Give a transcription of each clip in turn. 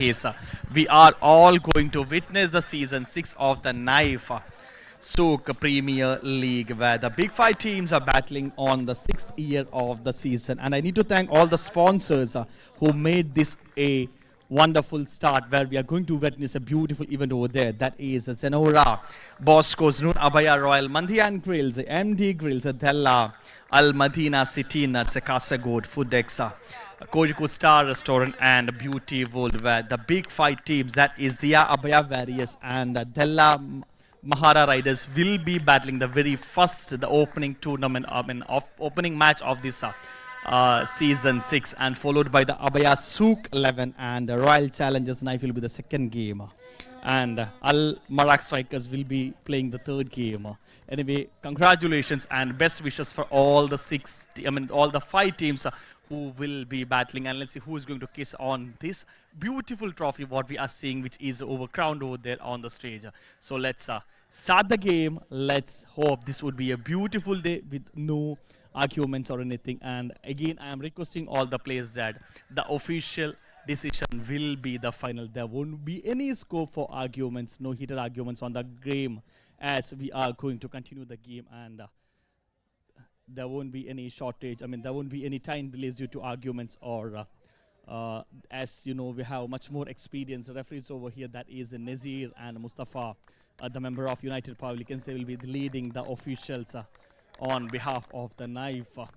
Yes, we are all going to witness the season 6 of the Naif Souq Premier League, where the big five teams are battling on the sixth year of the season. And I need to thank all the sponsors who made this a wonderful start, where we are going to witness a beautiful event over there. That is Zenora, Bosco's Noon Abaya Royal, Mandian Grills, MD Grills, Della, Al Madina City Nuts, Kasagod, Foodexa. Kozhikode Star Restaurant and Beauty World, where the big five teams, that is Dia Abaya Various and Della Mahara Riders, will be battling the very first, the opening tournament, opening match of this season 6, and followed by the Abaya Souq 11 and Royal Challengers Naif will be the second game. And Al Marak Strikers will be playing the third game. Anyway, congratulations and best wishes for all the all the five teams who will be battling, and let's see who is going to kiss on this beautiful trophy what we are seeing, which is overcrowned over there on the stage. So let's start the game. Let's hope this would be a beautiful day with no arguments or anything. And again, I am requesting all the players that the official decision will be the final. There won't be any scope for arguments, no heated arguments on the game, as we are going to continue the game, and there won't be any shortage. There won't be any time delays due to arguments or as you know, we have much more experienced referees over here. That is Nazir and Mustafa, the member of United Republicans. They will be leading the officials on behalf of the Naif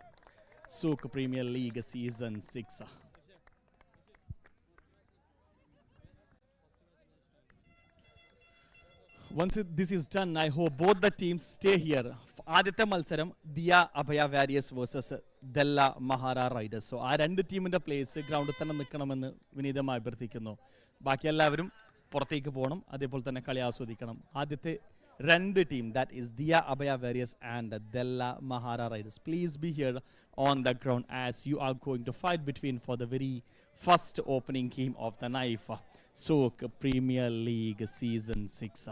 Souq Premier League Season 6. Once this is done, I hope both the teams stay here. ആദ്യത്തെ മത്സരം Diya Abhaya warriors versus Della Mahara riders. So ആ രണ്ട് ടീമിൻ്റെ place ഗ്രൗണ്ടിൽ തന്നെ നിൽക്കണമെന്ന് വിനീതമായി അഭ്യർത്ഥിക്കുന്നു. ബാക്കി എല്ലാവരും പുറത്തേക്ക് പോകണം, അതേപോലെ തന്നെ കളി ആസ്വദിക്കണം. ആദ്യത്തെ രണ്ട് ടീം, that is Diya Abhaya warriors and Della Mahara riders, please be here on the ground as you are going to fight between for the very first opening game of the Naif Souq Premier League Season 6.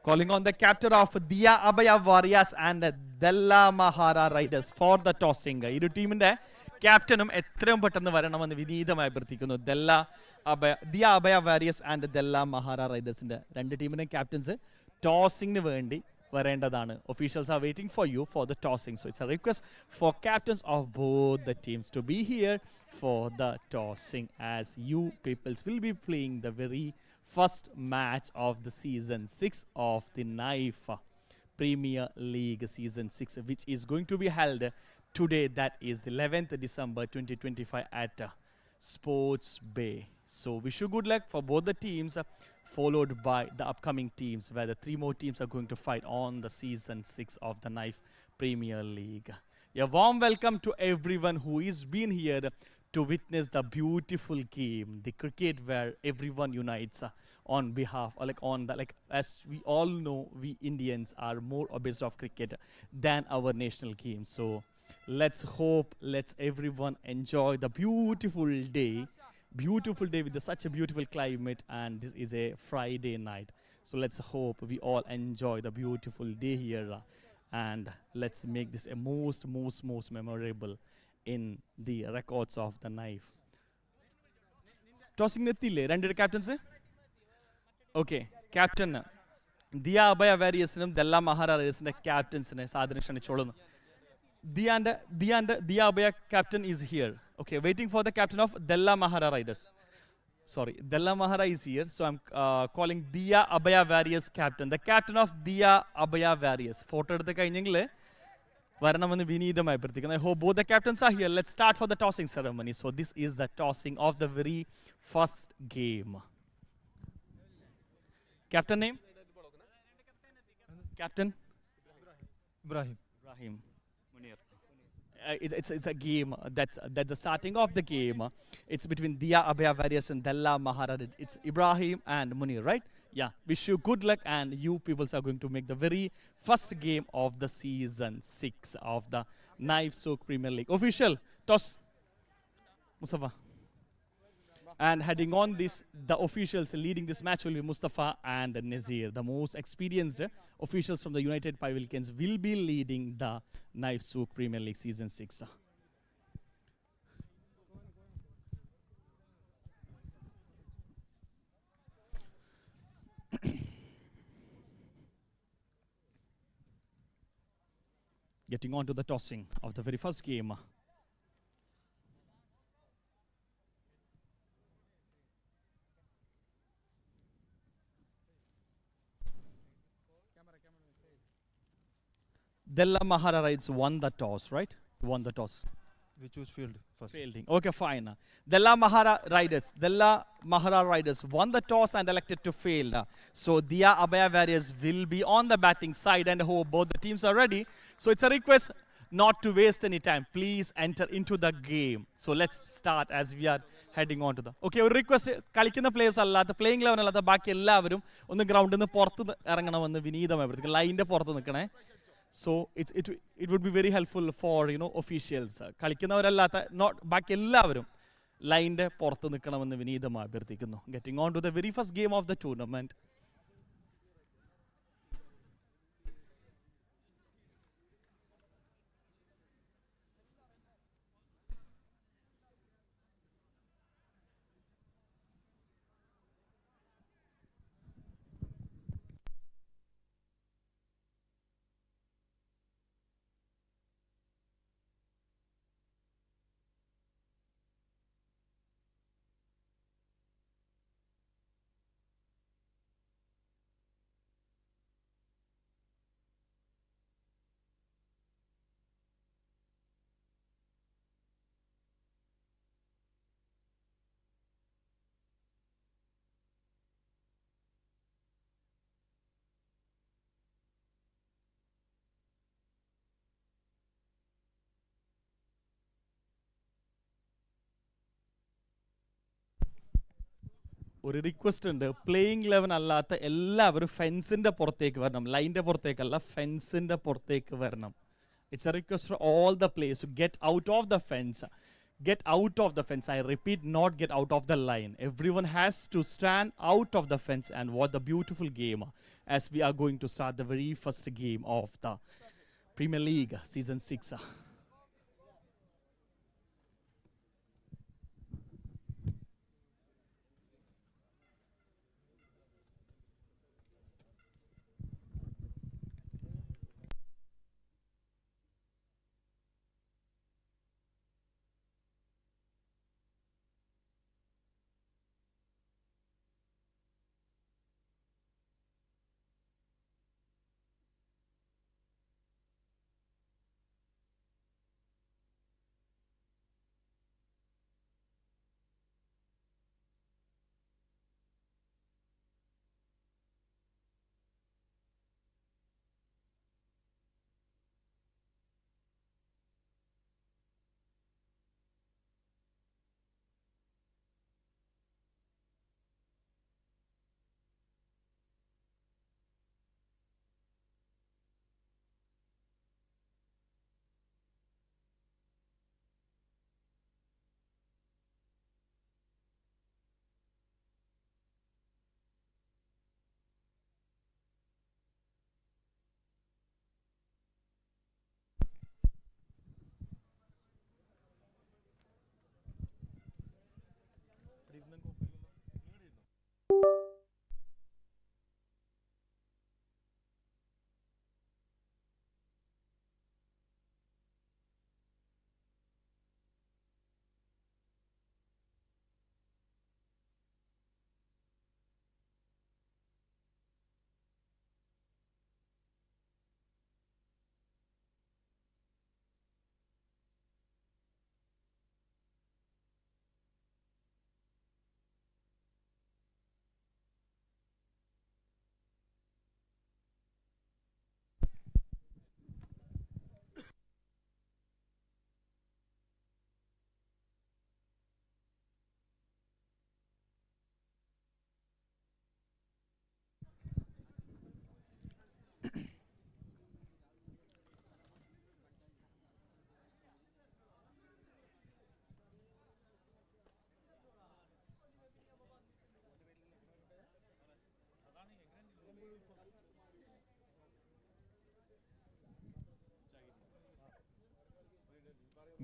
Calling on the captain of Dia Abaya Warriors and Della Mahara Riders for the tossing. Iru teaminte captainum എത്രയും പെട്ടെന്ന് വരണമെന്ന് വിനീതമായി അഭ്യർത്ഥിക്കുന്നു. Dia Abaya Warriors and Della Mahara Riders ന്റെ രണ്ട് ടീമിന്റെ captains ടോസിംഗിന് വേണ്ടി വരേണ്ടതാണ്. Officials are waiting for you for the tossing. So it's a request for captains of both the teams to be here for the tossing, as you peoples will be playing the very first match of the season 6 of the Naif Premier League Season 6, which is going to be held today, that is 11th December 2025 at Sports Bay. So wish you good luck for both the teams, followed by the upcoming teams, where the three more teams are going to fight on the Season 6 of the Naif Premier League. A warm welcome to everyone who is been here to witness the beautiful game, the cricket where everyone unites on behalf, or as we all know, we Indians are more obsessed of cricket than our national game. So Let's hope, let's everyone enjoy the beautiful day with such a beautiful climate, and this is a Friday night. So let's hope we all enjoy the beautiful day here, and let's make this a most memorable in the records of the knife. Tossing എത്തിയില്ലേ രണ്ടു captains okay captain Diya അഭയ വാരിയേഴ്സിനും ദല്ല മഹാരാജേഴ്സിന്റെ ക്യാപ്റ്റൻസിനെ സാധനം ക്ഷണിച്ചോളുന്നു Diya Abaya captain is here. Okay, waiting for the captain of Della Mahara Riders. Sorry, Della Mahara is here, so I'm calling Diya Abaya Warriors captain. The captain of Diya Abaya Warriors. Photo edutha kayinengile varanamennu vineethamai prathikkunnu. I hope both the captains are here. Let's start for the tossing ceremony. So this is the tossing of the very first game. Captain name? Captain? Ibrahim. It's a game that's the starting of the game. It's between Diya Abaya Warriors and Dalla Maharaj. It's Ibrahim and Munir, right? Yeah. Wish you good luck, and you people are going to make the very first game of the season 6 of the Naif Souq Premier League. Official toss, Mustafa. And heading on this, the officials leading this match will be Mustafa and Nazir. The most experienced officials from the United Pavilkins will be leading the Naif Souq Premier League Season 6. Getting on to the tossing of the very first game. Della Mahara Rides won the toss, right? Won the toss. We choose field first. Fielding. Okay, fine. Della Mahara Riders won the toss and elected to field. So Diya Abaya Warriors will be on the batting side, and hope both the teams are ready. So it's a request not to waste any time. Please enter into the game. So let's start as we are heading on to the. Okay, a request. കളിക്കുന്ന players അല്ലാത്ത playing eleven അല്ലാത്ത ബാക്കി എല്ലാവരും ഒന്ന് ഗ്രൗണ്ടിൽ നിന്ന് പുറത്ത് ഇറങ്ങണമെന്ന് വിനീതമായി ലൈനിന്റെ പുറത്ത് നിൽക്കണേ. So it would be very helpful for officials. കളിക്കുന്നവരല്ലാത്ത ബാക്കി എല്ലാവരും ലൈനിന്റെ പുറത്ത് നിൽക്കണമെന്ന് വിനീതമായി അഭ്യർത്ഥിക്കുന്നു. Getting on to the very first game of the tournament. ഒരു റിക്വസ്റ്റ് ഉണ്ട്, പ്ലേയിങ് ലെവൻ അല്ലാത്ത എല്ലാവരും ഫെൻസിന്റെ പുറത്തേക്ക് വരണം. ലൈനിന്റെ പുറത്തേക്കല്ല, ഫെൻസിന്റെ പുറത്തേക്ക് വരണം. It's a request for all the players to get out of the fence. Get out of the fence. I repeat, not get out of the line. Everyone has to stand out of the fence and watch the beautiful game as we are going to start the very first game of the Premier League Season 6.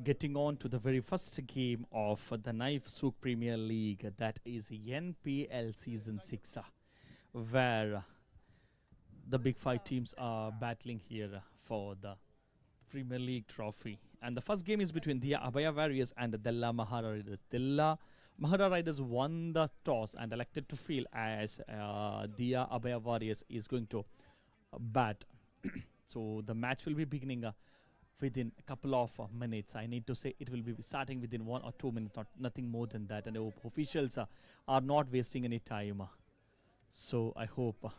Getting on to the very first game of the Naif Souq Premier League, that is NPL Season 6, where the big five teams are battling here for the Premier League trophy. And the first game is between the Abaya Warriors and the Della Mahara Riders. Della Mahara Riders won the toss and elected to field as Dia Abaya Warriors is going to bat. So the match will be beginning within a couple of minutes. I need to say it will be starting within 1 or 2 minutes, nothing more than that. And I hope officials are not wasting any time. So I hope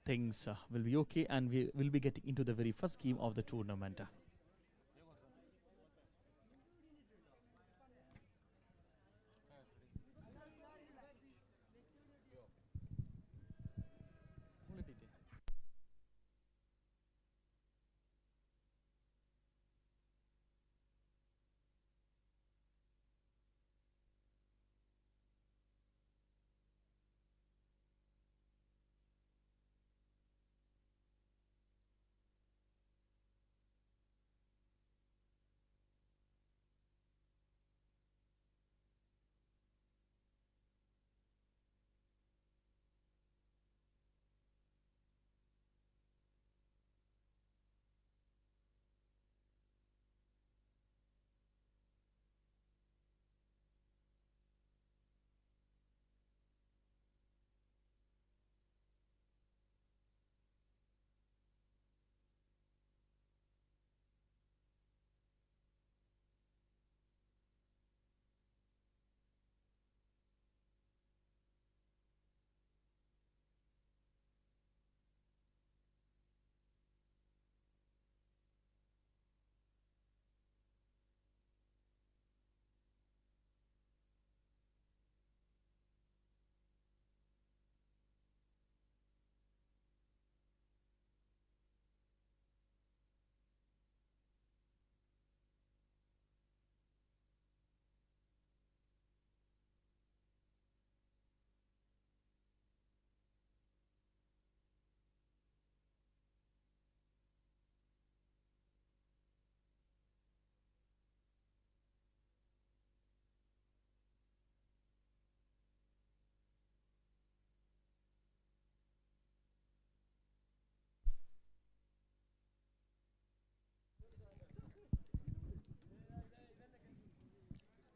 things will be okay and we will be getting into the very first game of the tournament.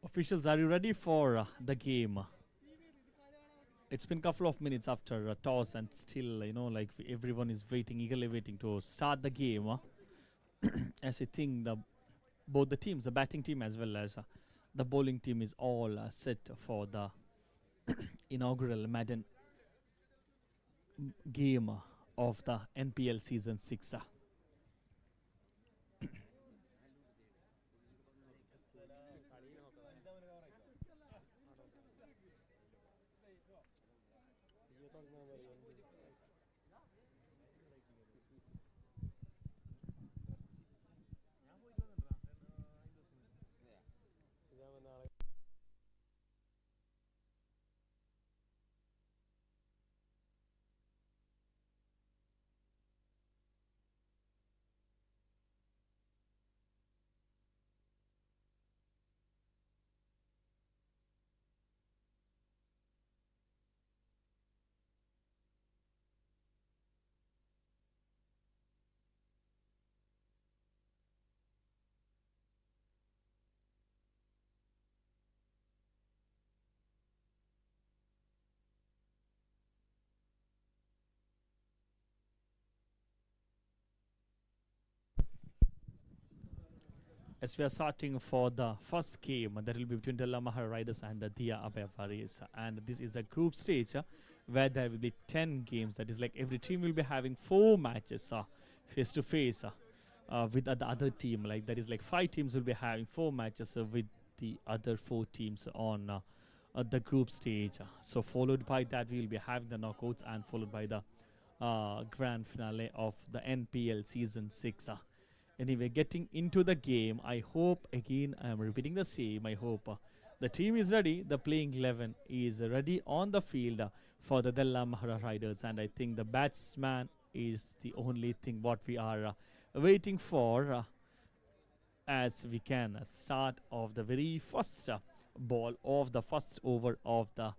Officials, are you ready for the game? It's been a couple of minutes after a toss and still, like everyone is waiting, eagerly waiting to start the game. As I think both the teams, the batting team as well as the bowling team is all set for the inaugural Madden game of the NPL Season 6. As we are starting for the first game that will be between the Lamahar Riders and the Dia Abaya Warriors. And this is a group stage where there will be 10 games. That is like every team will be having 4 matches face to face with the other team. Like that is like 5 teams will be having 4 matches with the other 4 teams on the group stage. So followed by that we will be having the knockouts and followed by the grand finale of the NPL Season 6. Anyway, getting into the game, I hope, again, I am repeating the same, I hope the team is ready, the playing 11 is ready on the field for the Della Mahara Riders, and I think the batsman is the only thing what we are waiting for. as we can start of the very first ball of the first over of the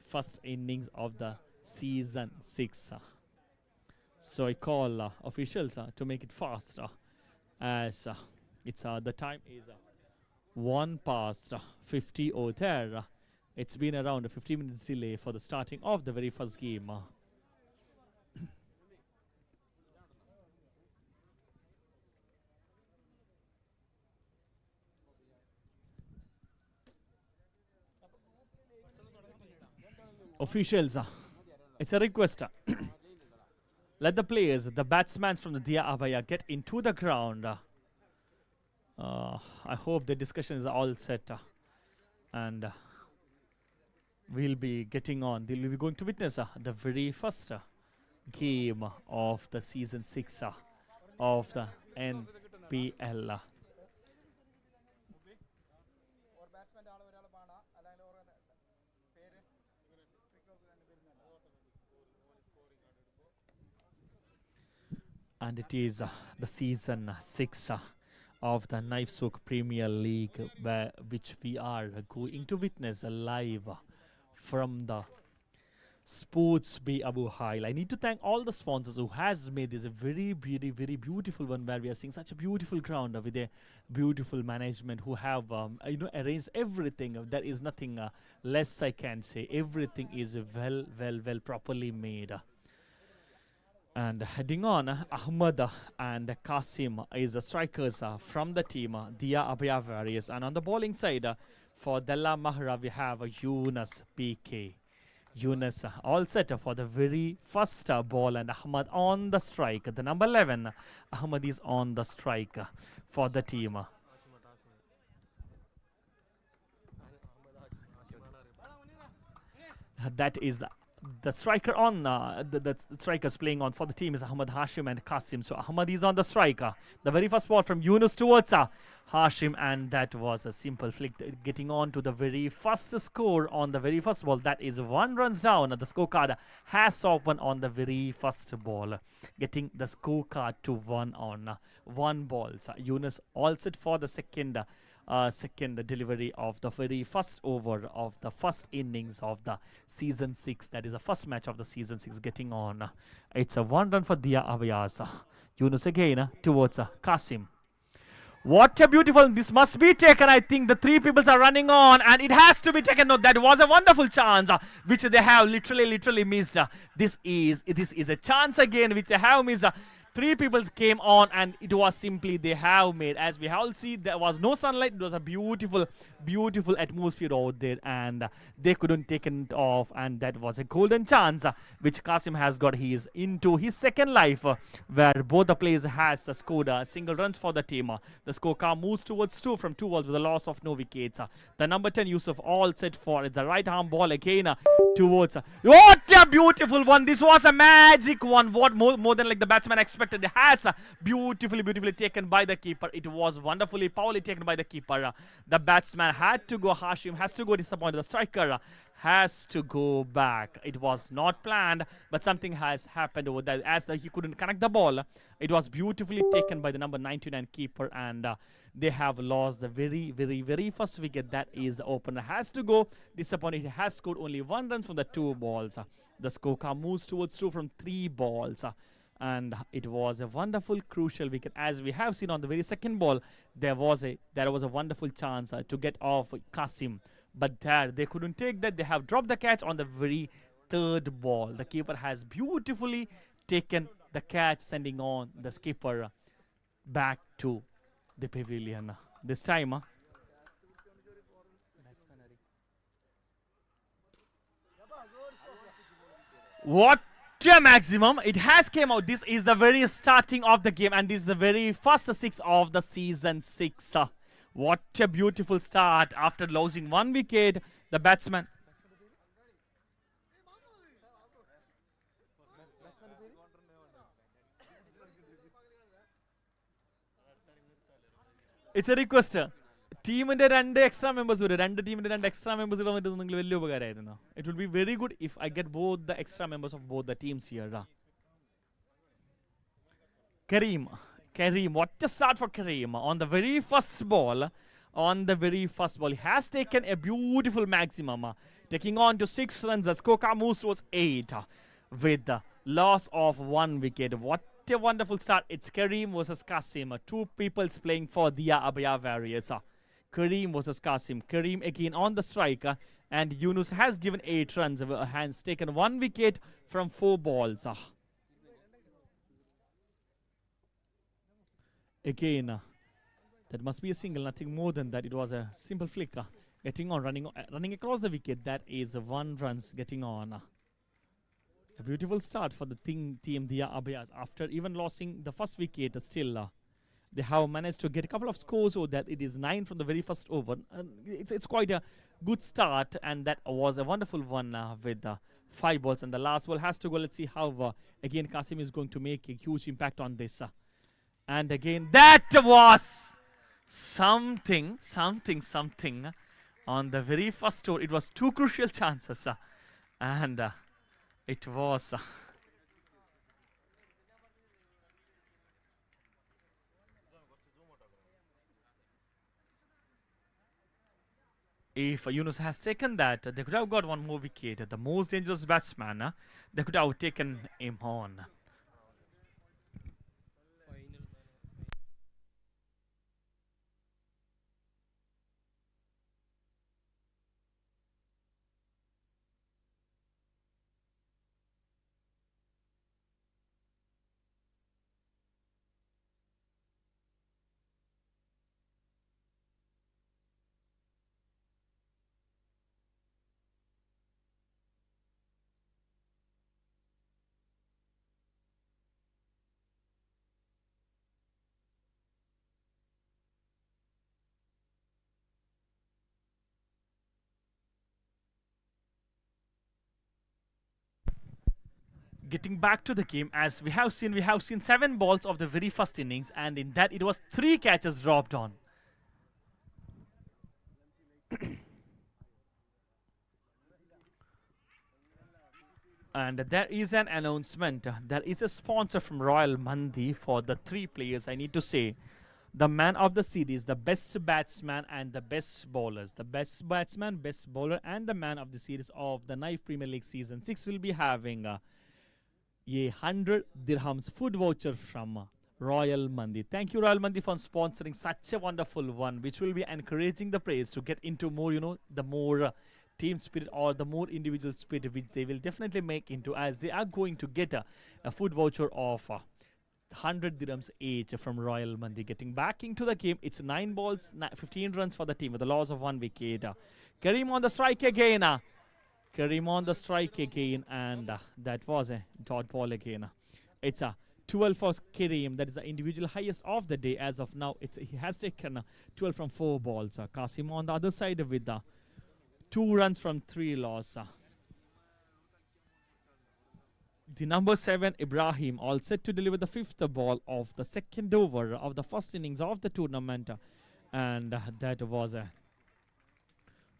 first innings of the season 6. So I call officials to make it fast as it's the time is 1 past 50 over there. It's been around a 15 minutes delay for the starting of the very first game. Officials, it's a request. Let the players, the batsmen from the Dia Abaya, get into the ground. I hope the discussion is all set and we'll be getting on. We'll be going to witness the very first game of the season 6 of the NPL. And it is the season 6 of the Naif Souq Premier League, which we are going to witness live from the Sports Bay Abu Hail. I need to thank all the sponsors who has made this a very beautiful one, where we are seeing such a beautiful ground with a beautiful management who have arranged everything. There is nothing less I can say. Everything is well properly made. And heading on, Ahmad and Qasim is the strikers from the team, Dia Abaya Warriors. And on the bowling side, for Della Mahra, we have Yunus PK. Yunus all set for the very first ball, and Ahmad on the strike. The number 11, Ahmad is on the strike for the team. That is the striker on the strikers playing on for the team is Ahmad Hashim and Qasim. So Ahmad is on the striker. The very first ball from Yunus towards Hashim, and that was a simple flick, getting on to the very first score on the very first ball. That is 1 runs down. The scorecard has opened on the very first ball, getting the scorecard to 1 on 1 balls. Yunus all set for the second delivery of the very first over of the first innings of the season 6. That is the first match of the season 6 getting on. It's a 1 run for Dia Abayas. Yunus again towards Qasim. What a beautiful, this must be taken. I think the 3 people are running on and it has to be taken. No, that was a wonderful chance which they have literally missed. This is a chance again which they have missed. 3 people came on and it was simply they have made. As we all see, there was no sunlight. It was a beautiful atmosphere out there, and they couldn't take it off, and that was a golden chance which Qasim has got. He is into his second life where both the players has scored single runs for the team. The scorecard moves towards 2 from 2 balls with a loss of no wickets. The number 10 Yusuf all set for the right arm ball again towards what a beautiful one. This was a magic one. What more than like the batsman expected. It has beautifully taken by the keeper. It was wonderfully powerfully taken by the keeper. The batsman had to go. Hashim has to go disappointed. The striker has to go back. It was not planned, but something has happened over there as he couldn't connect the ball. It was beautifully taken by the number 99 keeper, and they have lost the very first wicket. That is the opener has to go disappointed. He has scored only 1 run from the 2 balls. The scorecard moves towards 2 from 3 balls. And it was a wonderful crucial wicket. As we have seen on the very second ball, there was a wonderful chance to get off Qasim, but there they couldn't take that. They have dropped the catch on the very 3rd ball. The keeper has beautifully taken the catch, sending on the skipper back to the pavilion. This time what a maximum it has came out. This is the very starting of the game, and this is the very first 6 of the season 6. What a beautiful start after losing 1 wicket. The batsman it's a request. Teaminte 2 extra members would 2 teaminte 2 extra members it would be very good if I get both the extra members of both the teams here. Kareem Kareem, what a start for Kareem on the very first ball. On the very first ball, he has taken a beautiful maximum, taking on to 6 runs. The score moves towards 8 with the loss of 1 wicket. What a wonderful start. It's Kareem versus Qasim. Two peoples playing for Dia Abaya Warriors. Kareem versus Qasim. Kareem again on the strike. And Yunus has given 8 runs. Has taken 1 wicket from 4 balls. Again, that must be a single, nothing more than that. It was a simple flicker. Getting on, running across the wicket. That is 1 runs getting on. A beautiful start for the team Dia Abayas. After even losing the first wicket, still they have managed to get a couple of scores so that it is 9 from the very first over. It's quite a good start, and that was a wonderful one with 5 balls. And the last ball has to go. Let's see how again Qasim is going to make a huge impact on this. And again, that was something on the very first over. It was 2 crucial chances, and it was if Yunus has taken that, they could have got 1 more wicket. The most dangerous batsman, they could have taken him on. Getting back to the game, as we have seen 7 balls of the very first innings, and in that it was 3 catches dropped on. And there is an announcement. There is a sponsor from Royal Mandi for the 3 players. I need to say, the man of the series, the best batsman and the best bowlers. The best batsman, best bowler, and the man of the series of the Naif Premier League Season 6 will be having a 100 dirhams food voucher from Royal Mandi. Thank you, Royal Mandi, for sponsoring such a wonderful one, which will be encouraging the players to get into more, the more team spirit or the more individual spirit, which they will definitely make into, as they are going to get a food voucher of 100 dirhams each from Royal Mandi. Getting back into the game, it's 9 balls, 15 runs for the team with a loss of 1 wicket. Kareem on the strike again. Kareem on the strike again, and that was a dot ball again. It's a 12 for Kareem. That is the individual highest of the day as of now. He has taken 12 from 4 balls. Qasim on the other side with the 2 runs from 3 loss. The number 7 Ibrahim all set to deliver the 5th ball of the 2nd over of the first innings of the tournament, and that was a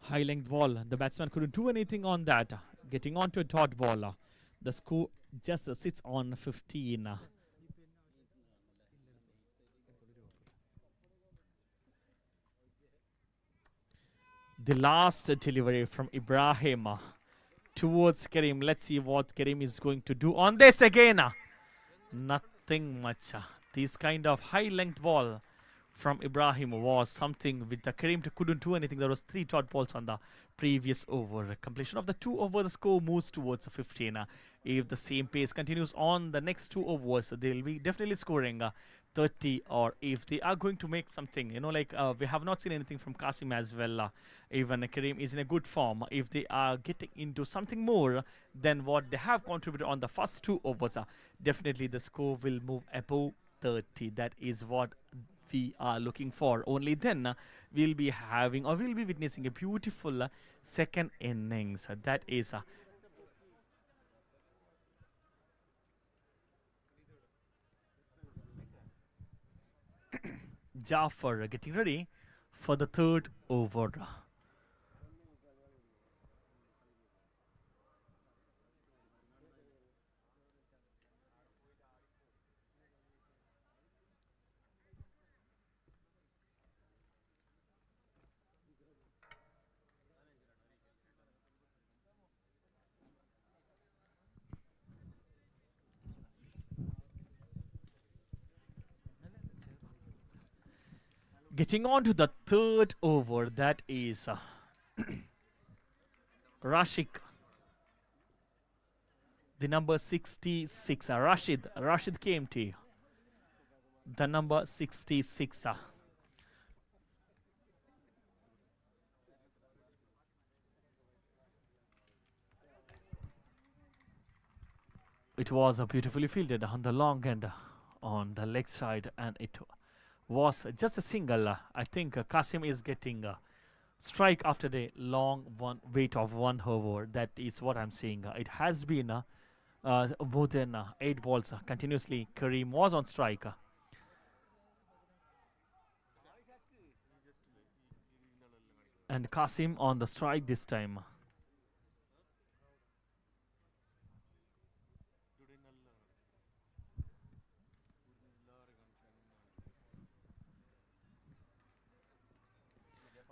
high length ball. The batsman couldn't do anything on that. Getting on to a dot ball. The score just sits on 15. The last delivery from Ibrahim towards Kareem. Let's see what Kareem is going to do on this again. Nothing much. This kind of high length ball from Ibrahim was something with the Kareem couldn't do anything. There was 3 dot balls on the previous over. Completion of the 2 over, the score moves towards 15. If the same pace continues on the next 2 overs, they'll be definitely scoring 30, or if they are going to make something, we have not seen anything from Qasim as well. Even Kareem is in a good form. If they are getting into something more than what they have contributed on the first 2 overs, definitely the score will move above 30. That is what we are looking for. Only then we'll be having, or we'll be witnessing, a beautiful second innings. That is Jafar getting ready for the 3rd over. Getting on to the third over, that is Rashik, the number 66. Rashid KMT, the number 66. It was beautifully fielded on the long end on the leg side, and it was just a single. I think Kasim is getting strike after a long wait of 1 over. That is what I'm seeing. It has been more than 8 balls continuously. Kareem was on strike. And Kasim on the strike this time.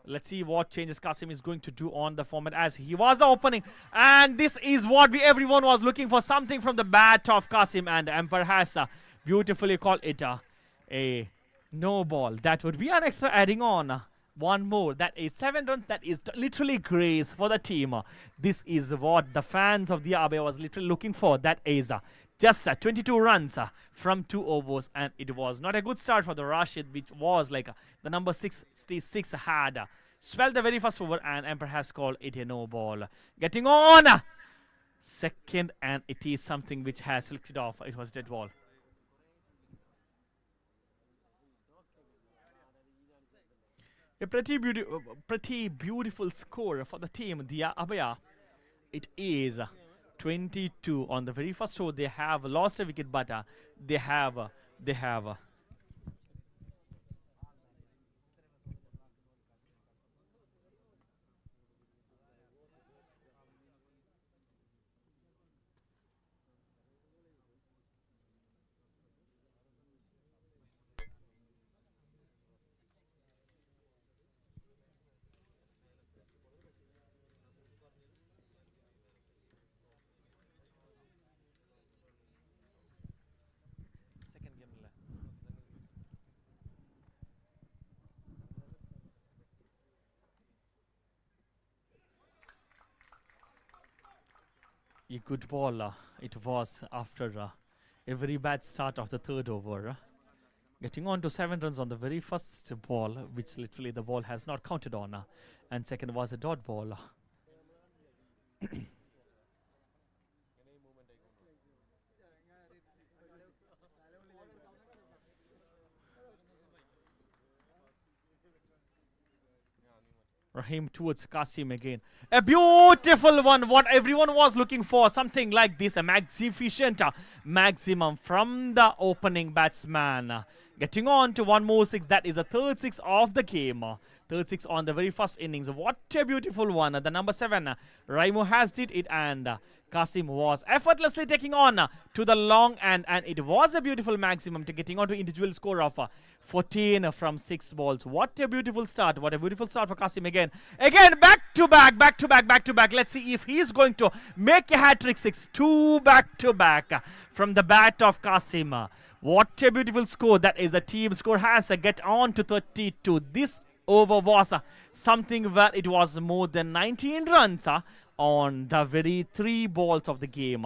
Let's see what changes Kasim is going to do on the format, as he was the opening. And this is what everyone was looking for, something from the bat of Kasim. And Empire has beautifully called it a no ball. That would be an extra adding on. One more. That is 7 runs. That is literally grace for the team. This is what the fans of the Abaya was literally looking for. That is just 22 runs from 2 overs, and it was not a good start for the Rashid, which was like the number 66 had spelled the very first over, and Emperor has called it a no ball. Getting on second, and it is something which has flicked off. It was dead ball. A pretty beautiful score for the team, the Abaya. It is 22 on the very first over. They have lost a wicket, but they have a good ball. It was after a very bad start of the third over. Getting on to 7 runs on the very first ball, which literally the ball has not counted on. And second was a dot ball. Rahim towards Kasim again. A beautiful one, what everyone was looking for. Something like this, a magnificent maximum from the opening batsman. Getting on to 1 more 6. That is the third 6 of the game. Third 6 on the very first innings. What a beautiful one. The number 7, Raimo has did it, and Kasim was effortlessly taking on to the long end, and it was a beautiful maximum to getting on to individual score of 14 from 6 balls. What a beautiful start. What a beautiful start for Kasim again. Again, back to back. Let's see if he's going to make a hat-trick 6. 2 back to back from the bat of Kasim. What a beautiful score. That is the team score has get on to 32. This over was something where it was more than 19 runs on the very 3 balls of the game.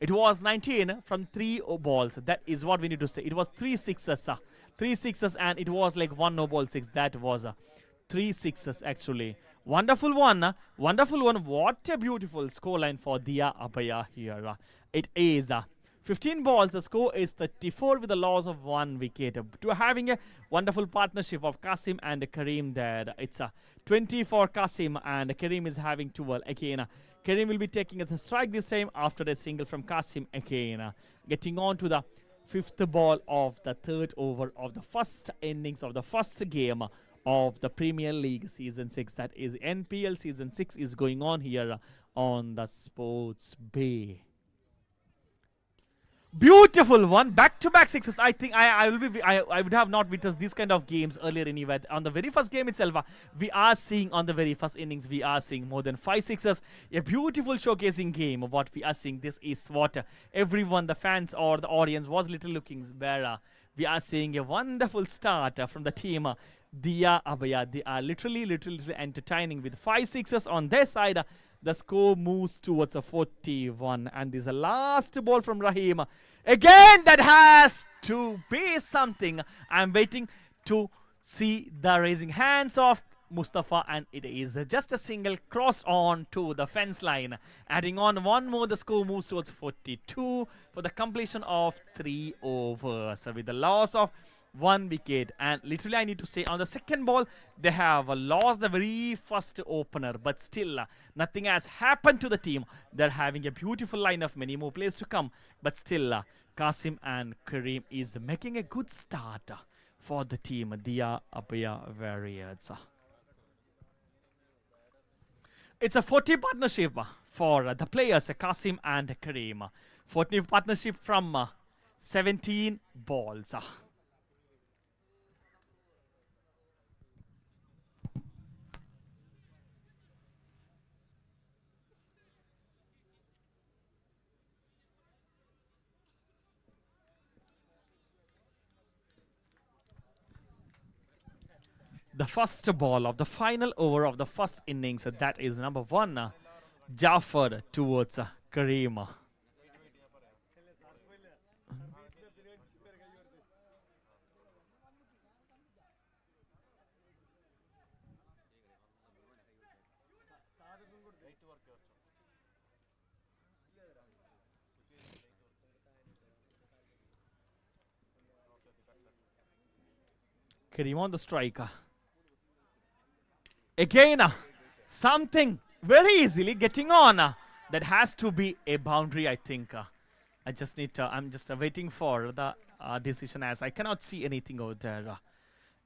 It was 19 from 3 balls. That is what we need to say. It was 3 sixes. 3 sixes, and it was like 1 no ball 6. That was 3 sixes actually. Wonderful one. Wonderful one. What a beautiful scoreline for Dia Abaya here. It is 15 balls. The score is 34 with a loss of 1 wicket. To having a wonderful partnership of Kasim and Kareem there. It's 20 for Kasim, and Kareem is having 12 again. Kareem will be taking a strike this time after a single from Kasim again. Getting on to the 5th ball of the 3rd over of the first innings of the first game of the Premier League Season 6. That is NPL Season 6 is going on here on the Sports Bay. Beautiful one, back-to-back sixes. I think I would have not witnessed this kind of games earlier anyway. On the very first game itself, we are seeing on the very first innings, we are seeing more than 5 sixes. A beautiful showcasing game of what we are seeing. This is what everyone, the fans or the audience, was little looking where we are seeing a wonderful start from the team Dia Abaya. They are literally entertaining with 5 sixes on their side. The score moves towards a 41. And this is the last ball from Rahim. Again, that has to be something. I'm waiting to see the raising hands of Mustafa, and it is just a single crossed on to the fence line. Adding on one more, the score moves towards 42 for the completion of 3 overs with the loss of 1 wicket. And literally, I need to say, on the second ball, they have lost the very first opener, but still nothing has happened to the team. They're having a beautiful line of many more players to come, but still Qasim and Kareem is making a good start for the team, Dia Abaya Warriors. It's a 40 partnership for the players, Qasim and Kareem. 40 partnership from 17 balls. The first ball of the final over of the first innings, that is number 1, Jafar towards Kareem. Kareem on the striker. Again, something very easily getting on. That has to be a boundary, I think. I just need I'm just waiting for the decision, as I cannot see anything over there.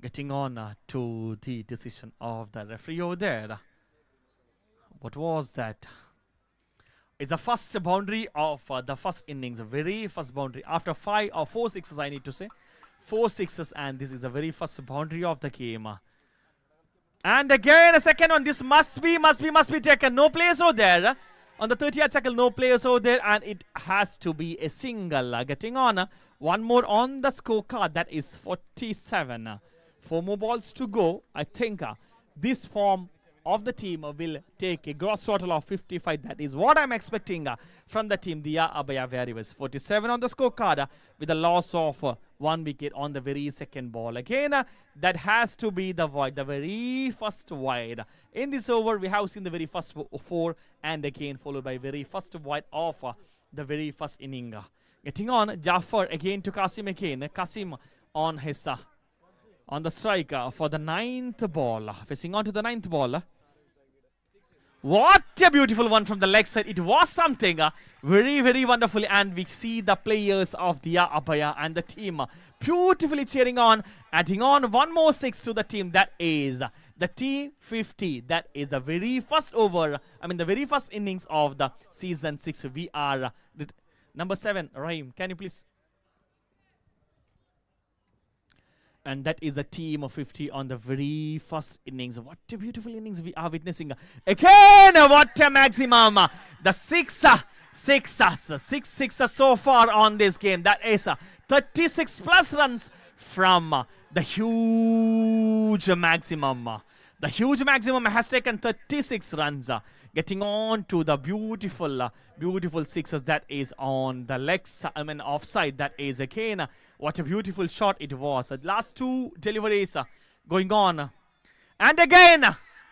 Getting on to the decision of the referee over there. What was that? It's the first boundary of the first innings, very first boundary. After 5 or 4 sixes, I need to say. 4 sixes, and this is the very first boundary of the game. And again, a second one. This must be taken. No players over there. On the 30th cycle, no players over there. And it has to be a single. Getting on. One more on the scorecard. That is 47. 4 more balls to go. I think this form of the team will take a gross total of 55. That is what I'm expecting from the team. Dia Abaya Warriors. 47 on the scorecard with a loss of 1 wicket on the very second ball. Again, that has to be the void, the very first void. In this over, we have seen the very first 4, and again followed by very first void of the very first inning. Getting on, Jafar again to Qasim again. Qasim on his on the strike for the 9th ball. Facing on to the 9th ball. What a beautiful one from the leg side. It was something very wonderful, and we see the players of Dia Abaya and the team beautifully cheering on, adding on one more 6 to the team. That is the T50. That is the very first over, the very first innings of the season 6. We are number 7. Rahim, can you please? And that is a team of 50 on the very first innings. What a beautiful innings we are witnessing. Again, what a maximum. The 6 sixes so far on this game. That is 36 plus runs from the huge maximum. The huge maximum has taken 36 runs. Getting on to the beautiful sixes. That is on the legs, offside. That is again, what a beautiful shot it was. The last 2 deliveries going on. And again,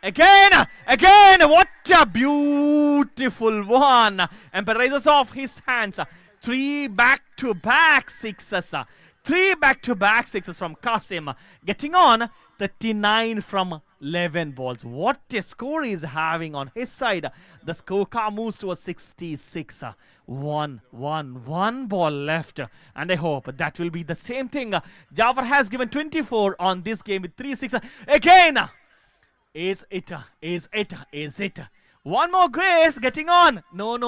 what a beautiful one. Empire raises off his hands. 3 back-to-back sixes. 3 back-to-back sixes from Qasim. Getting on 39 from 11 balls. What a score he's having on his side. The scorecard moves to a 66. 1 ball left. And I hope that will be the same thing. Jafar has given 24 on this game with 3 6. Again. Is it? One more grace getting on. No.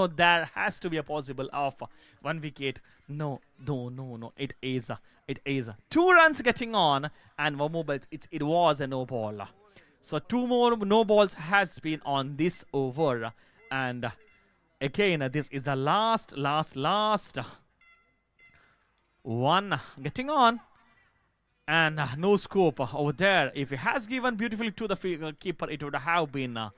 There has to be a possible of 1 wicket. No. It is. 2 runs getting on and 1 more balls. It was a no ball. So 2 more no balls has been on this over. And again, this is the last one getting on. And no scope over there. If he has given beautifully to the keeper, it would have been a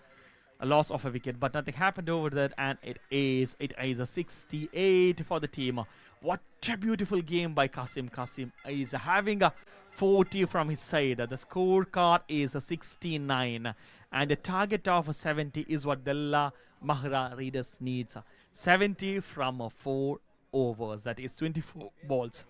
loss of a wicket, but nothing happened over there, and it is a 68 for the team. What a beautiful game by Kasim. Kasim is having a 40 from his side. The scorecard is a 69, and a target of a 70 is what Della Mahra Raiders needs. 70 from 4 overs. That is 24 balls.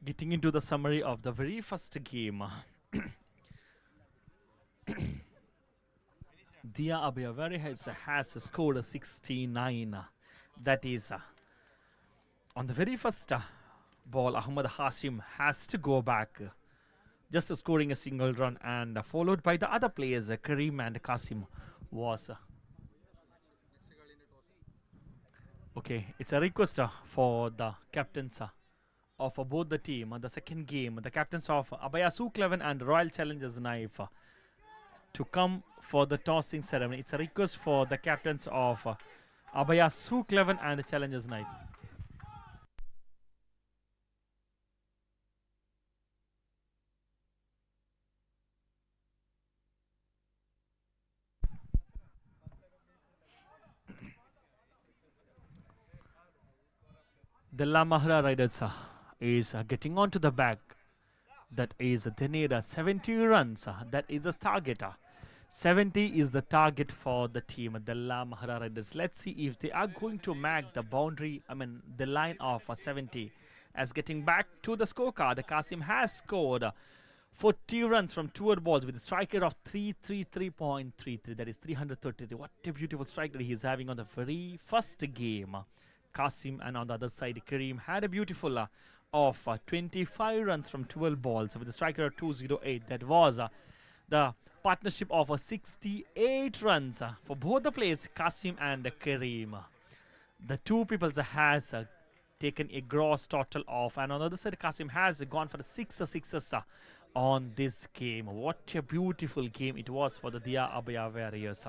Getting into the summary of the very first game. Dia Abhyaveri has scored a 69. That is on the very first ball, Ahmad Hashim has to go back, just scoring a single run, and followed by the other players, Kareem and Qasim was. Okay, it's a request for the captains of both the team. The second game, the captains of Abaya Souq 11 and Royal Challengers Naif to come for the tossing ceremony. It's a request for the captains of Abaya Souq 11 and Challengers Naif. The La Mahra Riders is getting onto the back. That is, they need 70 runs. That is the target. 70 is the target for the team, the La Mahra Riders. Let's see if they are going to make the boundary, the line of 70. As getting back to the scorecard, Qasim has scored 40 runs from 2 balls with a strike rate of 333.33. That is 333. What a beautiful strike rate he is having on the very first game. Qasim, and on the other side, Kareem had a beautiful of 25 runs from 12 balls with a strike rate of 208. That was the partnership of 68 runs for both the players, Qasim and Kareem. The two people has taken a gross total of, and on the other side, Qasim has gone for the 6 sixes on this game. What a beautiful game it was for the Dia Abaya Warriors.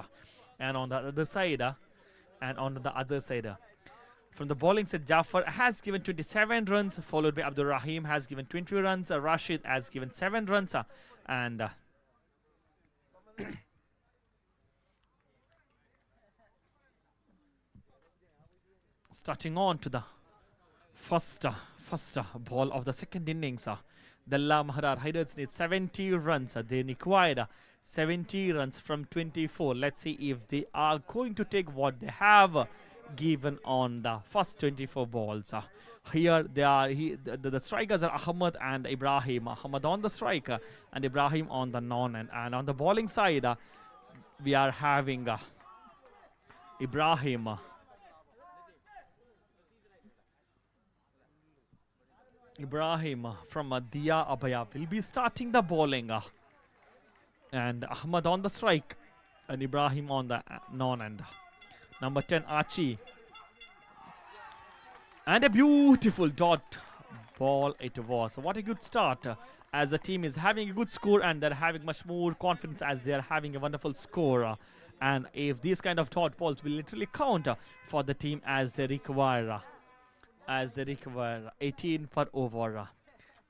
And on the other side, from the bowling side, Jafar has given 27 runs, followed by Abdul Rahim has given 20 runs. Rashid has given 7 runs. And starting on to the first ball of the second innings, the La Mahra Riders need 70 runs. They required 70 runs from 24. Let's see if they are going to take what they have given on the first 24 balls. Here they are. The strikers are Ahmad and Ibrahim. Ahmad on the strike and Ibrahim on the non-end. And on the bowling side, we are having Ibrahim. Ibrahim from Dia Abaya will be starting the bowling. And Ahmad on the strike and Ibrahim on the non-end. Number 10, Archie. And a beautiful dot ball it was. What a good start as the team is having a good score, and they're having much more confidence as they're having a wonderful score. And if these kind of dot balls will literally count for the team as they require 18 per over.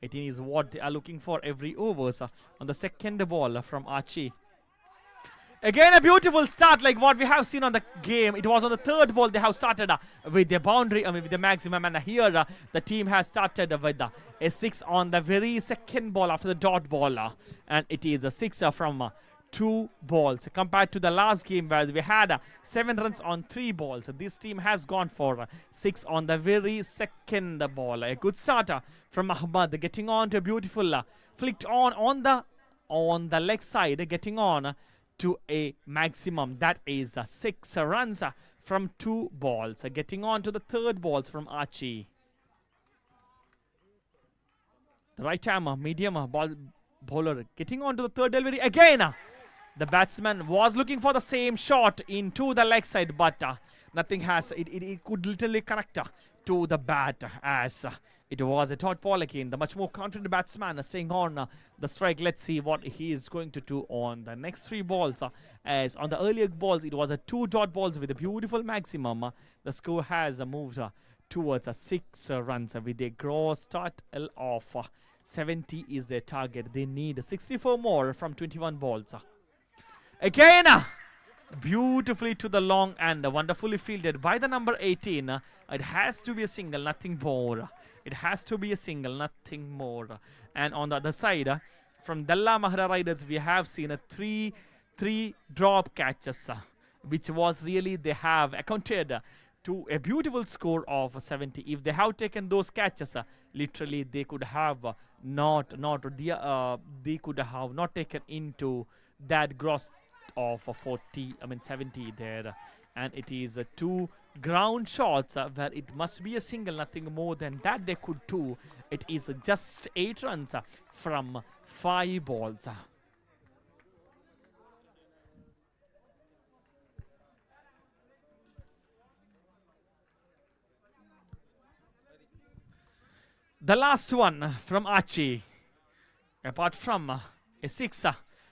18 is what they are looking for every overs. On the second ball from Archie. Again, a beautiful start like what we have seen on the game. It was on the third ball they have started with the boundary, with the maximum. And here the team has started with a 6 on the very second ball after the dot ball. And it is a 6 from 2 balls compared to the last game where we had 7 runs on 3 balls. This team has gone for 6 on the very second ball. A good starter from Ahmad, getting on to a beautiful flicked on the leg side, getting on to a maximum. That is 6 runs from 2 balls. Getting on to the third balls from Archie. The right arm, medium bowler, getting on to the third delivery. Again, the batsman was looking for the same shot into the leg side, but nothing has. It could literally connect to the bat as it was a dot ball again. The much more confident batsman staying on the strike. Let's see what he is going to do on the next 3 balls. As on the earlier balls, it was a 2 dot balls with a beautiful maximum. The score has moved towards 6 runs with a gross total of 70 is their target. They need 64 more from 21 balls. Again, beautifully to the long and wonderfully fielded by the number 18. It has to be a single, nothing more. It has to be a single, nothing more. And on the other side, from Dalla Mahara Riders, we have seen a three drop catches, which was really they have accounted to a beautiful score of 70. If they have taken those catches, literally they could have they could have not taken into that gross of 70 there. And it is 2 ground shots where it must be a single, nothing more than that they could do. It is just 8 runs from 5 balls. The last one from Archie, apart from a 6,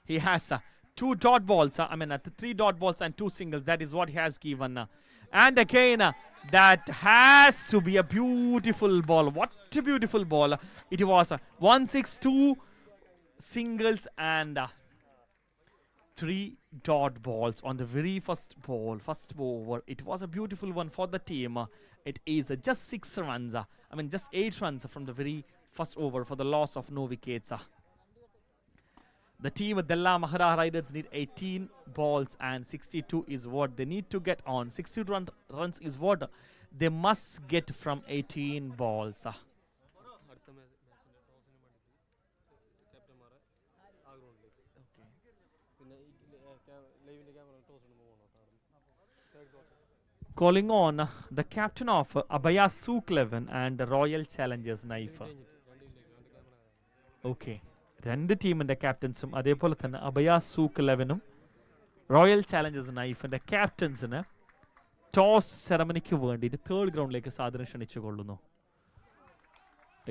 he has 2 dot balls, 3 dot balls and 2 singles. That is what he has given. And again, that has to be a beautiful ball. What a beautiful ball. It was 1-6-2 singles and 3 dot balls on the very first ball, first over. It was a beautiful one for the team. It is just 6 runs. Just 8 runs from the very first over for the loss of no wickets. The team Dalla Mahara Riders need 18 balls and 62 is what they need to get on. 62 runs is what they must get from 18 balls. Calling on the captain of Abaya Souq 11 and the Royal Challengers Naif. Okay. 2 ടീമിൻ്റെ ക്യാപ്റ്റൻസും അതേപോലെ തന്നെ അഭയ souk 11ഉം royal challengers നൈഫിൻ്റെ ക്യാപ്റ്റൻസിന് toss സെറമണിക്ക് വേണ്ടിയിട്ട് third ഗ്രൗണ്ടിലേക്ക് സാധനം ക്ഷണിച്ചുകൊള്ളുന്നു.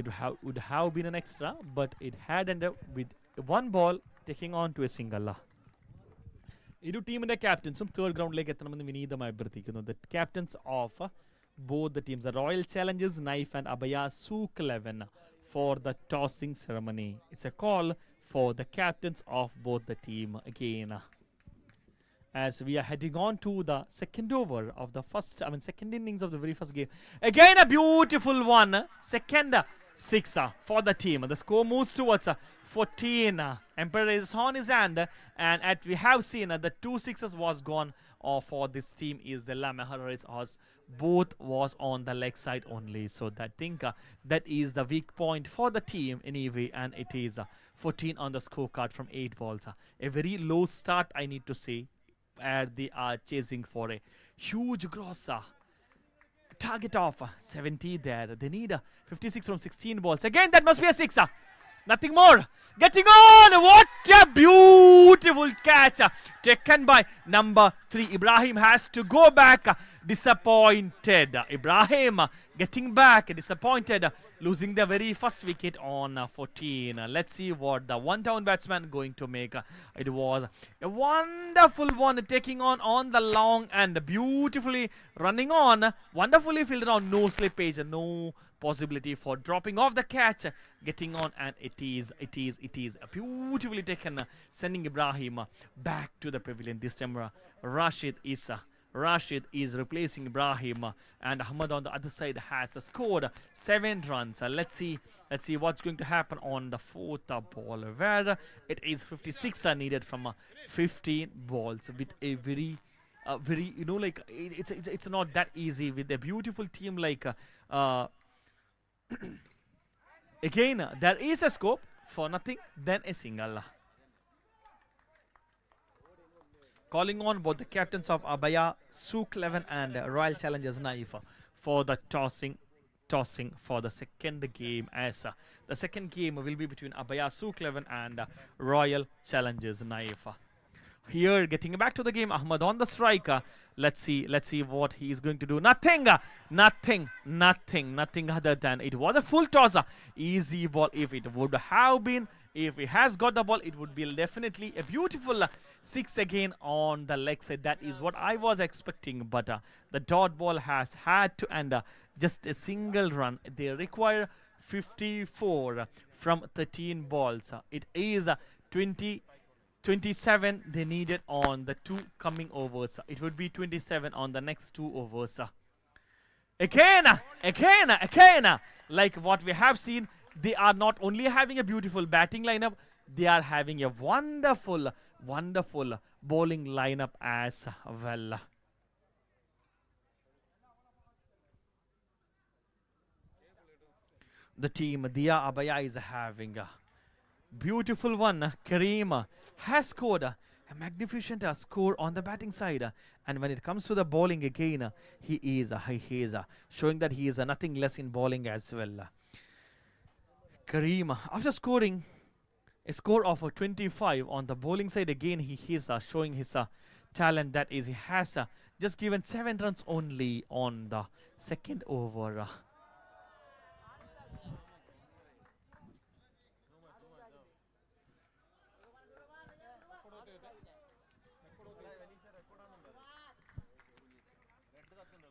It would have been an extra, but it had ended with 1 ball taking on to a single. ഇരു ടീമിൻ്റെ ക്യാപ്റ്റൻസും third ഗ്രൗണ്ടിലേക്ക് എത്തണമെന്ന് വിനീതമായി അഭ്യർത്ഥിക്കുന്നു. The captains of both the teams, the Royal Challengers Naif and Abaya Souq 11, for the tossing ceremony. It's a call for the captains of both the team again. As we are heading on to the second over of the second innings of the very first game. Again a beautiful one. Second 6 for the team. The score moves towards 14. Emperor is on his hand, and as we have seen the 2 6s was gone for this team is the Lamahara's as both was on the leg side only. So I think that is the weak point for the team anyway, and it is 14 on the scorecard from 8 balls. A very low start, I need to say, and they are chasing for a huge gross target of 70 there. They need 56 from 16 balls. Again, that must be a 6. Nothing more. Getting on. What a beautiful catch taken by number 3. Ibrahim has to go back disappointed. Ibrahim getting back disappointed, losing the very first wicket on 14. Let's see what the one down batsman going to make. It was a wonderful one taking on the long and beautifully running on. Wonderfully fielded on, no slippage, no possibility for dropping off the catch, getting on, and it is beautifully taken, sending Ibrahim back to the pavilion. This time Rashid is replacing Ibrahim, and Ahmad on the other side has scored 7 runs. Let's see what's going to happen on the 4th ball, where it is 56 are needed from 15 balls with a very like it's not that easy with a beautiful team like again there is a scope for nothing then a single. Calling on both the captains of Abaya, Souq 11 and Royal Challengers Naif for the tossing for the second game, as the second game will be between Abaya, Souq 11 and Royal Challengers Naif. Here, getting back to the game, Ahmad on the striker. Let's see what he is going to do. Nothing other than it was a full tosser. Easy ball. If it would have been, if he has got the ball, it would be definitely a beautiful 6 again on the leg side. That is what I was expecting, but the dot ball has had to end just a single run. They require 54 from 13 balls. It is 27 they needed on the 2 coming overs. It would be 27 on the next 2 overs. Again, like what we have seen, they are not only having a beautiful batting lineup, they are having a wonderful bowling lineup as well. The team Dia Abaya is having a beautiful one. Kareem has scored a magnificent score on the batting side, and when it comes to the bowling again, he is showing that he is nothing less in bowling as well. Kareem, after scoring a score of 25 on the bowling side, again he is showing his talent. That is, he has just given 7 runs only on the second over.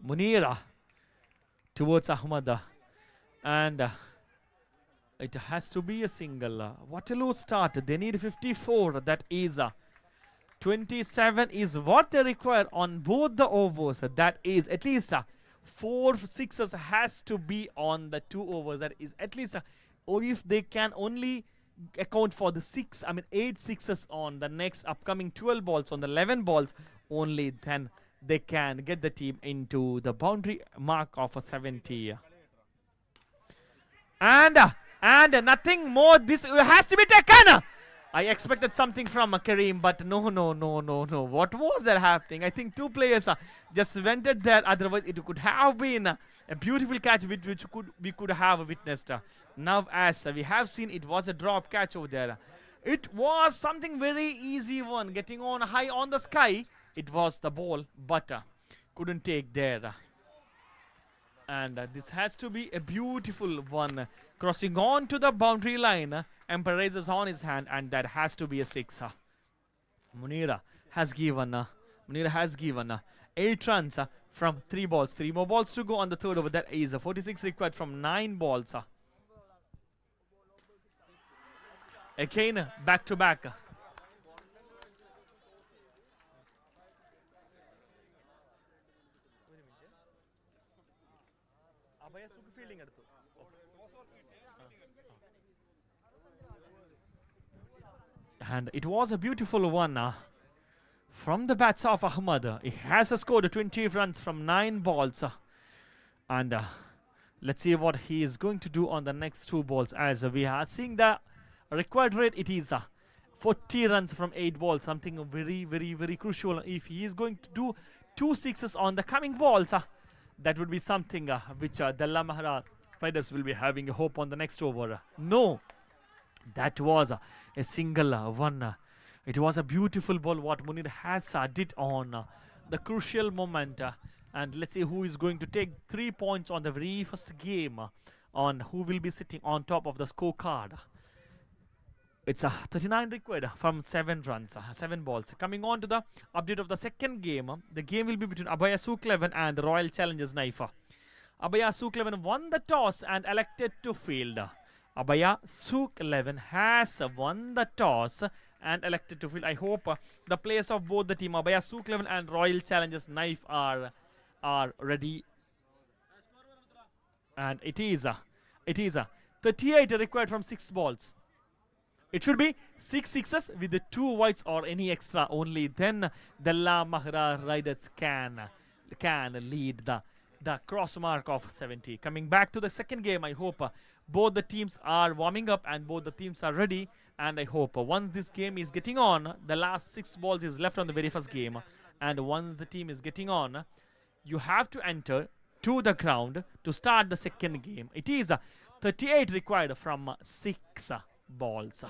Munira towards Ahmad, and it has to be a single. Waterloo start, they need 54. That is 27 is what they require on both the overs. That is at least 4 sixes has to be on the 2 overs. That is at least or if they can only account for the 8 sixes on the next upcoming 12 balls, on the 11 balls, only then they can get the team into the boundary mark of a 70. And nothing more. This has to be taken. I expected something from Kareem, but no. What was that happening? I think 2 players just went it there. Otherwise, it could have been a beautiful catch which we could have witnessed. Now, as we have seen, it was a drop catch over there. It was something very easy one, getting on high on the sky. It was the ball, but couldn't take there. And this has to be a beautiful one, crossing on to the boundary line. Emperor raises on his hand, and that has to be a 6. Munira has given 8 runs from 3 balls. 3 more balls to go on the third over. That is 46 required from 9 balls. Again, back to back. And it was a beautiful one from the bats of Ahmad. He has scored 20 runs from 9 balls. And let's see what he is going to do on the next 2 balls. As we are seeing the required rate, it is 40 runs from 8 balls. Something very crucial. If he is going to do 2 sixes on the coming balls, that would be something which the Lamahara Riders will be having a hope on the next over. No, that was a single one. It was a beautiful ball what Munir has did on the crucial moment. And let's see who is going to take 3 points on the very first game, on who will be sitting on top of the scorecard. It's 39 required from 7 runs, 7 balls. Coming on to the update of the second game. The game will be between Abaya Souq 11 and the Royal Challengers Naif. Abaya Souq 11 won the toss and elected to field. Abaya Souq 11 has won the toss and elected to field. I hope the players of both the team, Abaya Souq 11 and Royal Challengers Naif, are ready. And it is 38 required from 6 balls. It should be 6 sixes with the 2 whites or any extra. Only then the La Mahra Riders can lead the cross mark of 70. Coming back to the second game, I hope both the teams are warming up and both the teams are ready. And I hope once this game is getting on, the last 6 balls is left on the very first game. And once the team is getting on, you have to enter to the ground to start the second game. It is 38 required from 6 balls.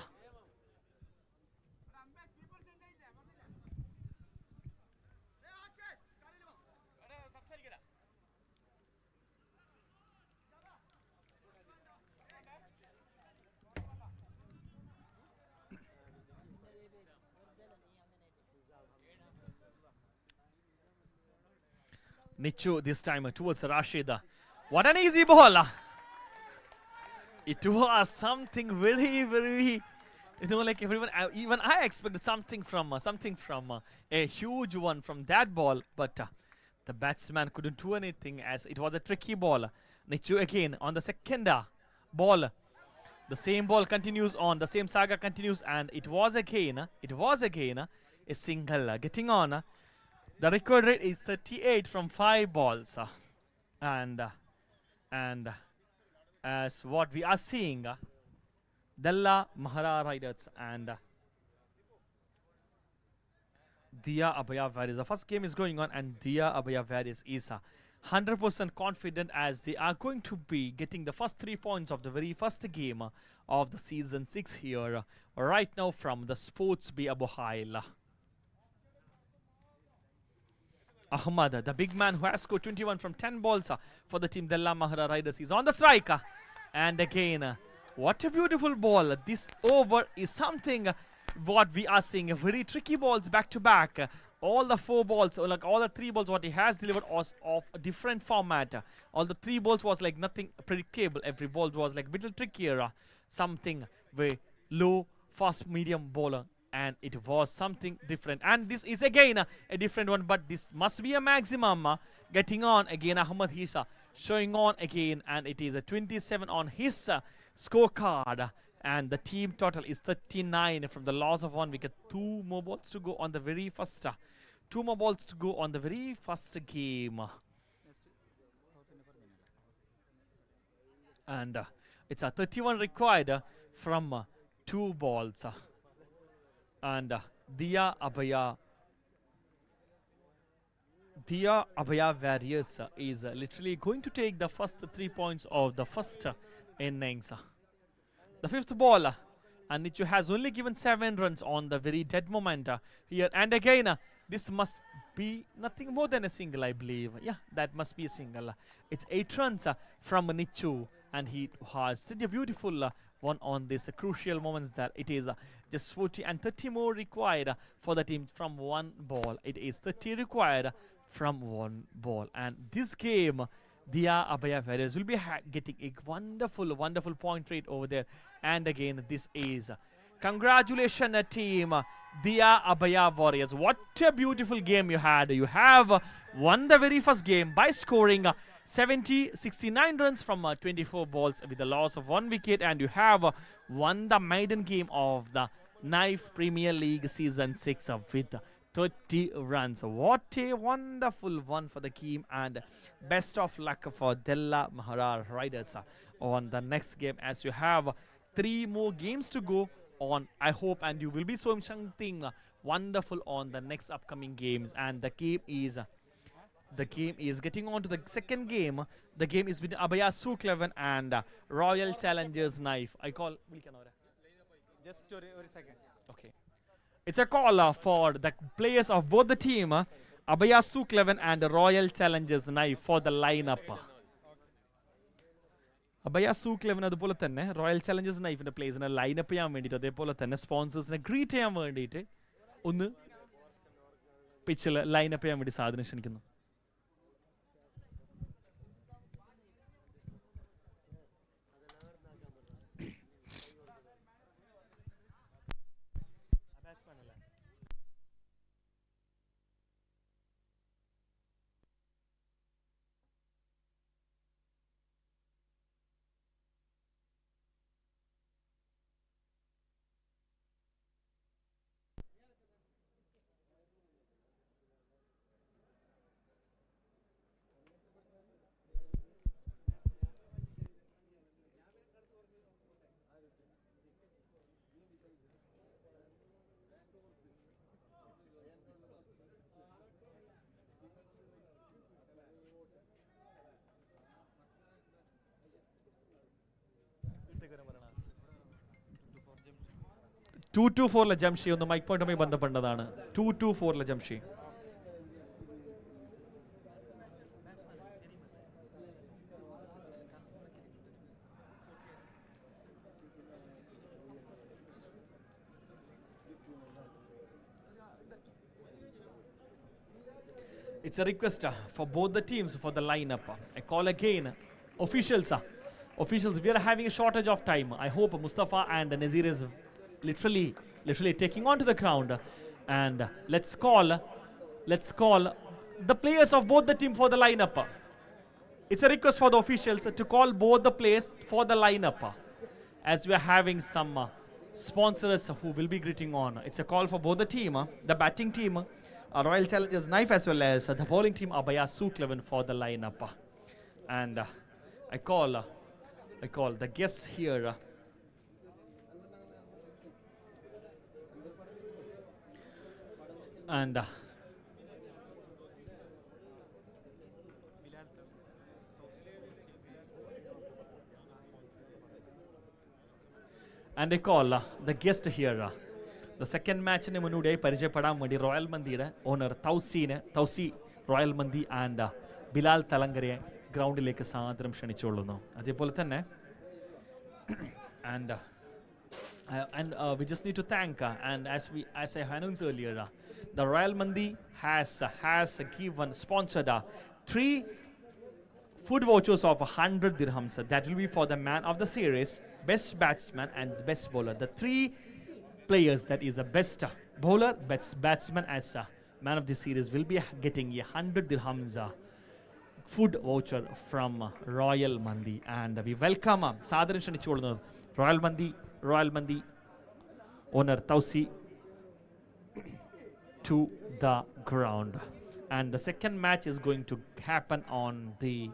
Nichu this time towards Rashid. What an easy ball! It was something very, very, like everyone, even I expected something from a huge one from that ball, but the batsman couldn't do anything as it was a tricky ball. Nichu again on the second ball. The same ball continues on, the same saga continues, and it was again a single getting on. The record rate is 38 from 5 balls, and as what we are seeing, Dalla Mahara Riders and Dia Abaya Varys. The first game is going on, and Dia Abaya Varys is 100% confident as they are going to be getting the first 3 points of the very first game of the season 6 here right now from the Sports Bay Abu Hail. Ahmad, the big man who has scored 21 from 10 balls for the team Dalla Mahara Riders, is on the strike. And again, what a beautiful ball. This over is something what we are seeing. Very tricky balls back to back. All the 4 balls, or like all the 3 balls what he has delivered was of a different format. All the 3 balls was like nothing predictable. Every ball was like a little trickier. Something very low, fast, medium bowler. And it was something different, and this is again a different one, but this must be a maximum. Getting on again, Ahmad Hisa showing on again, and it is a 27 on his scorecard, and the team total is 39 from the loss of 1 wicket. 2 more balls to go on the very first game, and it's a 31 required from 2 balls. And Dia Abaya Warriors is literally going to take the first 3 points of the first innings. The 5th ball, and Nichu has only given 7 runs on the very dead moment here. And again, this must be nothing more than a single, I believe. Yeah, that must be a single. It's 8 runs from Nichu, and he has such a beautiful one on this crucial moments that it is just 40 and 30 more required for the team from 1 ball. It is 30 required from 1 ball, and this game Dia Abaya Warriors will be getting a wonderful point rate over there. And again, this is congratulations team Dia Abaya Warriors. What a beautiful game you had. You have won the very first game by scoring 69 runs from 24 balls with a loss of 1 wicket, and you have won the maiden game of the Naif Premier League Season 6 with 30 runs. What a wonderful one for the team, and best of luck for Dalla Mahara Riders on the next game, as you have 3 more games to go on, I hope, and you will be showing something wonderful on the next upcoming games. And the game is getting on to the second game. The game is between Abaya Souq 11 and Royal Challengers Naif. I call Just a second. okay. It's a call for the players of both the team, Abaya Souq 11 and Royal Challengers Naif, for the lineup. Abaya Souq 11 അതുപോലെ തന്നെ royal challengers നൈഫിന്റെ പ്ലേസിനെ lineup ചെയ്യാൻ വേണ്ടിയിട്ട് അതേപോലെ തന്നെ സ്പോൺസേഴ്സിനെ greet ചെയ്യാൻ വേണ്ടിയിട്ട് ഒന്ന് പിച്ചിൽ lineup ചെയ്യാൻ വേണ്ടി സാധനം ക്ഷണിക്കുന്നു. 2-2-4 ജംഷി ഒന്ന് മൈക്ക് പോയിന്റുമായി ബന്ധപ്പെട്ടതാണ്. 2-2-4 Jamshi. It's a request for both the teams for the lineup. I call again. Officials, we are having a shortage of time. I hope Mustafa and Nazir is literally taking on to the ground. And let's call the players of both the team for the lineup. It's a request for the officials to call both the players for the lineup. As we are having some sponsors who will be greeting on. It's a call for both the team, the batting team, Royal Challengers Naif, as well as the bowling team Abaya Souq 11 for the lineup. And I call the guests here. And I call the guest here. The second match in Munude Parijapada Madi Royal Mandira owner Tausi Royal Mandi and Bilal Talangare ground Lake Sadram Shanicholono. Adipoltane and we just need to thank and as I announced earlier, the Royal Mandi has given sponsored 3 food vouchers of 100 dirhams. That will be for the man of the series, best batsman and best bowler. The 3 players, that is the best bowler, best batsman as man of the series, will be getting a 100 dirhams food voucher from Royal Mandi. And we welcome Sadharan Shanichol Royal Mandi owner Tausi to the ground. And the second match is going to happen on the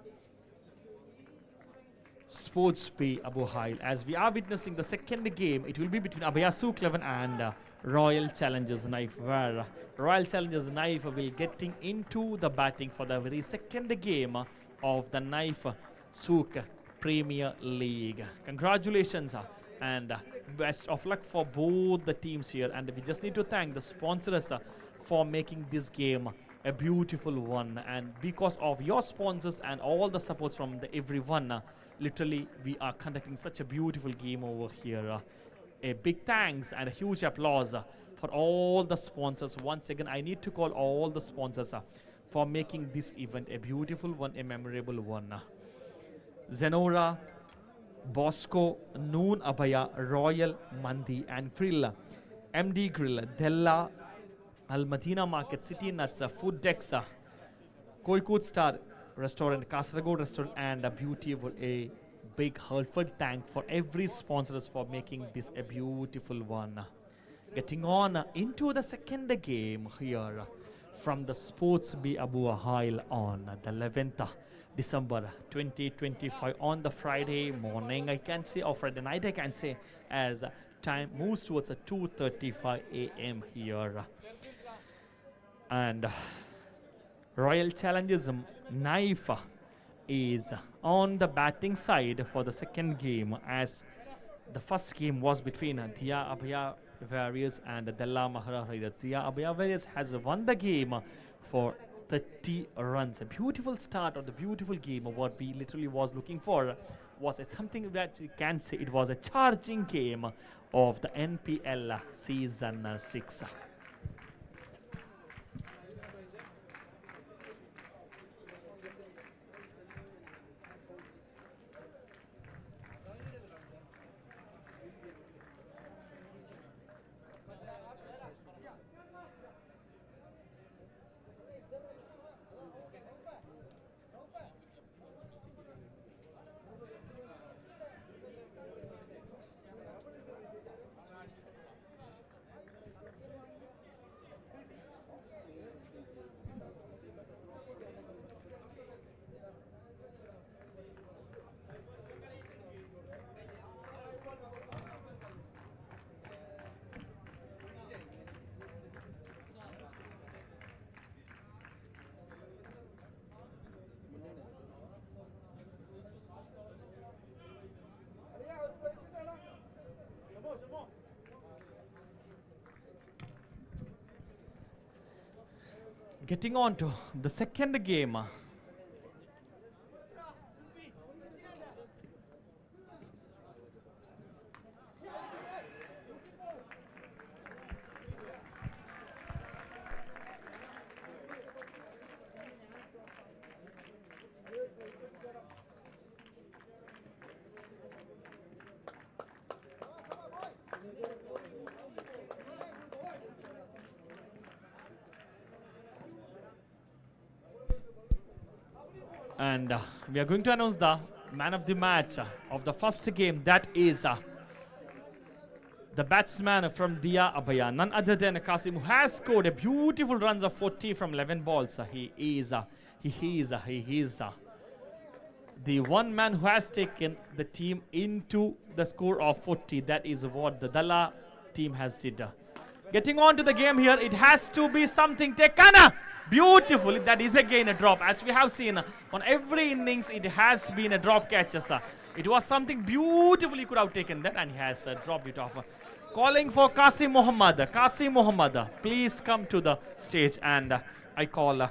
Sports Bay Abu Hail. As we are witnessing the second game, it will be between Abaya Souq 11 and Royal Challengers Naif, where Royal Challengers Naif will getting into the batting for the very second game of the Naif Souq Premier League. Congratulations and best of luck for both the teams here. And we just need to thank the sponsors for making this game a beautiful one. And because of your sponsors and all the supports from everyone, literally we are conducting such a beautiful game over here. A big thanks and a huge applause for all the sponsors. Once again, I need to call all the sponsors for making this event a beautiful one, a memorable one. Zenora, Bosco, Noon Abaya, Royal Mandi and Grill, MD Grill, Della, Al Madina Market, City Nuts, Food Decks, Koikut Star Restaurant, Kasaragod Restaurant, and a big heartfelt thank for every sponsors for making this a beautiful one. Getting on into the second game here from the Sports Bay Abu Hail on the 11th December 2025 on the Friday morning, I can say, or Friday night I can say, as time moves towards 2:35 a.m. here. And Royal Challengers Naif is on the batting side for the second game, as the first game was between Dia Abaya Warriors and Della Mahara Raiders. Dia Abaya Warriors has won the game for 30 runs. A beautiful start of the beautiful game. What we literally was looking for was something that we can say it was a charging game of the NPL season 6. Getting on to the second game. And we are going to announce the man of the match of the first game. That is the batsman from Dia Abaya, none other than Kasim, who has scored a beautiful runs of 40 from 11 balls. He is the one man who has taken the team into the score of 40. That is what the Dala team has did. Getting on to the game here, it has to be something taken beautifully. That is again a drop. As we have seen on every innings, it has been a drop catches. It was something beautiful. He could have taken that, and he has dropped it off. Calling for Qasim Muhammad. Qasim Muhammad, please come to the stage, and I call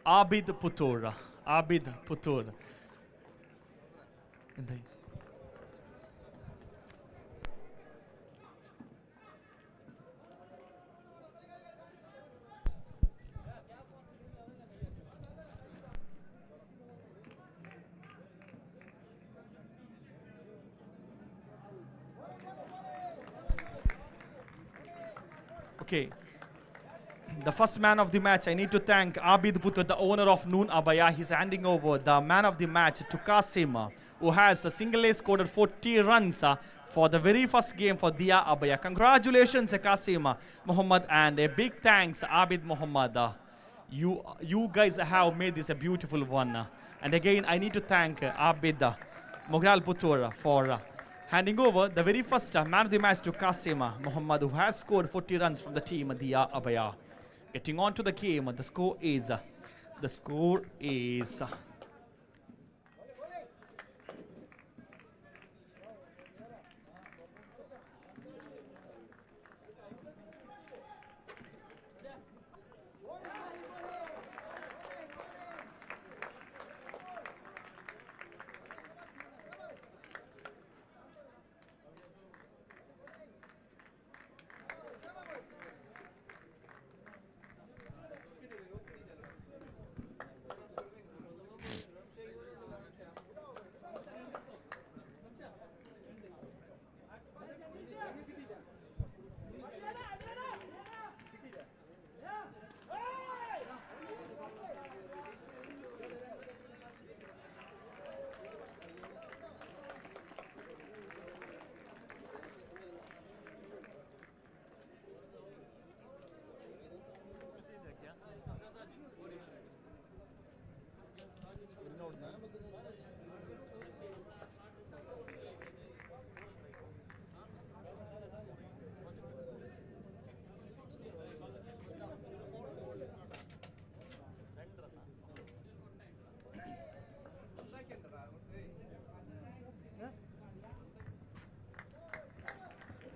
Abid Putur. Abid Putur. Okay. The first man of the match, I need to thank Abid Putur, the owner of Noon Abaya. He's handing over the man of the match to Qasim, who has a single scored 40 runs for the very first game for Dia Abaya. Congratulations, Qasim Muhammad, and a big thanks, Abid Muhammad. You guys have made this a beautiful one. And again, I need to thank Abid Mughal Putur for handing over the very first man of the match to Qasim Muhammad, who has scored 40 runs from the team Dia Abaya. Getting on to the game, the score is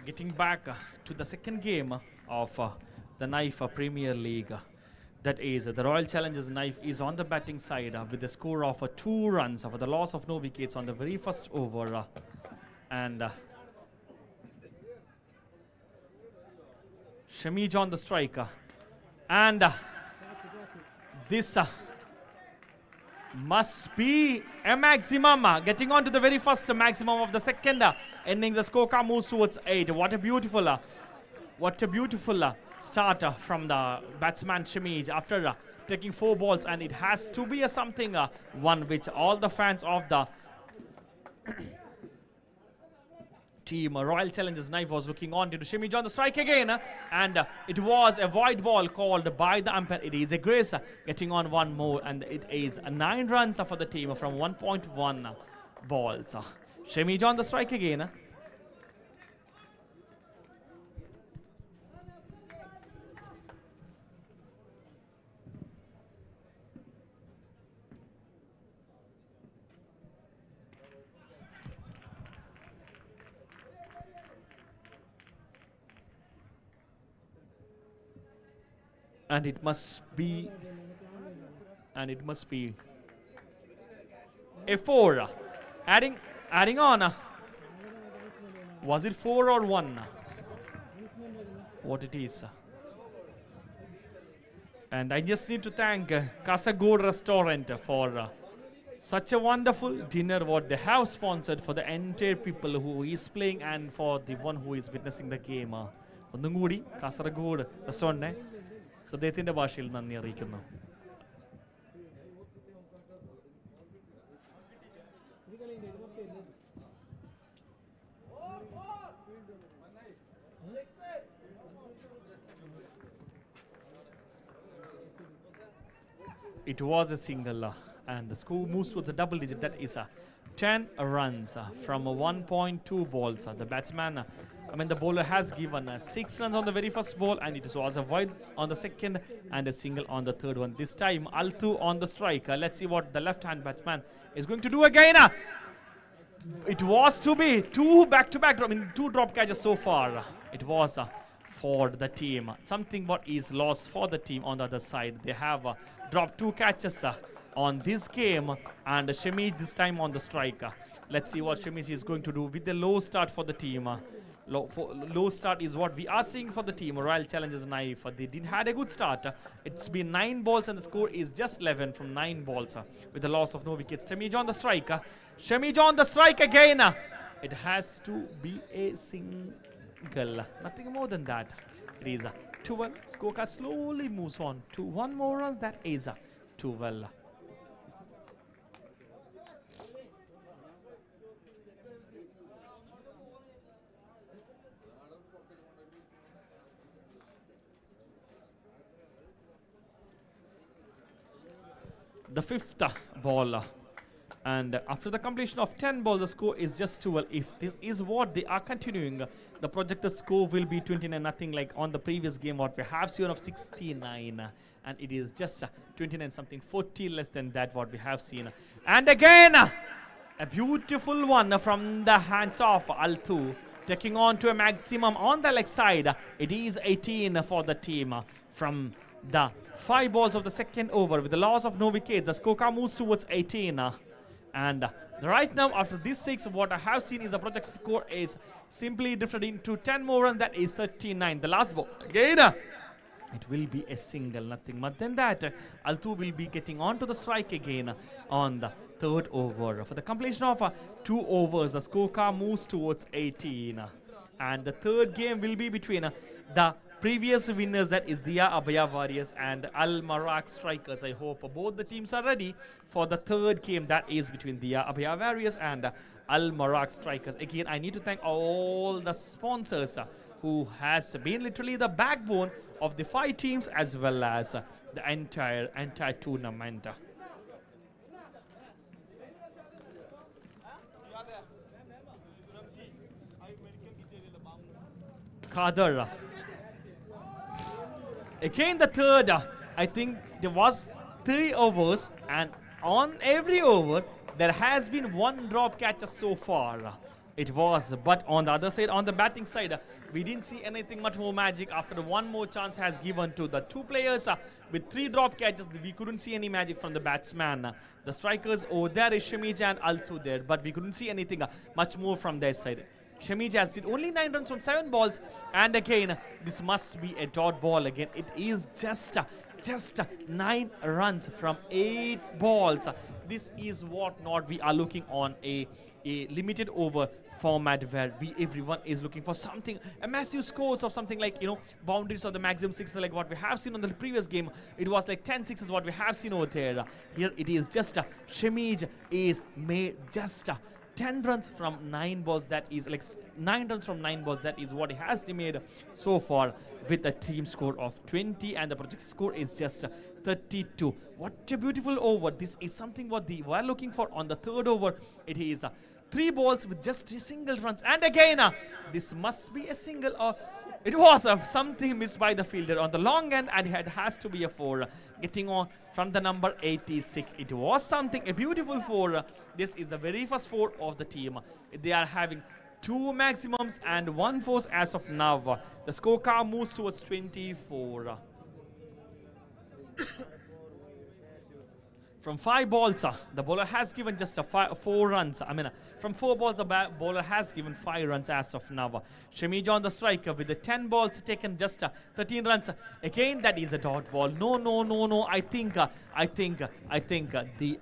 getting back to the second game of the Naif Premier League. That is, the Royal Challengers Naif is on the batting side with a score of 2 runs for the loss of no wickets on the very first over. And Shamij on the strike. And this must be a maximum. Getting on to the very first maximum of the second innings. The scorecard moves towards 8. What a beautiful start from the batsman Shamij after taking 4 balls, and it has to be a something one which all the fans of the team Royal Challengers Naif was looking on to. Shamij on the strike again, and it was a wide ball called by the umpire. It is a grace, getting on one more, and it is 9 runs for the team from 1.1 balls. Shamij on the strike again. And it must be. And it must be a 4. Adding on. Was it 4 or 1? What it is. And I just need to thank Kasagod Restaurant for such a wonderful dinner what they have sponsored for the entire people who is playing and for the one who is witnessing the game. ഒന്നും കൂടി കാസർഗോഡ് റെസ്റ്റോറൻറ്റിനെ ഹൃദയത്തിൻ്റെ ഭാഷയിൽ നന്ദി അറിയിക്കുന്നു. It was a single and the score moves towards a double digit. That is 10 runs from 1.2 balls. The batsman, the bowler has given 6 runs on the very first ball, and it was a wide on the second and a single on the third one. This time, Altu on the strike. Let's see what the left-hand batsman is going to do again. It was to be 2 back-to-back, 2 drop catches so far. It was for the team. Something what is lost for the team on the other side. They have dropped 2 catches on this game, and Shemij this time on the strike. Let's see what Shemij is going to do with the low start for the team. Low start is what we are seeing for the team. Royal Challengers Naif. They didn't had a good start. It's been 9 balls and the score is just 11 from 9 balls with the loss of no wickets. Shemij on the strike. Shemij on the strike again. It has to be a single. Nothing more than that. It is 12. Scorecard slowly moves on to 1 more runs. That is 12. The 5th ball, and after the completion of 10 balls, the score is just 12. If this is what they are continuing, the projected score will be 29, nothing like on the previous game what we have seen of 69, and it is just 29 something, 40 less than that what we have seen. And again a beautiful one from the hands of Altu, taking on to a maximum on the leg side. It is 18 for the team from the 5 balls of the second over. With the loss of no wickets, the scorecard moves towards 18. And right now, after this 6, what I have seen is the project score is simply drifted into 10 more runs. That is 39. The last ball, again, it will be a single, nothing more than that. Altu will be getting onto the strike again on the 3rd over. For the completion of 2 overs, the scorecard moves towards 18. And the 3rd game will be between the previous winners, that is Dia Abaya Warriors and Al Marak Strikers. I hope both the teams are ready for the 3rd game, that is between Dia Abaya Warriors and Al Marak Strikers. Again, I need to thank all the sponsors who has been literally the backbone of the 5 teams as well as the entire tournament. Kader. Again the 3rd, I think there was 3 overs, and on every over there has been 1 drop catch so far. It was, but on the other side, on the batting side, we didn't see anything much more magic after 1 more chance has given to the 2 players with 3 drop catches. We couldn't see any magic from the batsman. The strikers, oh, there is Shemij and Altu there, but we couldn't see anything much more from their side. Shemij has did only 9 runs from 7 balls, and again this must be a dot ball again. It is just 9 runs from 8 balls. This is what not we are looking on a limited over format where everyone is looking for something, a massive scores of something like, boundaries of the maximum 6 like what we have seen on the previous game. It was like 10 6 is what we have seen over there. Here it is just Shemij is made just 10 runs from 9 balls. That is like 9 runs from 9 balls. That is what he has made so far with a team score of 20, and the project score is just 32. What a beautiful over. This is something what we are looking for on the 3rd over. It is 3 balls with just 3 single runs, and again this must be a single, or it was something missed by the fielder on the long end, and it has to be a 4 getting on from the number 86. It was something, a beautiful 4. This is the very first 4 of the team. They are having 2 maximums and 1 force as of now. The scorecard moves towards 24. From 5 balls, the bowler has given just 4 runs. From 4 balls, the bowler has given 5 runs as of now. Shamij on the strike with the 10 balls taken, just 13 runs. Again, that is a dot ball. No, no, no, no. I think they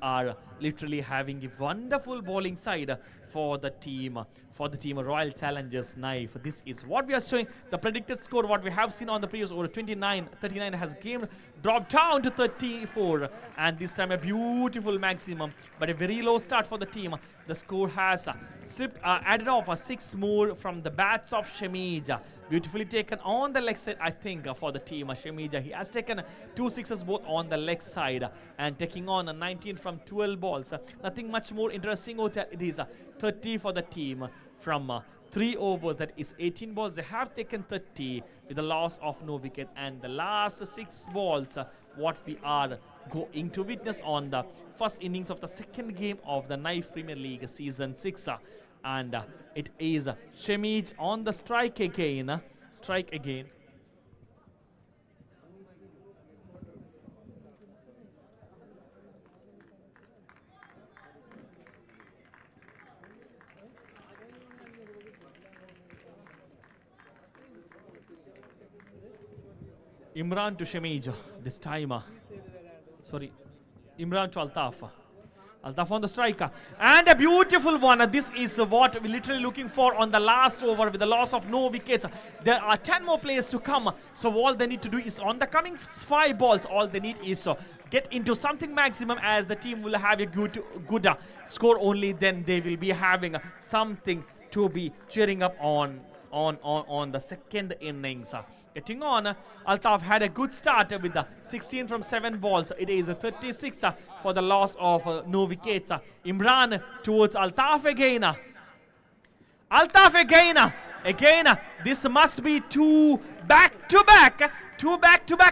are literally having a wonderful bowling side for the team. Royal Challengers Naif. This is what we are showing. The predicted score, what we have seen on the previous over 39 has game dropped down to 34, and this time a beautiful maximum, but a very low start for the team. The score has slipped, added off 6 more from the bats of Shamij. Beautifully taken on the leg side, I think, for the team. Shamij, he has taken 2 sixes both on the leg side and taking on 19 from 12 balls. Nothing much more interesting out there. It is 30 for the team from 3 overs, that is 18 balls. They have taken 30 with a loss of no wicket, and the last 6 balls, what we are going to witness on the first innings of the second game of the Naif Premier League Season 6. And it is Shamij on the strike again. Imran to Shamij this time. Imran to Altaf. Altaf on the striker. And a beautiful one. This is what we're literally looking for on the last over with the loss of no wickets. There are 10 more players to come. So all they need to do is on the coming 5 balls, all they need is get into something maximum, as the team will have a good score only. Then they will be having something to be cheering up on the second innings. Getting on, Altaf had a good start with the 16 from 7 balls. It is 36 for the loss of no wickets. Imran towards Altaf again. Again, this must be 2 back-to-back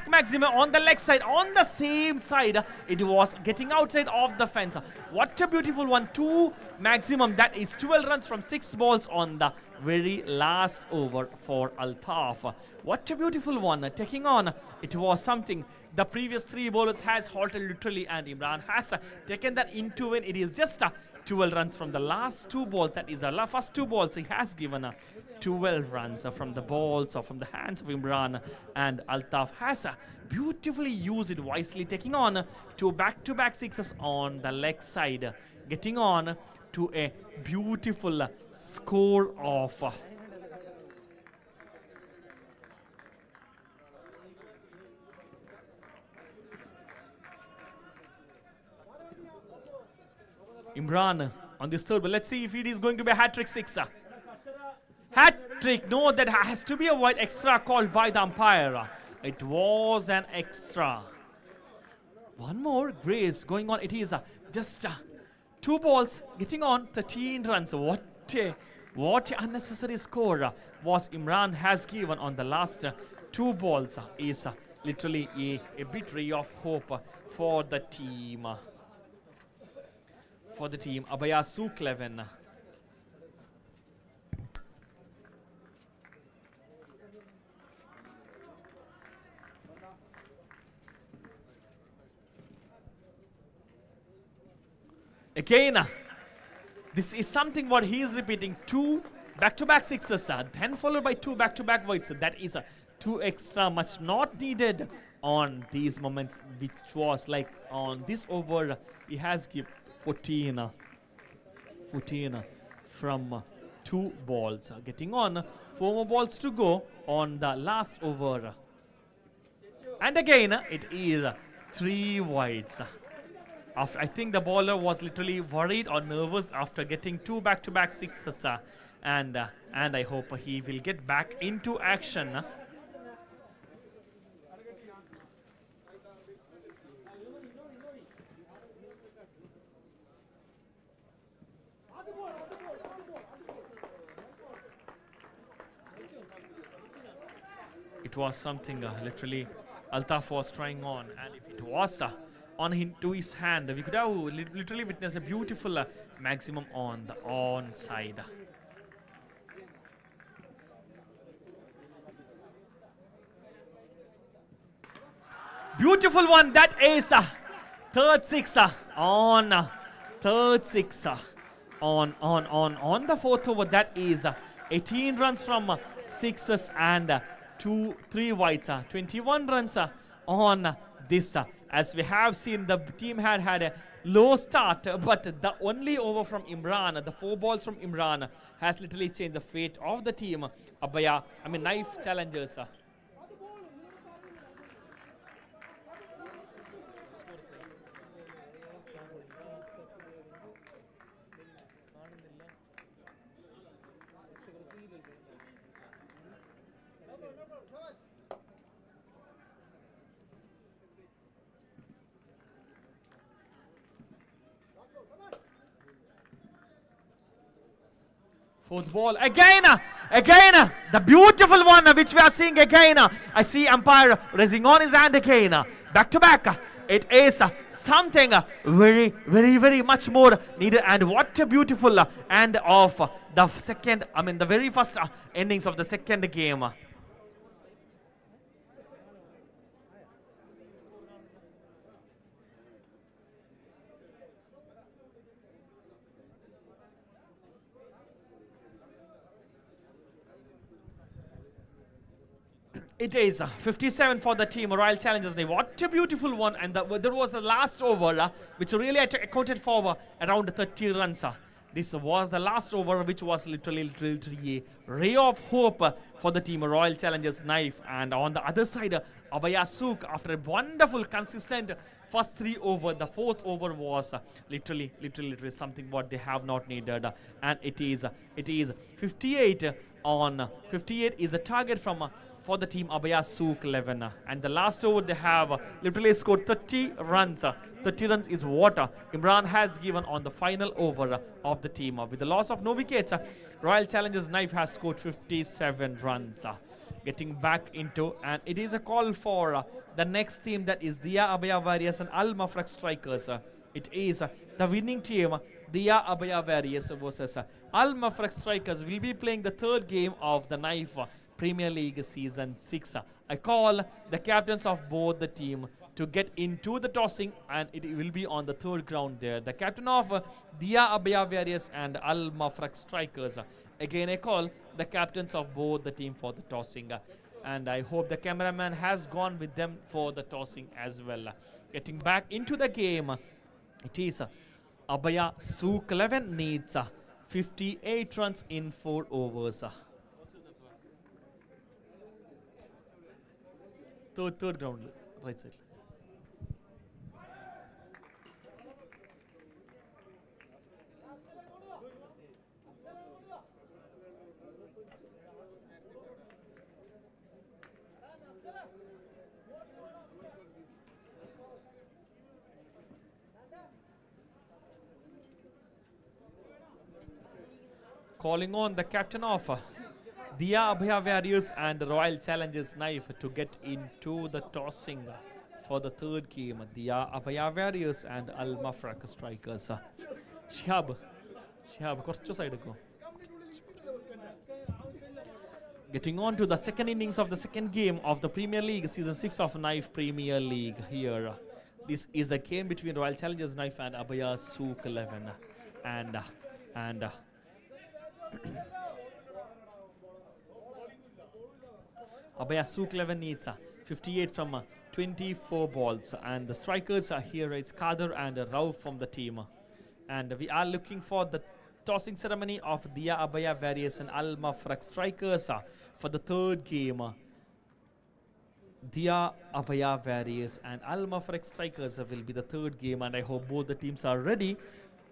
maximum on the leg side. On the same side, it was getting outside of the fence. What a beautiful one. 2 maximum, that is 12 runs from 6 balls on the very last over for Altaf. What a beautiful one. Taking on, it was something the previous 3 bowlers has halted literally, and Imran has taken that into win. It is just 12 runs from the last 2 balls. That is the first 2 balls. He has given 12 runs from the balls or from the hands of Imran, and Altaf has beautifully used it wisely, taking on 2 back-to-back sixes on the leg side, getting on to a beautiful score of Imran on this third ball. Let's see if it is going to be a hat-trick 6. Hat-trick, no, that has to be a wide extra called by the umpire. It was an extra. One more grace going on. It is just 2 balls getting on 13 runs. What unnecessary score was Imran has given on the last 2 balls is literally a bit ray of hope for the team. Abaya Souq 11. Again, this is something what he is repeating. 2 back-to-back sixes, then followed by 2 back-to-back wides. That is 2 extra, much not needed on these moments, which was like on this over, he has given 14 from 2 balls. Getting on 4 more balls to go on the last over. And again, it is 3 wides. I think the bowler was literally worried or nervous after getting 2 back-to-back sixes, and I hope he will get back into action. It was something literally Altaf was trying on, and if it was on into his hand, we could have literally witnessed a beautiful maximum on the on side. Beautiful one. That is third six on third six on the fourth over. That is 18 runs from sixes and 3 wides. 21 runs on this. As we have seen, the team had a low start, but the only over from Imran, the 4 balls from Imran, has literally changed the fate of the team. Naif challengers. Fourth ball again, the beautiful one which we are seeing again. I see umpire raising on his hand again. Back to back. It is something very much more needed. And what a beautiful end of the second, the very first innings of the second game. It is 57 for the team, Royal Challengers. What a beautiful one. And there was the last over, which really accounted for around 30 runs. This was the last over, which was literally a ray of hope for the team, Royal Challengers Naif. And on the other side, Abaya Souq, after a wonderful, consistent first 3 over, the fourth over was literally something what they have not needed. And it is 58 on 58 is the target for the team Abaya Souq 11. And the last over they have literally scored 30 runs. 30 runs is what Imran has given on the final over of the team. With the loss of no wickets, Royal Challengers Naif has scored 57 runs. Getting back into, and it is a call for the next team, that is Dia Abaya Warriors and Al Mafraq Strikers. It is the winning team, Dia Abaya Warriors versus Al Mafraq Strikers, will be playing the third game of the Naif Premier League Season 6. I call the captains of both the team to get into the tossing, and it will be on the third ground there. The captain of Dia Abaya Warriors and Al Mafraq Strikers. Again, I call the captains of both the team for the tossing. And I hope the cameraman has gone with them for the tossing as well. Getting back into the game, it is Abaya Souq 11 needs 58 runs in 4 overs. Third ground, right side. Calling on the captain of Dia Abaya Warriors and Royal Challengers Naif to get into the tossing for the third game. Dia Abaya Warriors and Al Mafraq Strikers. Shihab, korchu side go. Getting on to the second innings of the second game of the Premier League Season 6 of Naif Premier League here. This is a game between Royal Challengers Naif and Abaya Souq 11. And Abaya Souq 11 needs 58 from 24 balls, and the strikers are here. It's Kader and Rauf from the team, and we are looking for the tossing ceremony of Dia Abaya Warriors and Al Mafraq Strikers for the third game. Dia Abaya Warriors and Al Mafraq Strikers will be the third game, and I hope both the teams are ready,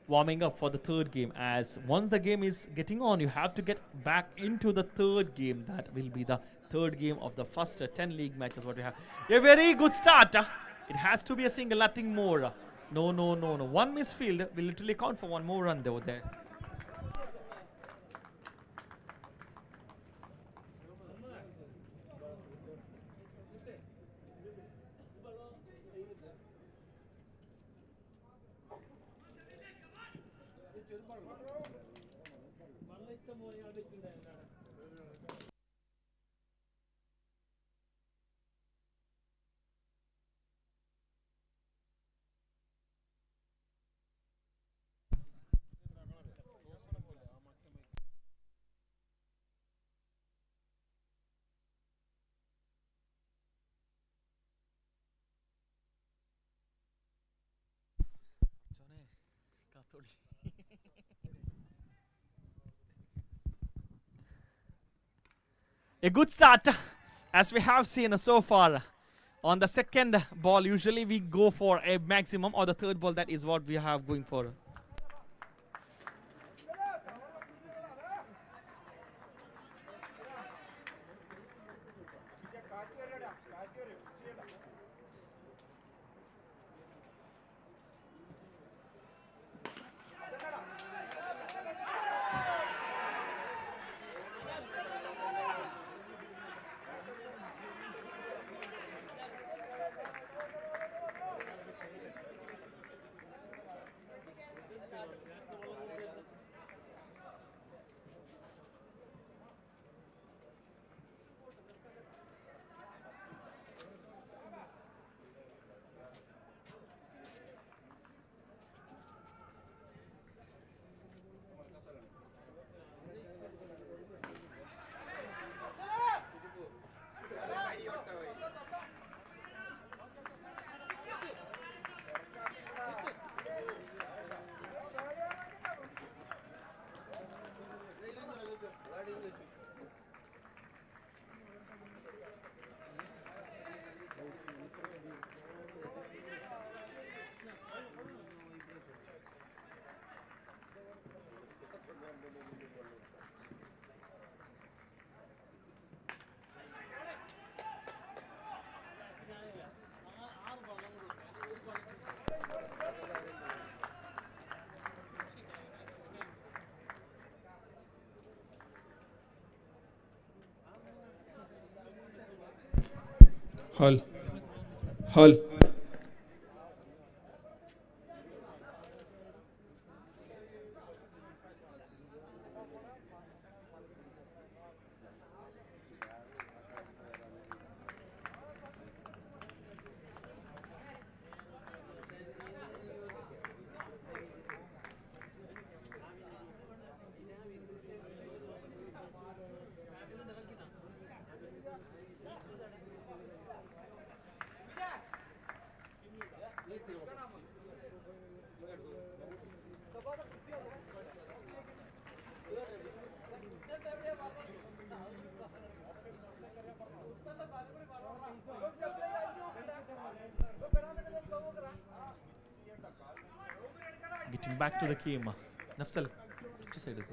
warming up for the third game. As once the game is getting on, you have to get back into the third game. That will be the third game of the first 10 league matches what we have. A very good start. It has to be a single, nothing more. No. One misfield will literally count for one more run over there. A good start, as we have seen so far. On the second ball, usually we go for a maximum, or the third ball, that is what we have going for. Hull. Hull. Getting back to the game. Nafsal, which side go?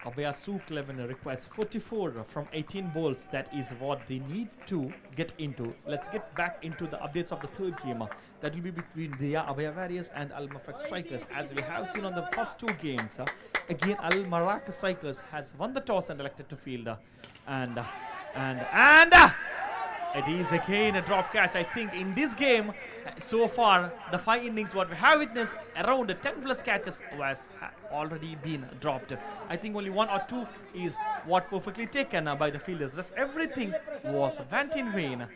Abaya Souq 11 requires 44 from 18 balls. That is what they need to get into. Let's get back into the updates of the third game. That will be between the Abaya Warriors and Al Mafraq Strikers. As we have seen on the first two games, again Al Mafraq Strikers has won the toss and elected to field. And it is again a drop catch. I think in this game, so far, the 5 innings, what we have witnessed, around 10 plus catches was already been dropped. I think only 1 or 2 is what perfectly taken by the fielders. Rest everything was went in vain.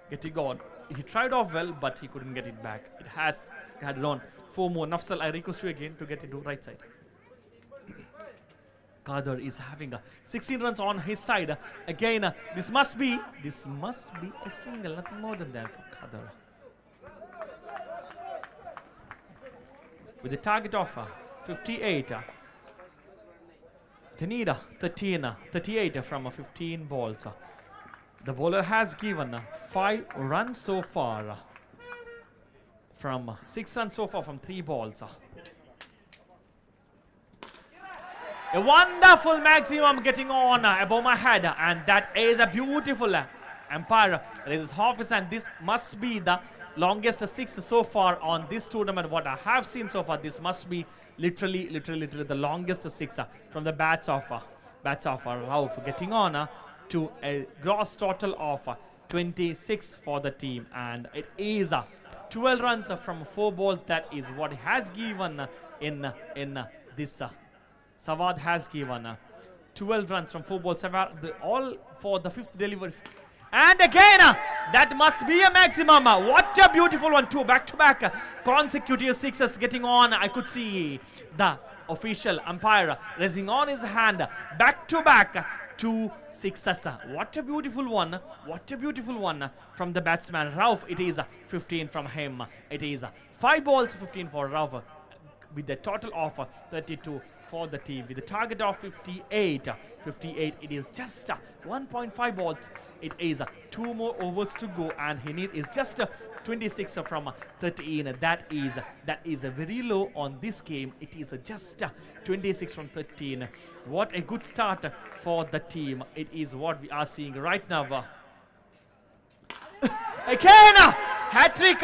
Getting on. He tried off well, but he couldn't get it back. It has had on 4 more. Nafsal, I request you again to get into right side. Qadar is having 16 runs on his side. Again, this must be a single, nothing more than that for Qadar. With a target of 58, they need 38 from 15 balls. The bowler has given 5 runs so far, from 6 runs so far from 3 balls. A wonderful maximum getting on above my head, and that is a beautiful umpire raises half his hand. This must be the longest 6 so far on this tournament. What I have seen so far, this must be literally the longest 6 from the bats of Rauf, getting on to a gross total of 26 for the team, and it is 12 runs from 4 balls. That is what he has given in this. Sawad has given 12 runs from 4 balls, all for the 5th delivery. And again, that must be a maximum. What a beautiful one, 2 back-to-back consecutive 6s getting on. I could see the official umpire raising on his hand, back-to-back 2 sixes. What a beautiful one. What a beautiful one from the batsman Rauf. It is 15 from him. It is 5 balls, 15 for Rauf, with the total of 32 for the team, with the target of 58. It is just 1.5 balls. It is 2 more overs to go, and he need is just 26 from 13. That is very low on this game. It is just 26 from 13. What a good start for the team. It is what we are seeing right now. Again, hat-trick,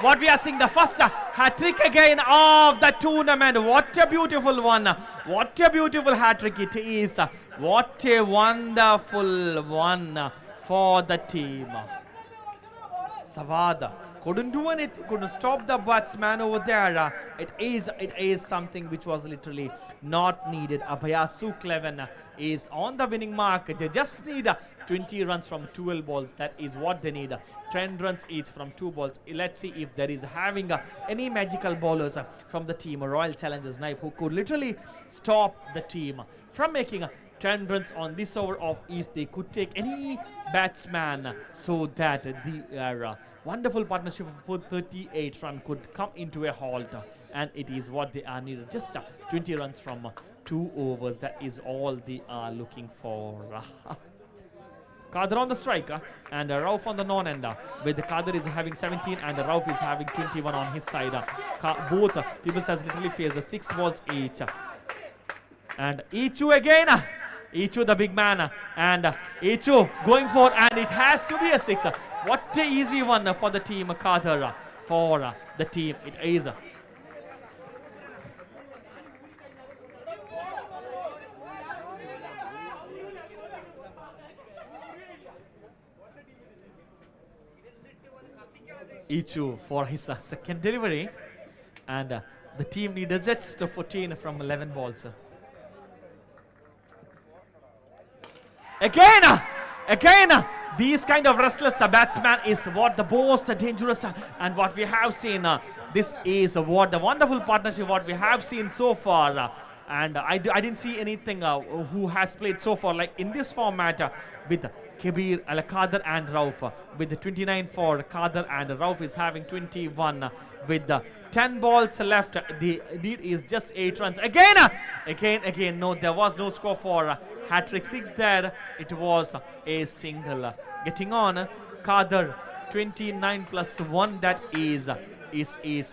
what we are seeing, the first hat-trick again of the tournament. What a beautiful one, what a beautiful hat-trick it is. What a wonderful one for the team. Savada couldn't do anything, couldn't stop the batsman over there. It is something which was literally not needed. Abhaya Souq 11 is on the winning mark. They just need 20 runs from 12 balls. That is what they need. 10 runs each from 2 balls. Let's see if there is having any magical bowlers from the team, Royal Challengers Naif, who could literally stop the team from making 10 runs on this over, of if they could take any batsman, so that the wonderful partnership for 38 run could come into a halt. And it is what they are needed. Just 20 runs from 2 overs. That is all they are looking for. Kader on the striker and Rauf on the non-end, with Kader is having 17 and Rauf is having 21 on his side. Both people has literally faced 6 balls each. And Ichu again. Ichu the big man, and Ichu going for, and it has to be a 6. What a easy one for the team, Kader, for the team. It is. Ichu for his second delivery, and the team needed just 14 from 11 balls. Again, these kind of restless batsman is what the most dangerous, and what we have seen. This is what the wonderful partnership what we have seen so far. And I didn't see anything who has played so far like in this format with Kabir, Al-Kader and Rauf, with the 29 for Kader, and Rauf is having 21 with 10 balls left. The need is just 8 runs. Again, no, there was no score for hat-trick 6 there. It was a single. Getting on, Kader 29 plus 1, that is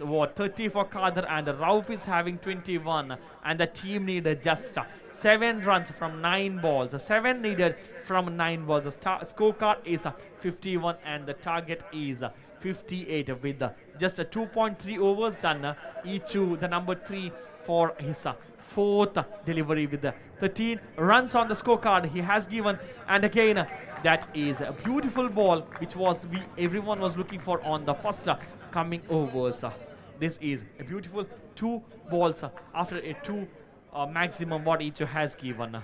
what 30 for Kader, and Rauf is having 21, and the team needed just 7 runs from 9 balls. 7 needed from 9 balls. The scorecard is 51 and the target is 58 with just 2.3 overs done. Ichu, the number 3, for his 4th delivery with 13 runs on the scorecard he has given. And again, that is a beautiful ball which was everyone was looking for on the first coming overs. This is a beautiful 2 balls after a 2 maximum what each has given.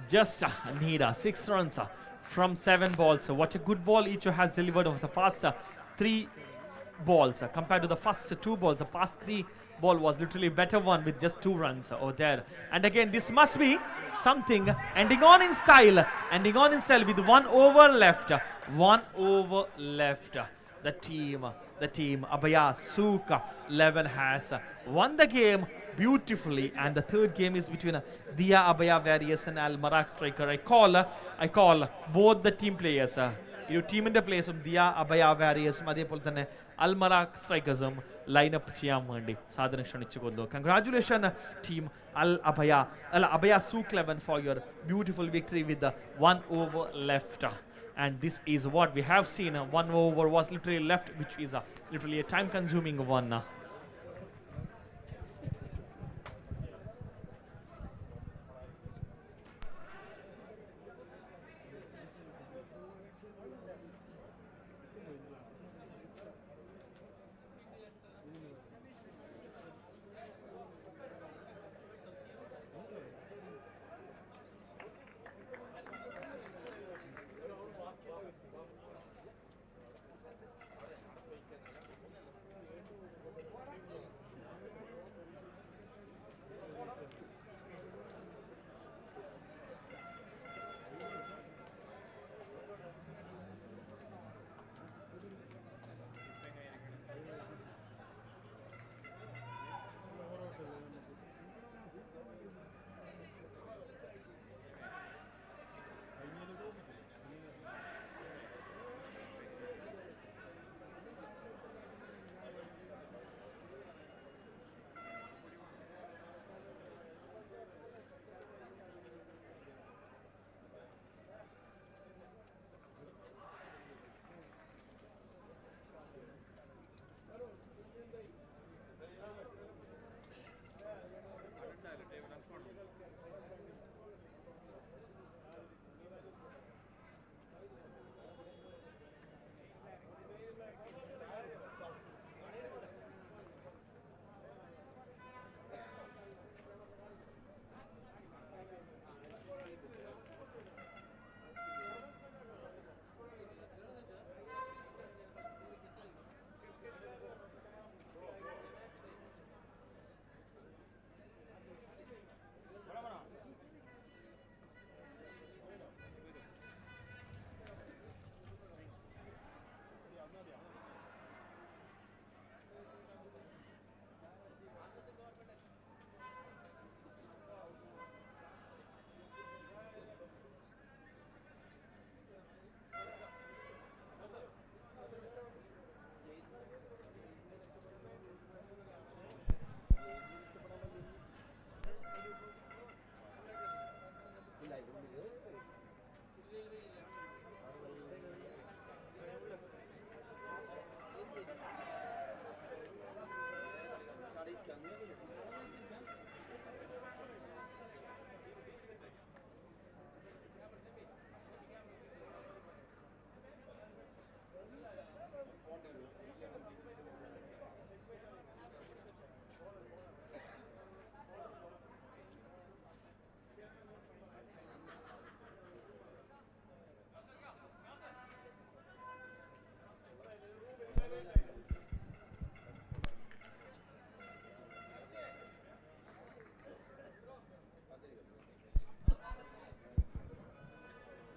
Just need 6 runs from 7 balls. What a good ball each has delivered over the past 3 balls compared to the first 2 balls. The past 3 ball was literally better one with just 2 runs over there. And again, this must be something ending on in style with 1 over left. 1 over left. The team Abhaya Souq 11 has won the game beautifully, and the third game is between Dia Abhaya Various and Al Marak striker. I call both the team players. Team in the place of Dia Abhaya Various Madhepoltane Al Marak strikers line up Chiamandi. Sadhana Shanichukodo. Congratulations, team Abhaya Souq 11 for your beautiful victory with the 1 over left. And this is what we have seen. 1 over was literally left, which is literally a time consuming one.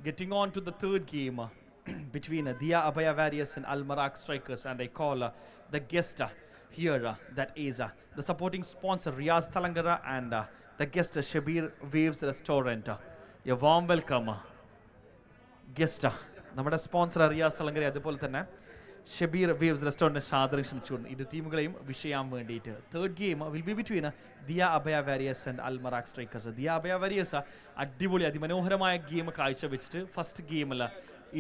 Getting on to the third game between Dia Abaya Warriors and Al Marak Strikers, and I call the guest here, that is the supporting sponsor Riaz Talangara and the guest Shabir Waves Restaurant. A warm welcome, guest. നമ്മുടെ sponsor Riyaz Thalangara അതുപോലെ തന്നെ Shabeer waves restaurant ഷാദറിന് ക്ഷണിച്ചുകൊണ്ട് ഇരു ടീമുകളെയും wish ചെയ്യാൻ വേണ്ടിയിട്ട്. Third game will be between Diya Abhaya warriors and Al Marak strikers. Diya Abhaya warriors അടിപൊളി അതിമനോഹരമായ ഗെയിം കാഴ്ചവെച്ചിട്ട് ഫസ്റ്റ് ഗെയിമിൽ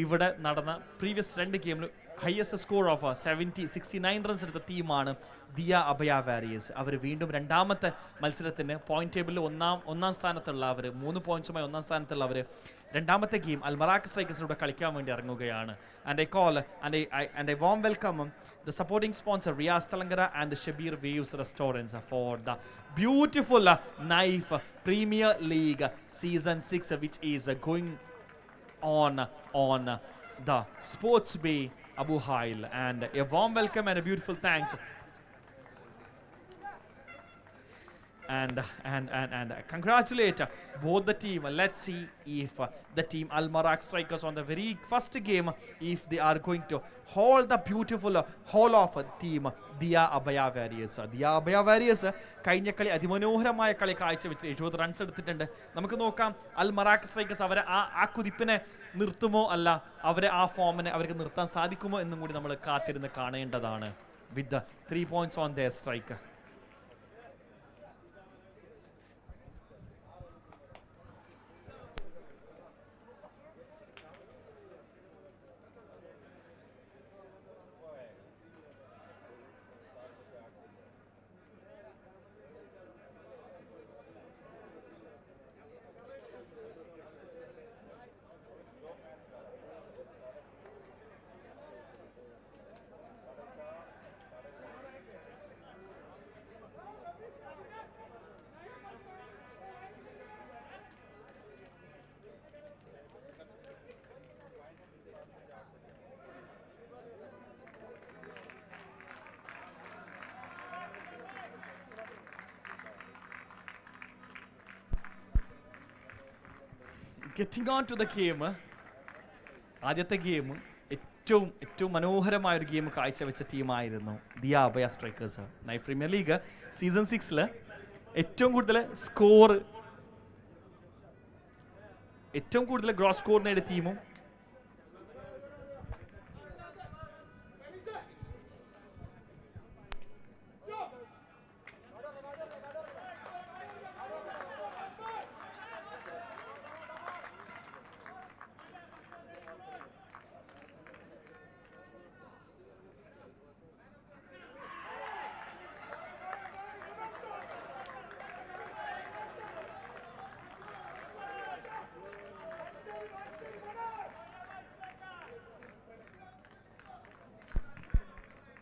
ഇവിടെ നടന്ന പ്രീവിയസ് 2 ഗെയിമിൽ ഹയസ്റ്റ് സ്കോർ ഓഫ് 69 റൺസ് എടുത്ത ടീമാണ് ദിയ അഭയ വാരിയേഴ്സ്. അവർ വീണ്ടും രണ്ടാമത്തെ മത്സരത്തിന് പോയിന്റ് ടേബിളിൽ ഒന്നാം സ്ഥാനത്തുള്ള അവർ 3 പോയിന്റ്സുമായി ഒന്നാം സ്ഥാനത്തുള്ള അവർ രണ്ടാമത്തെ ഗെയിം അൽ മറാഖ് സ്ട്രൈക്കേഴ്സിലൂടെ കളിക്കാൻ വേണ്ടി ഇറങ്ങുകയാണ്. And I call and I warm welcome the supporting sponsor Riaz Talangara and Shabir Waves Restaurants for the beautiful Naif Premier League Season 6 which is going on the Sports Bay Abu Hail. And a warm welcome and a beautiful thanks and congratulate both the team. Let's see if the team Al Marak Strikers on the very first game, if they are going to hold the beautiful hall of team Dia Abaya Warriors. Dia Abaya Warriors കഴിഞ്ഞ കളി അതിമനോഹരമായ കളി കാഴ്ചവെച്ച് 70 runs എടുത്തിട്ടുണ്ട്. നമുക്ക് നോക്കാം അൽ Marak strikers അവരെ ആ കുതിപ്പിനെ നിർത്തുമോ അല്ല അവരെ ആ ഫോമിനെ അവർക്ക് നിർത്താൻ സാധിക്കുമോ എന്നും കൂടി നമ്മൾ കാത്തിരുന്ന് കാണേണ്ടതാണ്. വിത്ത് 3 points on their strike. Getting on to the game, ആദ്യത്തെ ഗെയിം ഏറ്റവും മനോഹരമായ ഒരു ഗെയിം കാഴ്ചവെച്ച ടീമായിരുന്നു Diya Abhaya strikers. Naif premier league season 6 ഏറ്റവും കൂടുതൽ ഗ്രോസ് സ്കോർ നേടിയ ടീമും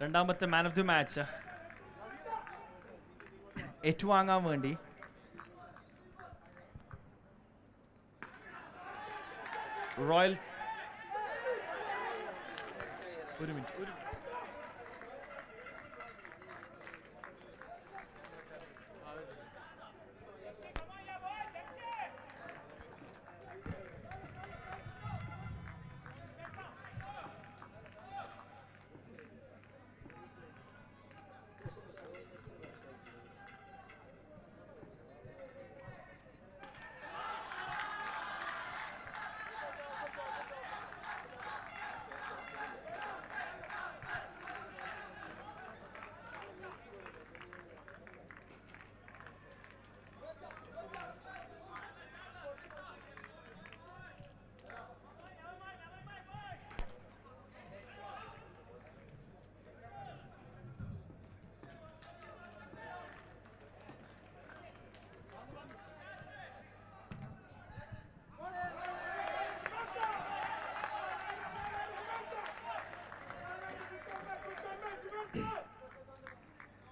രണ്ടാമത്തെ മാൻ ഓഫ് ദി മാച്ച് ഏറ്റുവാങ്ങാൻ വേണ്ടി റോയൽ ഒരു മിനിറ്റ്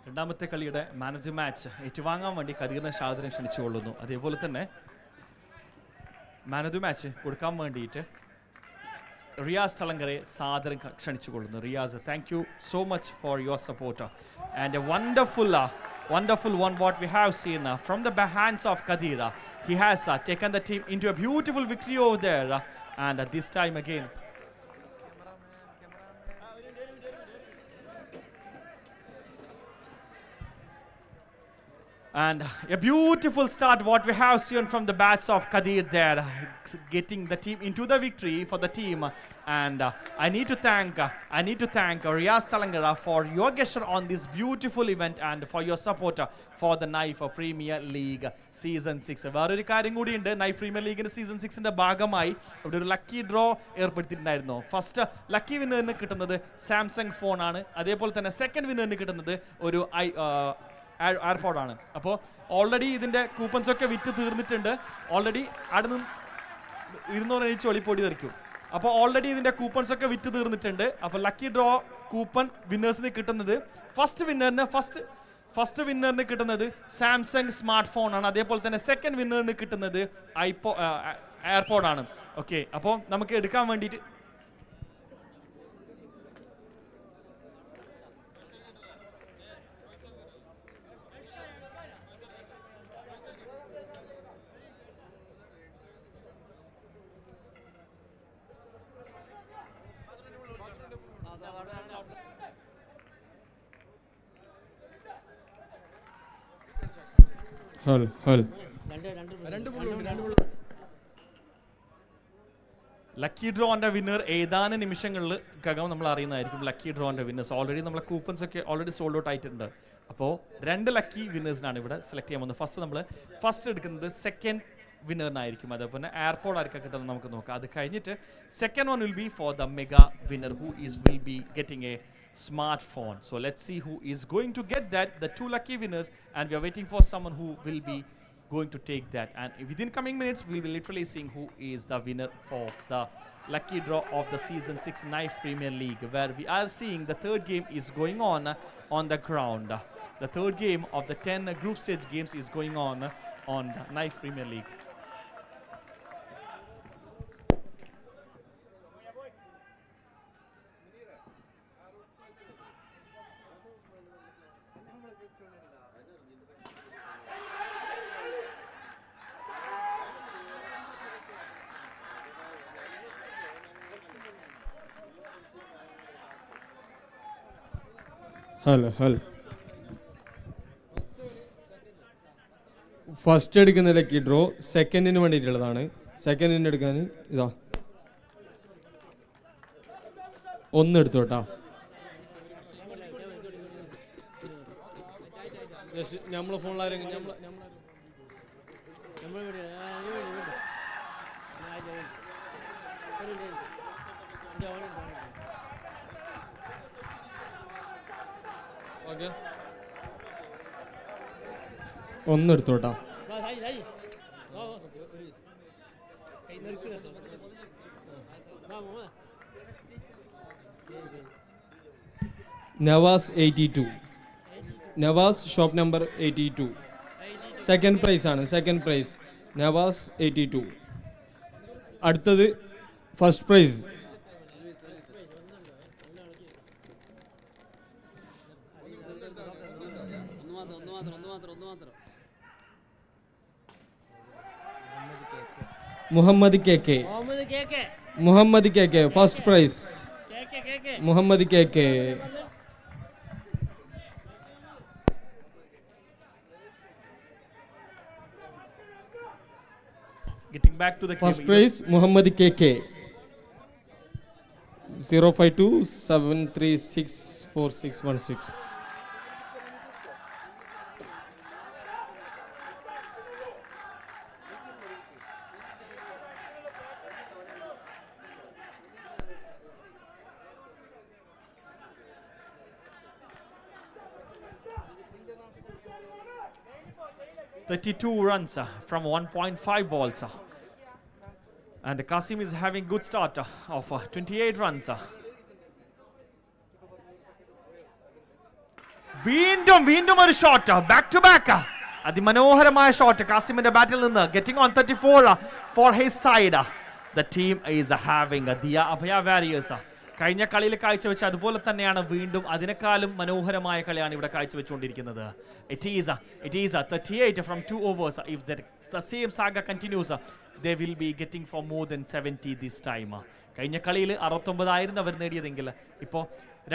രണ്ടാമത്തെ കളിയുടെ മാൻ ഓഫ് ദി മാച്ച് ഏറ്റുവാങ്ങാൻ വേണ്ടി കദീറിനെ ഷാദിനെ ക്ഷണിച്ചുകൊള്ളുന്നു. അതേപോലെ തന്നെ മാൻ ഓഫ് ദി മാച്ച് കൊടുക്കാൻ വേണ്ടിയിട്ട് റിയാസ് തലങ്കരെ സാദരം ക്ഷണിച്ചുകൊള്ളുന്നു. Riyaz, thank you so much for your support and a wonderful Wonderful one what we have seen from the hands of Kadira. He has taken the team into a beautiful victory over there. And this time again, and a beautiful start what we have seen from the bats of Kadir there, getting the team into the victory for the team. And I need to thank Riyaz Talangara for your gesture on this beautiful event and for your support for the Naif Premier League Season 6. വേറൊരു കാര്യം കൂടിയുണ്ട്, knife premier ലീഗിന്റെ season 6ന്റെ ഭാഗമായി ഇവിടെ ഒരു lucky draw ഏർപ്പെടുത്തിയിട്ടുണ്ടായിരുന്നു. First lucky വിന്നറിന് കിട്ടുന്നത് Samsung phone ആണ്. അതേപോലെ തന്നെ സെക്കൻഡ് വിന്നറിന് കിട്ടുന്നത് ഒരു എയർപോർട്ട് ആണ്. അപ്പോൾ ഓൾറെഡി ഇതിന്റെ കൂപ്പൺസ് ഒക്കെ വിറ്റ് തീർന്നിട്ടുണ്ട്. ഓൾറെഡി അവിടെ നിന്ന് 200 എഴുതി ഒളിപ്പൊടി തെറിക്കും. അപ്പോൾ ഓൾറെഡി ഇതിന്റെ കൂപ്പൺസ് ഒക്കെ വിറ്റ് തീർന്നിട്ടുണ്ട്. അപ്പോൾ ലക്കി ഡ്രോ കൂപ്പൺ വിന്നേഴ്സിന് കിട്ടുന്നത് ഫസ്റ്റ് വിന്നറിന് കിട്ടുന്നത് സാംസങ് സ്മാർട്ട് ഫോൺ ആണ്. അതേപോലെ തന്നെ സെക്കൻഡ് വിന്നറിന് കിട്ടുന്നത് എയർപോർട്ട് ആണ്. ഓക്കെ, അപ്പോൾ നമുക്ക് എടുക്കാൻ വേണ്ടിയിട്ട് Hull. ലക്കി ഡ്രോന്റെ വിന്നർ ഏതാനും നിമിഷങ്ങളിൽക്കകം നമ്മൾ അറിയുന്നതായിരിക്കും. ലക്കി ഡ്രോന്റെ വിന്നേഴ്സ് ഓൾറെഡി നമ്മളെ കൂപ്പൺസ് ഒക്കെ ഓൾറെഡി സോൾഡ് ഔട്ട് ആയിട്ടുണ്ട്. അപ്പോൾ 2 ലക്കി വിന്നേഴ്സിനാണ് ഇവിടെ സെലക്ട് ചെയ്യാൻ പോകുന്നത്. ഫസ്റ്റ് എടുക്കുന്നത് സെക്കൻഡ് വിന്നറിനായിരിക്കും. അതേപോലെ എയർപോർട്ട് ആർക്കാ കിട്ടുന്നത് നമുക്ക് നോക്കാം. അത് കഴിഞ്ഞിട്ട് second one will be for the mega winner who will be getting A smartphone. So let's see who is going to get that, the 2 lucky winners, and we are waiting for someone who will be going to take that. And within coming minutes we'll be literally seeing who is the winner for the lucky draw of the season 6 Naif Premier League, where we are seeing the third game is going on the ground. The third game of the 10 group stage games is going on the Naif Premier League. Hull. First എടുക്കുന്ന lucky draw സെക്കൻഡിന് വേണ്ടിയിട്ടുള്ളതാണ്. സെക്കൻഡിന് എടുക്കാൻ ഇതാ 1 എടുത്തോട്ടാ. നമ്മളെ ഫോണിലാരെങ്കിലും okay 1 എടുത്തോട്ടാ. Navas 82. Navas shop number 82. Second prize ആണ്. Second prize Navas 82. അടുത്തത് first prize Muhammad K K. First prize Muhammad K K. Getting back to the first prize Muhammad KK 052736416. $32 runs from 1.5 balls. And Qasim is having good start of 28 runs. വീണ്ടും ഒരു shot back to back. അതിമനോഹരമായ shot കാസിമിന്റെ ബാറ്റിൽ നിന്ന്. Getting on 34 for his side. The team is having Dia Abhaya Warriors കഴിഞ്ഞ കളിയിൽ കാഴ്ചവെച്ച അതുപോലെ തന്നെയാണ് വീണ്ടും അതിനേക്കാളും മനോഹരമായ കളിയാണ് ഇവിടെ കാഴ്ചവെച്ചുകൊണ്ടിരിക്കുന്നത്. It is 38 from 2 overs. If the same saga continues, they will be getting for more than 70 this time. കഴിഞ്ഞ കളിയിൽ 69 അവർ നേടിയതെങ്കിൽ ഇപ്പോൾ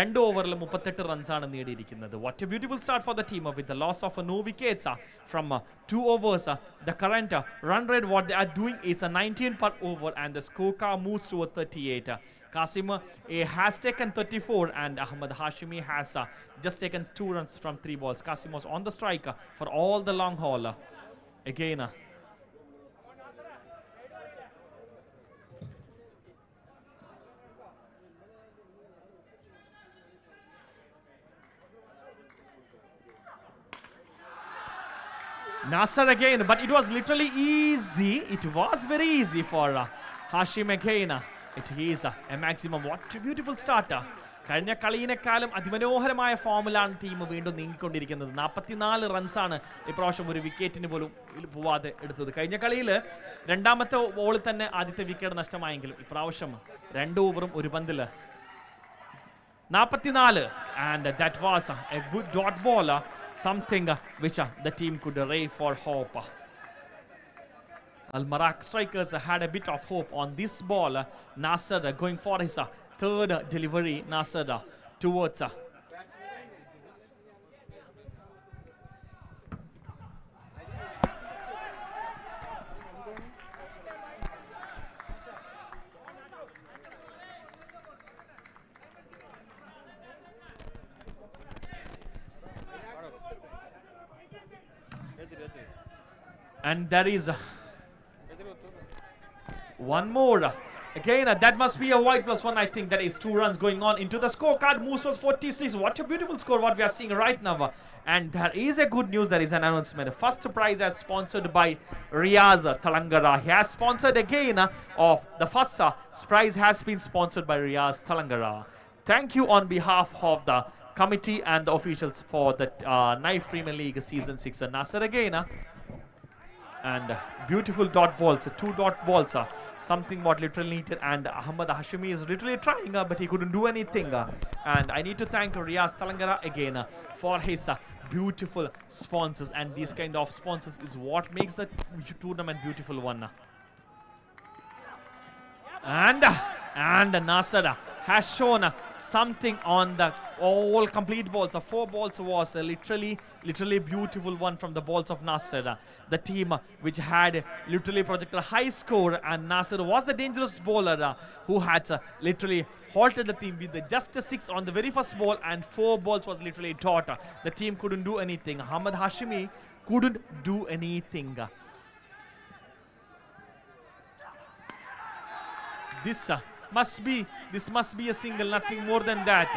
2 ഓവറിൽ 38 റൺസാണ് നേടിയിരിക്കുന്നത്. What a beautiful start for the team with the loss of no wickets from 2 overs. The current run rate what they are doing is a 19 per over and the scorecard moves to a 38. Qasim has taken 34 and Ahmad Hashimi has just taken 2 runs from 3 balls. Qasim was on the strike for all the long haul. Again, Nasser again, but it was literally easy. It was very easy for Hashim again. It is a maximum. What a beautiful start. കഴിഞ്ഞ കളിയിനേക്കാളും അതിമനോഹരമായ ഫോമിലാണ് team വീണ്ടും നീങ്ങിക്കൊണ്ടിരിക്കുന്നത്. 44 റൺസാണ് ഇപ്രാവശ്യം ഒരു വിക്കറ്റിന് പോലും പോവാതെ എടുത്തത്. കഴിഞ്ഞ കളിയിൽ രണ്ടാമത്തെ ബോളിൽ തന്നെ ആദ്യത്തെ വിക്കറ്റ് നഷ്ടമായെങ്കിലും ഇപ്രാവശ്യം 2 ഓവറും ഒരു പന്തിൽ 44. And that was a good dot ball. Something which the team could rave for hope. Al Marak strikers had a bit of hope on this ball. Nasser going for his third delivery. Nasser towards and there is one more. Again, that must be a wide +1. I think that is 2 runs going on into the scorecard. Moose was 46. What a beautiful score what we are seeing right now. And there is a good news. There is an announcement. First prize as sponsored by Riaz Talangara. He has sponsored again of the first prize has been sponsored by Riaz Talangara. Thank you on behalf of the committee and the officials for the Naif Premier League Season 6. Nasser again. And beautiful dot balls, 2 dot balls, something what literally needed. And Ahmad Hashimi is literally trying, but he couldn't do anything. And I need to thank Riaz Talangara again for his beautiful sponsors. And these kind of sponsors is what makes the tournament beautiful one. And Nasser has shown something on the all complete balls. 4 balls was literally beautiful one from the balls of Nasser. The team which had literally projected a high score, and Nasser was the dangerous bowler who had literally halted the team with just a 6 on the very first ball, and 4 balls was literally dot. The team couldn't do anything. Ahmad Hashimi couldn't do anything. This must be a single, nothing more than that.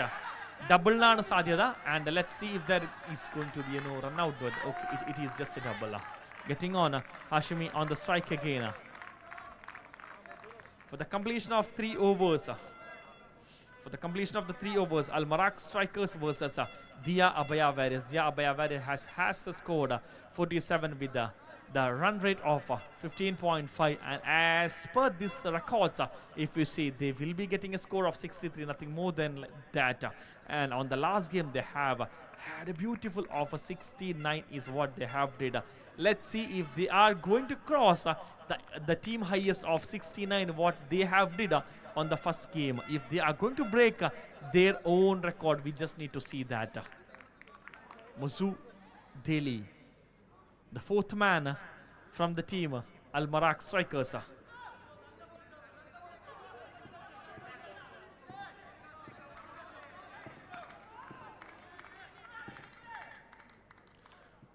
Double naan sadhyada, and let's see if there is going to be no run out. But okay, it is just a double. Getting on Hashimi on the strike again. For the completion of 3 overs. For the completion of the 3 overs, Al Marak strikers versus Dia Abaya Vares. Dia Abaya Vares has scored 47 with the run rate of 15.5, and as per this records, if you see, they will be getting a score of 63, nothing more than that. And on the last game, they have had a beautiful of 69 is what they have did. Let's see if they are going to cross the team highest of 69 what they have did on the first game. If they are going to break their own record, we just need to see that. Musu Delhi, the 4th man from the team, Al Marak strikers.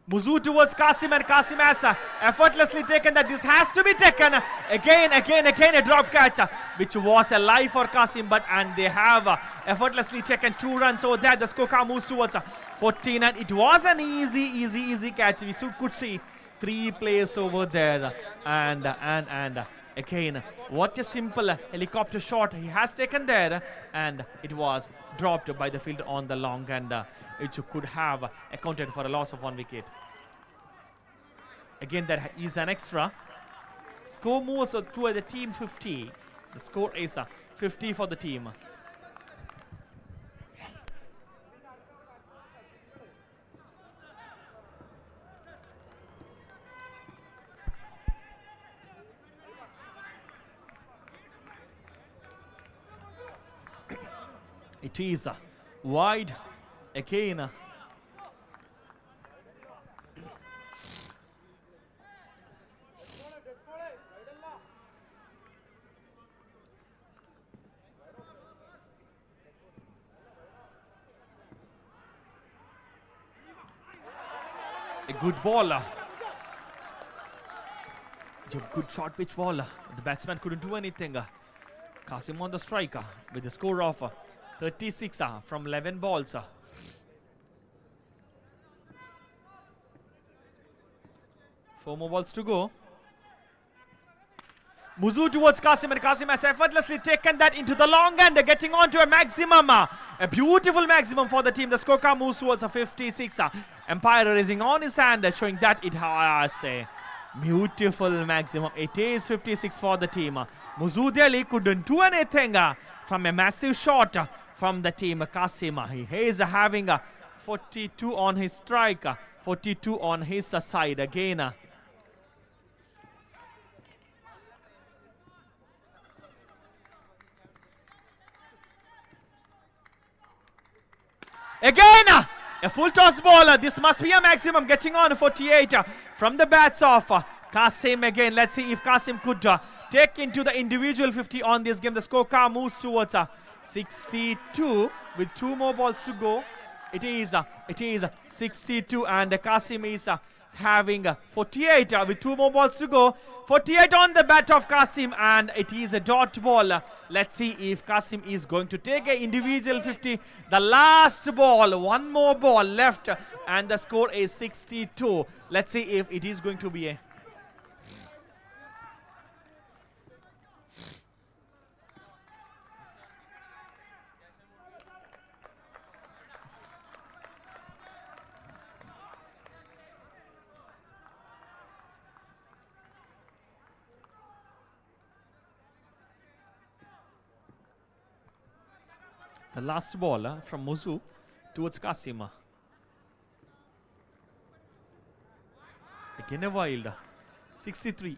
Muzu towards Qasim, and Qasim has effortlessly taken that. This has to be taken. Again, a drop catch, which was a lie for Qasim, and they have effortlessly taken 2 runs over there. The scorecard moves towards 14, and it was an easy catch. We could see 3 players over there, and again, what a simple helicopter shot he has taken there, and it was dropped by the fielder on the long, and it could have accounted for a loss of 1 wicket. Again, there is an extra. Score moves to the team 50. The score is 50 for the team. It is wide again. A good ball. Good short pitch ball. The batsman couldn't do anything. Qasim on the strike with a score of 36 from 11 balls. 4 more balls to go. Muzu towards Qasim, and Qasim has effortlessly taken that into the long end, getting on to a maximum. A beautiful maximum for the team. The scorecard moves towards a 56. Umpire raising on his hand, showing that it has a beautiful maximum. It is 56 for the team. Muzu Delhi couldn't do anything from a massive shot from the team. Qasim, he is having 42 on his strike, 42 on his side again. Again, a full toss ball. This must be a maximum, getting on 48 from the bats of Qasim again. Let's see if Qasim could take into the individual 50 on this game. The scorecard moves towards 62 with 2 more balls to go. It is 62, and Qasim is having 48 with 2 more balls to go. 48 on the bat of Qasim, and it is a dot ball. Let's see if Qasim is going to take an individual 50. The last ball, 1 more ball left, and the score is 62. Let's see if it is going to be a the last ball from Muzu towards Qasim. Again a wild. 63.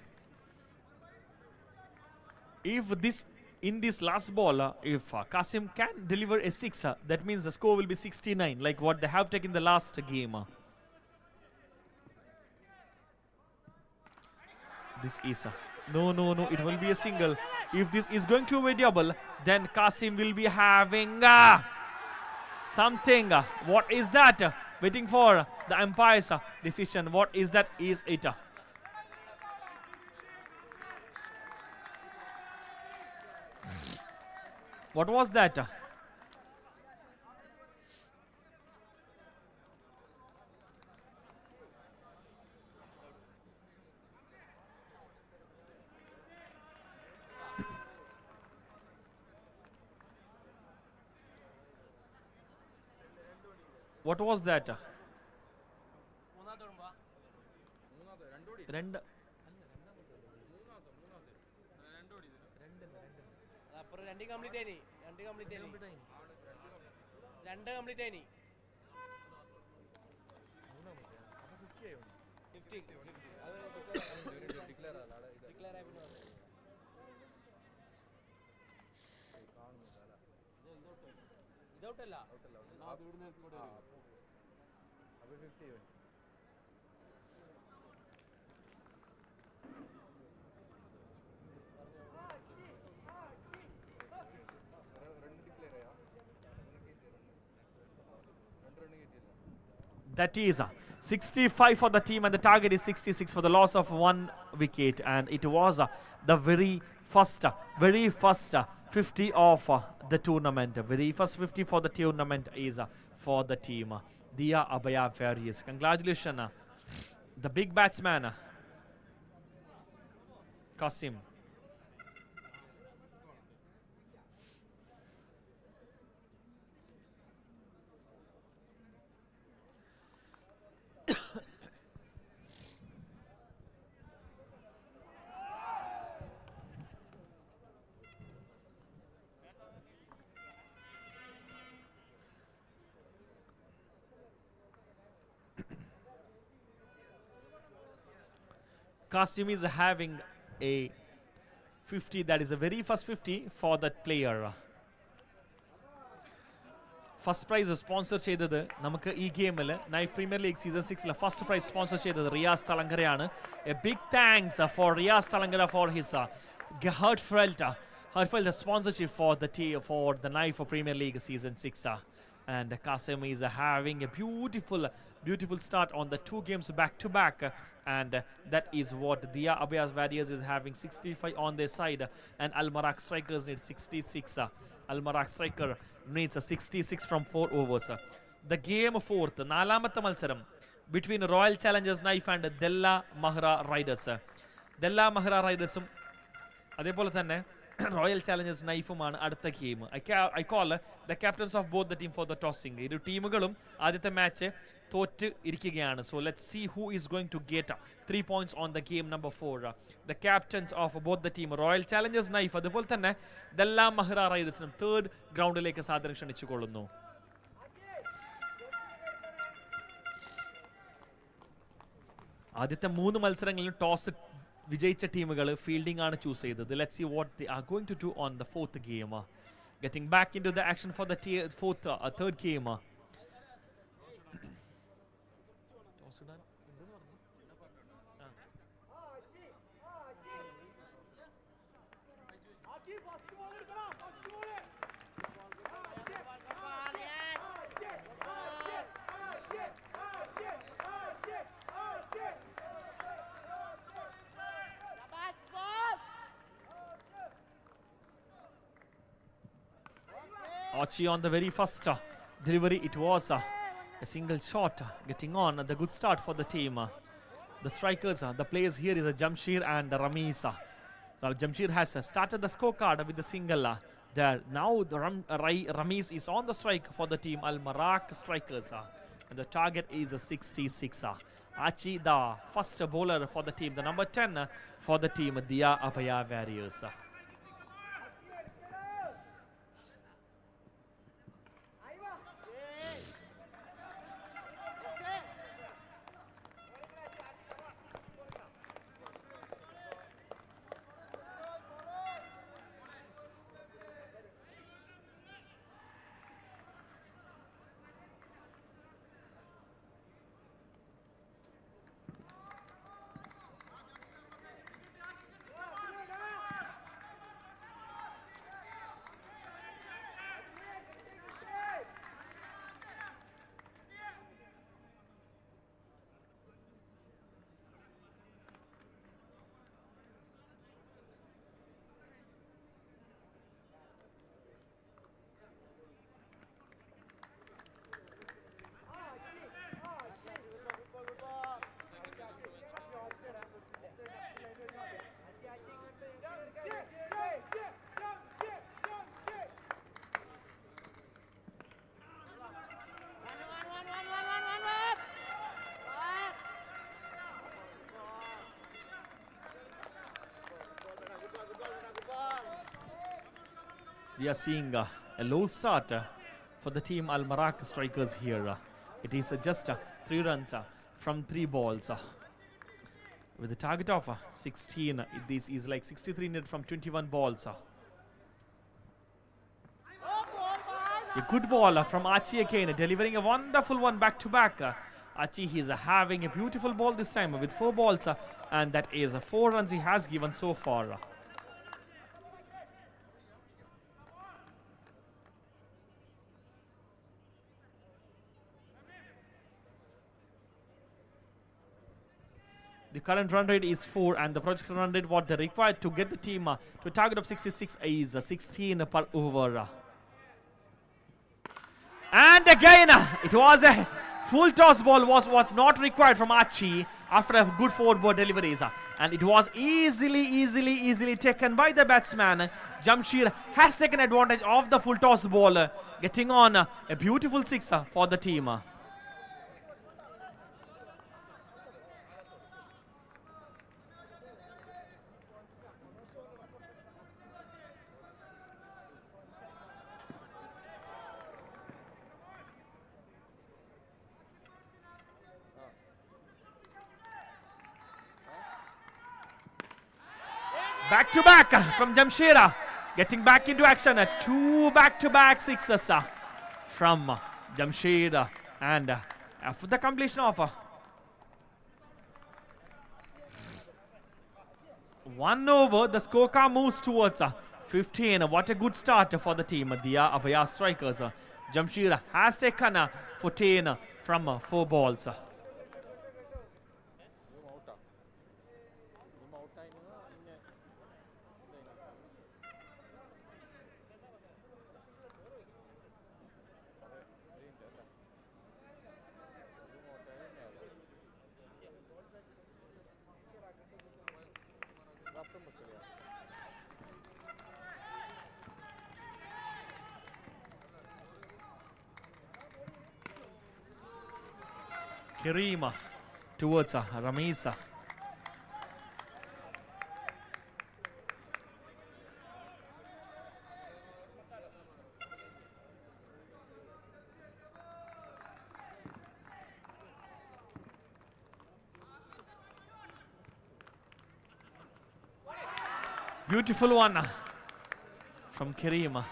If this in this last ball, if Qasim can deliver a 6, that means the score will be 69, like what they have taken the last game. This is no, it will be a single. If this is going to be a double, then Qasim will be having something. What is that? Waiting for the umpire's decision. What is that? Is it? What was that? What was that? രണ്ട് That is 65 for the team, and the target is 66 for the loss of 1 wicket. And it was the very first 50 of the tournament. Very first 50 for the tournament is for the team. Dia Abaya Farias. Congratulations, the big batsman, Qasim. Qasim is having a 50, that is the very first 50 for that player. First prize sponsor ചെയ്തത് നമുക്ക് ഈ ഗെയിമിൽ Naif premier league season 6 first prize sponsor ചെയ്തത് റിയാസ് തളങ്കരയാണ്. A big thanks for Riyaz Thalangara for his heartfelt sponsorship for the Naif Premier League season 6. And Qasim is having a beautiful start on the 2 games back to back, and that is what Dia Abayas Warriors is having 65 on their side, and Al Marak Strikers need 66. Al Marak Striker needs a 66 from 4 overs. The game 4th, നാലാമത്തെ മത്സരം between Royal Challengers Naif and Della Mahra Riders. Della Mahra Riders അതേപോലെ തന്നെ royal Challengers നൈഫുമാണ് അടുത്ത game. I call the captains of both the team for the tossing. ഇരു ടീമുകളും ആദ്യത്തെ മാച്ച് തോറ്റ് ഇരിക്കുകയാണ്. So let's see who is going to get 3 points on the game number 4. The captains of both the team Royal challengers Knife അതുപോലെ തന്നെ ദല്ലാ മഹ്റ റൈഡേഴ്സിനും 3rd ഗ്രൗണ്ടിലേക്ക് സാദരം ക്ഷണിച്ചുകൊള്ളുന്നു. ആദ്യത്തെ 3 മത്സരങ്ങളിലും ടോസ് വിജയിച്ച ടീമുകൾ ഫീൽഡിംഗ് ആണ് ചൂസ് ചെയ്തത്. Let's see what they are going to do on the 4th game. Getting back into the action for the 3rd game. Archie on the very first delivery, it was a single shot, getting on the good start for the team. The strikers, the players here is Jamshir and Rameez. Now Jamshir has started the scorecard with the single there. Now the Rameez is on the strike for the team Al Marak Strikers, and the target is 66. Archie, the first bowler for the team, the number 10 for the team Dia Abaya Warriors. We are seeing a low start for the team Al Marak Strikers here. It is just 3 runs from 3 balls. With a target of 16, this is like 63 needed from 21 balls. A good ball from Archie again, delivering a wonderful one back to back. Archie is having a beautiful ball this time with 4 balls, and that is 4 runs he has given so far. The current run rate is 4, and the projected run rate what they required to get the team to a target of 66 is 16 per over. And again, it was a full toss ball was what not required from Archie after a good 4 ball deliveries. And it was easily taken by the batsman. Jamshir has taken advantage of the full toss ball, getting on a beautiful 6 for the team. Back to back from Jamshira, getting back into action. 2 back-to-back sixes from Jamshid. And after the completion of 1 over, the scorecard moves towards 15. What a good start for the team. Dia Abaya strikers. Jamshid has taken 14 from 4 balls. Kareem towards Ramisa. Beautiful one from Kareem.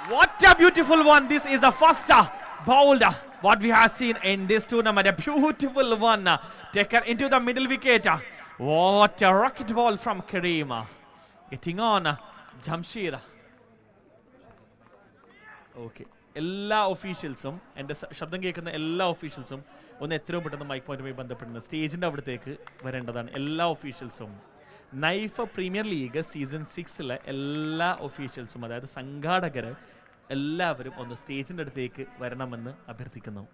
What a beautiful one. This is the first bowled what we have seen in this tournament. A beautiful one taken into the middle wicket. What a rocket ball from Kareem. Getting on Jamshid. Okay. എല്ലാ ഒഫീഷ്യൽസും എൻ്റെ ശബ്ദം കേൾക്കുന്ന എല്ലാ ഒഫീഷ്യൽസും ഒന്ന് എത്രയും പെട്ടെന്ന് mic പോയിന്റുമായി ബന്ധപ്പെടുന്ന സ്റ്റേജിൻ്റെ അവിടത്തേക്ക് വരേണ്ടതാണ്. എല്ലാ ഒഫീഷ്യൽസും നൈഫ് പ്രീമിയർ ലീഗ് സീസൺ 6 എല്ലാ ഒഫീഷ്യൽസും അതായത് സംഘാടകർ എല്ലാവരും ഒന്ന് സ്റ്റേജിൻ്റെ അടുത്തേക്ക് വരണമെന്ന് അഭ്യർത്ഥിക്കുന്നു.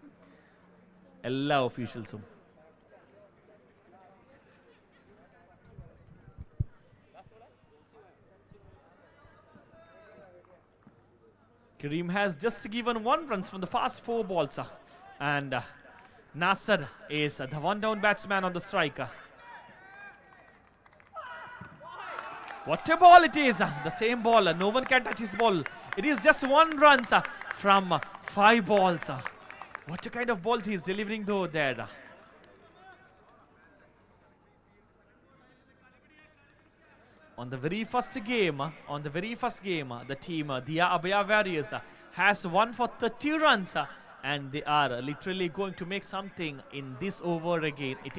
എല്ലാ ഒഫീഷ്യൽസും. Kareem has just given 1 run from the first 4 balls. And Nasser is the one-down batsman on the strike. What a ball it is. The same ball. No one can touch his ball. It is just 1 run from 5 balls. What a kind of balls he is delivering though there. On the very first game, the team, Dia Abaya Warriors, has won for 30 runs and they are literally going to make something in this over again. It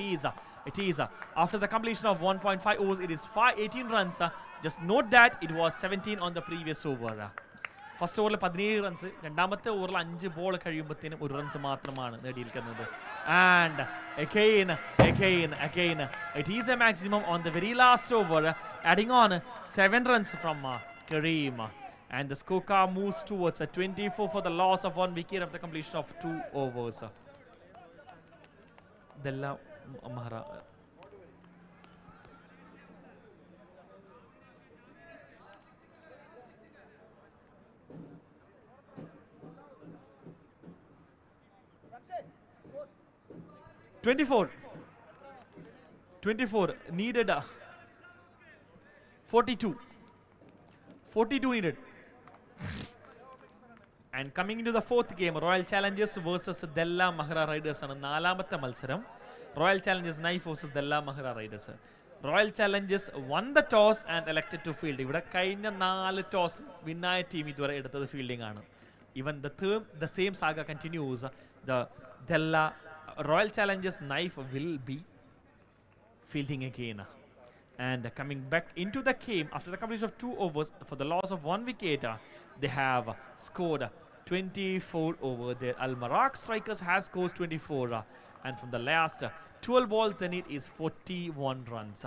is after the completion of 1.5 overs, it is 18 runs. Just note that it was 17 on the previous over. First ഓവറിൽ 17 runs, രണ്ടാമത്തെ ഓവറിൽ 5 ball കഴിയുമ്പോഴത്തേനും 1 runs മാത്രമാണ് നേടിയിരിക്കുന്നത്. And again it is a maximum on the very last over, adding on 7 runs from Kareem, and the scorecard moves towards 24 for the loss of 1 wicket of the completion of 2 overs. Della Mahara. Twenty-four needed 42 needed. And coming into the 4th game, Royal Challengers versus Della Mahara Riders ആണ് നാലാമത്തെ മത്സരം. Royal Challengers Naif versus Della Mahara Riders. Royal Challengers won the toss and elected to field. ഇവിടെ കഴിഞ്ഞ 4 toss വിന്നായ team ഇതുവരെ എടുത്തത് fielding ആണ്. Even the same saga continues. The Della Royal Challengers Naif will be fielding again. And coming back into the game after the completion of 2 overs for the loss of 1 wicket, they have scored 24 over there. Al Marak strikers has scored 24, and from the last 12 balls they need is 41 runs.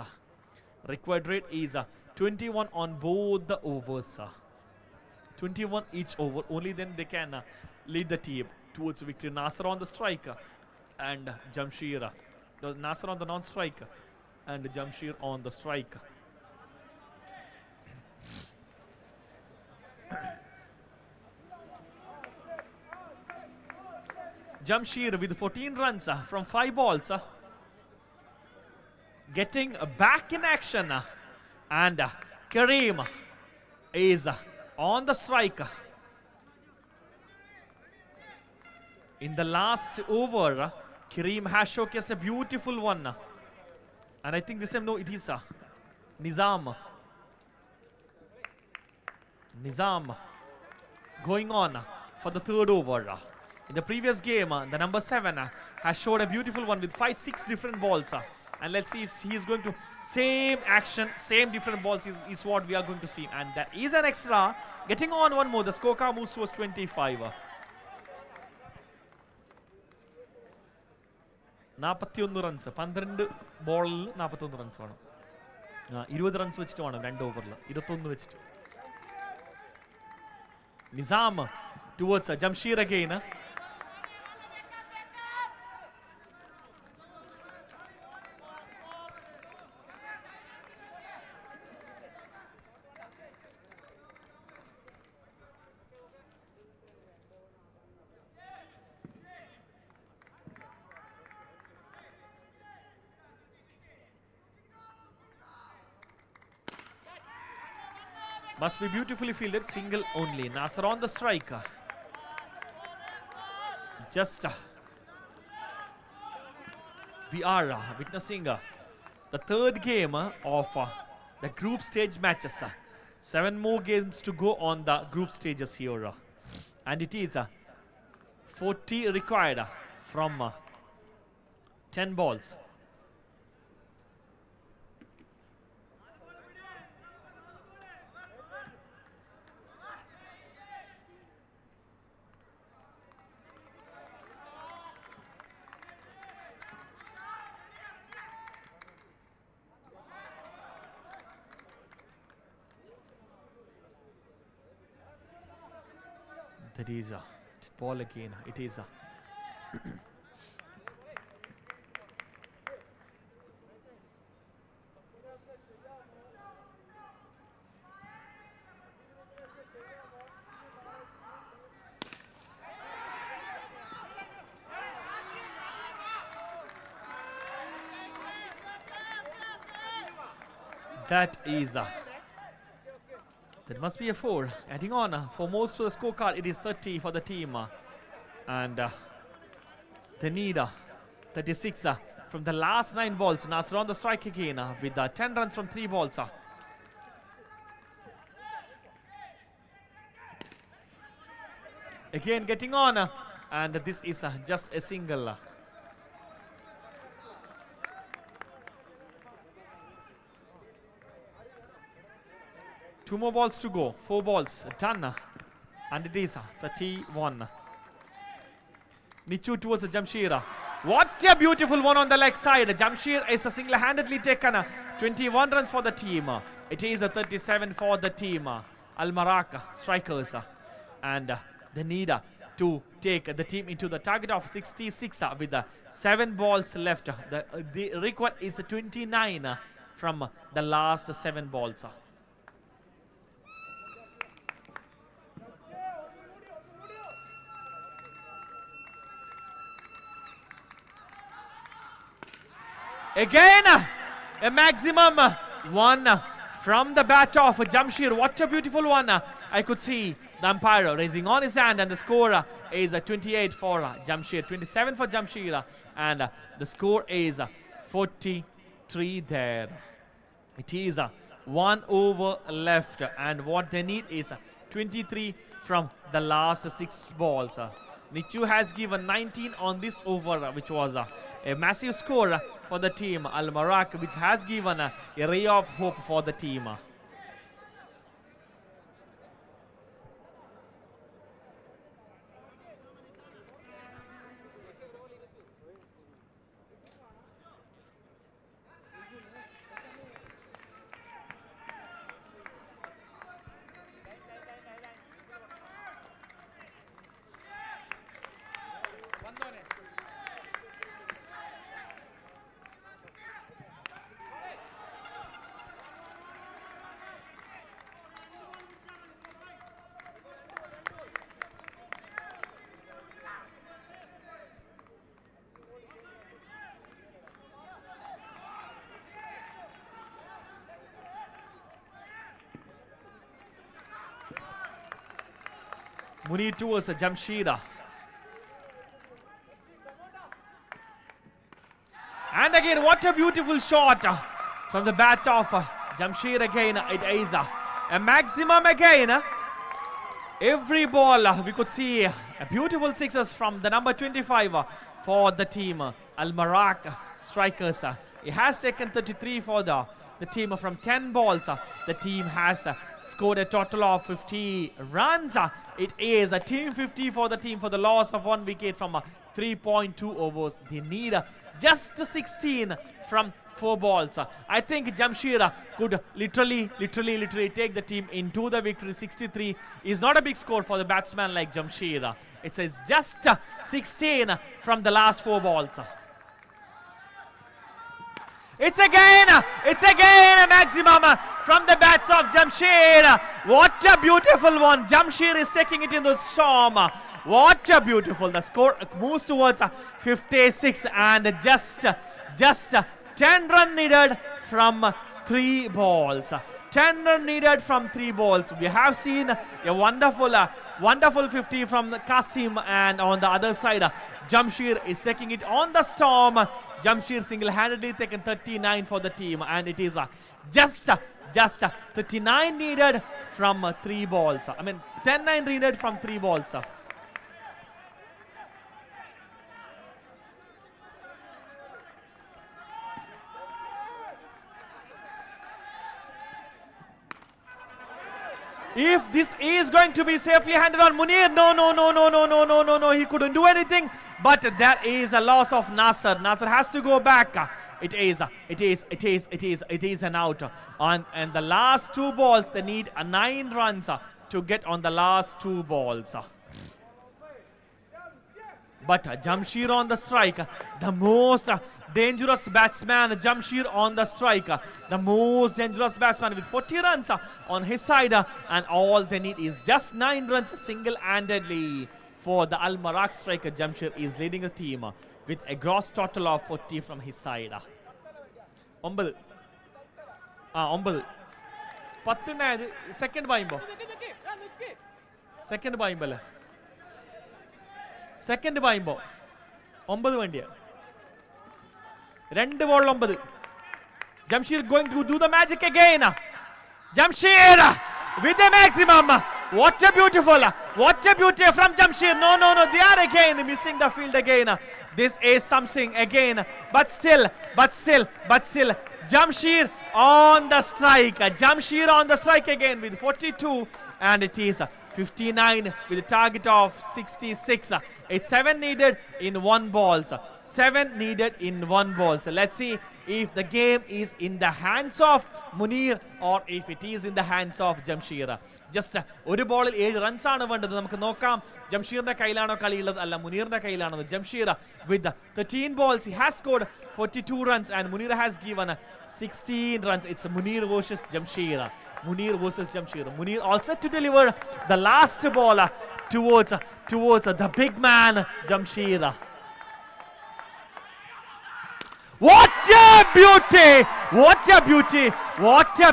Required rate is 21 on both the overs. 21 each over. Only then they can lead the team towards victory. Nasser on the strike and Jamshir. Nasser on the non-strike and Jamshir on the strike. Jamshir with 14 runs from 5 balls. Getting back in action. And Kareem is on the strike. In the last over, Kareem has showcased a beautiful one. And I think this time, no, it is Nizam. Nizam going on for the third over. In the previous game, the number 7 has showed a beautiful one with 5-6 different balls. And let's see if he is going to same action, same different balls is what we are going to see. And that is an extra. Getting on one more. The scorecard moves towards 25. 41 runs. 12 ball 41 runs. 20 runs വെച്ചിട്ട് വേണം 2 ഓവറിൽ 21 വെച്ചിട്ട്. Nizam towards Jamshir again. Must be beautifully fielded, single only. Nasser on the strike. Just we are witnessing the third game of the group stage matches. 7 more games to go on the group stages here. And it is 40 required from 10 balls. That is a ball again. It is a that is a that must be a 4. Adding on 4 more to the scorecard, it is 30 for the team. And they need 36 from the last 9 balls. Nasser on the strike again with 10 runs from 3 balls. Again getting on, and this is just a single. Two more balls to go. 4 balls done. And it is 31. Nichu towards Jamshir. What a beautiful one on the leg side. Jamshir is single-handedly taken 21 runs for the team. It is 37 for the team. Al-Marak strikers. And they need to take the team into the target of 66 with 7 balls left. The record is 29 from the last 7 balls. Again, a maximum 1 from the bat of Jamshir. What a beautiful one. I could see the umpire raising on his hand, and the score is 28 for Jamshir, 27 for Jamshir, and the score is 43 there. It is 1 over left, and what they need is 23 from the last 6 balls. Nichu has given 19 on this over, which was a massive score for the team. Al-Marak, which has given a ray of hope for the team. Munir towards Jamshid. And again, what a beautiful shot from the bat of Jamshid again. It is a maximum again. Every ball we could see a beautiful sixes from the number 25 for the team. Al-Marak strikers. He has taken 33 for the team from 10 balls. The team has scored a total of 50 runs. It is a team 50 for the team for the loss of 1 wicket from 3.2 overs. They need just 16 from 4 balls. I think Jamshid could literally take the team into the victory. 63 is not a big score for the batsman like Jamshid. It says just 16 from the last 4 balls. It's again a maximum from the bats of Jamshid. What a beautiful one. Jamshid is taking it in the storm. What a beautiful. The score moves towards 56 and just 10 run needed from 3 balls. 10 run needed from 3 balls. We have seen a wonderful 50 from Qasim, and on the other side Jamshid is taking it on the storm. Jamshid single-handedly taken 39 for the team, and it is just 39 needed from 3 balls. I mean 10-9 needed from 3 balls. If this is going to be safely handed on Munir, no, he couldn't do anything. But there is a loss of Nasser. Nasser has to go back. It is an out. And the last 2 balls, they need 9 runs to get on the last 2 balls. But Jamshid on the strike, the most dangerous batsman. Jamshid on the strike, the most dangerous batsman with 40 runs on his side, and all they need is just 9 runs single-handedly for the Al-Marak striker. Jamshid is leading the team with a gross total of 40 from his side. 9 10 second പറയുമ്പോൾ second പറയുമ്പോൾ 9 വേണ്ടിയാ 2 ball 9. Jamshid going to do the magic again. Jamshid with the maximum. What a beauty from Jamshid. No, they are again missing the field again. This is something again, but still Jamshid on the strike. Jamshid on the strike again with 42, and it is 59 with a target of 66. It's 7 needed in 1 balls. 7 needed in 1 ball. So let's see if the game is in the hands of Munir or if it is in the hands of Jamshid. Just ഒരു ബോളിൽ 7 runs ആണ് വേണ്ടത്. നമുക്ക് നോക്കാം ജംഷീറിന്റെ കയ്യിലാണോ കളിയുള്ളത്, അല്ല മുനീറിന്റെ കയ്യിലാണോ. Jamshid with 13 balls, he has scored 42 runs and Munir has given 16 runs. It's Munir versus Jamshid. Munir also to deliver the last ball towards the big man Jamshid. What a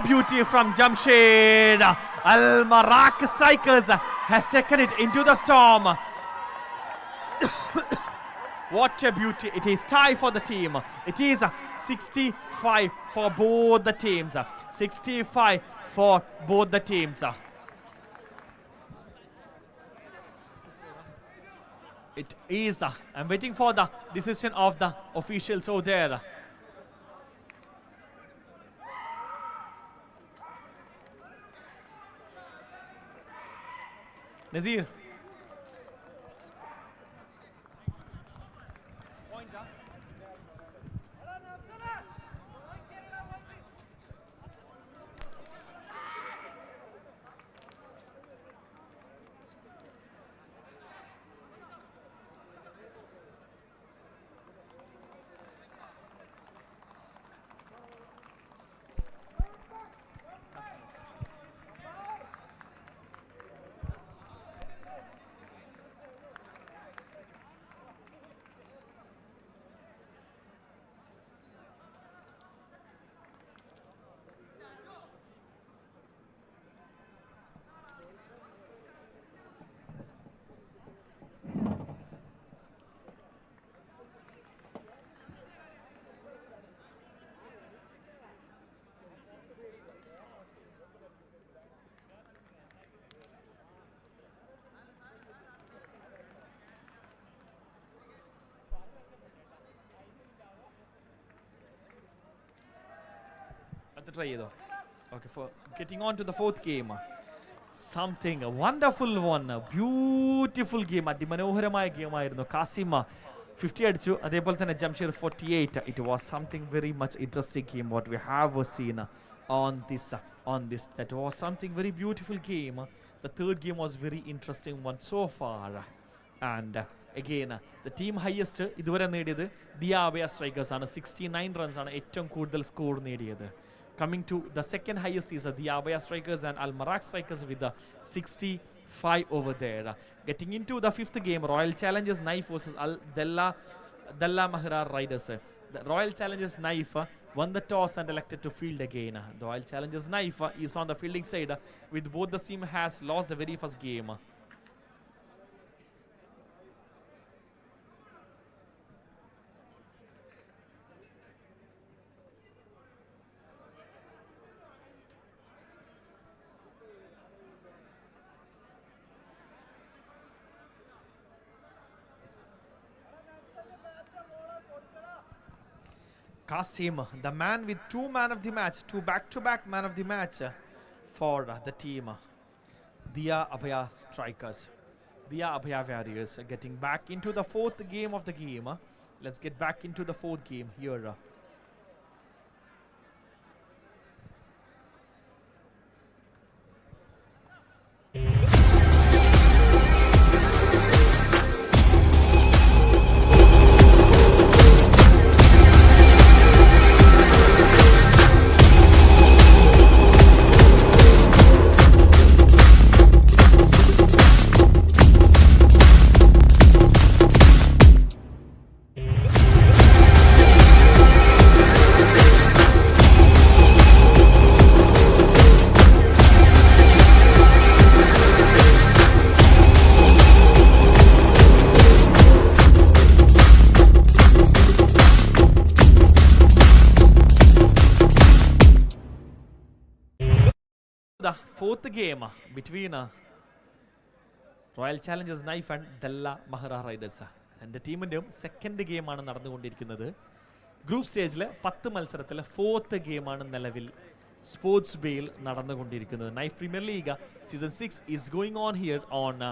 beauty from Jamshid. Al-Marak strikers has taken it into the storm. What a beauty. It is tie for the team. It is 65 for both the teams. 65 for both the teams. It is. I'm waiting for the decision of the officials over there. Nazir. try ചെയ്തോ? Okay, for getting on to the fourth game. Something a wonderful one, a beautiful game. അതിമനോഹരമായ game ആയിരുന്നു. കാസിമ 50 അടിച്ചു, അതേപോലെ തന്നെ Jamsheer 48. It was something very much interesting game what we have seen on this. That was something very beautiful game. The third game was very interesting one so far. And again, the team highest ഇതുവരെ നേടിയത് ദിയാബയ strikers ആണ്. 69 runs ആണ് ഏറ്റവും കൂടുതൽ score നേടിയത്. Coming to the second highest is the Abaya Strikers and Al Marak Strikers with the 65 over there. Getting into the fifth game, Royal Challengers Naif versus Al Dalla Mahrar Riders. The Royal Challengers Naif won the toss and elected to field again. The Royal Challengers Naif is on the fielding side with both the team has lost the very first game. Qasim, the man with two back-to-back man of the match for the team. Diya Abhaya Strikers, Diya Abhaya Warriors getting back into the fourth game of the game. Let's get back into the fourth game here. The fourth game between Royal Challengers Naif and Dalla Mahara Riders. And the team second game ആണ് നടന്നുകൊണ്ടിരിക്കുന്നത്. Group സ്റ്റേജിലെ 10 മത്സരത്തിലെ fourth ഗെയിമാണ് നിലവിൽ sports ബേയിൽ നടന്നുകൊണ്ടിരിക്കുന്നത്. Knife premier league season 6 is going on here on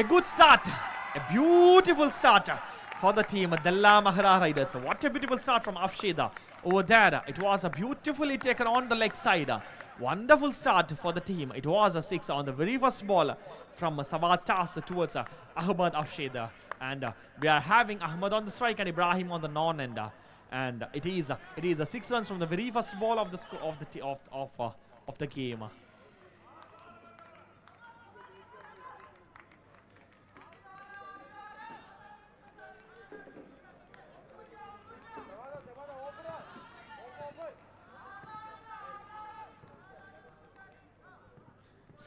a good start, a beautiful start for the team, Dalla Mahara Riders. What a beautiful start from Afshida over there. It was a beautifully taken on the leg side. Wonderful start for the team. It was a 6 on the very first ball from Sawad Tass towards Ahmad Afshida. And we are having Ahmad on the strike and Ibrahim on the non-end. And it is a 6 runs from the very first ball of the game.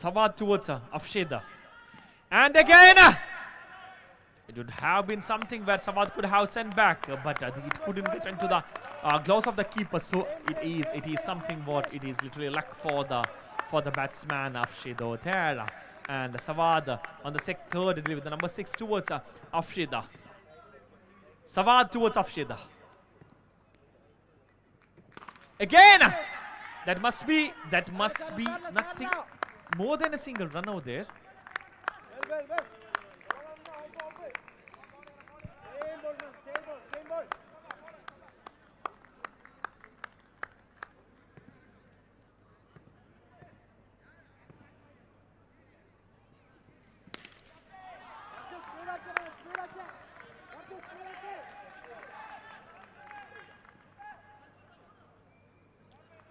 Sawad towards Afshida. And again, it would have been something where Sawad could have sent back, but it couldn't get into the gloves of the keeper. So it is something what it is literally luck for the batsman Afshida over there. And Sawad on the third delivery with the number 6 towards Afshida. Sawad towards Afshida. Again, that must be nothing more than a single run over there.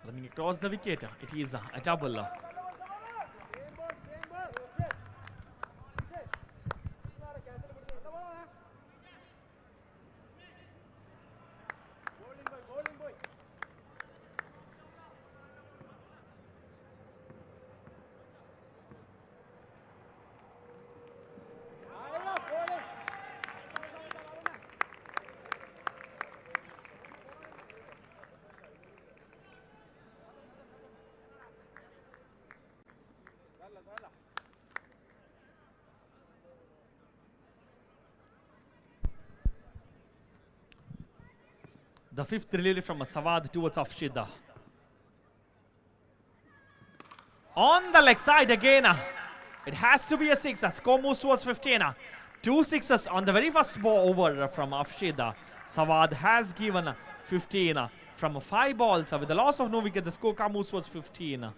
Running across the wicket. It is a double. The fifth delivery from Sawad towards Afshid. On the leg side again. It has to be a six. Score moves towards 15. 2 sixes on the very first ball over from Afshid. Sawad has given 15 from 5 balls. With the loss of no wicket, the score moves towards 15.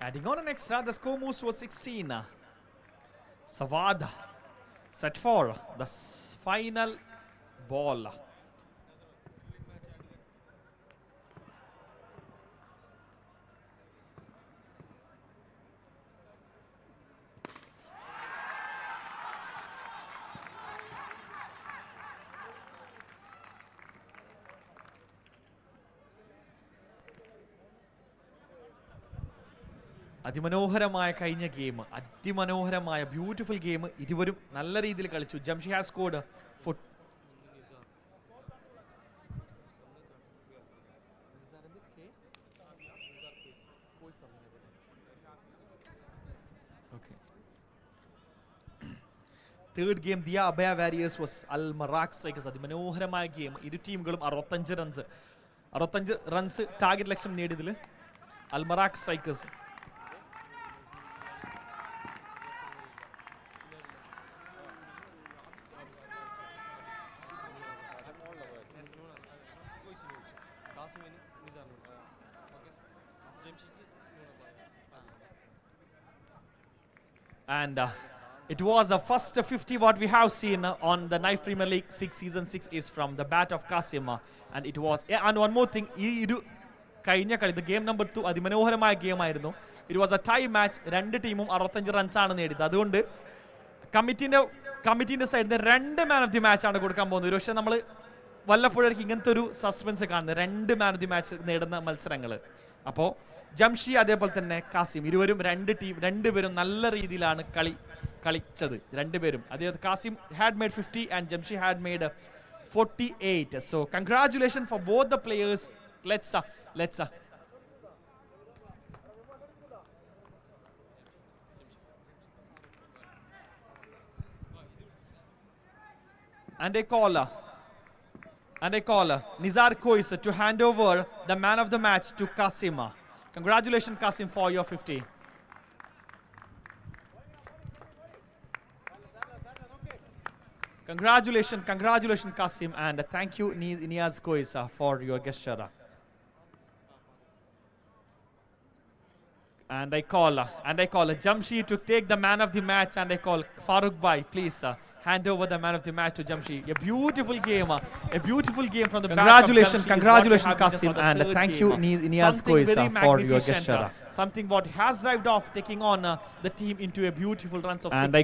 Adding on an extra, the score moves towards 16. Sawad set for the final ball. അതിമനോഹരമായ കഴിഞ്ഞ game, അതിമനോഹരമായ beautiful game. ഇരുവരും നല്ല രീതിയിൽ കളിച്ചു. Jamshi has scored third game Diya Abhaya warriors versus Al Marak strikers. അതിമനോഹരമായ game. ഇരു ടീമുകളും 65 റൺസ് ടാർഗറ്റ് ലക്ഷ്യം നേടിയതിൽ Al Marak strikers and it was the first 50 what we have seen on the Naif Premier League 6 season 6 is from the bat of Qasim, and it was and one more thing, the game number 2 അതിമനോഹരമായ game ആയിരുന്നു. It was a tie match. രണ്ട് ടീമും 65 റൺസാണ് നേടിയത്. അതുകൊണ്ട് കമ്മിറ്റിന്റെ സൈഡിൽ നിന്ന് 2 മാൻ of the match ആണ് കൊടുക്കാൻ പോകുന്നത്. പക്ഷേ നമ്മൾ വല്ലപ്പോഴേക്കും ഇങ്ങനത്തെ ഒരു സസ്പെൻസ് കാണുന്നത്, 2 മാൻ ഓഫ് ദി മാച്ച് നേടുന്ന മത്സരങ്ങൾ. അപ്പോൾ ജംഷി അതേപോലെ തന്നെ കാസിം ഇരുവരും രണ്ടുപേരും നല്ല രീതിയിലാണ് കളിച്ചത്. രണ്ടുപേരും അതായത് Kasim had made 50 and Jamshi had made 48. So congratulations for both the players. Let's and I call Nizar Kois to hand over the man of the match to Qasim. Congratulations Qasim for your 50. Congratulations Qasim, and thank you Niaz Kois for your gesture. And I call Jamshi to take the man of the match, and I call Farooq Bhai, please hand over the man of the match to Jamshi. A beautiful game from the congratulations Qasim, and thank you Niaz Kois for your gesture. Something what has drived off, taking on the team into a beautiful runs of 6. And I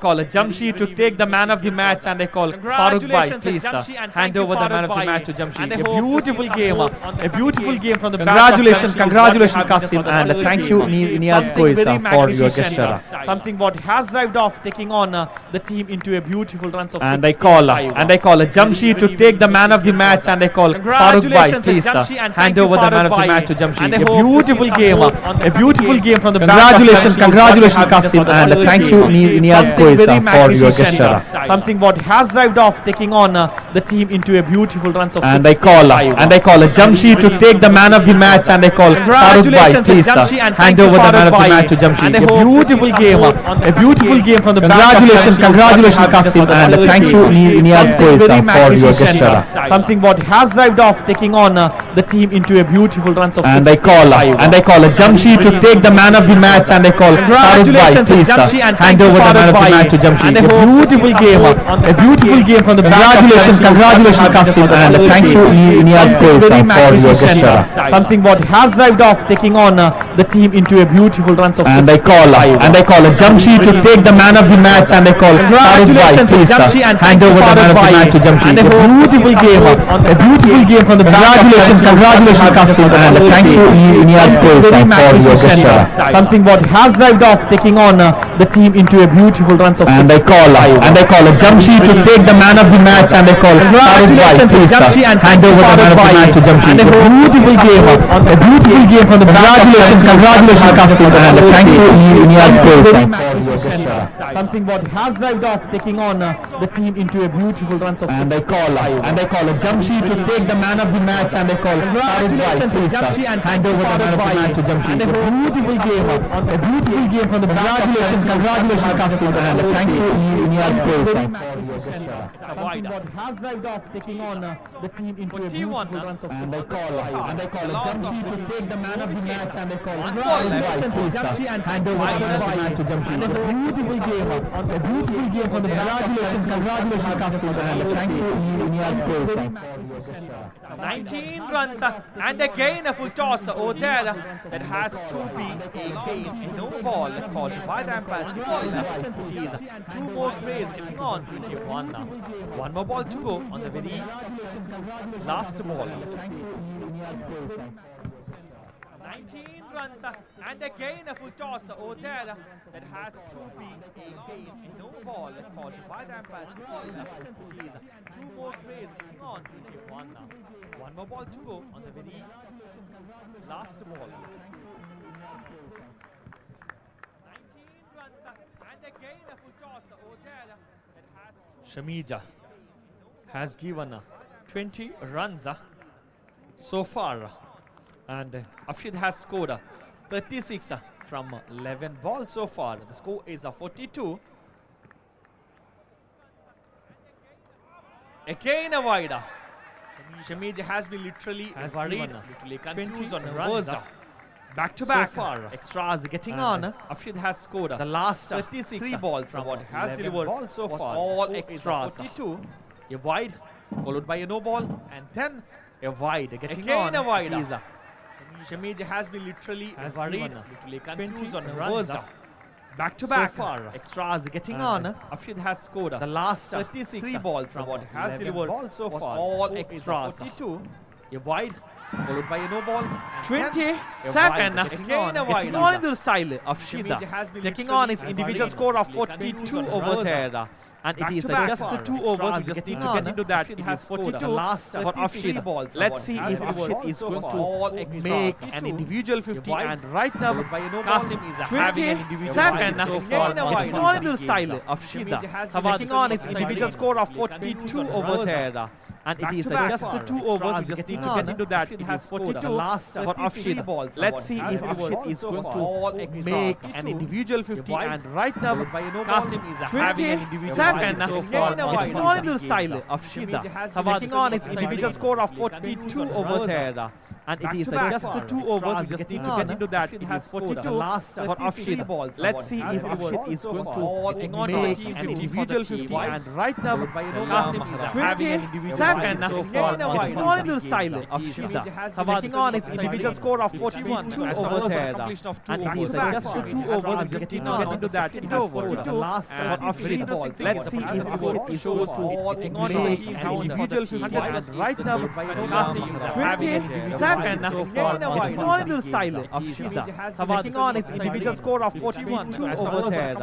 call Jamshi to take the man of the match, and I call Farooq Bhai, please hand over the man of the match to Jamshi. A beautiful game from the congratulations Qasim, and thank you Niaz Kois for your gesture. Something what has drived off, taking on the team team into a beautiful runs of And I call Jamshi to take the man of the match, and I call Farooq bhai, please hand over the man of the match to Jamshi. A beautiful game, a beautiful game from the congratulations, Qasim, and thank you Niaz Koisa for your gesture. Something what has drived off, taking on the team into a beautiful runs of And I call Jamshi to take the man of the match, and I call Farooq bhai, please hand over the man of the match to Jamshi. A beautiful game from the congratulations, Qasim, and thank you Niaz Koisa for your gesture. Something what has drived off, taking on the team into a beautiful runs of And I call Jamshi to take the man of the match, and I call Farooq bhai, please hand over the man of the match to Jamshi. A beautiful game from the congratulations, Qasim, and thank you Niaz Koisa for your gesture. Something what has drived off, taking on the team into a beautiful runs of And I call Jamshi to take the man of the match, and I call Farooq bhai, please hand over the man of the match to Jamshi. A beautiful game from the congratulations, Qasim, and thank you Niaz Koisa for your gesture. Something what has drived off, taking on the team into a beautiful runs of And I call Jamshi to take the man of the match, and I call Farooq bhai, please hand over the man of the match to Jamshi. A beautiful game from the congratulations, Qasim, and thank you Niaz Koisa for your gesture. Something what has drived off, taking on the team into a beautiful runs of And I call Jamshi to take the man of the match, and I call Farooq bhai, please hand over the man of the match to Jamshi. A beautiful game from the congratulations, Qasim, and thank you Niaz Koisa for your gesture. Something what has drived off, taking on the team into a beautiful runs of And I call Jamshi to take the man of the match, and I call Farooq bhai, please hand over the man of the match to Jamshi. A beautiful game from the congratulations, Qasim, and thank you Niaz Koisa for your gesture. 19 runs and again a full toss over there. It has to be again a no ball called by the umpire. It is 2 more plays getting on 21 now. 1 more ball to go on the very last ball. 19 runs and again a full toss over there. It has to be again a no ball called by the umpire. It is 2 more plays getting on 21 now. 1 more ball to go on the very last ball. 19 runs and again a full toss over there. It has Sharjah has given 20 runs so far, and Afshid has scored 36 from 11 balls so far. The score is 42. Again a wide. Sharjah has been literally worried, literally confused on runs. Back to back extras getting on. Afshid has scored the last 36 3 balls from what has delivered balls so far. All extras. 42. A wide followed by a no ball, and then a wide getting again on. A wide. Sharjah has been literally worried, literally confused on runs. Back to back extras getting on. Afshid has scored the last 36 3 balls from what has delivered balls so far. All extras. 42. A wide followed by a no ball. 27 again a wide. Getting on into the style of Shida, taking on his individual score of 42 over there. And it is just 2 overs. We just need to get into that. It has 42 last for Afshid. Let's see if Afshid is going to make an individual 50. And right now, Qasim is having an individual 27 so far. Getting on into the style of Shida, taking on his individual score of 42 over there. And it is just 2 overs. We just need to get into that. It has 42 last for Afshid. Let's see if Afshid is going to make an individual 50. And right now, Qasim is having an individual so far. Getting on into the style of Shida, taking on his individual score of 42 over there. And it is just 2 overs. We just need to get into that. It has 42 last for Afshid. Let's see if Afshid is going to make an individual 50. And right now, Qasim is having an individual so far. Getting on into the style of Shida, taking on his individual score of 41 over there. And it is just 2 overs. We just need to get into that. It has 42 last for Afshid. Let's see if Afshid is going to make an individual 50. And right now, Qasim is having an individual second. Getting on into the style of Shida. Making on its individual score of 41 over there.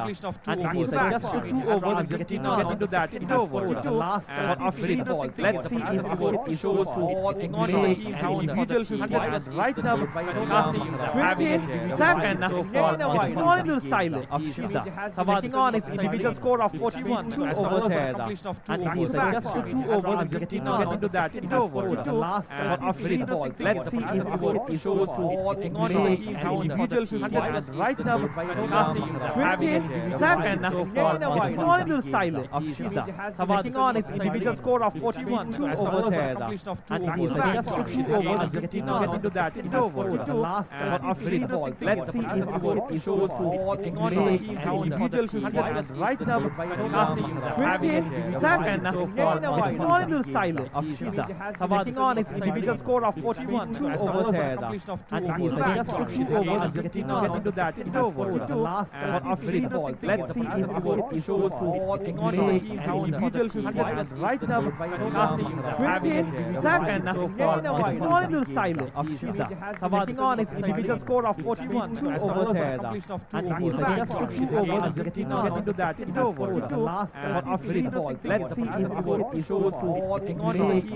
And he's just 2 overs getting on into that over. The last of very ball. Let's see if it shows who individual 100 right now. 20 second. Getting on into the style of Shida. Making on its individual score of 41 over there. And he's just 2 overs getting on into that over. The last of very ball. Let's see if it shows who individual 100 right now. 20 second. Getting on into the style of Shida. Making on its individual score of 41 over there. And he's just 2 overs getting on into that over. The last of very ball. Let's see if it shows who individual 100 right now. 20 second. Getting on into the style of Shida. Making on its individual score of 41 over there. And he's just 2 overs getting on into that over. The last of very ball. Let's see if it shows who individual 100 right now. 20 second. Getting on into the style of Shida. Making on its individual score of 41 over there. And he's just 2 overs getting on into that over. The last of very ball. Let's see if it shows who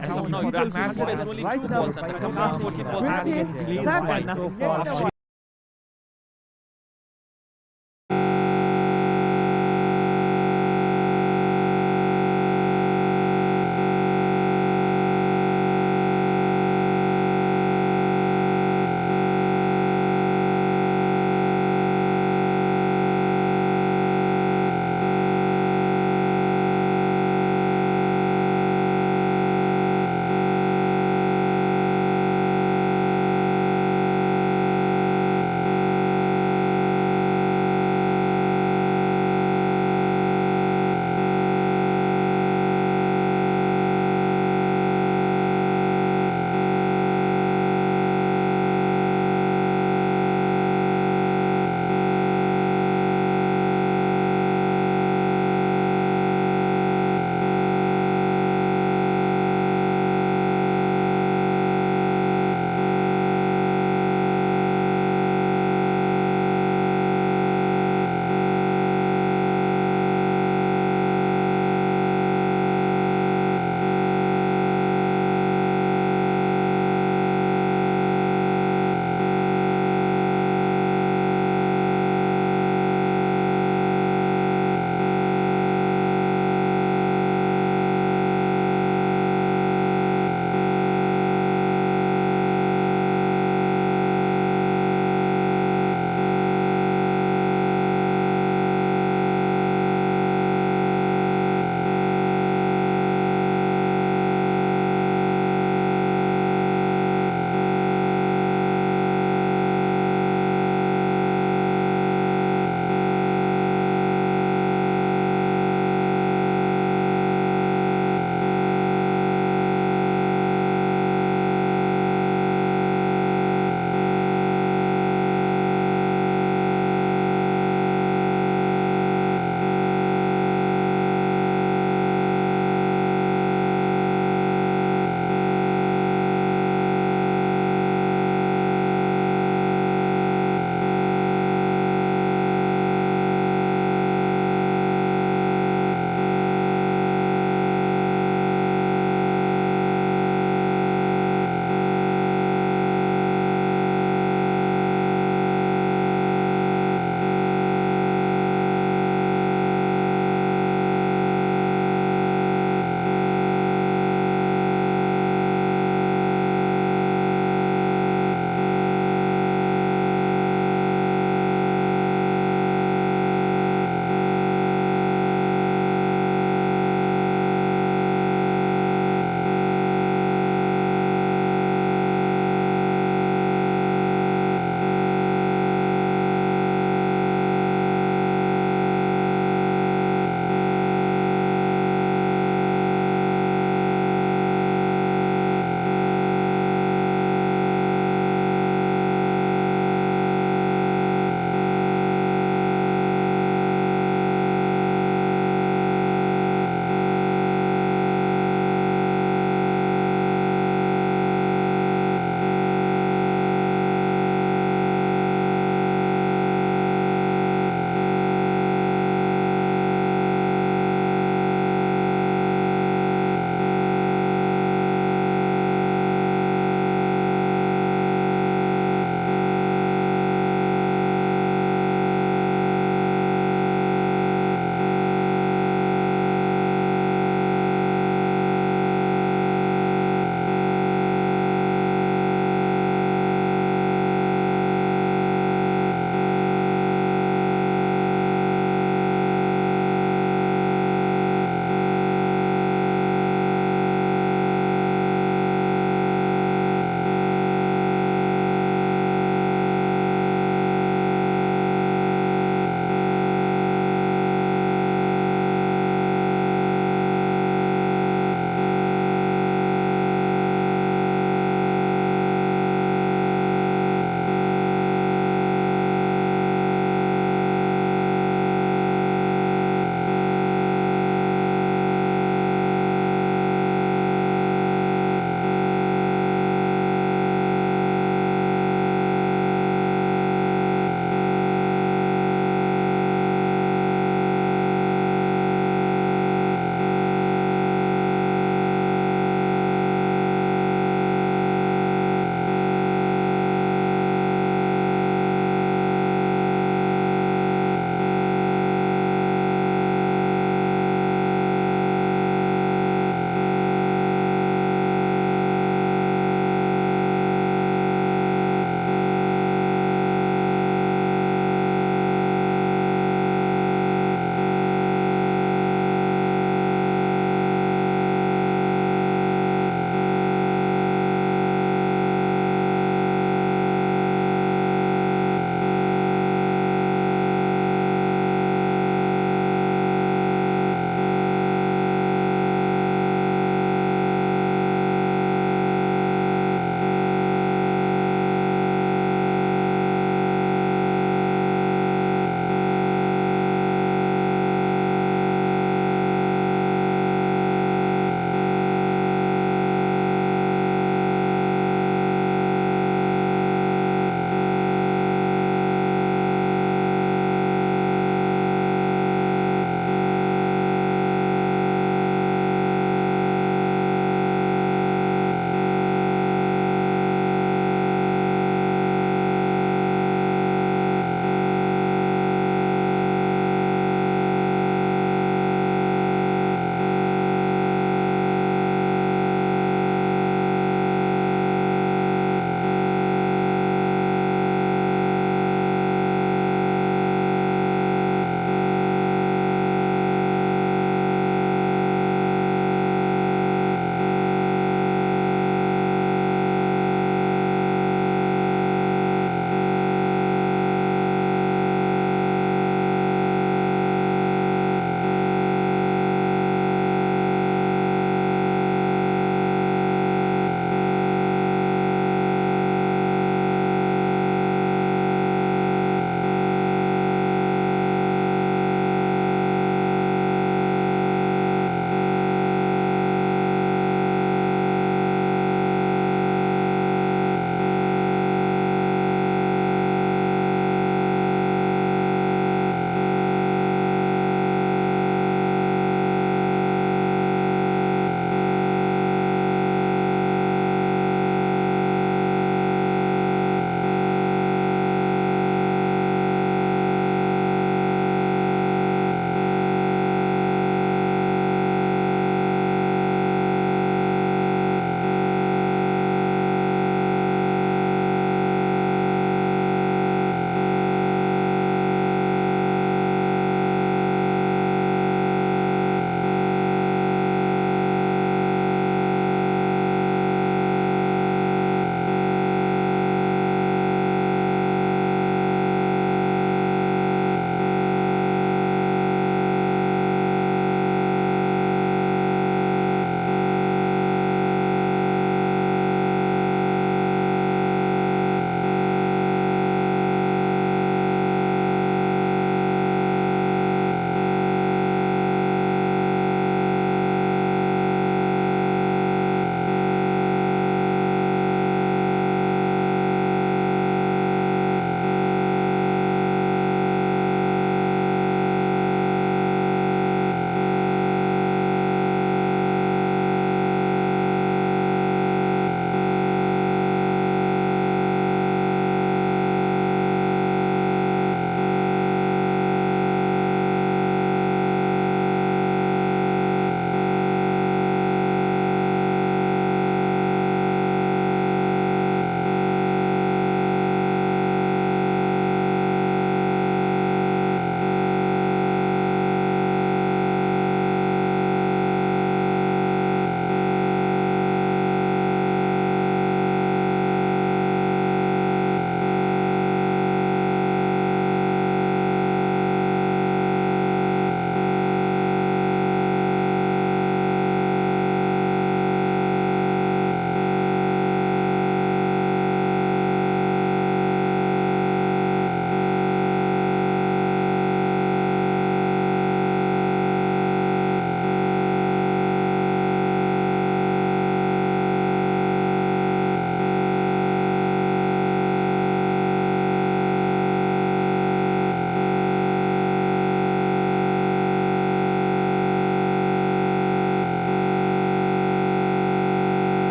As of now, Iraq has faced only 2 balls and the complete 14 balls has been released by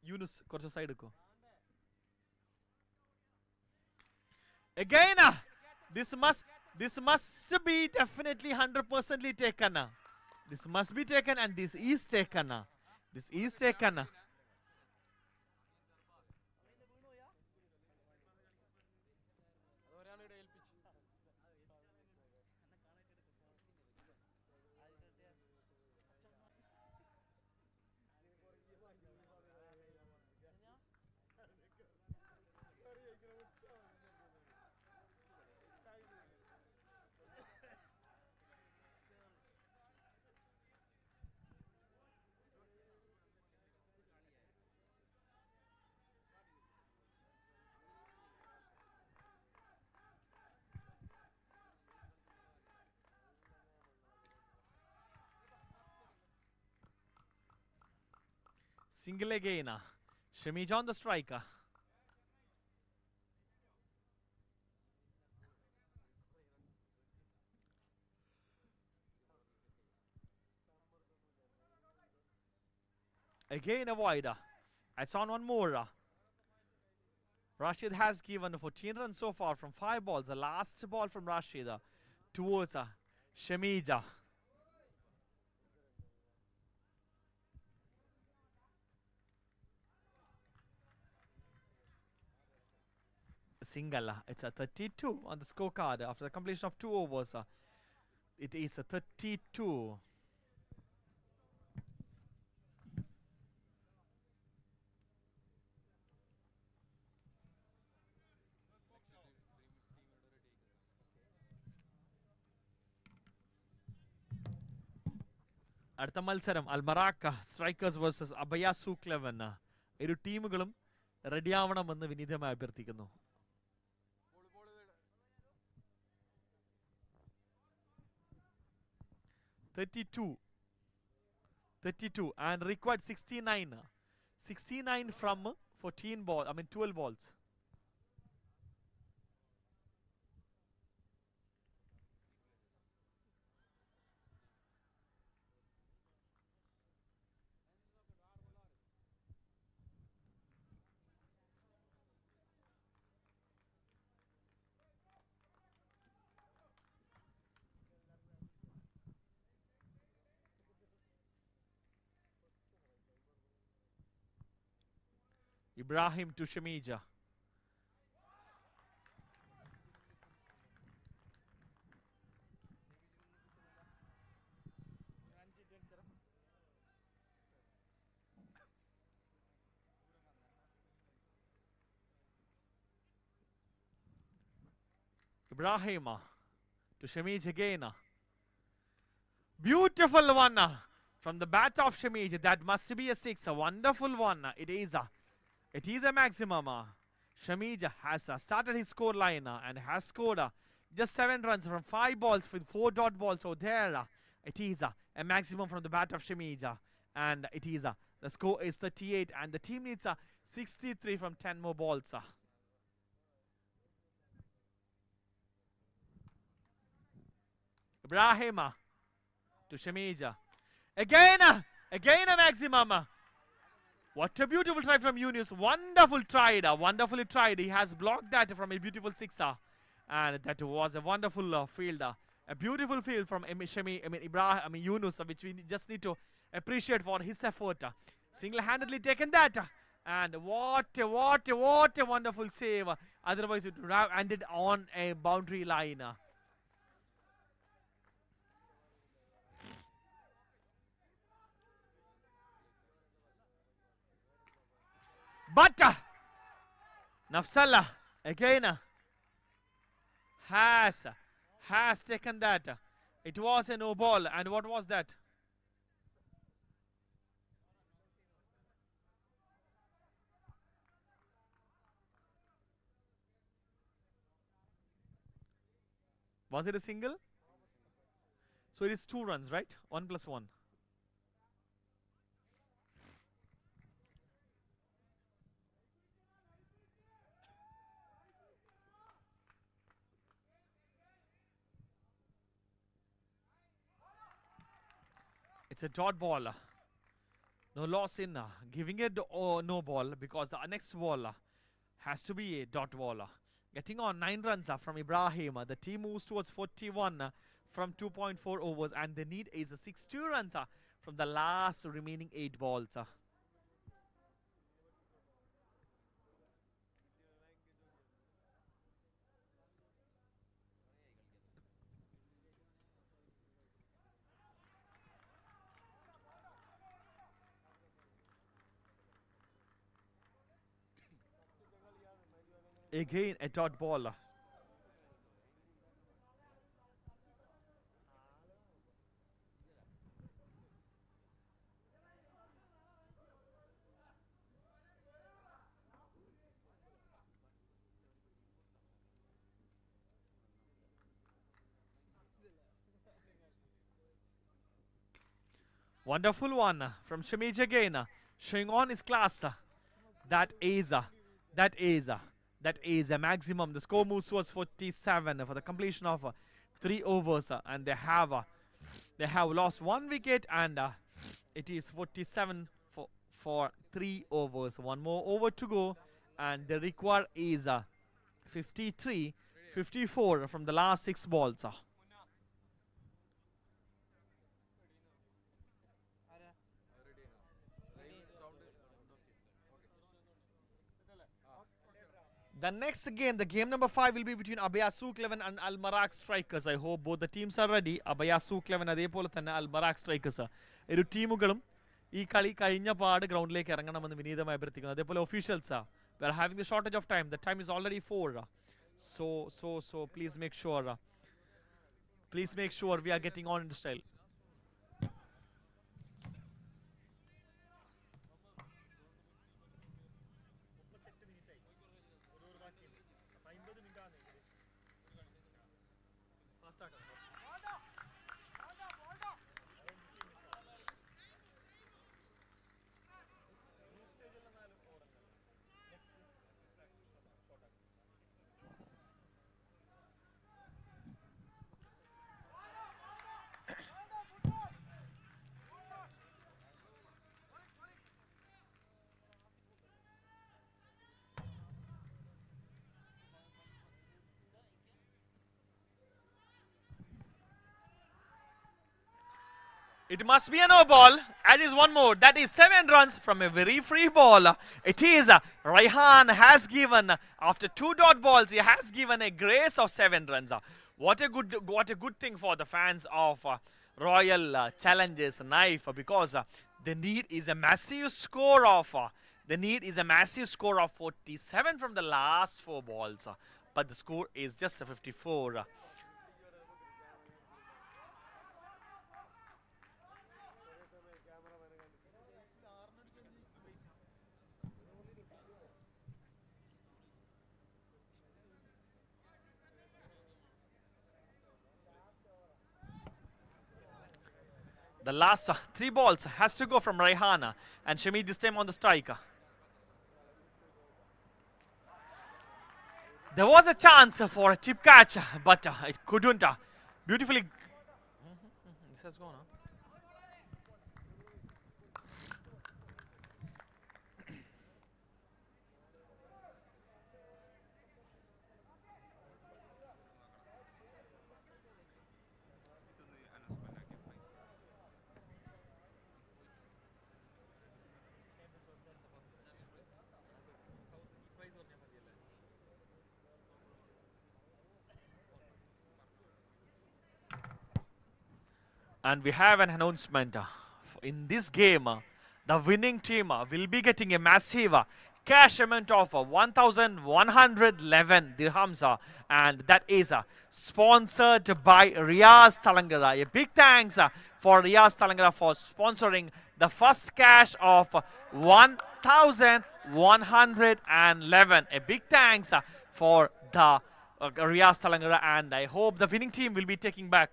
Yunus, കുറച്ച് side എടുക്കോ. Again, this must be definitely 100% taken. This must be taken, and this is taken. This is taken. Single again. Shamija on the striker. Again a wide. It's on one more. Rashid has given 14 runs so far from 5 balls. The last ball from Rashid towards Shamija. Single. It's a 32 on the scorecard after the completion of 2 overs. It is a 32. അടുത്ത മത്സരം അൽമറാക്ക strikers versus അഭയ souk 11. ഇരു ടീമുകളും റെഡിയാവണമെന്ന് വിനീതമായി അഭ്യർത്ഥിക്കുന്നു. Thirty-two and required 69. 69 from 12 balls. Ibrahim to Shamija. Ibrahim to Shamij again. Beautiful one from the bat of Shamij. That must be a 6. A wonderful one. It is a maximum. Shamij has started his score line and has scored just 7 runs from 5 balls with 4 dot balls. So there it is a maximum from the bat of Shamij. And it is the score is 38 and the team needs 63 from 10 more balls. Ibrahim to Shamija. Again a maximum. What a beautiful try from Yunus. Wonderful try. Wonderfully tried. He has blocked that from a beautiful 6. And that was a wonderful field. A beautiful field from Yunus, which we just need to appreciate for his effort. Single-handedly taken that. And what a wonderful save. Otherwise it would have ended on a boundary line. But Nafsalla again has taken that. It was a no ball. And what was that? Was it a single? So it is 2 runs, right? 1 plus 1. It's a dot ball. No loss in giving a no ball because the next ball has to be a dot ball. Getting on 9 runs from Ibrahim. The team moves towards 41 from 2.4 overs, and the need is 62 runs from the last remaining 8 balls. Again a dot ball. Wonderful one from Shamij again, showing on his class. That is a maximum. The score moves towards 47 for the completion of 3 overs, and they have lost 1 wicket, and it is 47 for 3 overs. 1 more over to go, and the required is 53, 54 from the last 6 balls. The next game, the game number 5, will be between Abaya Souq 11 and Al Marak Strikers. I hope both the teams are ready. Abaya Souq 11 അതേപോലെ തന്നെ Al Marak Strikers. ഇരു ടീമുകളും ഈ കളി കഴിഞ്ഞ പാട് ഗ്രൗണ്ടിലേക്ക് ഇറങ്ങണമെന്ന് വിനീതമായി അഭ്യർത്ഥിക്കുന്നു. അതേപോലെ officials we are having the shortage of time. The time is already 4. So please make sure we are getting on in style. It must be a no ball. And is one more. That is 7 runs from a very free ball. It is Raihan has given, after 2 dot balls, he has given a grace of 7 runs. What a good thing for the fans of Royal Challengers Naif, because the need is a massive score of 47 from the last 4 balls. But the score is just 54. The last 3 balls has to go from Raihana and Shamid this time on the strike. There was a chance for a tip catch, but it couldn't. Beautifully. This has gone. And we have an announcement. In this game, the winning team will be getting a massive cash amount of 1,111 dirhams, and that is sponsored by Riyaz Talangara. A big thanks for Riyaz Talangara for sponsoring the first cash of 1,111. A big thanks for the Riyaz Talangara, and I hope the winning team will be taking back.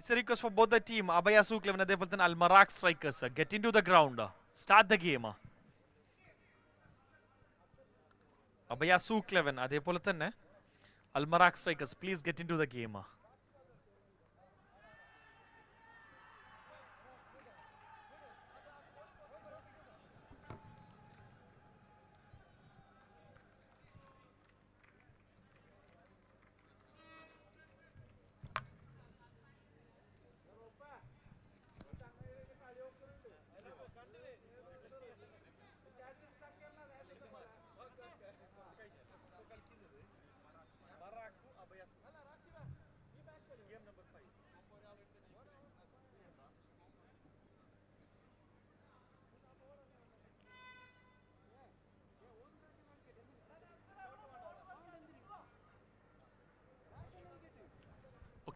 It's a request for both the team. Abaya Souq 11 അതേപോലെ തന്നെ Al-Marak strikers get into the ground. Start the game. Abaya Souq 11 അതേപോലെ തന്നെ Al-Marak strikers, please get into the game.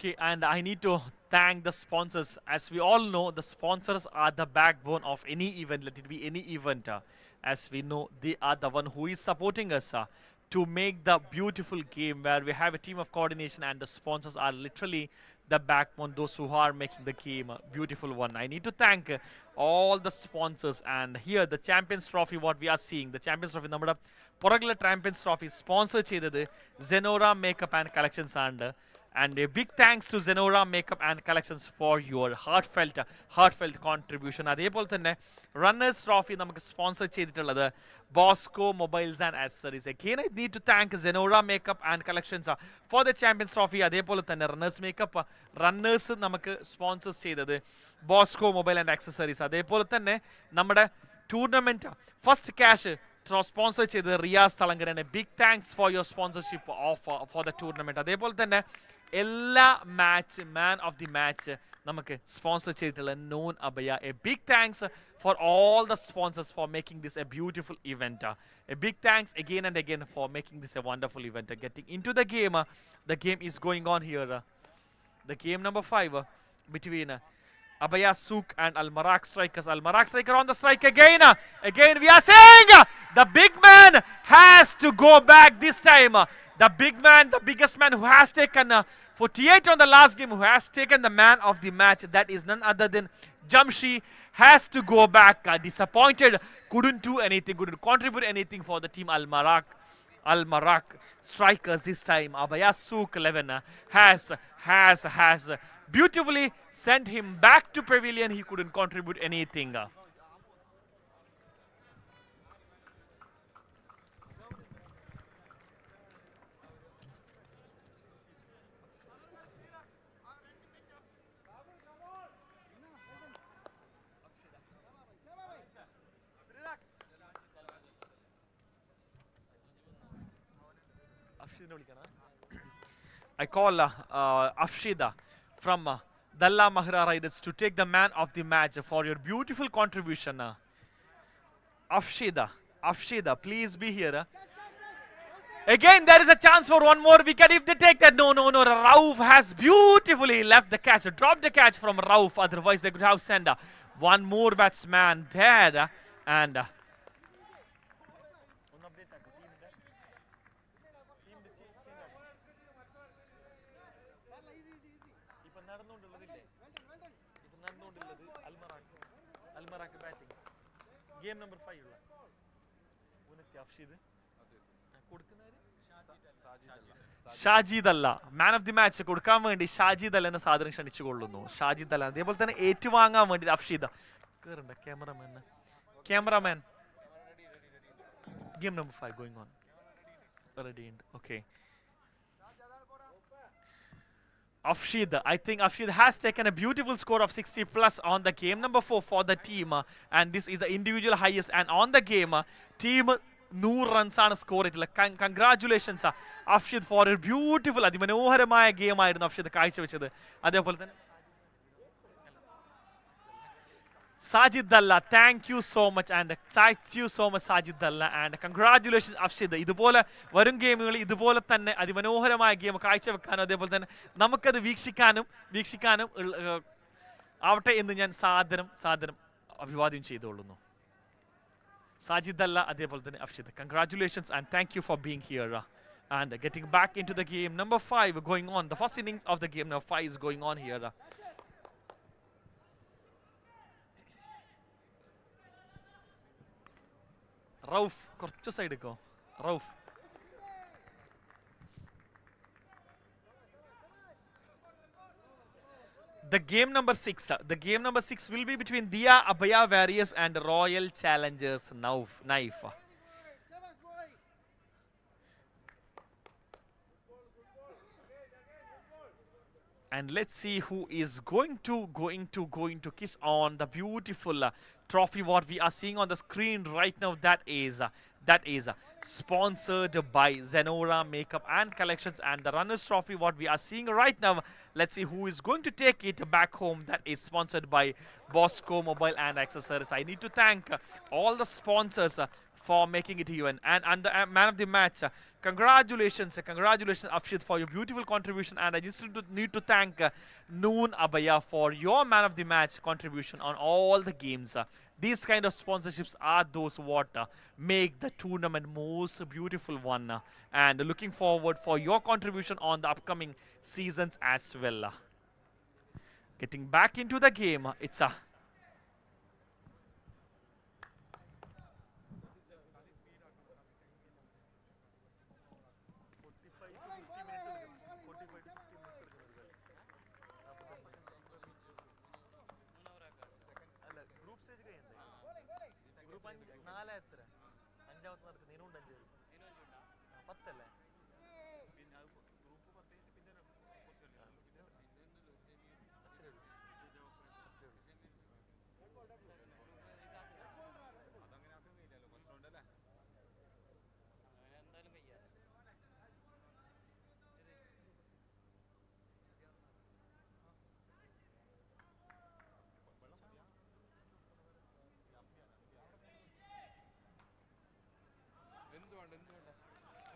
Okay, and I need to thank the sponsors. As we all know, the sponsors are the backbone of any event, let it be any event. As we know, they are the one who is supporting us to make the beautiful game where we have a team of coordination, and the sponsors are literally the backbone, those who are making the game a beautiful one. I need to thank all the sponsors. And here the Champions Trophy, what we are seeing, the Champions Trophy, നമ്മുടെ പുറകിലെ Champions Trophy sponsor ചെയ്തത് Zenora Makeup and Collections ആണ്. And a big thanks to Zenora Makeup and Collections for your heartfelt contribution. അതേപോലെ തന്നെ Runners Trophy നമുക്ക് sponsor ചെയ്തിട്ടുള്ളത് Bosco Mobiles and Accessories. Again, I need to thank Zenora Makeup and Collections for the Champions Trophy. അതേപോലെ തന്നെ Runners Makeup, Runners നമുക്ക് sponsors ചെയ്തത് Bosco Mobile and Accessories. അതേപോലെ തന്നെ നമ്മുടെ ടൂർണമെന്റ് ഫസ്റ്റ് ക്യാഷ് സ്പോൺസർ ചെയ്തത് റിയാസ് തളങ്കരനെ. Big thanks for your sponsorship for the tournament. അതേപോലെ തന്നെ എല്ലാ match man of the match നമുക്ക് സ്പോൺസർ ചെയ്തിട്ടുള്ള നോൺ അബയ. A big thanks for all the sponsors for making this a beautiful event. A big thanks again and again for making this a wonderful event. Getting into the game, the game is going on here. The game number 5 between Abaya Souq and Al-Marak strikers. Al-Marak striker on the strike again. Again we are saying the big man has to go back this time. The big man, the biggest man who has taken 48 on the last game, who has taken the man of the match, that is none other than Jamshi, has to go back. Disappointed, couldn't do anything, couldn't contribute anything for the team Al-Marak strikers this time. Abaya Souq 11 has beautifully sent him back to pavilion. He couldn't contribute anything. I call Afshida from Dalla Mahra Riders to take the man of the match for your beautiful contribution. Afshida, please be here. Again, there is a chance for one more wicket if they take that. No. Rauf has beautifully left the catch, dropped the catch from Rauf. Otherwise, they could have sent one more batsman there. And Al-Marak batting. Game number 5. Shajid അല്ല മാൻ of the match കൊടുക്കാൻ വേണ്ടി ഷാജിദ് അല്ലെന്ന് സാധനം ക്ഷണിച്ചു കൊള്ളുന്നു. ഷാജിദ് അല്ല അതേപോലെ തന്നെ ഏറ്റുവാങ്ങാൻ വേണ്ടി അഫ്ഷീദ കേറണ്ട. Cameraman game number 5 going on. Ready. Okay. Afshid, I think Afshid has taken a beautiful score of 60 plus on the game number 4 for the team, and this is the individual highest. And on the game, team 100 runs ആണ് score ചെയ്തിട്ടുള്ളത്. Congratulations അഫ്ഷിദ് four A beautiful അതിമനോഹരമായ game ആയിരുന്നു അഫ്ഷിദ് കാഴ്ചവെച്ചത്. അതേപോലെ തന്നെ Sajid Dalla, thank you so much, and thank you so much Sajid Dalla, and congratulations Afshid. ഇതുപോലെ വരും ഗെയിമുകളിൽ ഇതുപോലെ തന്നെ അതിമനോഹരമായ ഗെയിം കാഴ്ചവെക്കാനും അതേപോലെ തന്നെ നമുക്കത് വീക്ഷിക്കാനും ആവട്ടെ എന്ന് ഞാൻ സാദരം അഭിവാദ്യം ചെയ്തുകൊള്ളുന്നു. Sajid Dalla അതേപോലെ തന്നെ Afshid, congratulations and thank you for being here and getting back into the game number 5 going on. The first innings of the game number 5 is going on here. Rauf കുറച്ച് സൈഡ് എടുക്കോ Rauf. The game number 6. The game number 6 will be between Dia Abaya Warriors and Royal Challengers Naif. And let's see who is going to kiss on the beautiful trophy what we are seeing on the screen right now. That is sponsored by Zenora Makeup and Collections, and the runners trophy what we are seeing right now. Let's see who is going to take it back home. That is sponsored by Bosco Mobile and Accessories. I need to thank all the sponsors for making it even. And the man of the match, congratulations Afshid, for your beautiful contribution. And I just need to thank Noon Abaya for your man of the match contribution on all the games. These kind of sponsorships are those what make the tournament most beautiful one. And looking forward for your contribution on the upcoming seasons as well. Getting back into the game, it's a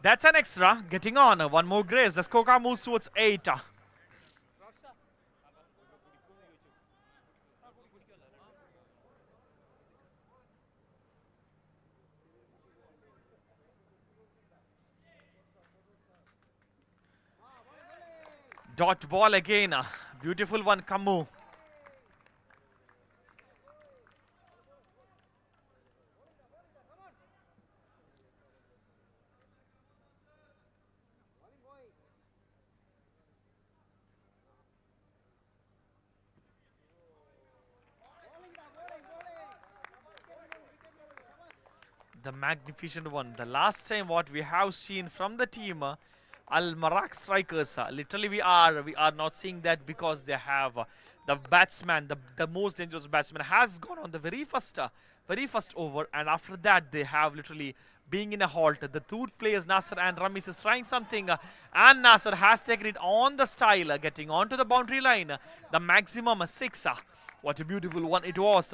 that's an extra. Getting on. One more grace. The scorecard moves towards 8. Dot ball again. Beautiful one, Kamu. The magnificent one. The last time what we have seen from the team, Al Marak strikers, literally we are not seeing that because they have the batsman, the most dangerous batsman has gone on the very first over, and after that they have literally being in a halt. The two players Nasser and Ramis is trying something, and Nasser has taken it on the style, getting onto the boundary line. The maximum 6. What a beautiful one it was.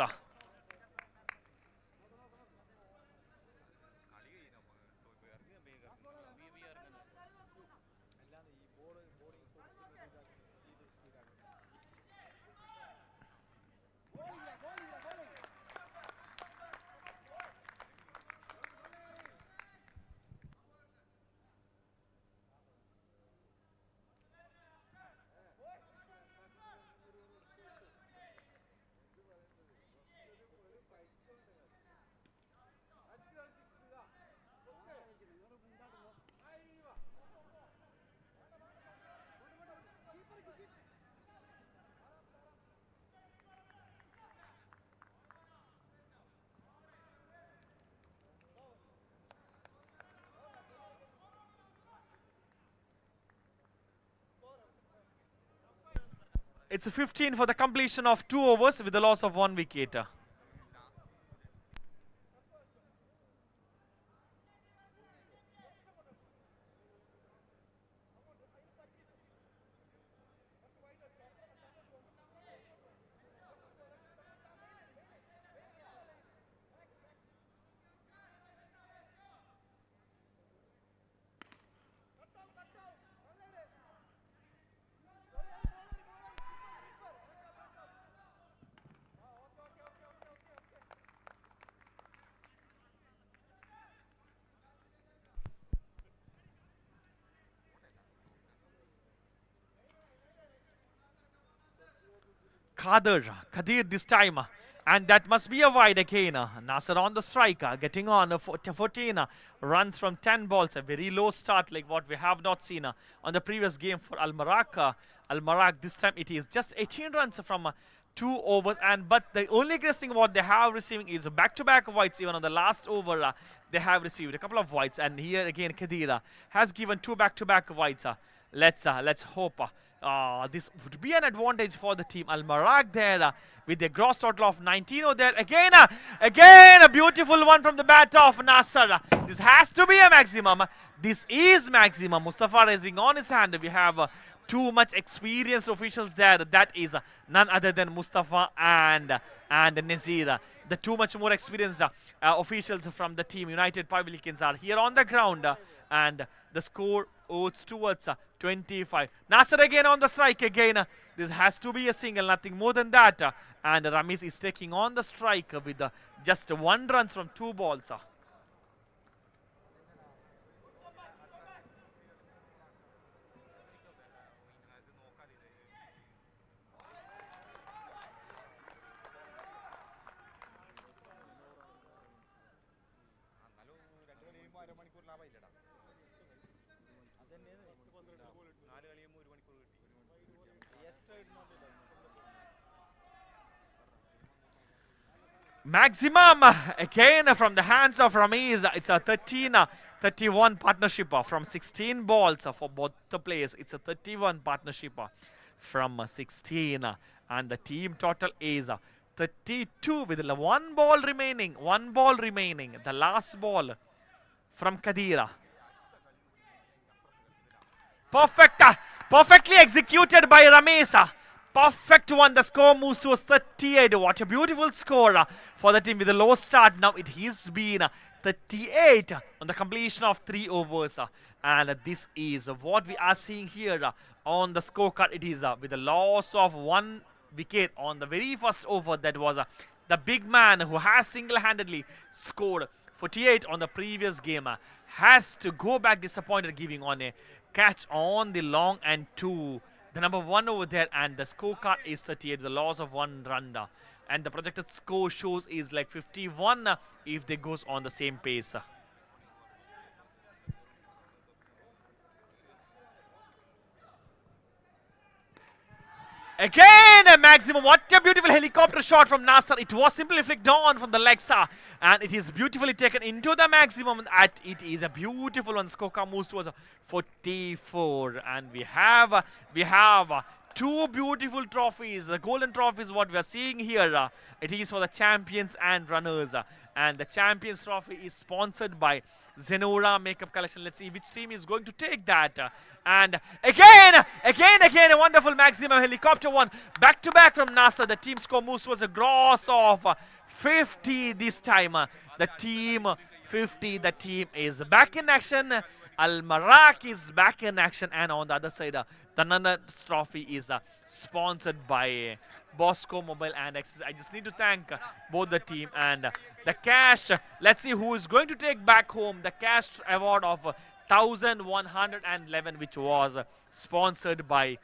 It's a 15 for the completion of 2 overs with the loss of 1 wicket. Kadir this time And that must be a wide again. Nasser on the strike, getting on 14 runs from 10 balls. A very low start like what we have not seen on the previous game for Al Marak. Al Marak this time it is just 18 runs from 2 overs. But the only greatest thing what they have receiving is back-to-back wides. Even on the last over, they have received a couple of wides. And here again, Khadira has given 2 back-to-back wides. Let's hope this would be an advantage for the team. Al Marak there with a gross total of 19 over there. Again a beautiful one from the bat of Nasser. This has to be a maximum. This is maximum. Mustafa raising on his hand. We have too much experienced officials there. That is none other than Mustafa and Nazir. The too much more experienced officials from the team United Publicans are here on the ground. And the score odds towards 25. Nasser again on the strike again. This has to be a single, nothing more than that. And Ramiz is taking on the strike with just 1 run from 2 balls. Maximum again from the hands of Ramiz. It's a 13-31 partnership from 16 balls for both the players. It's a 31 partnership from 16, and the team total is 32 with 1 ball remaining. 1 ball remaining. The last ball from Khadira. Perfectly executed by Ramiz. Perfect one. The score moves to 38. What a beautiful score for the team with a low start. Now it has been 38 on the completion of 3 overs. And this is what we are seeing here on the scorecard. It is with a loss of 1 wicket on the very first over. That was the big man who has single-handedly scored 48 on the previous game. Has to go back disappointed, giving on a catch on the long and 2. The number 1 over there, and the scorecard is 38, the loss of 1 run. And the projected score shows is like 51 if they goes on the same pace. Again a maximum. What a beautiful helicopter shot from Nasser. It was simply flicked on from the legs, and it is beautifully taken into the maximum. It is a beautiful one. Scorecard moves towards 44, and we have 2 beautiful trophies. The golden trophy is what we are seeing here. It is for the champions and runners, and the champions trophy is sponsored by Zenora Makeup Collection. Let's see which team is going to take that. And again, a wonderful maximum helicopter one. Back-to-back from Nasser. The team score moves towards a gross of 50 this time. The team 50. The team is back in action. Al Marak is back in action. And on the other side, the Nanna's trophy is sponsored by Bosco Mobile and Access. I just need to thank both the team and the cash. Let's see who is going to take back home the cash award of 1,111, which was sponsored by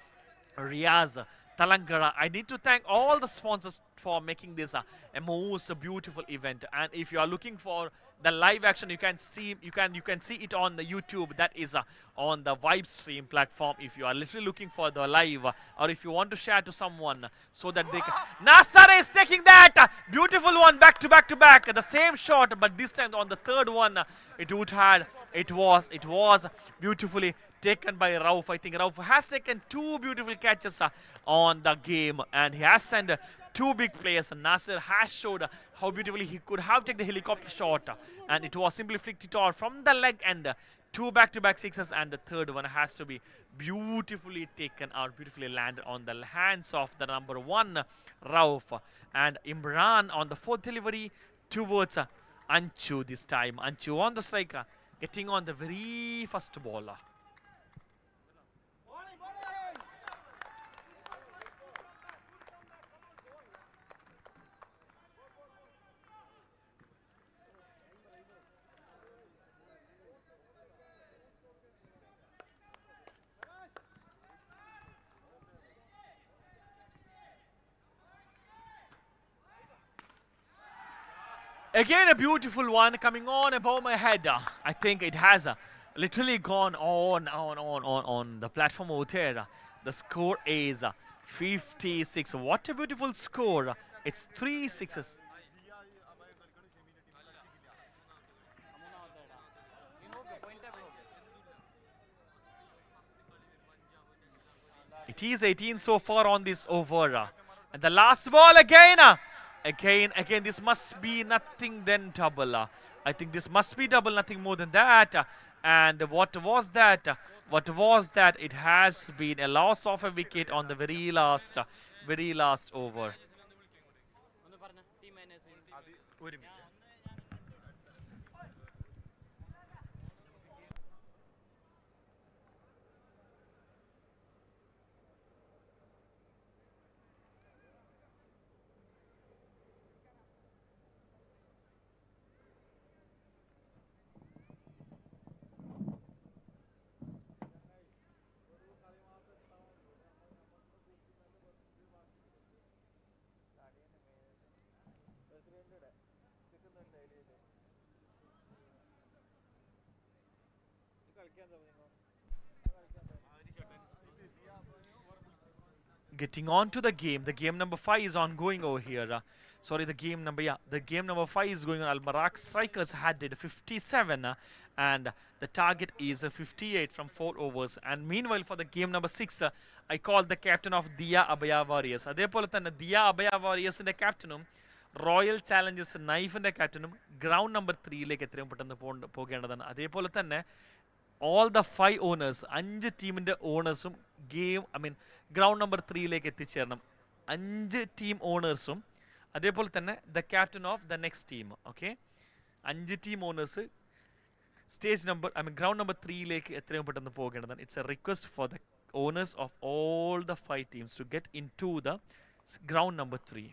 Riaz Talangara. I need to thank all the sponsors for making this a most beautiful event. And if you are looking for the live action, you can stream, you can see it on the YouTube. That is on the VibeStream platform. If you are literally looking for the live, or if you want to share to someone so that they can. Nasser is taking that beautiful one back to back. The same shot, but this time on the third one, it was beautifully taken by Rauf. I think Rauf has taken 2 beautiful catches on the game, and he has sent 2 big players. And Nasser has showed how beautifully he could have taken the helicopter shot, and it was simply flicked it out from the leg end. 2 back-to-back sixes, and the third one has to be beautifully taken out, beautifully landed on the hands of the number 1 Rauf. And Imran on the 4th delivery towards Anchu this time. Anchu on the striker, getting on the very first ball. Again, a beautiful one coming on above my head. I think it has literally gone on the platform over there. The score is 56. What a beautiful score. It's 3 sixes. It is 18 so far on this over. And the last ball again. Again, this must be nothing than double. I think this must be double, nothing more than that. And what was that? What was that? It has been a loss of a wicket on the very last over. Getting on to the game. The game number 5 is ongoing over here. The game number 5 is going on. Al Marak Strikers had it 57, and the target is 58 from 4 overs. And meanwhile, for the game number 6, I called the captain of Diya Abaya Warriors. അതേപോലെ തന്നെ Diya Abaya Warriors-ന്റെ ക്യാപ്റ്റനും royal challengers നൈഫിന്റെ ക്യാപ്റ്റനും ground number 3ലേക്ക് എത്രയും പെട്ടെന്ന് പോകേണ്ടതാണ്. അതേപോലെ തന്നെ all the 5 owners, 5 ടീമിന്റെ ഓണേഴ്സും ഗ്രൗണ്ട് നമ്പർ 3ലേക്ക് എത്തിച്ചേരണം. 5 ടീം ഓണേഴ്സും അതേപോലെ തന്നെ the captain of the next team. Okay, 5 team owners ground number 3ലേക്ക് എത്രയും പെട്ടെന്ന് പോകേണ്ടതാണ്. It's a request for the owners of all the 5 teams to get in to the ground number 3.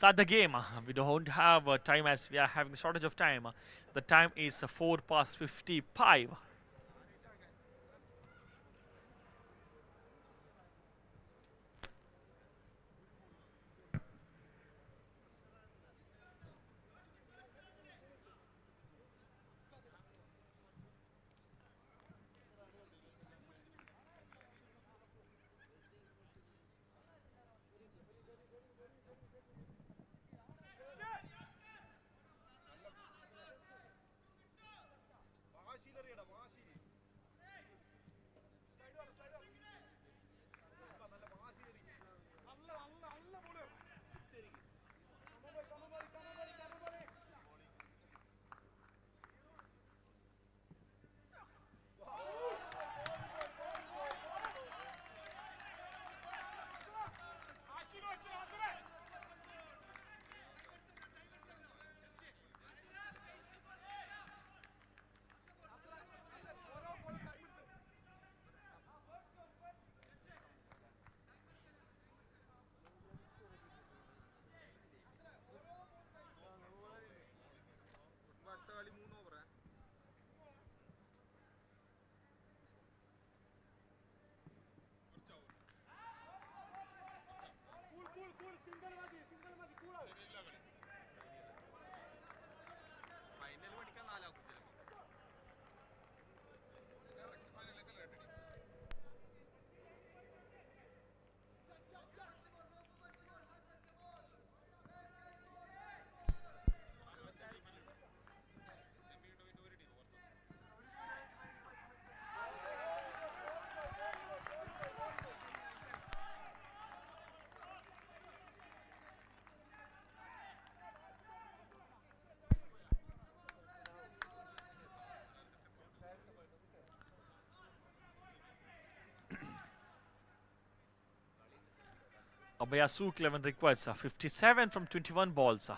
Start the game. We don't have time as we are having shortage of time. The time is 4:55. Abaya Souq 11 requires 57 from 21 balls.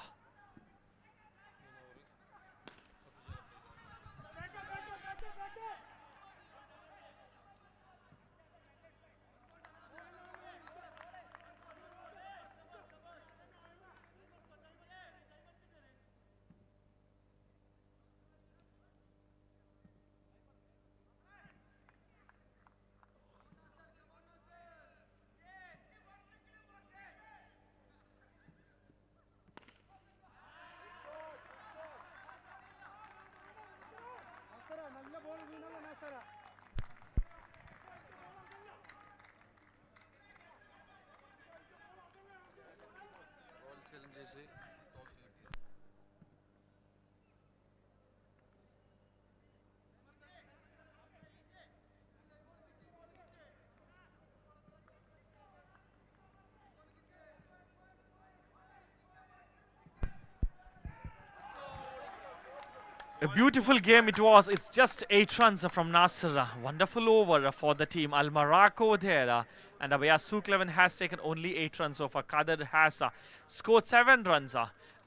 A beautiful game it was. It's just 8 runs from Nasser. Wonderful over for the team. Al Morocco there. And Abaya Souq 11 has taken only 8 runs so far. Kader has scored 7 runs.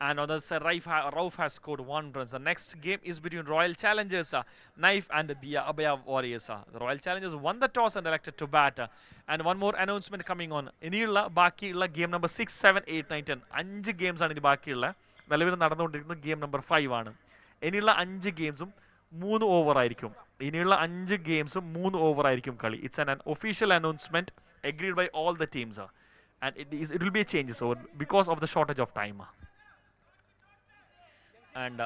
And on the side, Rauf has scored 1 run. The next game is between Royal Challengers, Naif and the Abaya Warriors. The Royal Challengers won the toss and elected to bat. And one more announcement coming on. Inilla Bakila game number 6, 7, 8, 9, 10. 5 games ആണ് ഇനി ബാക്കിയുള്ള നിലവിൽ നടന്നുകൊണ്ടിരിക്കുന്ന game number 5 ആണ്. ഇനിയുള്ള 5 ഗെയിംസും 3 over ആയിരിക്കും. ഇനിയുള്ള 5 ഗെയിംസും 3 ഓവർ ആയിരിക്കും കളി. It's an official announcement agreed by all the teams. And it will be a change so because of the shortage of time. And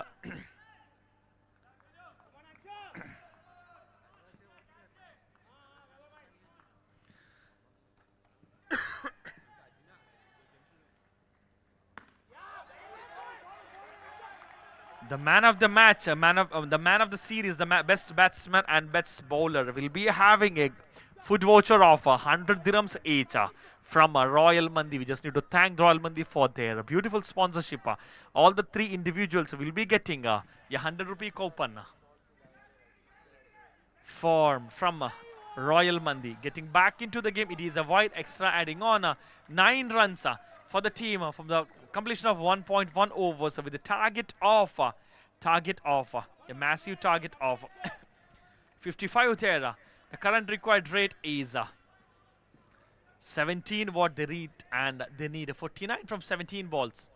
the man of the match, the man of the series, the best batsman and best bowler will be having a food voucher of 100 dirhams each from Royal Mandi. We just need to thank Royal Mandi for their beautiful sponsorship. All the 3 individuals will be getting a 100 rupee coupon from Royal Mandi. Getting back into the game, it is a wide extra, adding on 9 runs for the team from the completion of 1.1 overs with the target of a massive target of 55 there. The current required rate is 17 what they read, and they need 49 from 17 balls.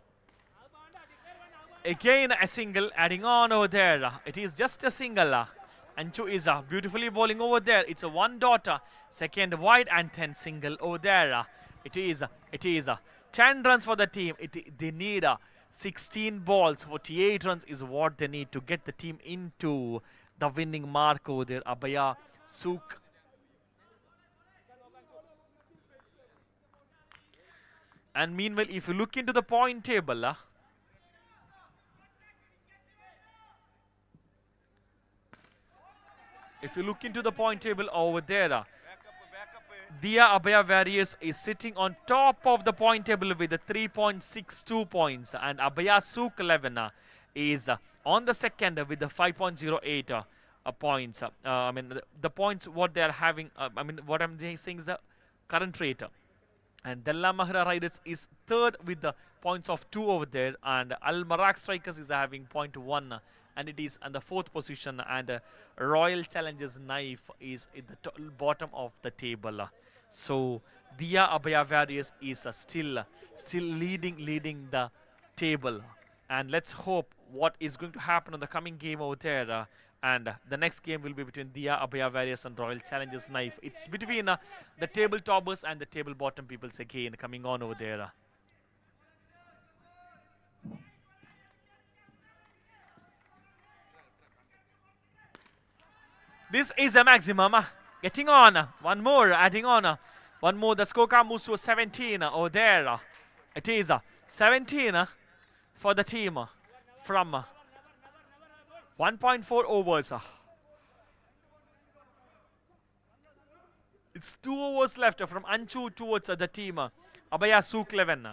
Again a single adding on over there. It is just a single. Anchu is beautifully bowling over there. It's a 1 dot, second wide and 10 single over there. It is 10 runs for the team. They need 16 balls. 48 runs is what they need to get the team into the winning mark over there. Abaya Souq. And meanwhile, if you look into the point table, over there, Dia Abaya Warriors is sitting on top of the point table with the 3.62 points, and Abaya Souq 11 is on the second with the 5.08 points. I mean, the points what they are having, what I'm saying is the current rate. And Della Mahra Riders is third with the points of 2 over there, and Al Marak Strikers is having 0.1, and it is on the 4th position, and Royal Challengers Naif is at the bottom of the table. So Dia Abaya Warriors is still leading the table, and let's hope what is going to happen on the coming game over there. And the next game will be between Dia Abaya Warriors and Royal Challengers Naif. It's between the table toppers and the table bottom peoples again coming on over there. This is a maximum. Getting on. One more. Adding on. One more. The scorecard moves to 17 over there. It is 17 for the team from 1.4 overs. It's 2 overs left from Anchu towards the team Abaya Souq 11.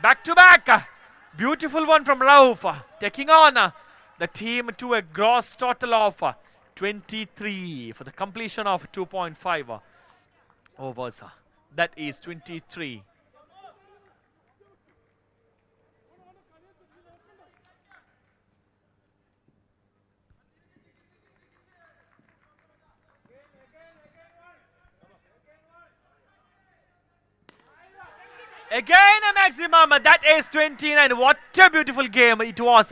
Back to back. Beautiful one from Rauf. Taking on the team to a gross total of 23 for the completion of 2.5 overs. That is 23. Again a maximum, that is 29. What a beautiful game it was.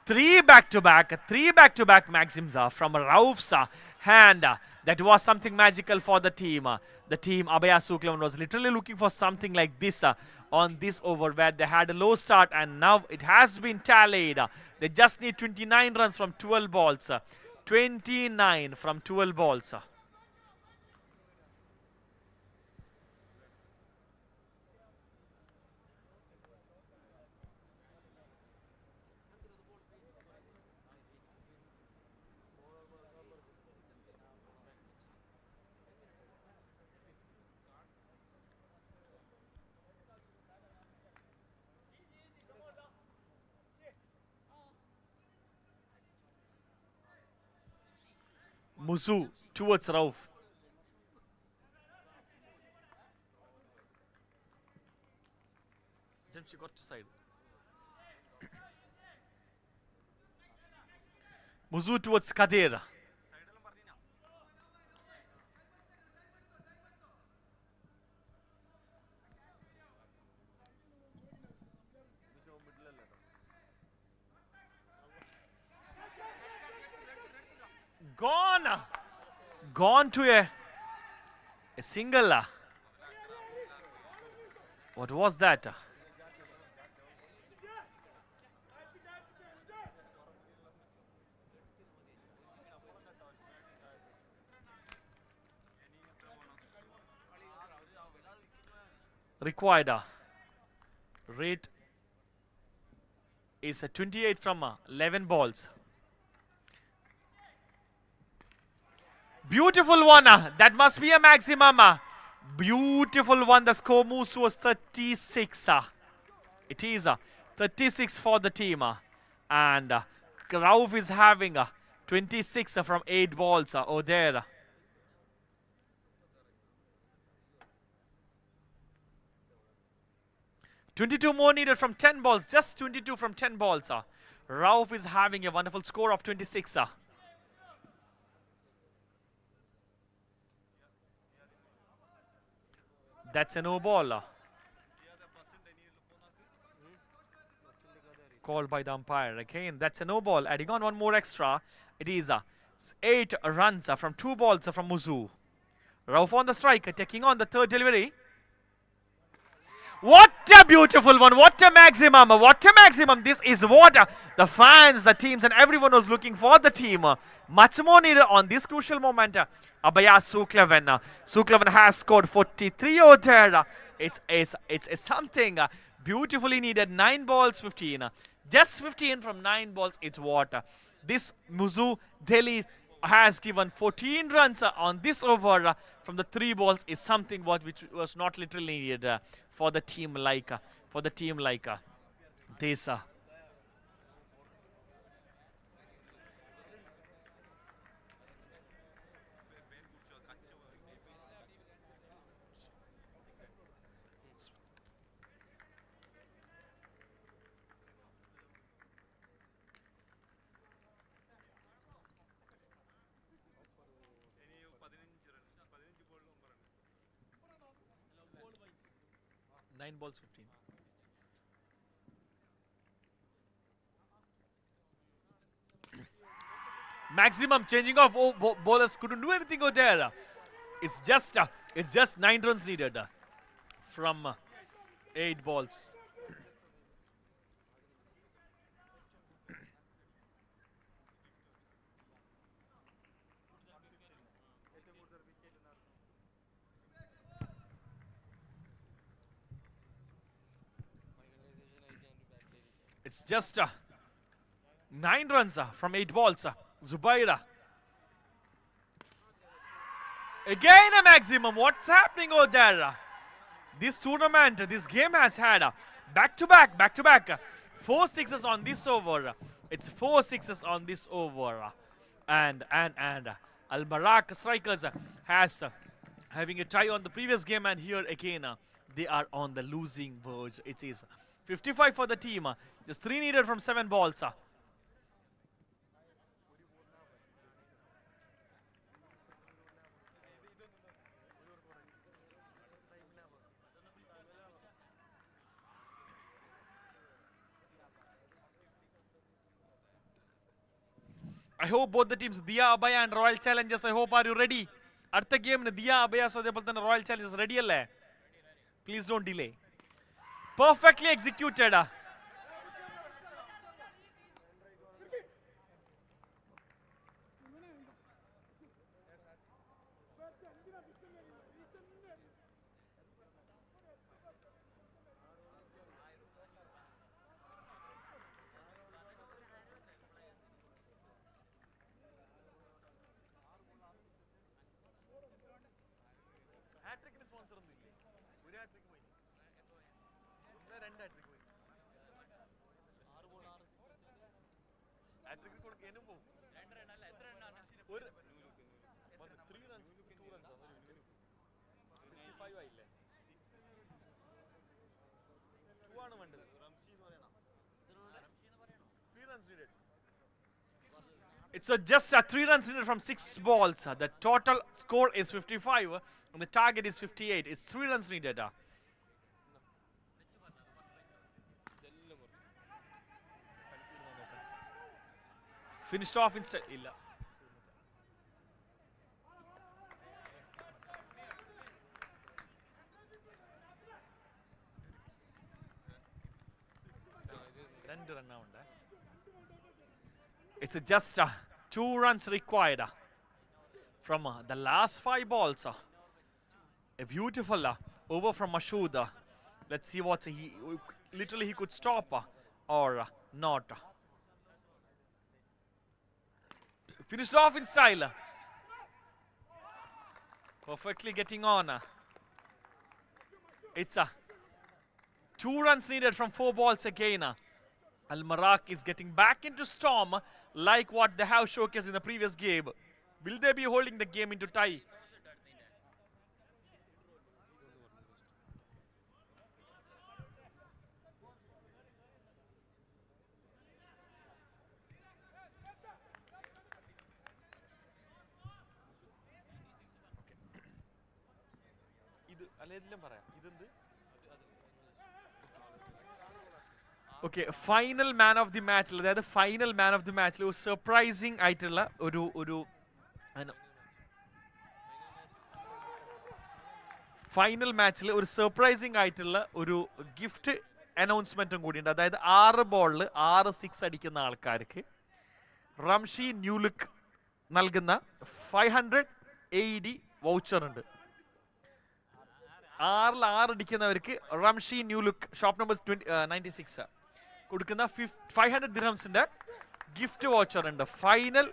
Three back-to-back maxims from Rauf's hand. That was something magical for the team. The team Abaya Souq was literally looking for something like this on this over where they had a low start and now it has been tallied. They just need 29 runs from 12 balls. 29 from 12 balls. Muzu towards Rauf. Then she got to side. Muzu towards Kadir. Gone to a single. What was that? Required rate is 28 from 11 balls. Beautiful one. That must be a maximum. Beautiful one. The score moves was 36. It is 36 for the team. And Rauf is having 26 from 8 balls over there. $22 more needed from 10 balls. Just 22 from 10 balls. Rauf is having a wonderful score of 26. That's a no ball. Called by the umpire. Again, that's a no ball. Adding on one more extra. It is 8 runs from 2 balls from Muzu. Rauf on the strike, taking on the third delivery. What a beautiful one. What a maximum. What a maximum. This is what the fans, the teams, and everyone was looking for the team. Much more needed on this crucial moment. Abaya Souq. Souq has scored 43 over there. It's something beautifully needed. 9 balls, 15. Just 15 from 9 balls. It's what this Muzu Delhi has given 14 runs on this over from the 3 balls is something which was not literally needed for the team like this. Nine balls, 15. Maximum changing of bowlers couldn't do anything over there. It's just 9 runs needed from 8 balls. It's just 9 runs from 8 balls. Zubaira. Again a maximum. What's happening over there? This tournament, this game has had Back to back. 4 sixes on this over. It's 4 sixes on this over. And Al Barak Strikers has having a tie on the previous game, and here again they are on the losing verge. It is 55 for the team. Just 3 needed from 7 balls. I hope both the teams, Dia Abaya and Royal Challengers, I hope are you ready? അടുത്ത ഗെയിമിന് ദിയ അബയാസ് അതേപോലെ തന്നെ royal challengers ready അല്ലേ? Please don't delay. Perfectly executed. It's just 3 runs needed from 6 balls. The total score is 55 and the target is 58. It's 3 runs needed. Finished off instead. Illa. It's just 2 runs required from the last 5 balls. A beautiful over from Mashood. Let's see what he literally he could stop or not. Finished off in style. Perfectly getting on. It's 2 runs needed from 4 balls again. Al Marak is getting back into storm like what they have showcased in the previous game. Will they be holding the game into tie? Okay, final man of the match. The final man of the match was surprising aയിട്ടുള്ള ഒരു final മാച്ചിൽ ഒരു surprising ആയിട്ടുള്ള ഒരു gift അനൗൺസ്മെന്റും കൂടിയുണ്ട്. അതായത് 6 ബോളിൽ 6 6 അടിക്കുന്ന ആൾക്കാർക്ക് റംഷി ന്യൂലുക്ക് നൽകുന്ന 500 AED വൗച്ചർ ഉണ്ട്. 6 അടിക്കുന്നവർക്ക് റംഷി ന്യൂലുക്ക് ഷോപ്പ് നമ്പർ 96 കൊടുക്കുന്ന 500 ദിർഹംസിന്റെ ഗിഫ്റ്റ് വൗച്ചർ ഉണ്ട് ഫൈനൽ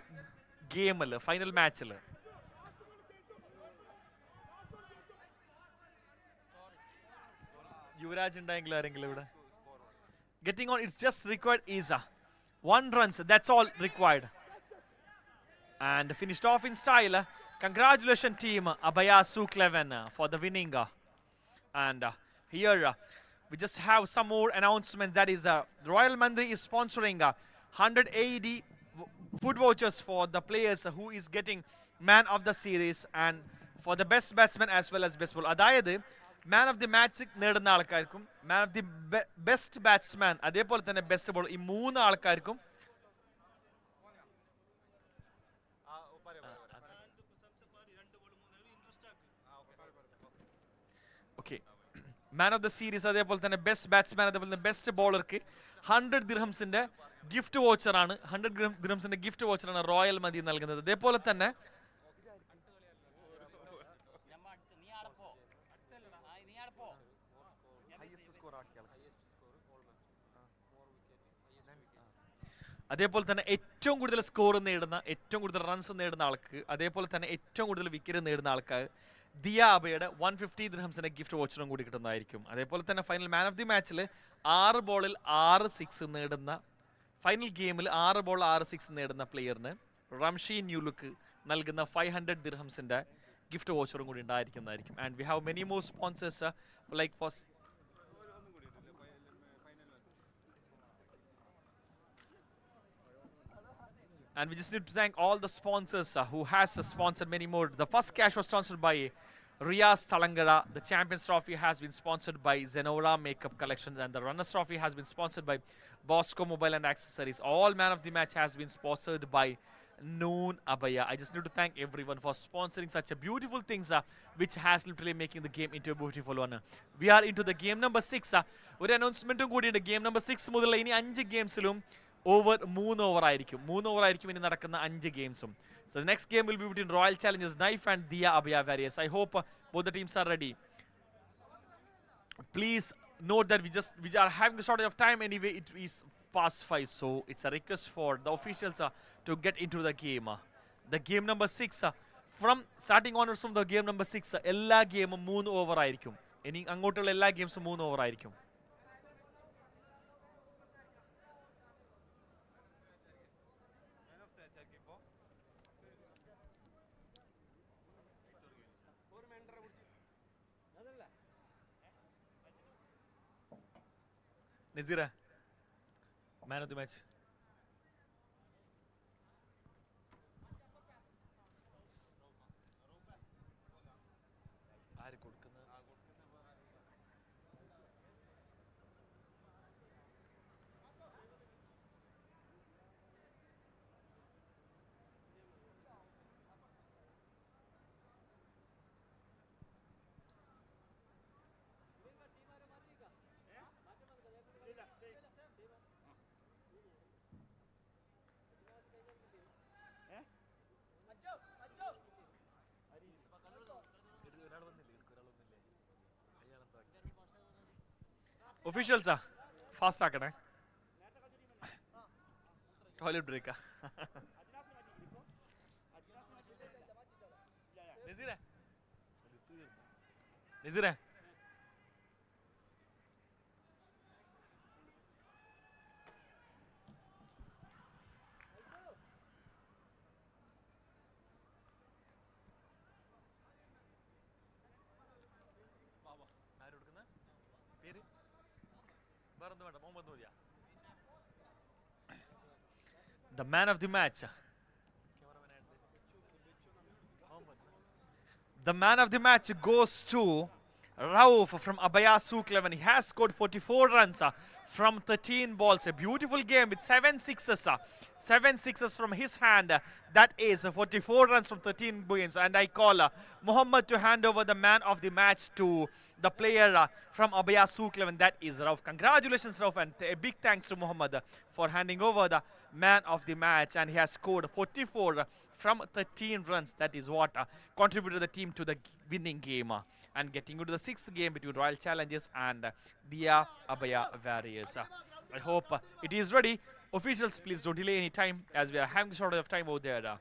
ഗെയിമിൽ, ഫൈനൽ മാച്ചിൽ. യുവരാജ് ഉണ്ടെങ്കിൽ ആരെങ്കിലും ഇവിടെ getting on. It's just required is 1 runs. That's all required. And finished off in style. Congratulations team Abaya Souq 11 for the winning. And here we just have some more announcements. That is Royal Mandri is sponsoring 100 AED food vouchers for the players who is getting man of the series and for the best batsman as well as best bowler. അതായത് മാൻ of the match നേടുന്ന ആൾക്കാർക്കും മാൻ of the best batsman അതേപോലെ തന്നെ best bowler, ഈ 3 ആൾക്കാർക്കും okay man of the series അതേപോലെ തന്നെ best batsman അതേപോലെ തന്നെ ബെസ്റ്റ് ബോളർക്ക് 100 ദിർഹംസിന്റെ ഗിഫ്റ്റ് വോച്ചറാണ് 100 ദിർഹംസിന്റെ ഗിഫ്റ്റ് വോച്ചറാണ് റോയൽ മദി നൽകുന്നത്. അതേപോലെ തന്നെ ഏറ്റവും കൂടുതൽ സ്കോർ നേടുന്ന, ഏറ്റവും കൂടുതൽ റൺസ് നേടുന്ന ആൾക്ക്, അതേപോലെ തന്നെ ഏറ്റവും കൂടുതൽ വിക്കറ്റ് നേടുന്ന ആൾക്ക് ദിയ അബയുടെ 150 ദിർഹംസിന്റെ ഗിഫ്റ്റ് വോച്ചറും കൂടി കിട്ടുന്നതായിരിക്കും. അതേപോലെ തന്നെ ഫൈനൽ മാൻ ഓഫ് ദി മാച്ചിൽ 6 ബോളിൽ 6 സിക്സ് നേടുന്ന ഫൈനൽ ഗെയിമിൽ 6 ബോൾ 6 സിക്സ് നേടുന്ന പ്ലെയറിന് റംഷി ന്യൂലുക്ക് നൽകുന്ന 500 ദിർഹംസിന്റെ ഗിഫ്റ്റ് വോച്ചറും കൂടി ഉണ്ടായിരിക്കുന്നതായിരിക്കും. And we have many more sponsors like and we just need to thank all the sponsors who has sponsored many more. The first cash was sponsored by Riyaz Talangara. The Champions Trophy has been sponsored by Zenora Makeup Collections, and the Runners Trophy has been sponsored by Bosco Mobile and Accessories. All man of the match has been sponsored by Noon Abaya. I just need to thank everyone for sponsoring such a beautiful things which has literally making the game into a beautiful one. We are into the game number 6. ഒരു അനൗൺസ്മെന്റും കൂടിയുണ്ട്. Game number 6 മുതൽ ഇനി 5 ഗെയിംസിലും over 3 over ആയിരിക്കും. 3 over ആയിരിക്കും ഇനി നടക്കുന്ന 5 ഗെയിംസും. So the next game will be between Royal Challengers Naif and Dia Abaya Warriors. I hope both the teams are ready. Please note that we are having a shortage of time anyway. It is past 5, so it's a request for the officials to get into the game. The game number 6 from starting onwards from the game number 6 എല്ലാ ഗെയിമും 3 over ആയിരിക്കും. ഇനി അങ്ങോട്ടുള്ള എല്ലാ ഗെയിംസും 3 over ആയിരിക്കും. Nazira, man of the match. Officials fast ആക്കണേ. Toilet ബ്രേക്കാ. നസീറേ the man of the match. The man of the match goes to Rauf from Abaya Souq 11. He has scored 44 runs from 13 balls. A beautiful game with 7 sixes. 7 sixes from his hand. That is 44 runs from 13 games. And I call Muhammad to hand over the man of the match to the player from Abaya Souq 11. That is Rauf. Congratulations, Rauf, and a big thanks to Muhammad for handing over the man of the match. And he has scored 44 from 13 runs. That is what contributed the team to the winning game and getting into the 6th game between Royal Challengers and Dia Abaya Warriors. I hope it is ready. Officials, please don't delay any time as we are having a shortage of time over there.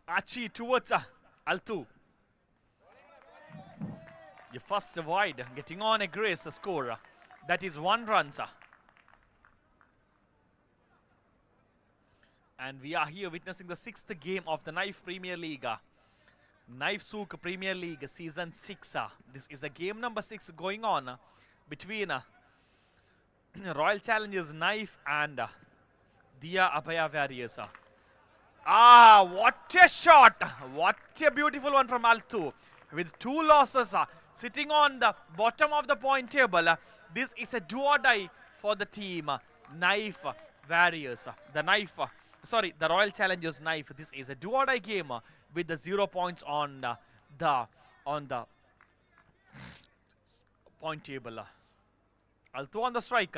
Achi towards Altu. Your first wide, getting on a grace score. That is 1 run. And we are here witnessing the 6th game of the Naif Premier League. Naif Souq Premier League Season 6. This is a game number 6 going on between Royal Challengers Naif and Dia Abaya Warriors. What a shot! What a beautiful one from Altu. With 2 losses, sitting on the bottom of the point table. This is a do or die for the team. Naif Warriors. The Royal Challengers Naif. This is a do or die game with the 0 points on the point table. Altu on the strike.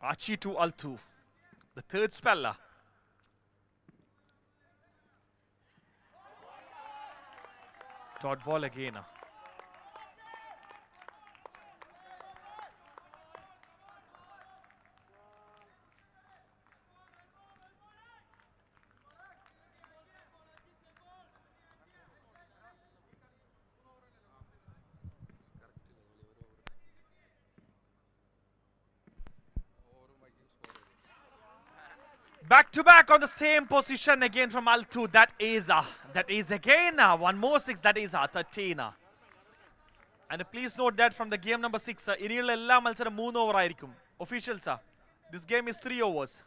Archie to Altu. The third spell. Dot ball again. Back to back on the same position again from Altu. That is again one more 6. That is 13. And please note that from the game number 6, ഇനിയുള്ള എല്ലാ മത്സരം 3 over ആയിരിക്കും. Officials, this game is 3 overs.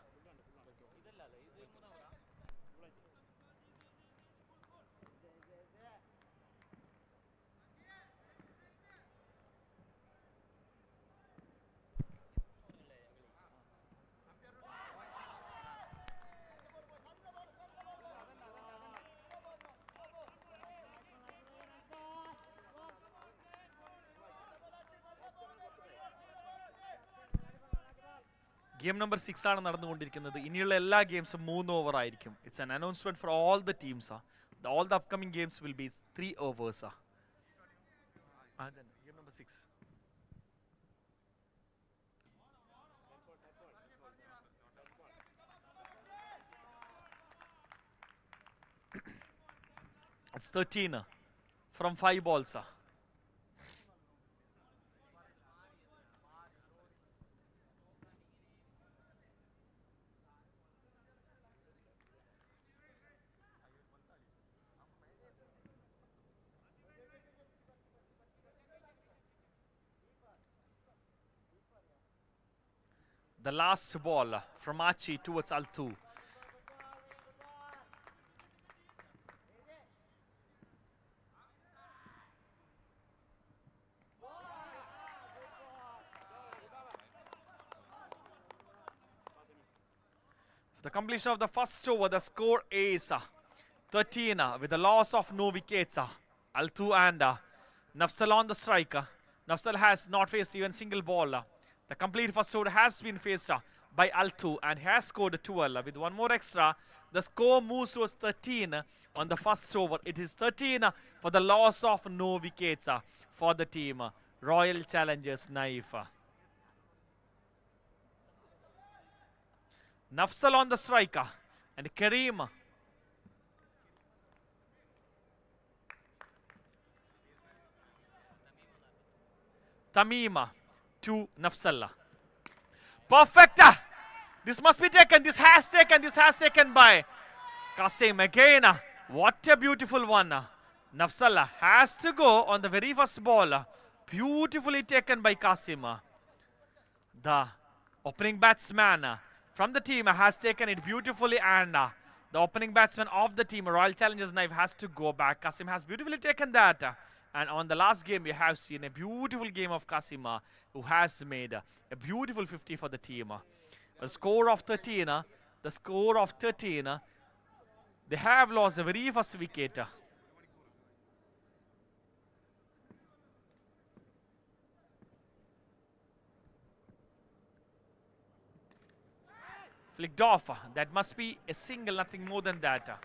Game number 6 ആണ് നടന്നുകൊണ്ടിരിക്കുന്നത്. ഇനിയുള്ള എല്ലാ ഗെയിംസും 3 over ആയിരിക്കും. It's an announcement for all the teams. All the upcoming games will be 3 overs. And then game number 6. It's 13 from 5 balls. The last ball from Archie towards Altu. The completion of the first over, the score is 13 with the loss of no wickets. Altu and Nafsal on the strike. Nafsal has not faced even single ball. The complete first over has been faced by Altu and has scored 12. With one more extra, the score moves towards 13 on the first over. It is 13 for the loss of no wickets for the team. Royal Challengers Naif. Nafsal on the striker and Kareem. Tamima to Nafsalla. Perfect! This must be taken. This has taken by Kasim again. What a beautiful one. Nafsalla has to go on the very first ball. Beautifully taken by Kasim. The opening batsman from the team has taken it beautifully, and the opening batsman of the team, Royal Challengers Naif, has to go back. Kasim has beautifully taken that. And on the last game, we have seen a beautiful game of Kasim, who has made a beautiful 50 for the team. A score of 13. The score of 13. They have lost the very first wicket. Flicked off. That must be a single, nothing more than that.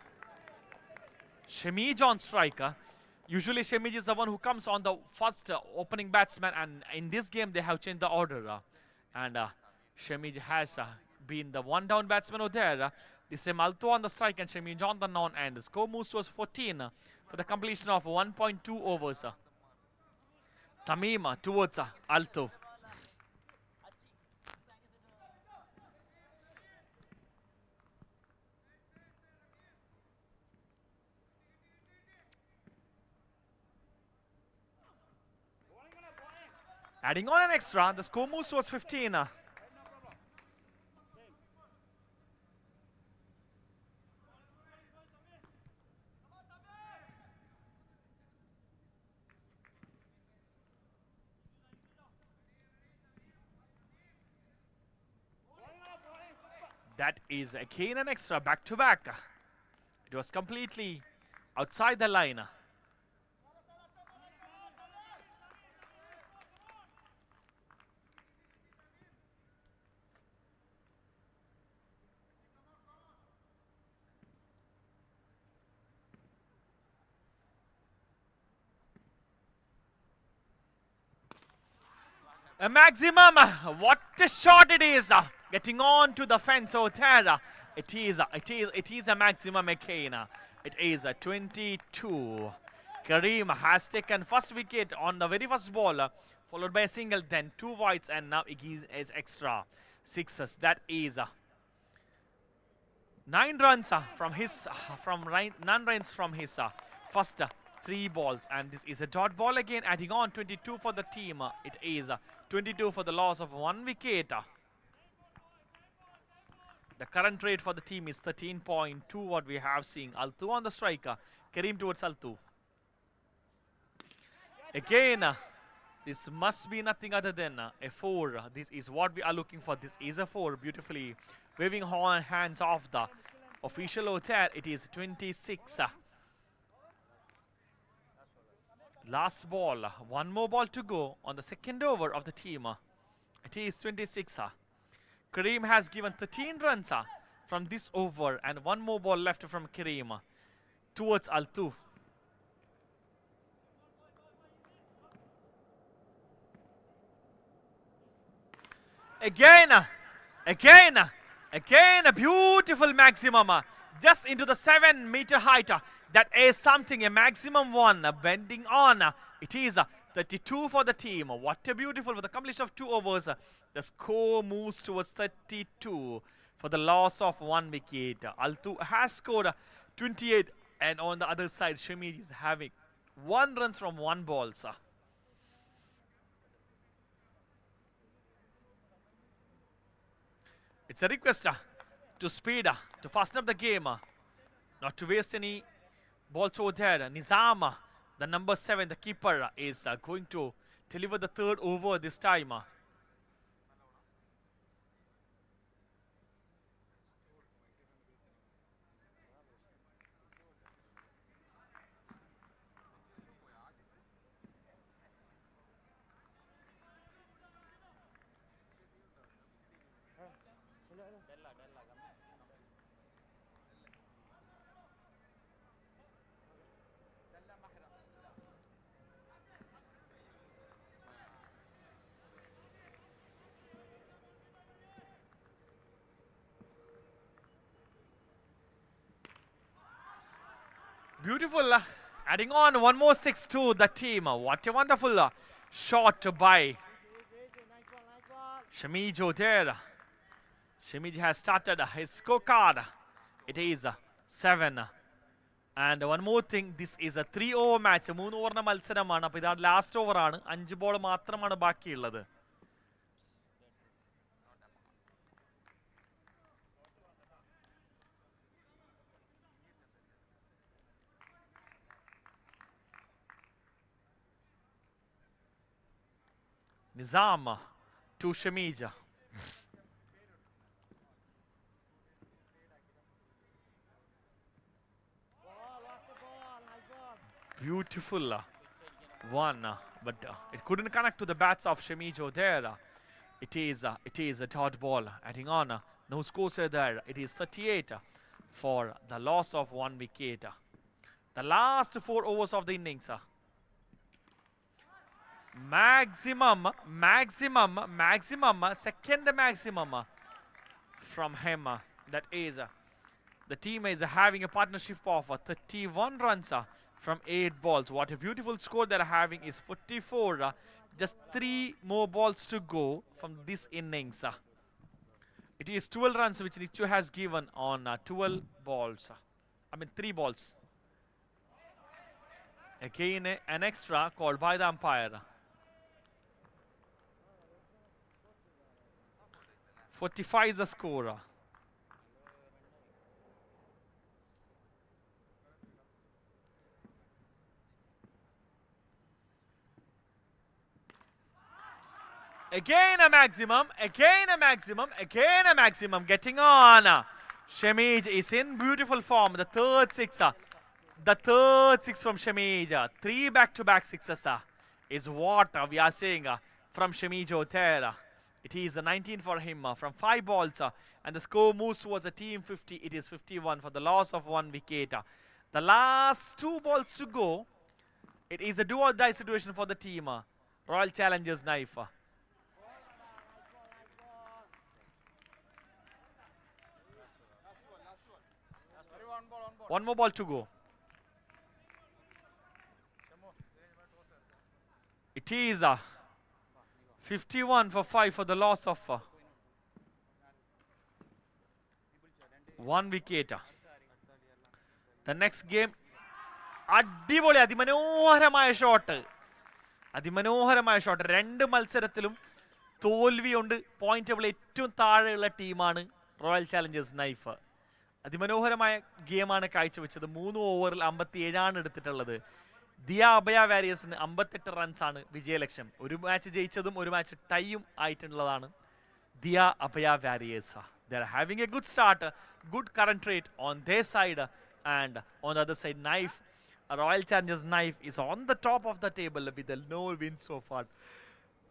Shamij on striker. Usually Shamij is the one who comes on the first opening batsman, and in this game they have changed the order. And Shamij has been the one down batsman over there. This time Altu on the strike and Shamij on the non-end. The score moves towards 14 for the completion of 1.2 overs. Tamima towards Altu. Adding on an extra, the score moves towards 15. That is again an extra, back to back. It was completely outside the line. A maximum, what a shot it is! Getting on to the fence over there. It is a maximum again. It is a 22. Kareem has taken first wicket on the very first ball, followed by a single, then 2 wides, and now it is extra 6s. That is 9 runs from his 9 runs from his first 3 balls, and this is a dot ball again, adding on 22 for the team. It is 22 for the loss of 1 wicket. The current rate for the team is 13.2. What we have seen, Altu on the striker, Kareem towards Altu. Again, this must be nothing other than a 4. This is what we are looking for. This is a 4. Beautifully waving hands off the official over there. It is 26. Last ball, 1 more ball to go on the second over of the team. It is 26. Kareem has given 13 runs from this over, and 1 more ball left from Kareem towards Altu. Again, a beautiful maximum, just into the 7-meter height. That is something, a maximum 1, bending on. It is 32 for the team. What a beautiful, for the completion of 2 overs. The score moves towards 32 for the loss of 1 wicket. Altu has scored 28, and on the other side, Shami is having 1 run from 1 ball. It's a request to speed, to fasten up the game, not to waste any balls over there. Nizam, the number 7, the keeper, is going to deliver the 3rd over this time. Beautiful, adding on 1 more 6 to the team. What a wonderful shot by Shamij there. Shamij has started his scorecard. It is 7. And one more thing, this is a 3-over match. 3 over മത്സരമാണ്. അപ്പോൾ ഇതാണ് last ഓവറാണ്. 5 ball മാത്രമാണ് ബാക്കിയുള്ളത്. Nizam to Shamija. Beautiful one, but it couldn't connect to the bats of Shamijo there. It is a dot ball. Adding on, no scores there. It is 38 for the loss of 1 wicket. The last 4 overs of the innings. Maximum, second maximum from him. That is, the team is having a partnership of 31 runs from 8 balls. What a beautiful score they're having is 44. Just 3 more balls to go from this innings. It is 12 runs which Richu has given on 12 balls. 3 balls. Again, an extra called by the umpire. 45 is the score. Again a maximum, again a maximum, again a maximum. Getting on. Shamij is in beautiful form. The third six. The third six from Shamij. 3 back-to-back sixes is what we are saying from Shamij Otera. It is a 19 for him from 5 balls. And the score moves towards a team 50. It is 51 for the loss of 1 wicket. The last 2 balls to go. It is a do-or-die situation for the team. Royal Challengers Naif. One more ball to go. It is 51 for 5 for the loss of 1 wicket. The next game. അടിപൊളി അതിമനോഹരമായ shot. അതിമനോഹരമായ shot. 2 മത്സരത്തിലും തോൽവിയുണ്ട്. Point table ഏറ്റവും താഴെയുള്ള ടീമാണ് royal challengers knife. അതിമനോഹരമായ ഗെയിമാണ് കാഴ്ചവെച്ചത്. 3 ഓവറിൽ 57 എടുത്തിട്ടുള്ളത്. ദിയ അഭയ വാരിയേഴ്സിന് 58 റൺസാണ് വിജയലക്ഷ്യം. ഒരു മാച്ച് ജയിച്ചതും ഒരു മാച്ച് ടൈയും ആയിട്ടുള്ളതാണ് Diya Abhaya warriors. They are having a good start, good current rate on their side, and on the other side, Naif, Royal Challengers Naif is on the top of the table with a no win so far.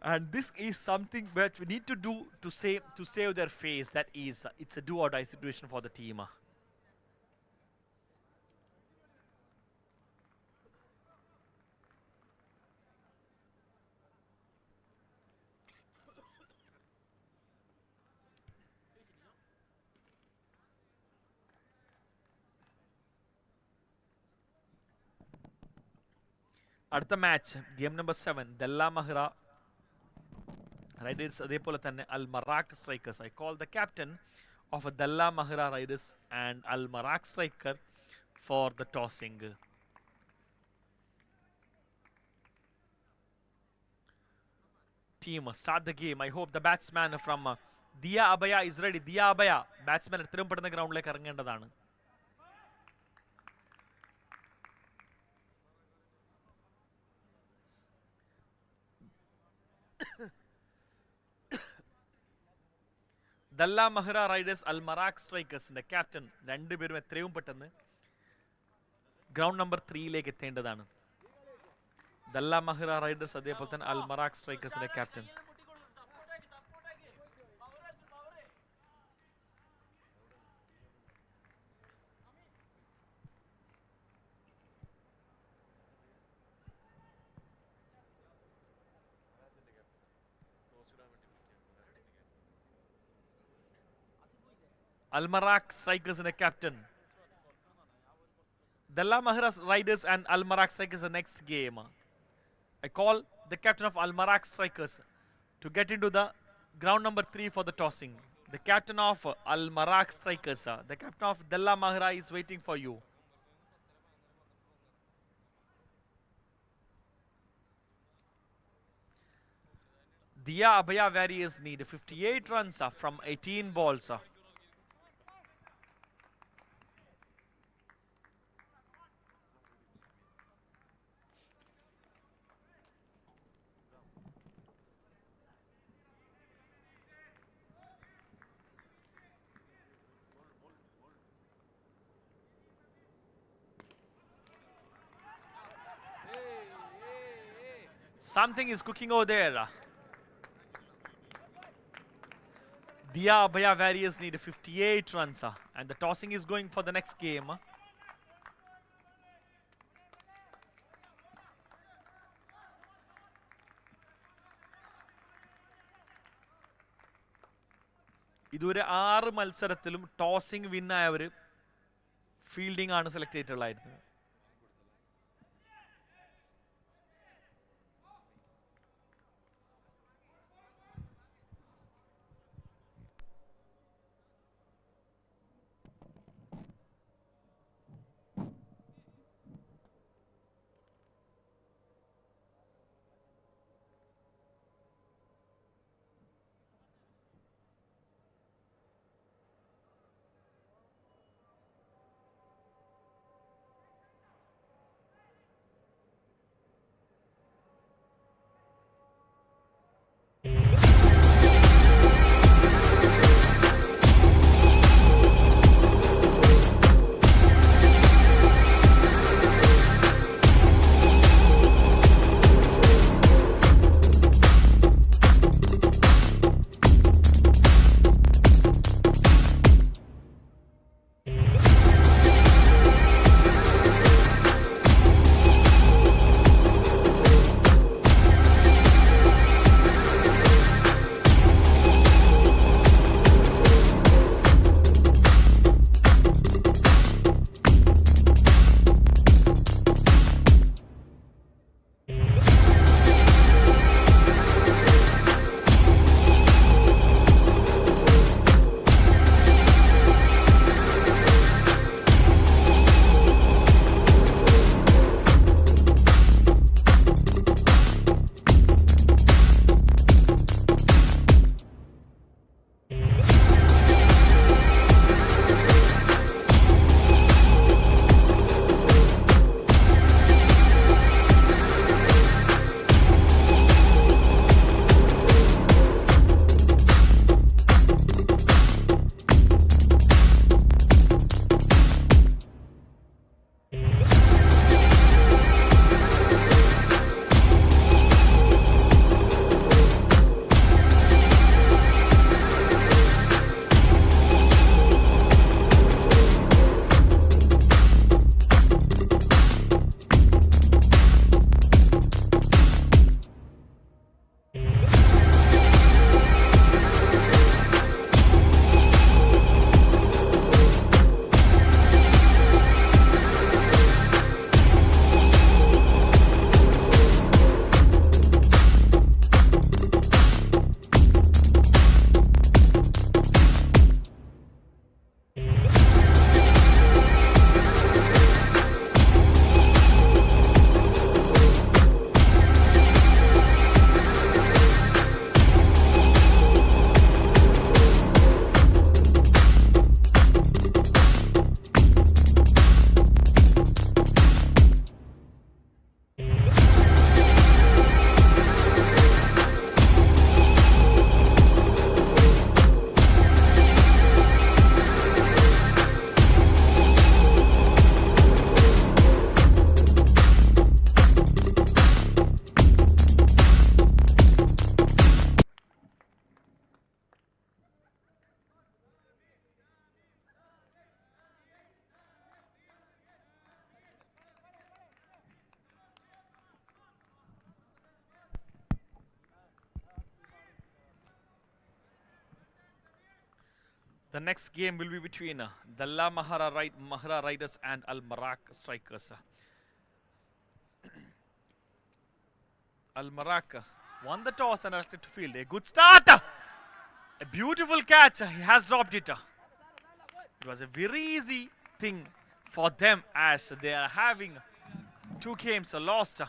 And this is something that we need to do to save their face. That is, it's a do-or-die situation for the team. അടുത്ത match game number 7 Dalla Mahra riders അതേപോലെ തന്നെ Al Marak strikers. I call the captain of Dalla Mahra riders and Al Marak striker for the tossing. Team start the game. I hope the batsman from Diya Abaya is ready. Diya Abaya batsman എത്രയും പെട്ടെന്ന് ഗ്രൗണ്ടിലേക്ക് ഇറങ്ങേണ്ടതാണ്. ദല്ല Mahra Riders അൽ മറാഖ് സ്ട്രൈക്കേഴ്സിന്റെ captain രണ്ടുപേരും എത്രയും പെട്ടെന്ന് ground number 3ലേക്ക് എത്തേണ്ടതാണ്. ദല്ല Mahra riders അതേപോലെ തന്നെ Al മറാഖ് സ്ട്രൈക്കേഴ്സിന്റെ captain. Al Maraaq Strikers in a captain. Dalla Mahra Riders and Al Maraaq Strikers the next game. I call the captain of Al Maraaq Strikers to get into the ground number 3 for the tossing. The captain of Al Maraaq Strikers, the captain of Dalla Mahra is waiting for you. Diya Abaya Warriors need 58 runs from 18 balls. Something is cooking over there. Diya Abaya Warriors need 58 runs and the tossing is going for the next game. ഇതുവരെ 6 മത്സരത്തിലും tossing win ആയവർ fielding ആണ് select ചെയ്തിട്ടുള്ളത്. The next game will be between the La Mahara Riders and Al Marak Strikers. Al Marak won the toss and elected to field. A good start! A beautiful catch. He has dropped it. It was a very easy thing for them as they are having 2 games lost.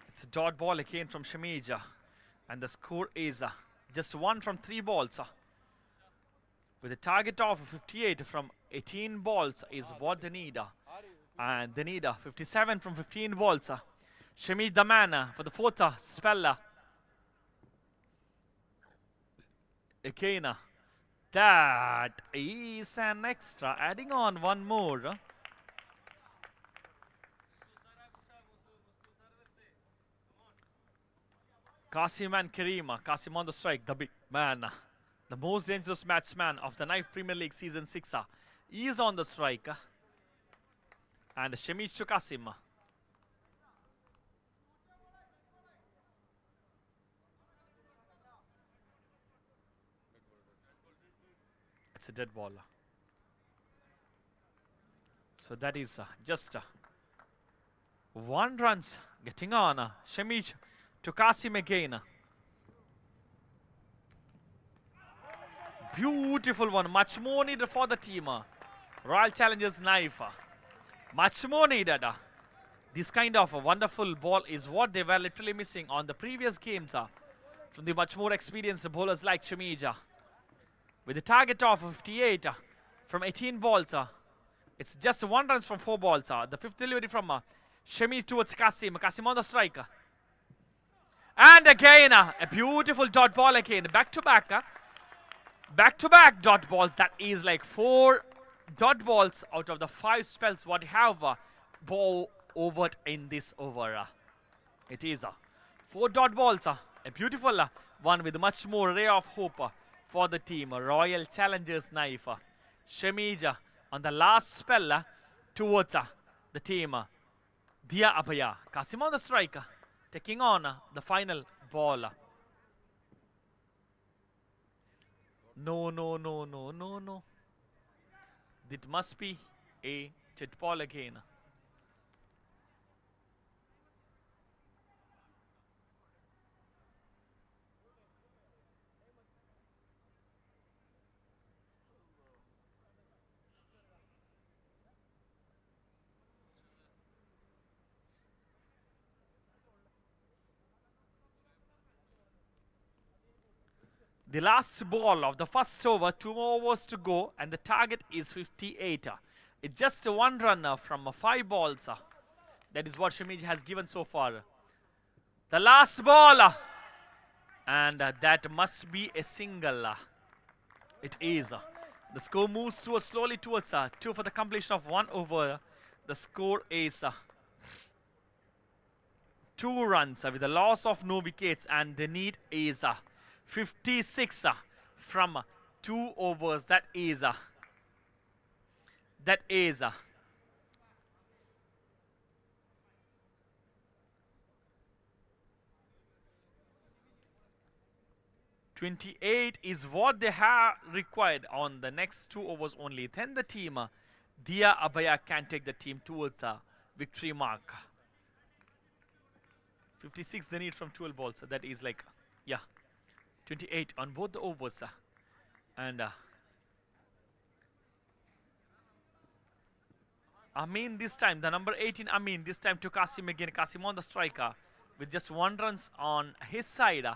It's a dot ball again from Shamija. And the score is just 1 from 3 balls. With a target of 58 from 18 balls is what they need. And they need 57 from 15 balls. Shamij the man for the 4th spell. Again, that is an extra. Adding on 1 more. Qasim and Karima. Qasim on the strike, the big man. The most dangerous batsman of the Naif Premier League Season 6 is on the strike. And Shamij to Qasim. It's a dead ball. So that is just 1 runs getting on. Shamij to Qasim again. Beautiful one. Much more needed for the team. Royal Challengers Naif. Much more needed. This kind of a wonderful ball is what they were literally missing on the previous games from the much more experienced bowlers like Shamija. With a target of 58 from 18 balls. It's just 1 run from 4 balls. The 5th delivery from Shamij towards Qasim. Qasim on the strike. And again, a beautiful dot ball again. Back-to-back dot balls. That is like 4 dot balls out of the 5 spells what you have over in this over. It is 4 dot balls. A beautiful one with much more ray of hope for the team. Royal Challengers Naif. Shamija on the last spell towards the team. Dia Abhaya. Qasim on the strike. Taking on the final ball. No. It must be a dead ball again. The last ball of the first over, 2 more overs to go, and the target is 58. It's just 1 run from 5 balls. That is what Shamij has given so far. The last ball, and that must be a single. It is. The score moves slowly towards 2 for the completion of 1 over. The score is 2 runs with a loss of no wickets, and the need is 56 from 2 overs. That is 28 is what they have required on the next 2 overs only. Then the team, Dia Abhaya, can take the team towards the victory mark. 56 they need from 12 balls. So that is like, yeah, 28 on both the overs. And Amin this time, the number 18 Amin, this time to Qasim again. Qasim on the striker with just 1 runs on his side.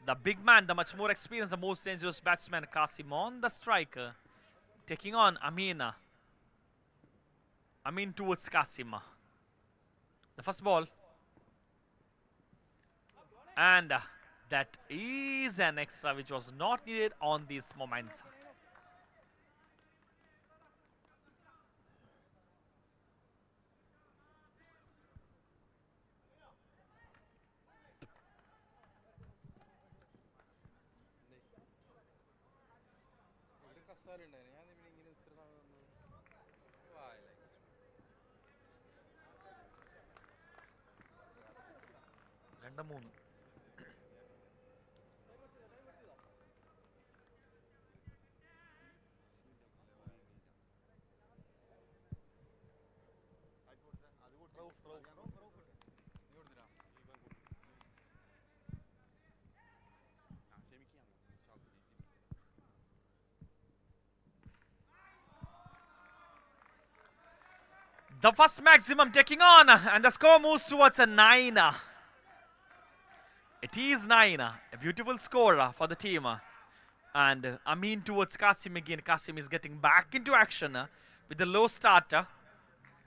The big man, the much more experienced, the most dangerous batsman, Qasim on the striker, taking on Amin. Amin towards Qasim. The first ball. And that is an extra which was not needed on this moment. The first maximum taking on, and the score moves towards a 9. It is 9. A beautiful score for the team. And Amin towards Qasim again. Qasim is getting back into action with the low start.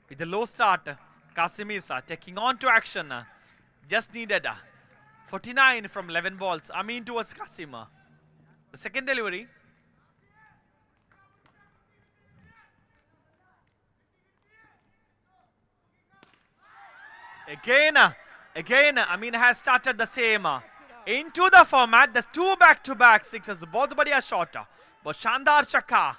With the low start, Qasim is taking on to action. Just needed 49 from 11 balls. Amin towards Qasim. The second delivery. Again, Amin has started the same. Into the format, the 2 back-to-back sixes. Both बढ़िया shot. But शानदार छक्का.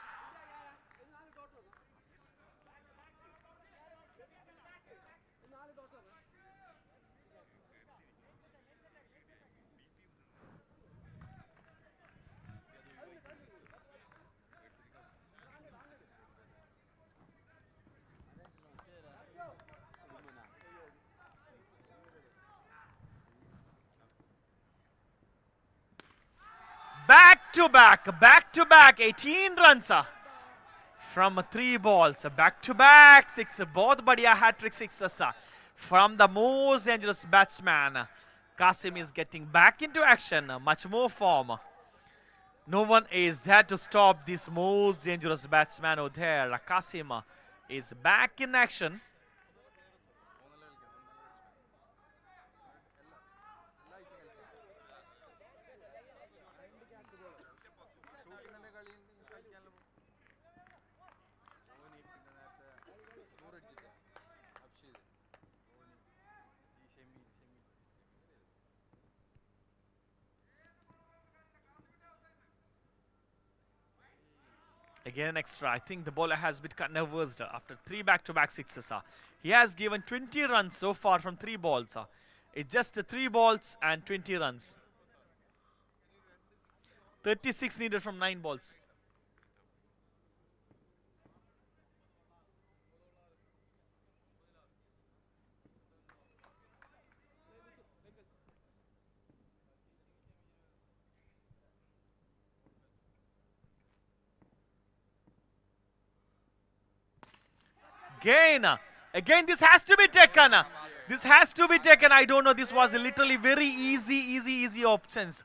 Back to back, 18 runs from 3 balls. Back to back 6, both बढ़िया hat-trick sixes from the most dangerous batsman. Qasim is getting back into action, much more form. No one is there to stop this most dangerous batsman over there. Qasim is back in action. Again an extra. I think the bowler has been nervous after 3 back-to-back sixes. He has given 20 runs so far from 3 balls. It's just 3 balls and 20 runs. 36 needed from 9 balls. Again, this has to be taken. This has to be taken. I don't know. This was literally very easy options.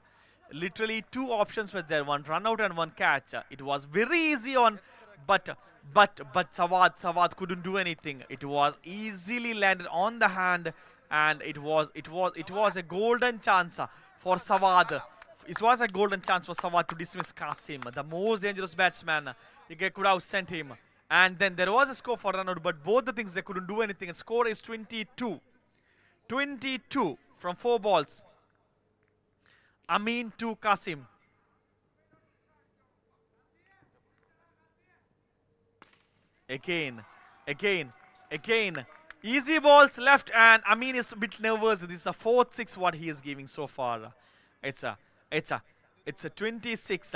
Literally 2 options were there. 1 run out and 1 catch. It was very easy on, but Sawad couldn't do anything. It was easily landed on the hand, and it was a golden chance for Sawad. It was a golden chance for Sawad to dismiss Qasim, the most dangerous batsman. They could have sent him. And then there was a score for run out, but both the things they couldn't do anything. And score is 22. 22 from 4 balls. Amin to Qasim. Again. Easy balls left, and Amin is a bit nervous. This is the 4th 6 what he is giving so far. It's a 26.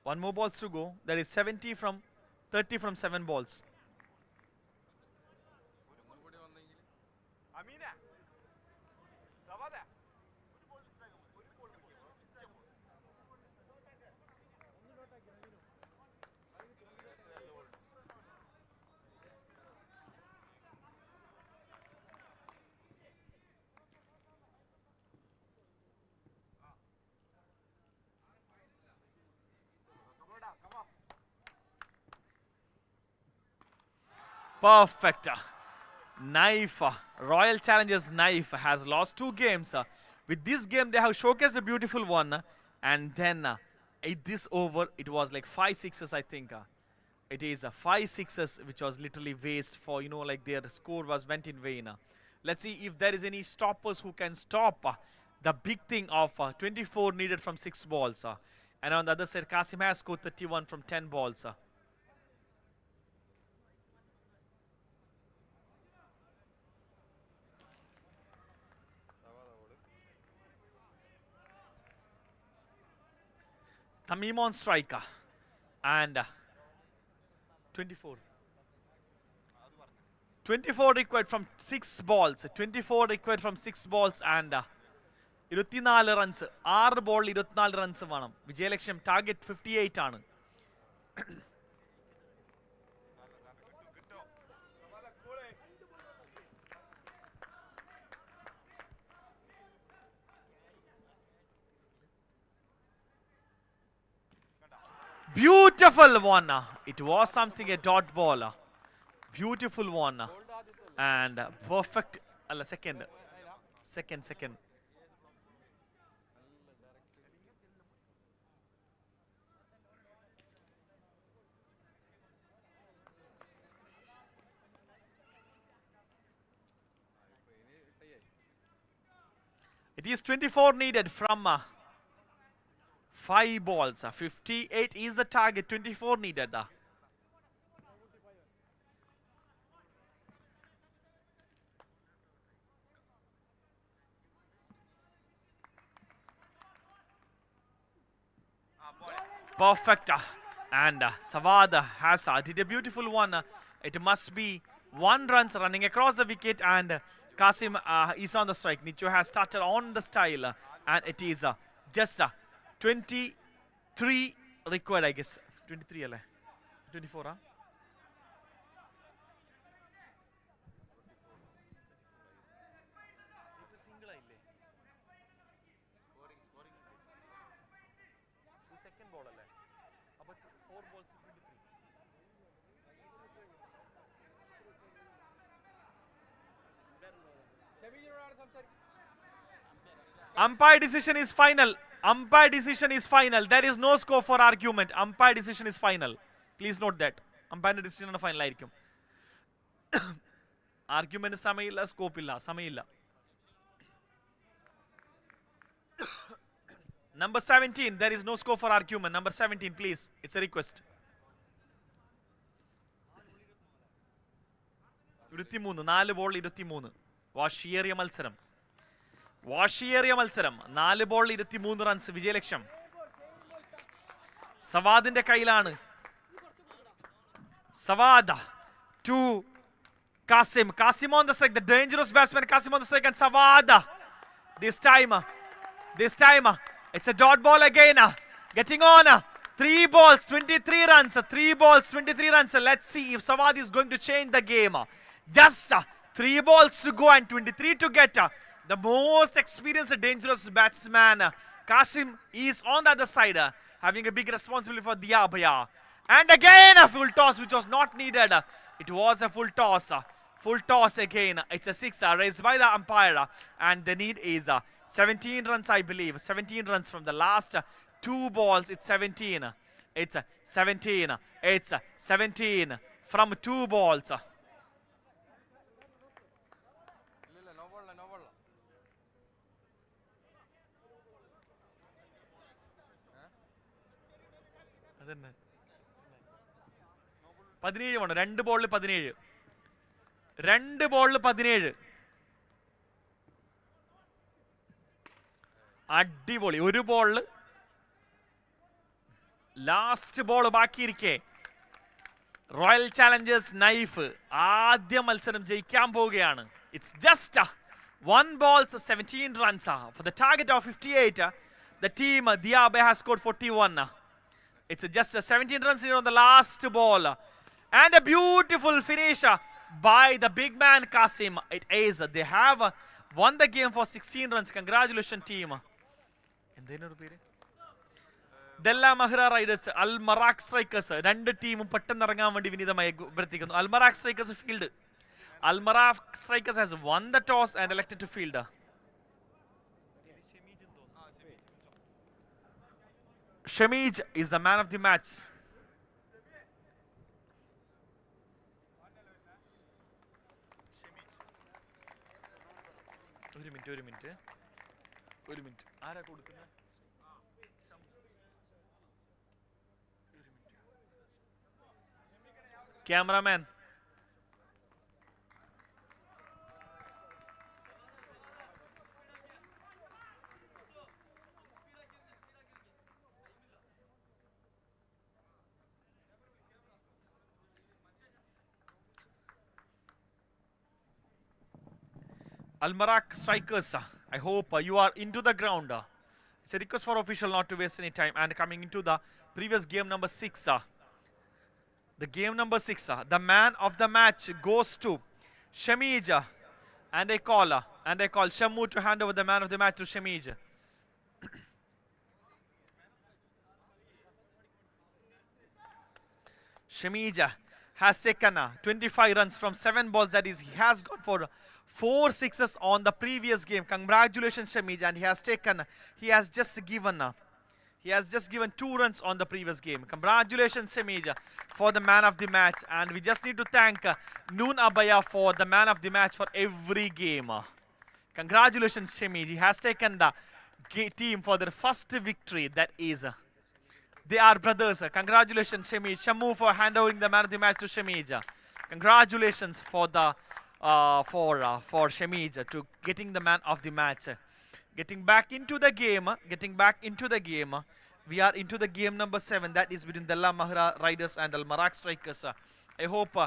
1 more balls to go. That is 30 from 7 balls. Perfect. Naif, Royal Challengers Naif has lost 2 games. With this game, they have showcased a beautiful one. And then at this over, it was like 5 sixes, I think. It is 5 sixes, which was literally waste for, like their score went in vain. Let's see if there is any stoppers who can stop the big thing of 24 needed from 6 balls. And on the other side, Qasim has scored 31 from 10 balls. Tamim on striker. And 24. 24 required from 6 balls. 24 required from 6 balls and 24 runs. 6 ball 24 runs വേണം. വിജയലക്ഷ്യം target 58 ആണ്. Beautiful one. It was something a dot ball. Beautiful one. And perfect. Second. It is 24 needed from 5 balls. 58 is the target. 24 needed. Perfect. And Sawad has did a beautiful one. It must be 1 runs running across the wicket and Qasim is on the strike. Nicho has started on the style and it is just 23 required, I guess. 23 alle. 24 second ball alle. About 4 balls 23. Umpire decision is final. Umpire decision is final. There is no scope for argument. Umpire decision is final. Please note that. Umpire decision is final ആയിരിക്കും. Argument സമയമില്ല, scope ഇല്ല, സമയമില്ല. Number 17, there is no scope for argument. Number 17, please. It's a request. 23, 4 ball 23. വാശിയേറിയ മത്സരം. 4 ball 23 runs വിജയലക്ഷ്യം. സവാദിന്റെ കയ്യിലാണ്. Sawad to Qasim. Qasim on the strike. The dangerous batsman Qasim on the strike and Sawad. This time it's a dot ball again. Getting on. 3 balls 23 runs. 3 balls 23 runs. Let's see if Sawad is going to change the game. Just 3 balls to go and 23 to get. The most experienced dangerous batsman Qasim is on the other side, having a big responsibility for Diya Bhaiya. And again a full toss which was not needed. It was a full toss. Full toss again. It's a 6 raised by the umpire and the need is 17 runs, I believe. 17 runs from the last 2 balls. It's 17. It's 17. It's 17 from 2 balls. അതന്നെ 17 വേണം. 2 ബോളിൽ 17. 2 ബോളിൽ 17. അടിപൊളി. 1 ബോളിൽ last ball ബാക്കിയിരിക്കെ royal challengers Naif ആദ്യ മത്സരം ജയിക്കാൻ പോവുകയാണ്. It's just 1 ball 17 runs for the target of 58. The team Diya Bhaiya has scored 41. It's just 17 runs here on the last ball. And a beautiful finish by the big man Qasim. It is. They have won the game for 16 runs. Congratulations team. Della Mahra Riders, Al Marak Strikers. 2 team പെട്ടെന്ന് ഇറങ്ങാൻ വേണ്ടി വിനീതമായി അഭ്യർത്ഥിക്കുന്നു. Al Marak Strikers field. Al Marak Strikers has won the toss and elected to field. Shamij is the man of the match. ഒരു minute ആരാ കൊടുക്കുന്നത്? Cameraman. Al-Marak strikers, I hope you are into the ground. It's a request for official not to waste any time. And coming into the previous game number 6. The game number 6. The man of the match goes to Shamij. And I call Shamu to hand over the man of the match to Shamij. Shamij has taken 25 runs from 7 balls. That is, he has gone for 4 sixes on the previous game. Congratulations, Shamij, and he has just given 2 runs on the previous game. Congratulations, Shamij, for the man of the match. And we just need to thank Noon Abaya for the man of the match for every game. Congratulations, Shamij. He has taken the team for their first victory. That is, they are brothers. Congratulations, Shamij. Shamu for handovering the man of the match to Shamij. Congratulations for the for Shamij to getting the man of the match. Getting back into the game. We are into the game number 7. That is between Dalla Mahra Riders and Al Marak Strikers. I hope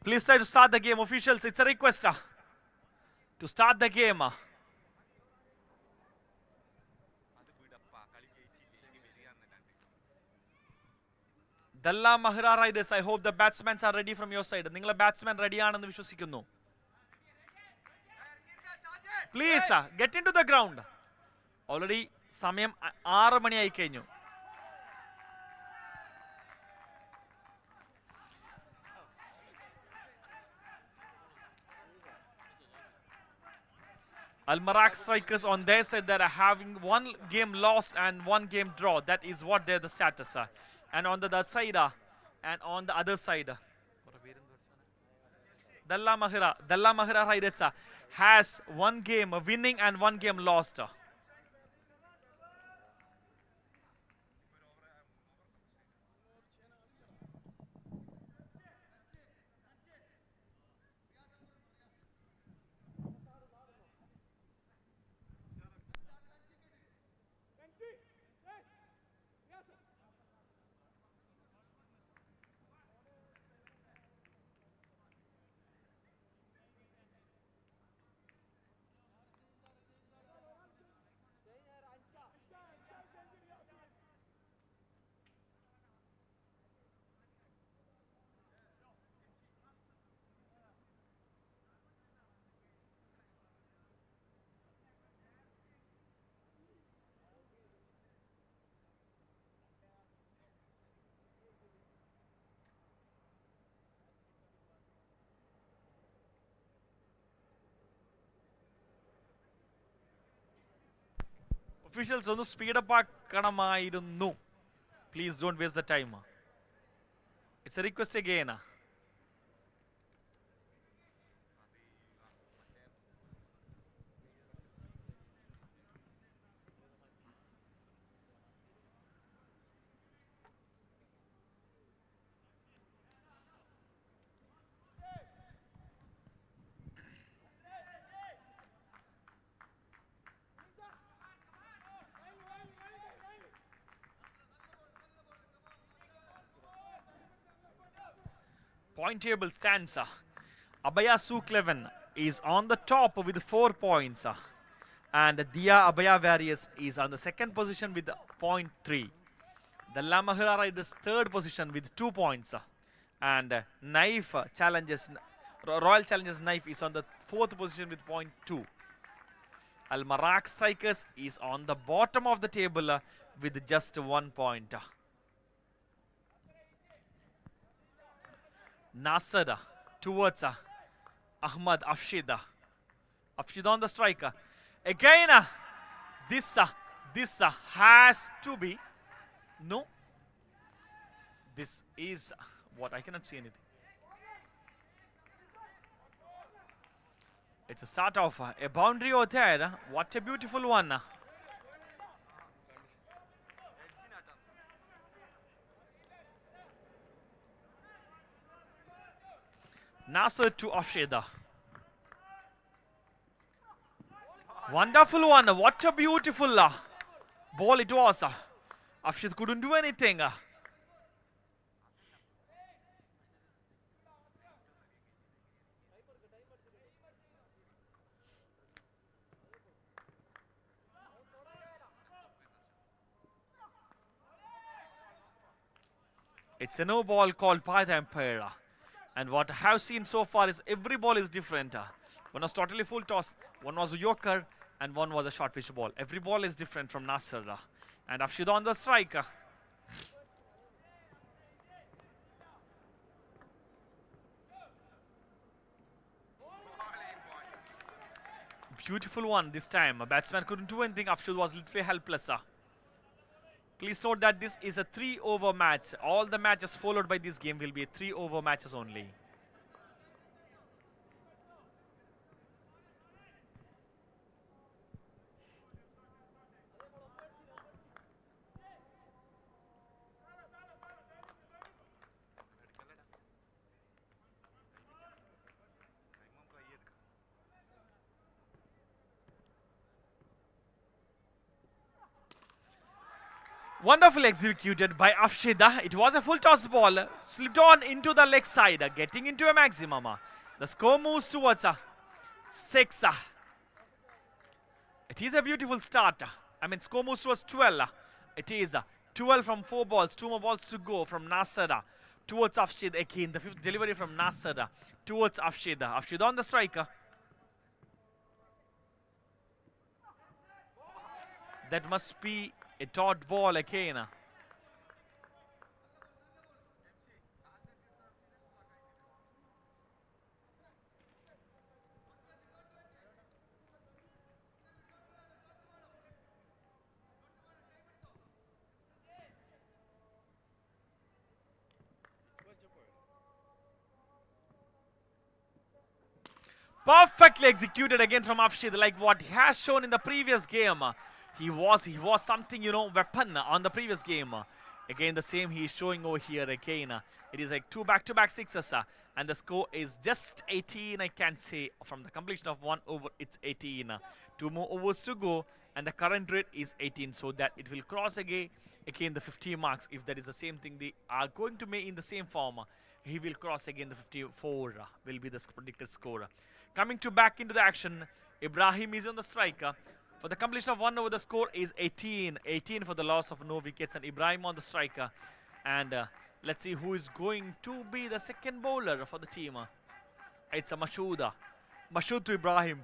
please try to start the game. Officials, it's a request to start the game. Dalla Mahra Riders, I hope the batsmen are ready from your side. Ningle batsmen ready ആണെന്ന് വിശ്വസിക്കുന്നു. Please get into the ground. Already സമയം 6 മണിയായി കഴിഞ്ഞു. Al Marak Strikers on their side, they are having 1 game lost and 1 game draw. That is what their the status are. And on the other side, Dalla Mahra Riders has 1 game winning and 1 game lost. Officials ഒന്ന് speed up ആക്കണമായിരുന്നു. Please don't waste the time. It's a request again. Point table stands. Abaya Souq 11 is on the top with 4 points. And Dia Abaya Various is on the second position with 0.3. The Lamahira Riders third position with 2 points. And Naif challenges Royal Challengers Naif is on the fourth position with 0.2. Al Marak Strikers is on the bottom of the table with just 1 point. Nasser towards Ahmad Afshid. Afshid on the striker. Again, this has to be. No. This is what? I cannot see anything. It's a start of a boundary over there. What a beautiful one. Nasser to Afshida. Wonderful one. What a beautiful ball it was. Afshid couldn't do anything. It's a no ball called by the umpire. And what I have seen so far is every ball is different. One was totally full toss, one was a yorker, and one was a short pitch ball. Every ball is different from Nasser. And Afshid on the strike. Beautiful one this time. A batsman couldn't do anything. Afshid was literally helpless. Please note that this is a 3-over match. All the matches followed by this game will be 3-over matches only. Wonderfully executed by Afshida. It was a full toss ball. Slipped on into the leg side. Getting into a maximum. The score moves towards 6. It is a beautiful start. I mean, score moves towards 12. It is 12 from 4 balls. 2 more balls to go from Nasser towards Afshid. Again, the fifth delivery from Nasser towards Afshid. Afshid on the striker. That must be a dot ball again. Perfectly executed again from Afshid, like what he has shown in the previous game. He was something, weapon on the previous game. Again, the same he is showing over here again. It is like 2 back-to-back sixes. And the score is just 18, I can say. From the completion of 1 over, it's 18. 2 more overs to go. And the current rate is 18. So that it will cross again the 50 marks. If that is the same thing they are going to make in the same form, he will cross again the 54 will be the predicted score. Coming back into the action, Ibrahim is on the striker. For the completion of 1 over, the score is 18. 18 for the loss of no wickets, and Ibrahim on the striker. And let's see who is going to be the second bowler for the team. It's a Mashood. Mashood to Ibrahim.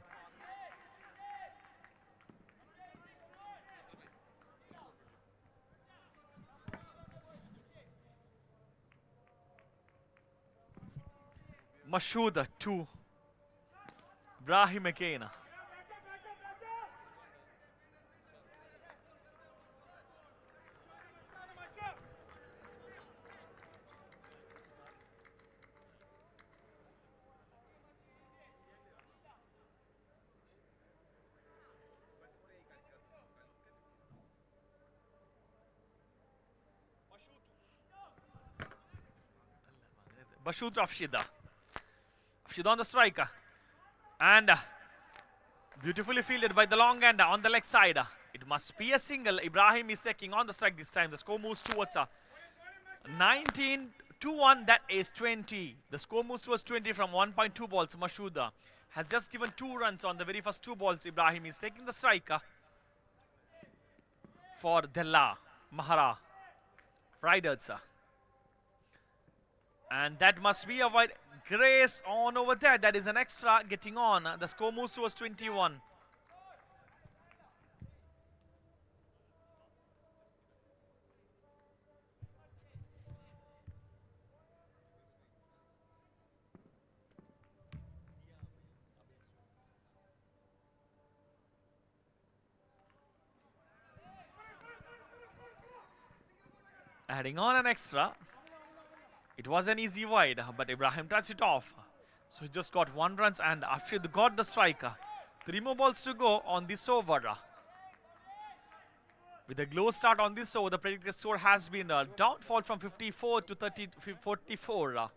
Mashood to Ibrahim again. Bashoot Afshida. Afshida on the striker. And beautifully fielded by the long end on the leg side. It must be a single. Ibrahim is taking on the strike this time. The score moves towards 19 2-1, that is 20. The score moves towards 20 from 1.2 balls. Mashood has just given 2 runs on the very first 2 balls. Ibrahim is taking the strike for Della Mahara Riders. And that must be a wide grace on over there. That is an extra getting on. The score moves towards 21. Adding on an extra. It was an easy wide, but Ibrahim touched it off. So he just got 1 run, and Afshid got the strike. 3 more balls to go on this over. With a glow start on this over, the predicted score has been a downfall from 54 to 44.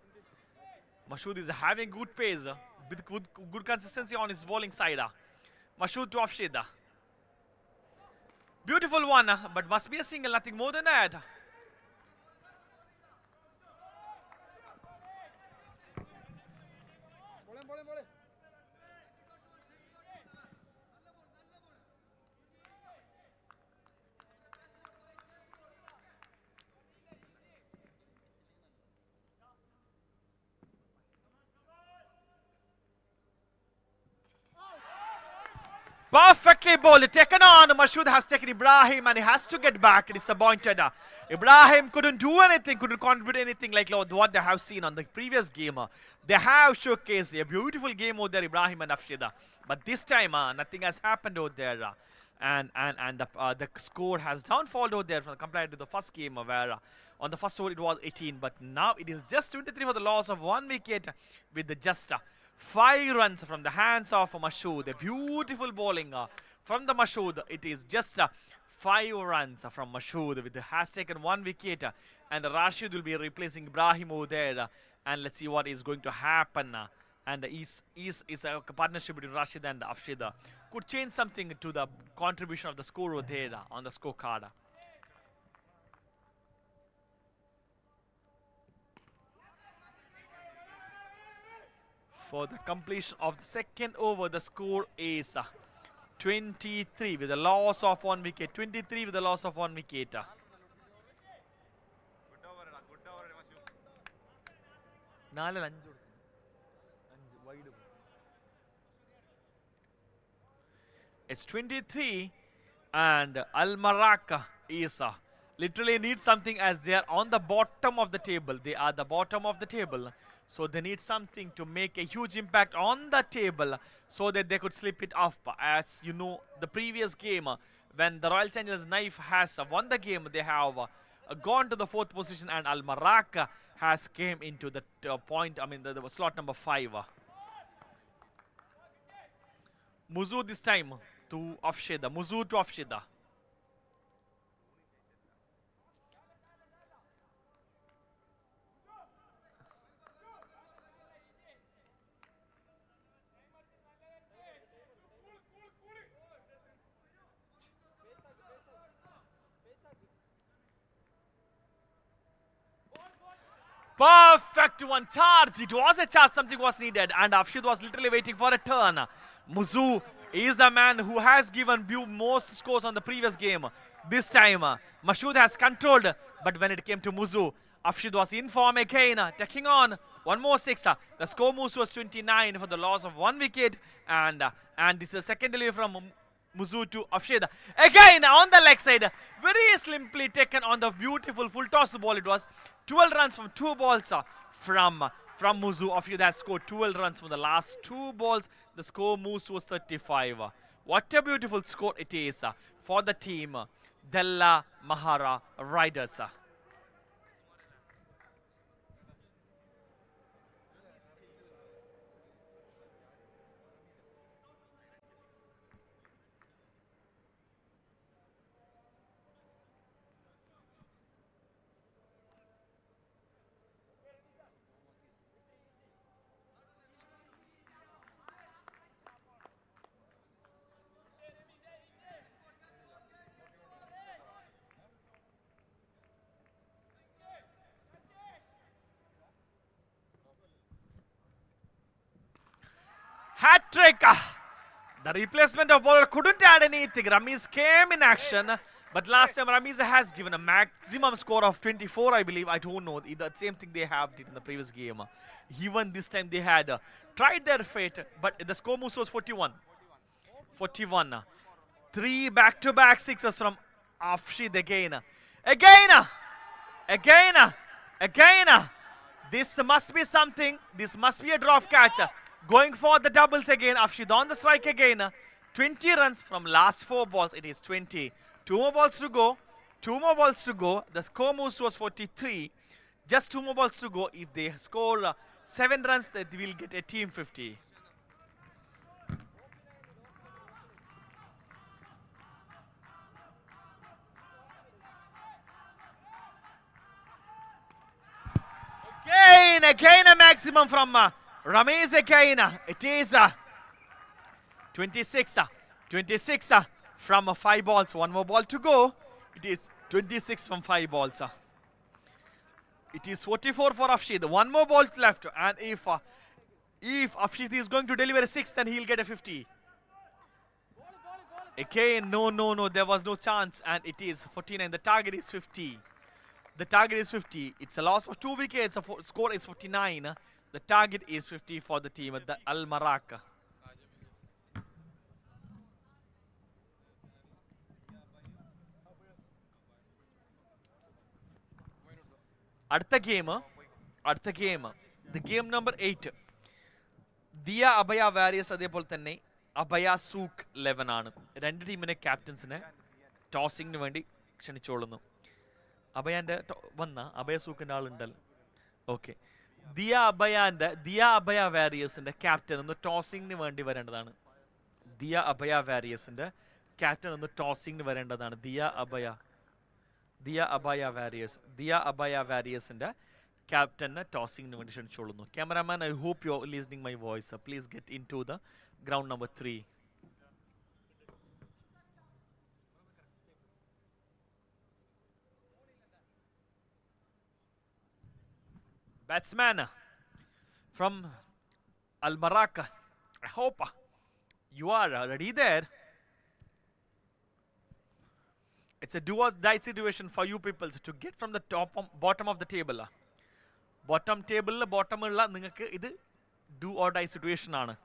Mashood is having good pace with good consistency on his bowling side. Mashood to Afshid. Beautiful one, but must be a single, nothing more than that. Perfectly bowled, taken on. Mashood has taken Ibrahim and he has to get back. Disappointed. Ibrahim couldn't do anything, couldn't contribute anything like what they have seen on the previous game. They have showcased a beautiful game over there, Ibrahim and Afshida. But this time, nothing has happened over there. And the score has downfalled over there compared to the first game where on the first over it was 18. But now it is just 23 for the loss of 1 wicket with the just 5 runs from the hands of Mashood. A beautiful bowling from the Mashood. It is just 5 runs from Mashood, with has taken 1 wicket, and Rashid will be replacing Ibrahim over there. And let's see what is going to happen. And is a partnership between Rashid and Afshid could change something to the contribution of the score over there on the scorecard. For the completion of the second over, the score is 23 with a loss of 1 wicket. 23 with a loss of 1 wicket. It's 23 and Al Maraka is literally need something as they are on the bottom of the table. They are the bottom of the table. So they need something to make a huge impact on the table so that they could slip it off. As you know, the previous game, when the Royal Challengers Naif has won the game, they have gone to the 4th position, and Al Maraka has came into the the slot number 5. Muzu this time to Afshida. Muzu to Afshida. Perfect one charge. It was a charge, something was needed, and Afshid was literally waiting for a turn. Muzu is the man who has given most scores on the previous game. This time, Mashood has controlled, but when it came to Muzu, Afshid was in form again, taking on 1 more 6. The score moves was 29 for the loss of 1 wicket, and this is the second delivery from Muzu to Afshid. Again on the leg side, very simply taken on the beautiful full toss ball. It was 12 runs from 2 balls from Muzu. Afshid has scored 12 runs from the last 2 balls. The score moves towards 35. What a beautiful score it is for the team Della Mahara Riders. hat-trick. The replacement of bowler couldn't add anything. Ramiz came in action. But last time Ramiz has given a maximum score of 24, I believe. I don't know. The same thing they have did in the previous game. Even this time they had tried their fate. But the score moves was 41. 41. 3 back-to-back sixes from Afshid again. Again. This must be something. This must be a drop catch. Going for the doubles again. Afshid on the strike again. 20 runs from last 4 balls. It is 20. 2 more balls to go. The score moves was 43. Just 2 more balls to go. If they score 7 runs, they will get a team 50. Again a maximum from Ramiz again. It is 26 from 5 balls. 1 more ball to go. It is 26 from 5 balls. It is 44 for Afshid. 1 more ball left. And if Afshid is going to deliver a 6, then he'll get a 50. Again, no. There was no chance. And it is 49. The target is 50. It's a loss of 2 wickets. The score is 49. The target is 50 for the team at the Al Maraka. അടുത്ത game the game number 8. Diya Abhaya various അതേപോലെ തന്നെ അഭയ souk 11 ആണ്. രണ്ട് ടീമിന്റെ ക്യാപ്റ്റൻസിനെ ടോസിങ്ങിന് വേണ്ടി ക്ഷണിച്ചോളുന്നു. അഭയ സൂക്കിന്റെ ആളുണ്ടല്ലോ. Okay, Diya അഭയ വാരിയസിന്റെ captain ഒന്ന് ടോസിങ്ങിന് വേണ്ടി വരേണ്ടതാണ്. ദിയ അഭയ വാരിയസിന്റെ ക്യാപ്റ്റനെ ടോസിങ്ങിന് വേണ്ടി ക്ഷണിച്ചോളുന്നു. Cameraman, I hope you are listening my voice. Please get in to the ground number 3. Batsman from Al Maraka, I hope you are ready there. It's a do or die situation for you people to get from the bottom of the table. Bottom ഉള്ള നിങ്ങൾക്ക് ഇത് do or die situation ആണ്.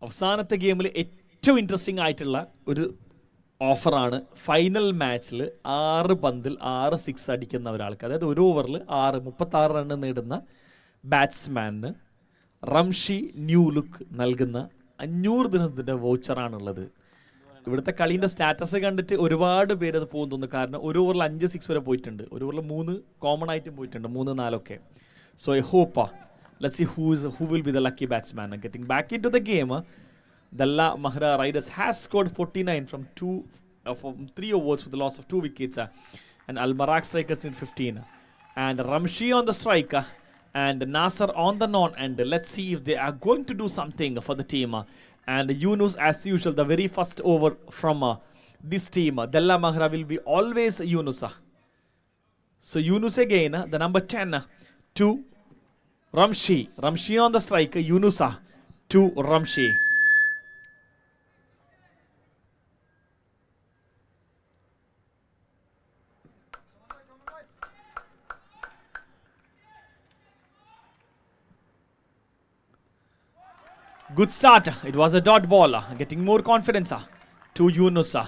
അവസാനത്തെ ഗെയിമിൽ ഏറ്റവും interesting ആയിട്ടുള്ള ഒരു ഓഫറാണ്. ഫൈനൽ മാച്ചിൽ 6 പന്തിൽ 6 സിക്സ് അടിക്കുന്ന ഒരാൾക്ക്, അതായത് ഒരു ഓവറിൽ 36 റൺ നേടുന്ന ബാറ്റ്സ്മാന് റംഷി ന്യൂ ലുക്ക് നൽകുന്ന 500 ദിനത്തിൻ്റെ വൗച്ചറാണുള്ളത്. ഇവിടുത്തെ കളീൻ്റെ സ്റ്റാറ്റസ് കണ്ടിട്ട് ഒരുപാട് പേര് അത് പോകുന്നു തോന്നുന്നു. കാരണം ഒരു ഓവറിൽ 5 സിക്സ് വരെ പോയിട്ടുണ്ട്, ഒരു ഓവറിൽ 3 കോമൺ ആയിട്ടും പോയിട്ടുണ്ട്, 3, 4 ഒക്കെ. So I hope let's see who will be the lucky batsman. Getting back into the game, Dalla Mahra Riders has scored 49 from 3 overs with the loss of 2 wickets, and Al Marak strikers in 15, and Ramshi on the strike, and Nasser on the non, and let's see if they are going to do something for the team. And Yunus, as usual, the very first over from this team, Dalla Mahra will be always Yunus. So Yunus again, the number 10 to Ramshi on the strike, Yunusa to Ramshi. Good start. It was a dot ball. Getting more confidence to Yunusa.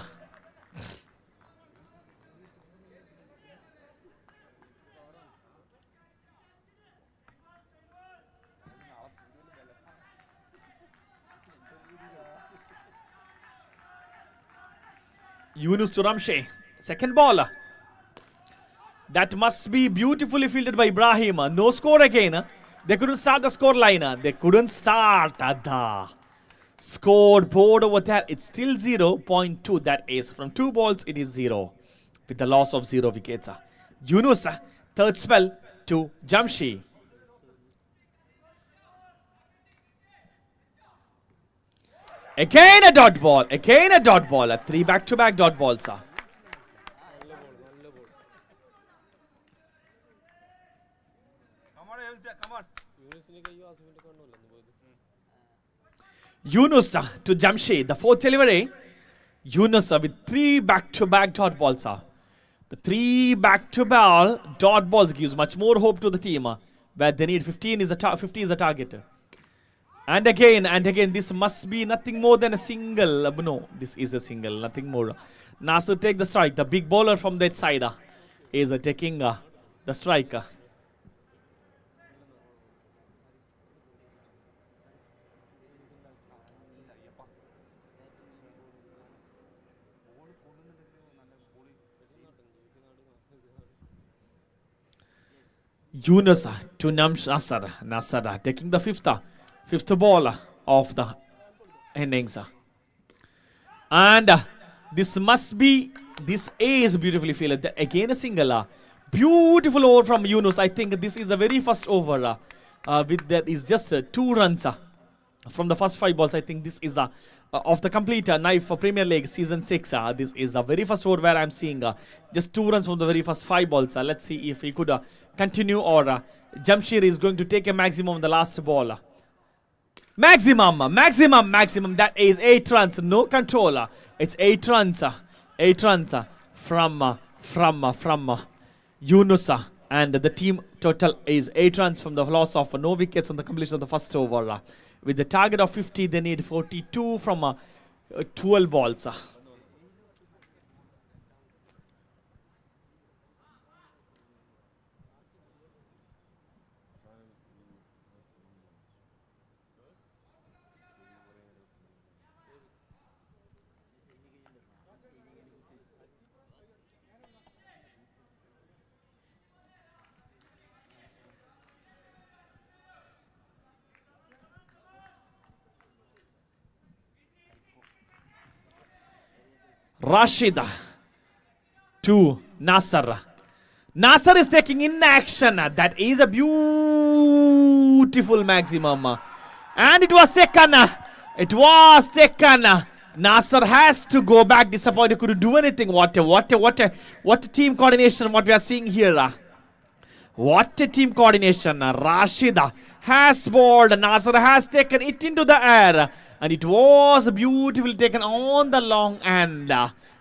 Yunus to Ramshay. Second ball. That must be beautifully fielded by Ibrahim. No score again. They couldn't start the score line. They couldn't start the scoreboard over there. It's still 0.2. That is from 2 balls. It is 0 with the loss of 0 wickets. Yunus, third spell to Jamshi. Again a dot ball. Again a dot ball. 3 back-to-back dot balls. Yunus to Jamshi, the fourth delivery. Yunus with 3 back-to-back dot balls. The 3 back-to-back dot balls gives much more hope to the team, where they need 50 is a target. And again, this must be nothing more than a single. No, this is a single, nothing more. Nasser take the strike. The big bowler from that side is taking the strike. Yunus to Nasser. Nasser taking the fifth ball of the innings. And this is beautifully fielded. Again a single. Beautiful over from Yunus. I think this is the very first over. With that is just 2 runs from the first 5 balls. I think this is the of the complete Naif for Premier League season 6. This is the very first over where I'm seeing just 2 runs from the very first 5 balls. Let's see if he could continue, or Jamshir is going to take a maximum on the last ball. Maximum. That is 8 runs. No control. It's 8 runs. 8 runs from Yunus. And the team total is 8 runs from the loss of no wickets on the completion of the first over. With the target of 50, they need 42 from 12 balls. Rashid to Nasser. Nasser is taking in action. That is a beautiful maximum. And it was taken. Nasser has to go back. Disappointed. Couldn't do anything. What a team coordination. What we are seeing here. What a team coordination. Rashid has bowled. Nasser has taken it into the air. And it was beautifully taken on the long end.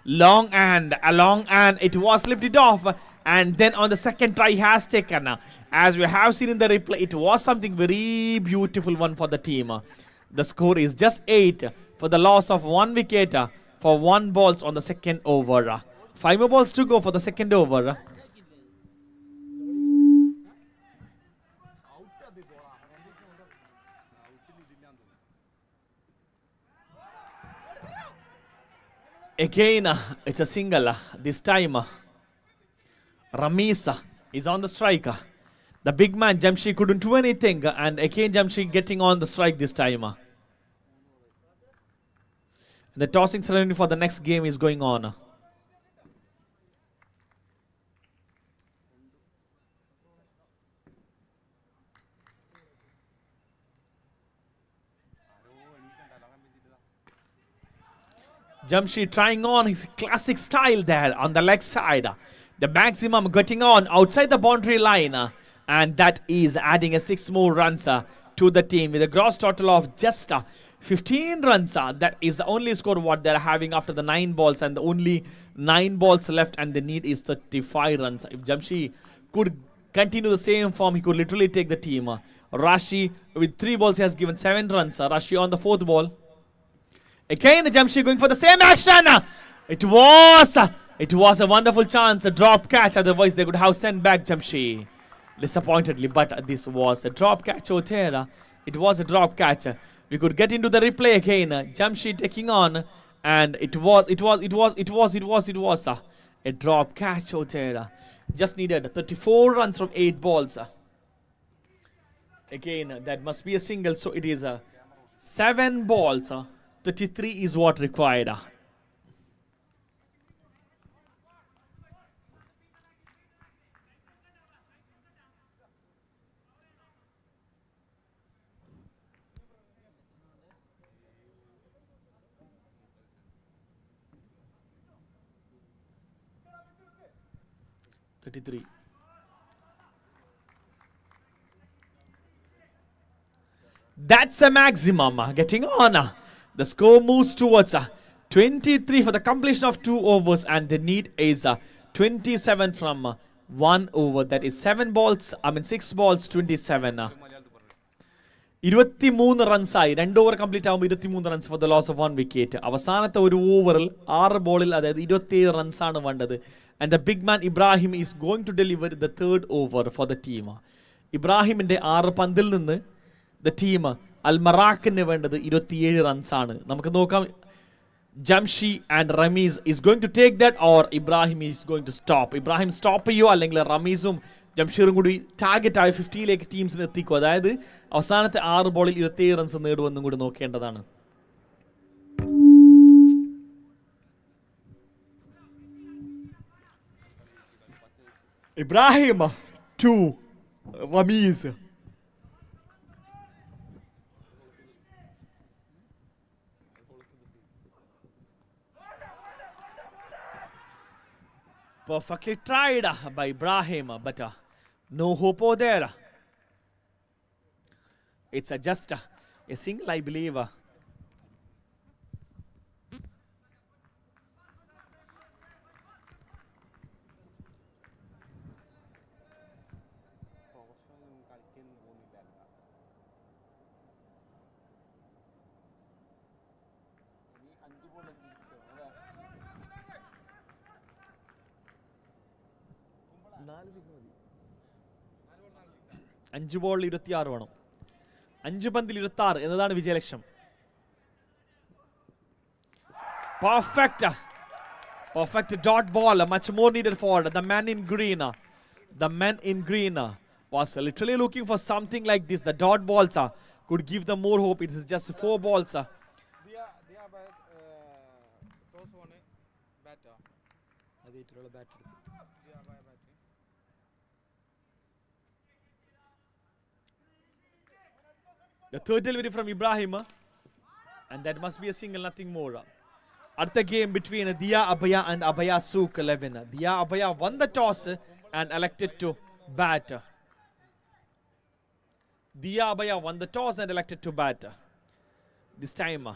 It was slipped it off. And then on the second try has taken. As we have seen in the replay, it was something very beautiful one for the team. The score is just 8 for the loss of 1 wicket for 1 balls on the second over. 5 more balls to go for the second over. Again, it's a single. This time, Ramesh is on the strike. The big man, Jamshi, couldn't do anything. And again, Jamshi getting on the strike this time. The tossing ceremony for the next game is going on. Jamshi trying on his classic style there on the leg side. The maximum getting on outside the boundary line. And that is adding a 6 more runs to the team with a gross total of just 15 runs. That is the only score what they're having after the 9 balls. And the only 9 balls left and the need is 35 runs. If Jamshi could continue the same form, he could literally take the team. Rashi with 3 balls, he has given 7 runs. Rashi on the 4th ball. Again, Jamshi going for the same action. It was a wonderful chance, a drop catch. Otherwise, they could have sent back Jamshi. Disappointedly, but this was a drop catch over there. It was a drop catch. We could get into the replay again. Jamshi taking on And it was a drop catch out there. Just needed 34 runs from 8 balls. Again, that must be a single, so it is 7 balls. 33 is what required. .33. That's a maximum. Getting on. The score moves towards 23 for the completion of 2 overs, and the need is 27 from 1 over. That is 6 balls, 27. 23 റൺസായി 2 over complete ആകുമ്പോൾ 23 runs for the loss of 1 wicket. അവസാനത്തെ ഒരു ഓവറിൽ 6 ബോളിൽ അതായത് 27 റൺസാണ് വേണ്ടത്. And the big man Ibrahim is going to deliver the third over for the team. ഇബ്രാഹിമിന്റെ 6 പന്തിൽ നിന്ന് ദ ടീം അൽ മറാഖിന് വേണ്ടത് 27 റൺസാണ്. നമുക്ക് നോക്കാം, Jamshi and Ramees is going to take that or Ibrahim is going to stop. Ibrahim stop ചെയ്യോ അല്ലെങ്കിൽ റമീസും ജംഷീറും കൂടി ടാർഗറ്റ് ആയി 50ലേക്ക് ടീംസിന് എത്തിക്കും. അതായത് അവസാനത്തെ 6 ബോളിൽ 27 റൺസ് നേടുമെന്നും കൂടി നോക്കേണ്ടതാണ്. Ibrahim to Ramees. Perfectly tried by Ibrahim, but no hope over there. It's just a single, I believe. അഞ്ച് ബോളിൽ 26 വേണം. 5 പന്തിൽ 26 എന്നതാണ് വിജയലക്ഷ്യം. Perfect dot ball, much more needed for the man in green. The man in green was literally looking for something like this. The dot balls could give them more hope. It is just 4 balls. The third delivery from Ibrahim, and that must be a single, nothing more. At the game between Dia Abaya and Abaya Souq 11. Dia Abaya won the toss and elected to bat. Dia Abaya won the toss and elected to bat. This time,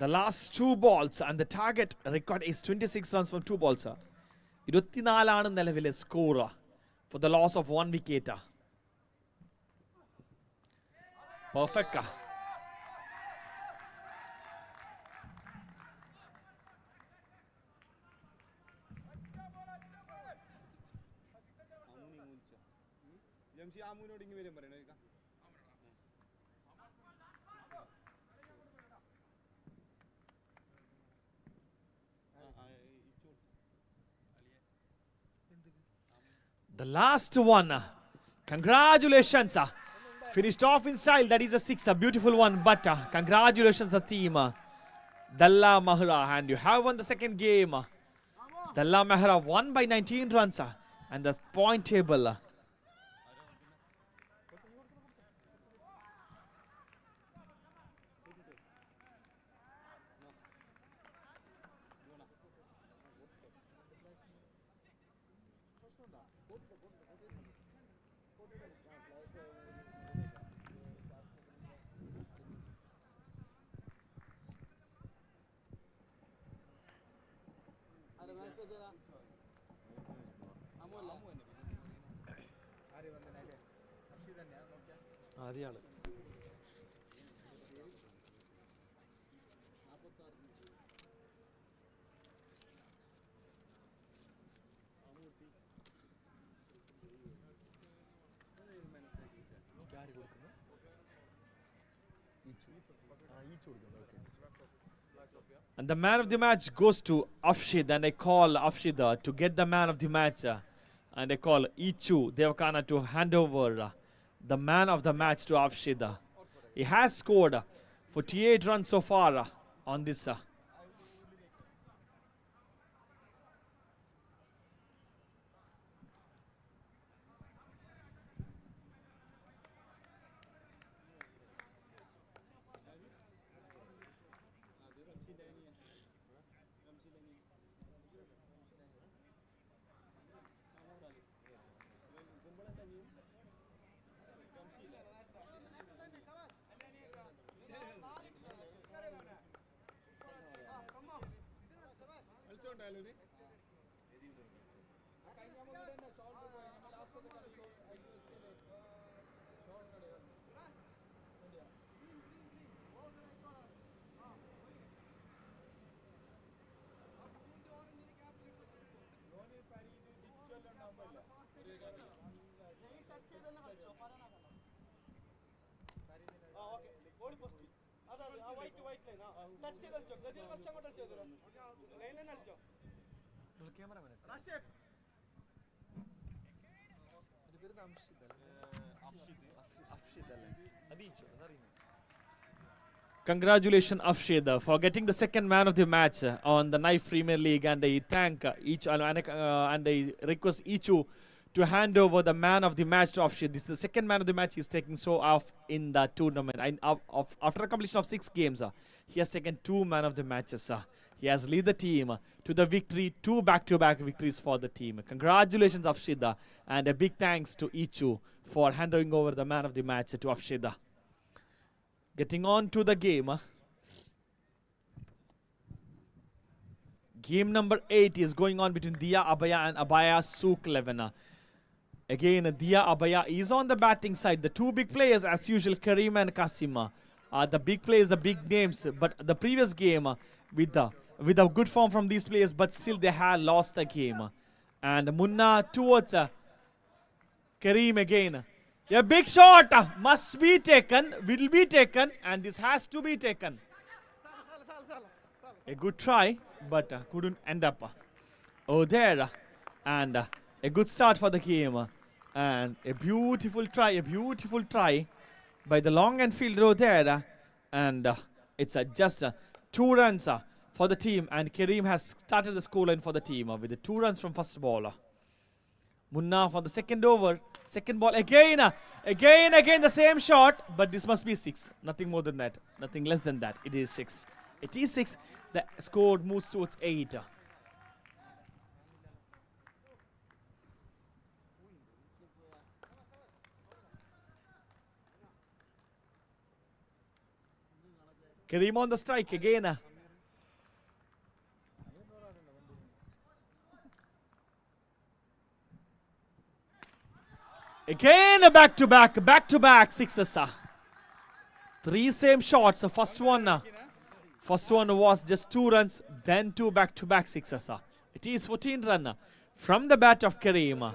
the last 2 balls and the target record is 26 runs from 2 balls. 24 ആണ് നിലവിലെ score for the loss of 1 wicket. Perfect. The last one. Congratulations. Finished off in style. That is a 6. A beautiful one. But congratulations, the team. Dalla Mahra. And you have won the second game. Dalla Mahra won by 19 runs. And the point table. And the man of the match goes to Afshid, and I call Afshid to get the man of the match. And I call Ichu Devakana to hand over the man of the match to Afshid. He has scored 48 runs so far on this. Congratulations, Afshid, for getting the second man of the match on the Naif Premier League, and I thank each and I request Ichu to hand over the man of the match to Afshid. This is the second man of the match he's taking so off in the tournament. After a completion of 6 games, he has taken 2 man of the matches. He has led the team to the victory, 2 back-to-back victories for the team. Congratulations, Afshid, and a big thanks to Ichu for handing over the man of the match to Afshid. Getting on to the game. Game number 8 is going on between Dia Abaya and Abaya Souq 11. Again, Dia Abaya is on the batting side. The 2 big players, as usual, Karim and Kasima. The big players, the big names. But the previous game, with a good form from these players, but still they had lost the game. And Munna towards Karim again. A big shot must be taken, will be taken, and this has to be taken. A good try, but couldn't end up over there. And a good start for the game. And a beautiful try by the long and fielder over there. And it's just 2 runs for the team. And Karim has started the scoreline for the team with the 2 runs from first ball. Munna for the second over. Second ball again the same shot, but this must be 6. Nothing more than that. Nothing less than that. It is 6. It is 6. The score moves towards 8. Karim on the strike again. Again a back-to-back sixes. 3 same shots. First one was just 2 runs, then 2 back-to-back sixes. It is 14 run from the bat of Karim.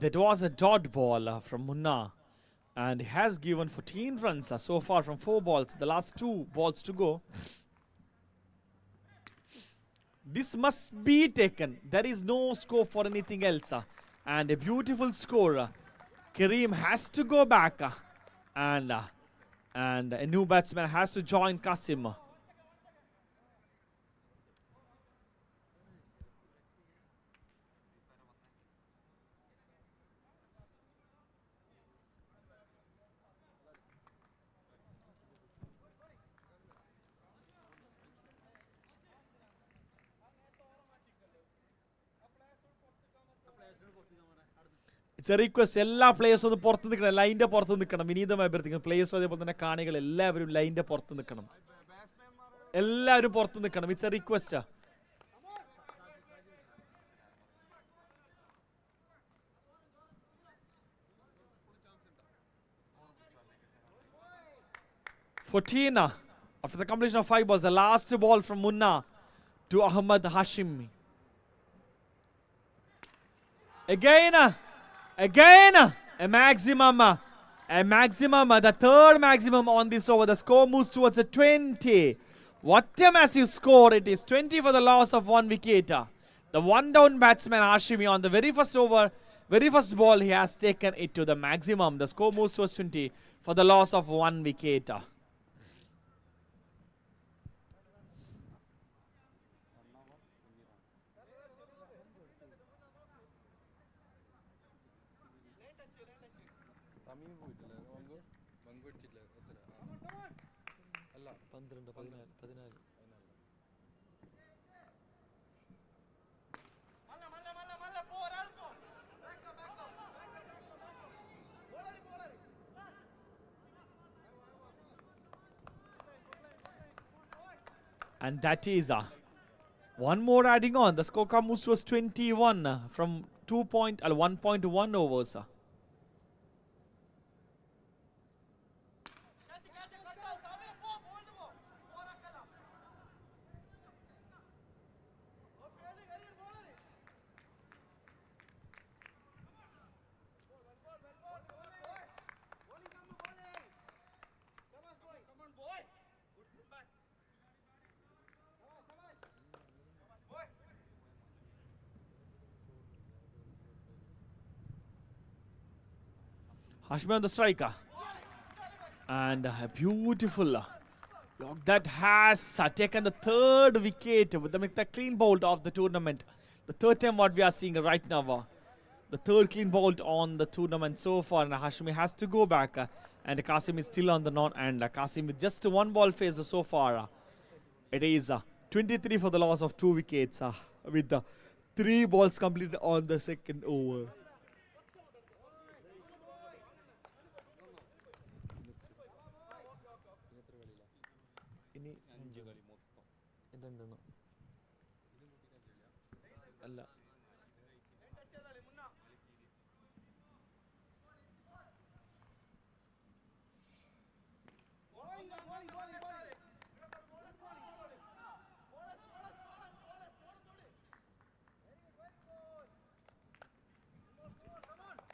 That was a dot ball from Munna, and he has given 14 runs so far from 4 balls. The last 2 balls to go. This must be taken. There is no scope for anything else. And a beautiful score. Karim has to go back And a new batsman has to join Kasim. It's a request. All players on the port of the line the port of the canam. We need them everything. Players on the carnival, every line the port of the canam. All port of the canam. It's a request. 14 after the completion of 5 balls. The last ball from Munna to Ahmad Hashimi. Again, a maximum, the third maximum on this over. The score moves towards a 20. What a massive score it is. 20 for the loss of 1 wicket. The one down batsman Hashimi on the very first over, very first ball, he has taken it to the maximum. The score moves towards 20 for the loss of 1 wicket. And that is one more adding on. The score moves was 21 from 1.1 overs. Hashmi on the striker. And a beautiful lock that has taken the third wicket with the clean bowled of the tournament. The third time what we are seeing right now. The third clean bowled on the tournament so far. And Hashmi has to go back. And Kasim is still on the non. And Kasim with just one ball phase so far. It is 23 for the loss of 2 wickets. With the 3 balls completed on the second over.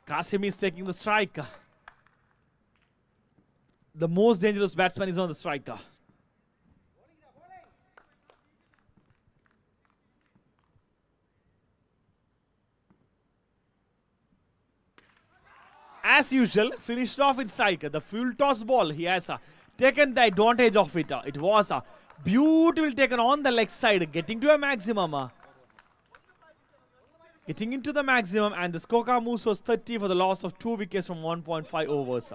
Kasim is taking the strike. The most dangerous batsman is on the striker. As usual, finished off in strike. The full toss ball, he has taken the advantage of it. It was beautifully taken on the leg side, getting to a maximum. Getting into the maximum, and the scorecard moves was 30 for the loss of 2 wickets from 1.5 overs.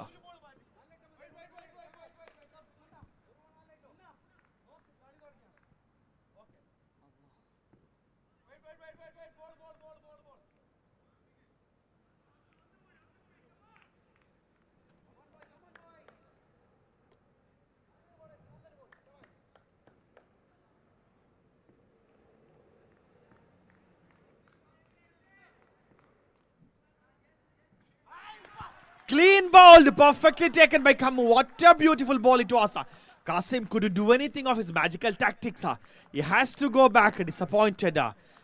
Clean ball, perfectly taken by Kamu. What a beautiful ball it was. Kasim couldn't do anything of his magical tactics. He has to go back disappointed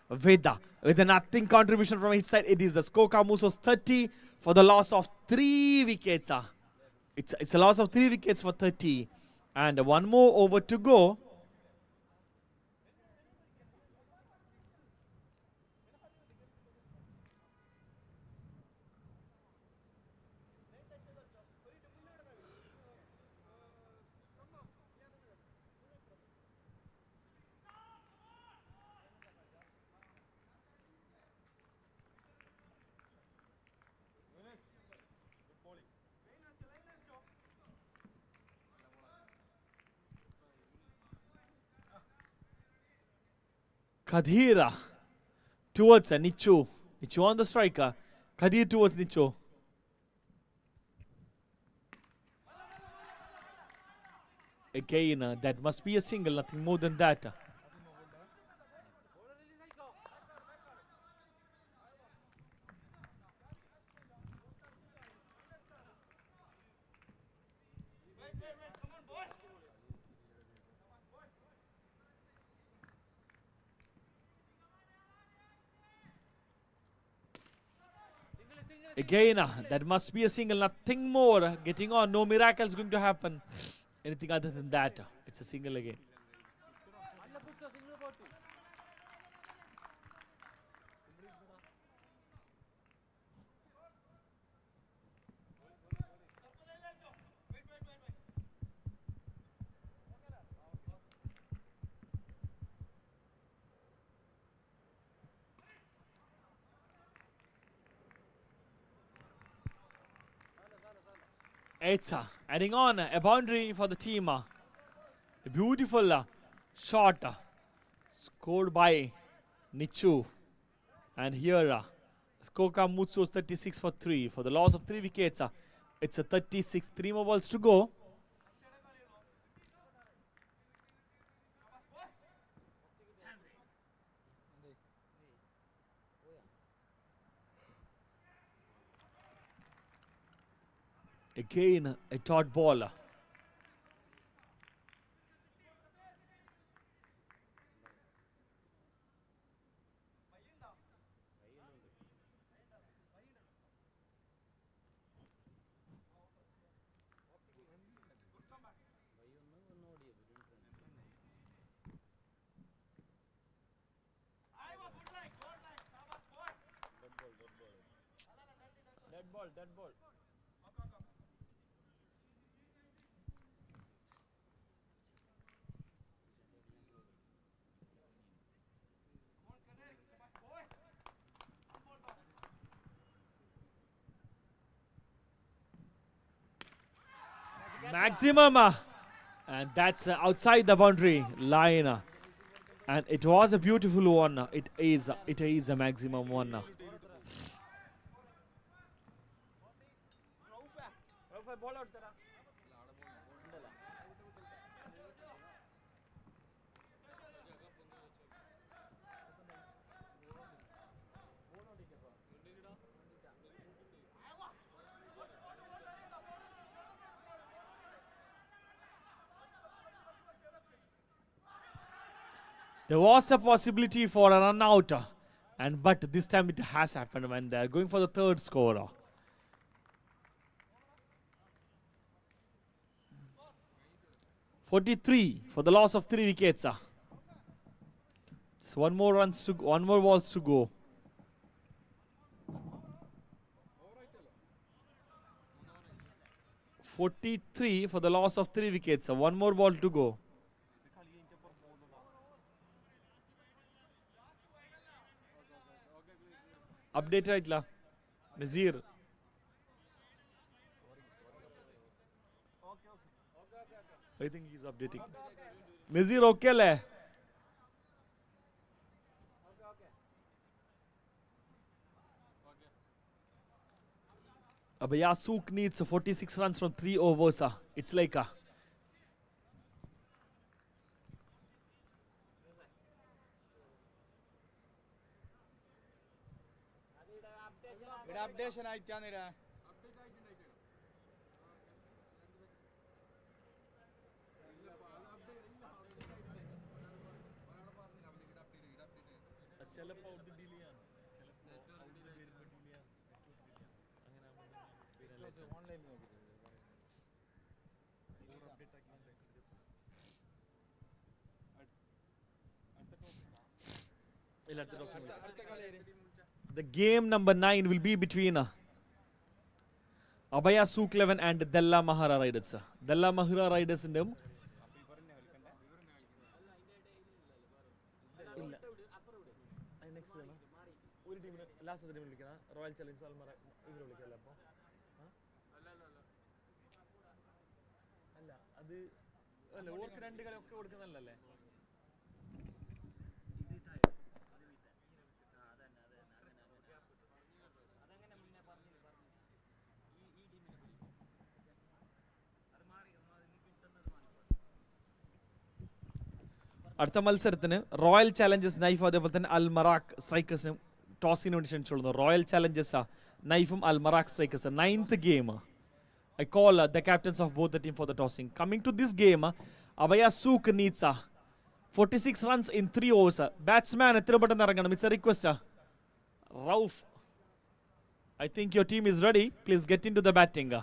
with a nothing contribution from his side. It is the scorecard moves was 30 for the loss of 3 wickets. It's a loss of 3 wickets for 30. And one more over to go. Kadira towards Nichu. Nichu on the striker. Kadir towards Nichu. Again, that must be a single, nothing more than that. Again, that must be a single, nothing more. Getting on, no miracle is going to happen. Anything other than that, it's a single again. It's adding on a boundary for the team. A beautiful shot scored by Nichu. And here, score moves to 36 for 3. For the loss of 3 wickets, it's a 36. 3 more balls to go. Again, a dot ball. Dead ball. Maximum. And that's outside the boundary line. And it was a beautiful one. It is a maximum one. There was a possibility for a run out, but this time it has happened when they're going for the third score. (43) for the loss of 3 wickets. Just one more balls to go. (43) for the loss of 3 wickets. One more ball to go. Update ആയിട്ടില്ല Naseer. I think he's updating. Nazir, okay അല്ലേ? But yeah, Souq needs 46 runs from 3 overs. It's like updation ആയിട്ടാണ് ഇടാ. The game number 9 will be between Abaya Souq 11 and Della Mahara Riders. Della Mahara Riders in them. Royal Challenge അടുത്ത മത്സരത്തിന് royal challengers knife അതേപോലെ തന്നെ Al മറാഖ് സ്ട്രൈക്കേഴ്സിനും ടോസിന് വേണ്ടി ക്ഷണിച്ചുള്ളൂ. റോയൽ ചാലഞ്ചേഴ്സ് നൈഫും Al Marak strikers 9th game. I call the captains of both the team for the tossing. Coming to this game, Abaya Souq needs 46 runs in 3 overs. Batsman എത്ര പെട്ടെന്ന് ഇറങ്ങണം. It's a request. Rauf, I think your team is ready. Please get into the batting.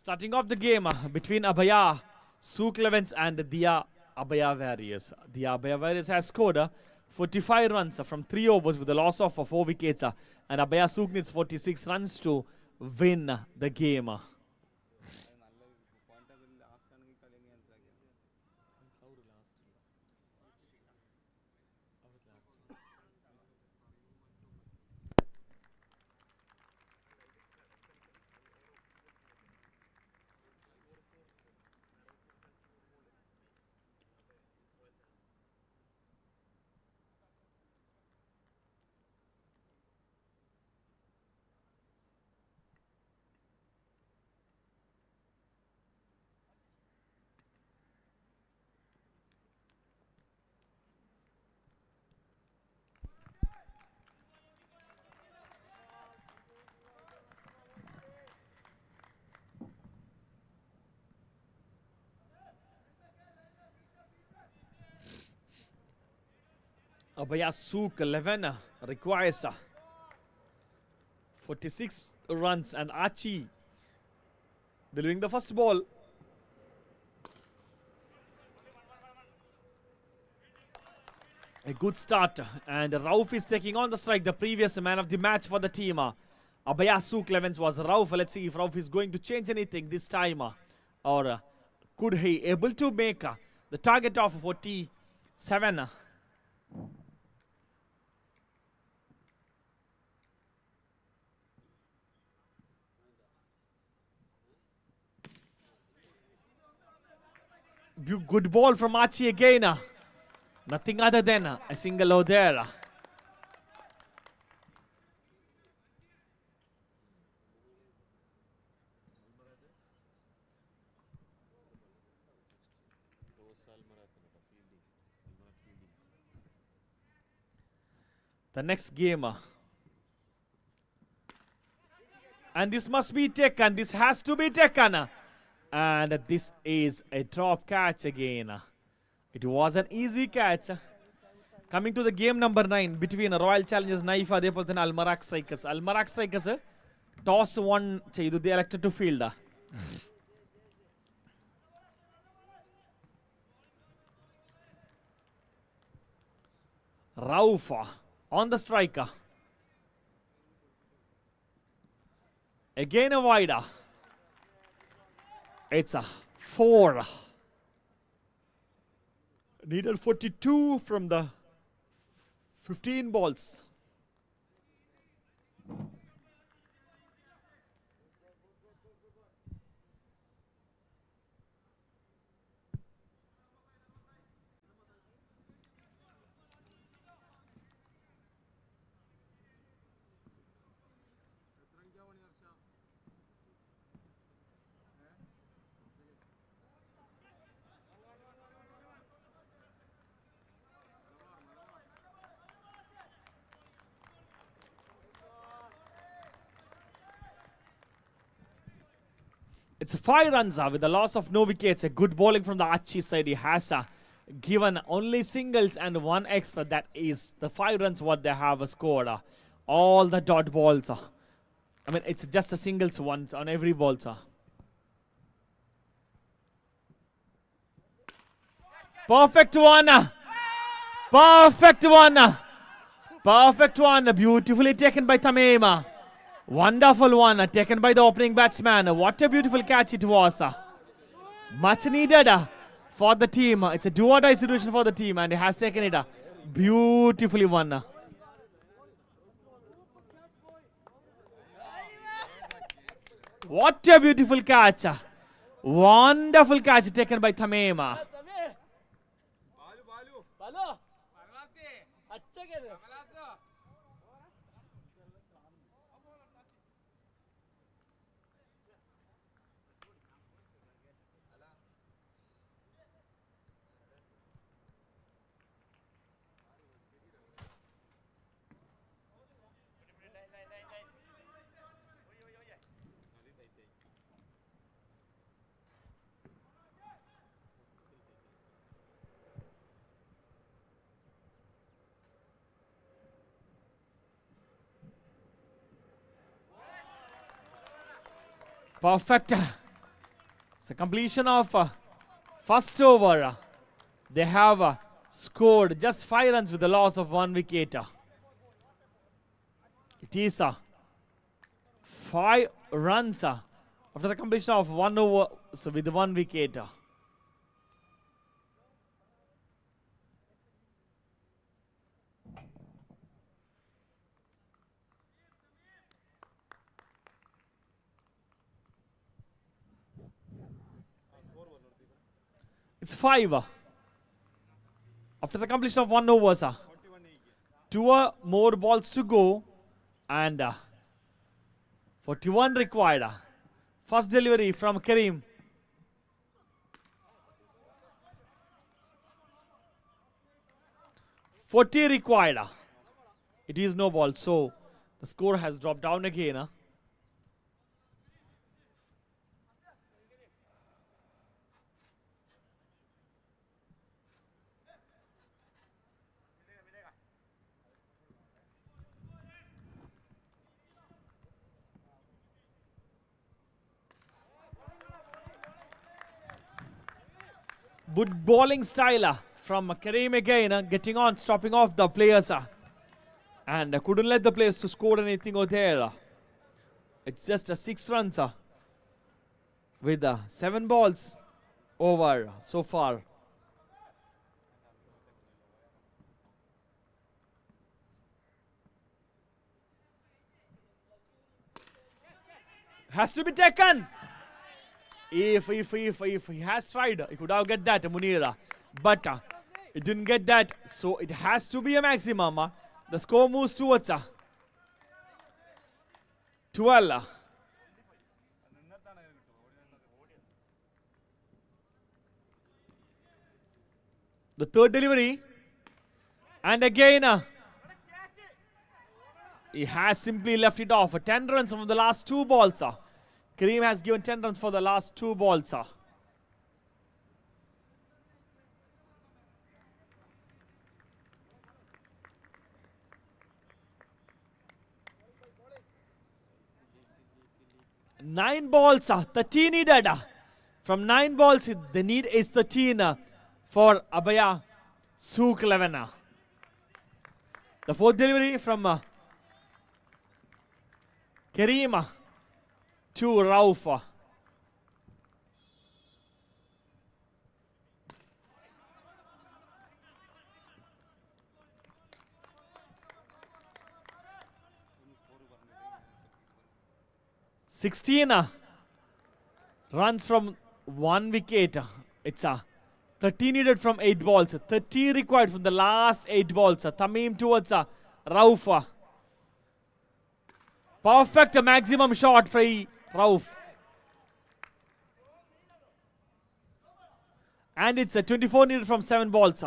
Starting off the game between Abaya Souq Levens and Dia Abaya Warriors. Dia Abaya Warriors has scored 45 runs from 3 overs with a loss of 4 wickets. And Abaya Souq needs 46 runs to win the game. Abaya Souq 11 requires 46 runs and Archie delivering the first ball. A good start and Rauf is taking on the strike, the previous man of the match for the team. Abaya Souq 11 was Rauf. Let's see if Rauf is going to change anything this time or could he able to make the target of 47. Good ball from Archie again. Nothing other than a single over there. The next game. And this must be taken. This has to be taken. And this is a drop catch again. It was an easy catch. Coming to the game number 9 between Royal Challengers Naif അതേപോലെ തന്നെ Al Maraaq Strikers. Al Maraaq Strikers toss 1 ചെയ്തു. They elected to field. Rauf on the striker. Again a wide. It's a 4. Needed 42 from the 15 balls. It's 5 runs with the loss of no wickets. A good bowling from the Archie side. He has given only singles and 1 extra. That is the 5 runs what they have scored. All the dot balls. I mean, it's just a singles once on every ball. Perfect one. Perfect one. Perfect one. Beautifully taken by Tamim. Wonderful one taken by the opening batsman. What a beautiful catch it was. Much needed for the team. It's a do or die situation for the team and he has taken it beautifully one. What a beautiful catch. Wonderful catch taken by Tamim. Perfect. It's a completion of first over. They have scored just 5 runs with the loss of 1 wicket. It is 5 runs after the completion of 1 over, so with 1 wicket. It's 5 after the completion of 1 over. 2 more balls to go and 41 required. First delivery from Kareem. .40 required. It is no ball, so the score has dropped down again. Good bowling style from Kareem again, getting on, stopping off the players and couldn't let the players to score anything over there. It's just 6 runs with 7 balls over so far. Has to be taken. If he has tried, he could have get that, Munira. But it didn't get that, so it has to be a maximum. The score moves towards 12. The third delivery. And again, he has simply left it off. 10 runs from the last 2 balls. Kareem has given 10 runs for the last 2 balls. Nine balls, 13 needed. From 9 balls, the need is 13 for Abaya Souq 11. The fourth delivery from Kareem to Rauf. Sixteen runs from 1 wicket. It's 30 needed from 8 balls. 30 required from the last 8 balls. Tamim towards Rauf. Perfect maximum shot for Rauf. And it's 24 needed from 7 balls.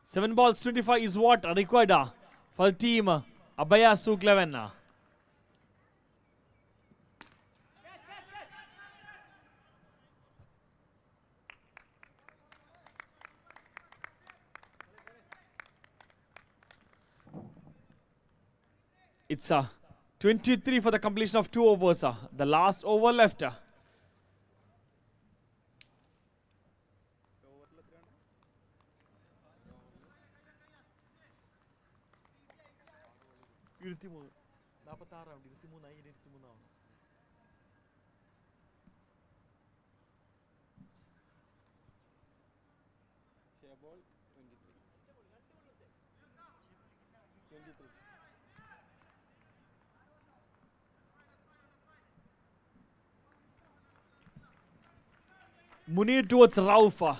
Seven balls, 25 is what required for the team. Abaya Souq 11. It's 23 for the completion of 2 overs. The last over left. ball 23. 23. Munir towards Raufa.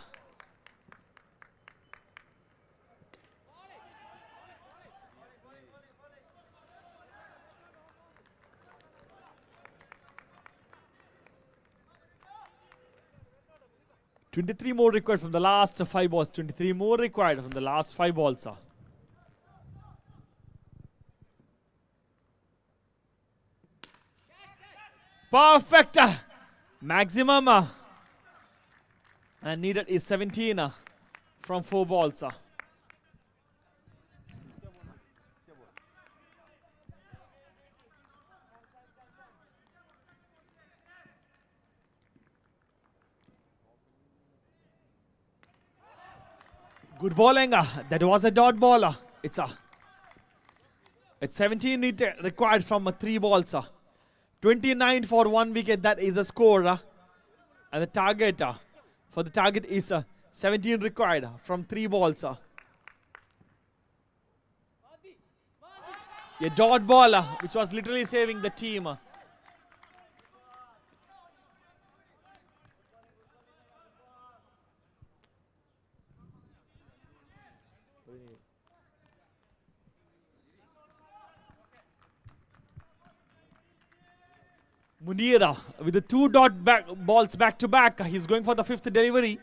"23 more required from the last 5 balls. 23 more required from the last 5 balls. Perfect. Maximum. And needed is 17 from 4 balls. Good bowling. That was a dot ball. It's 17 required from 3 balls. 29 for 1 wicket. That is the score. And the target for the target is 17 required from 3 balls. A dot ball which was literally saving the team. Munira with the 2 dot balls back to back. He's going for the 5th delivery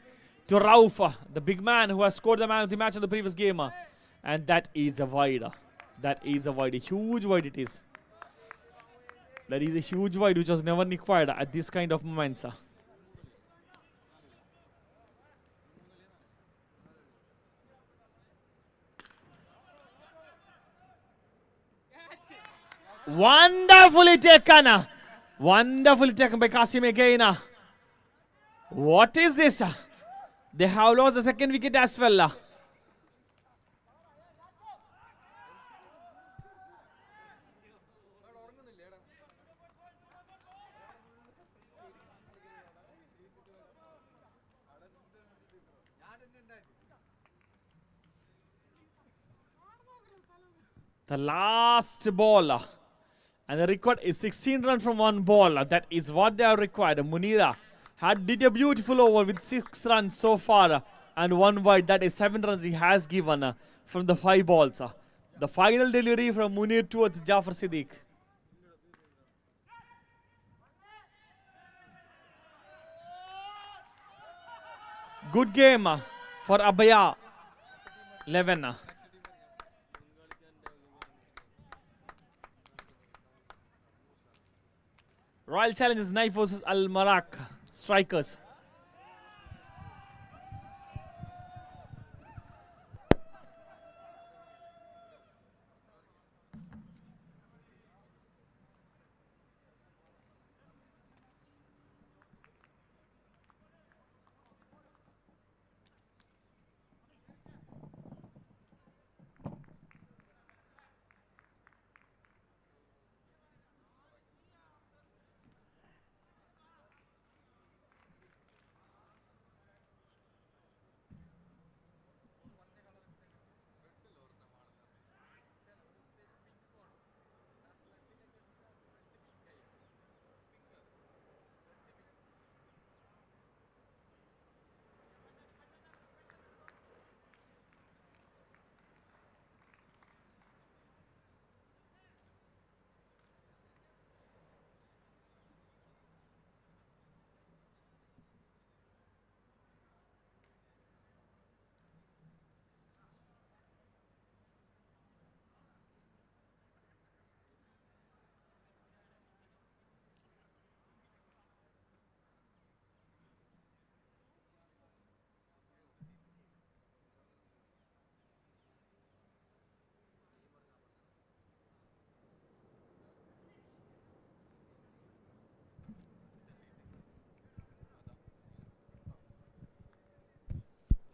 to Rauf, the big man who has scored the man of the match in the previous game. And that is a wide. That is a wide. A huge wide it is. That is a huge wide which was never required at this kind of moments. Wonderfully taken. Wonderfully taken by Qasim again. What is this? They have lost the 2nd wicket as well. The last ball. And the record is 16 runs from 1 ball. That is what they are required. Munira did a beautiful over with 6 runs so far. And 1 wide. That is 7 runs he has given from the 5 balls. The final delivery from Munir towards Jafar Siddiq. Good game for Abaya. 11. Royal Challengers Naif versus Al Marak strikers.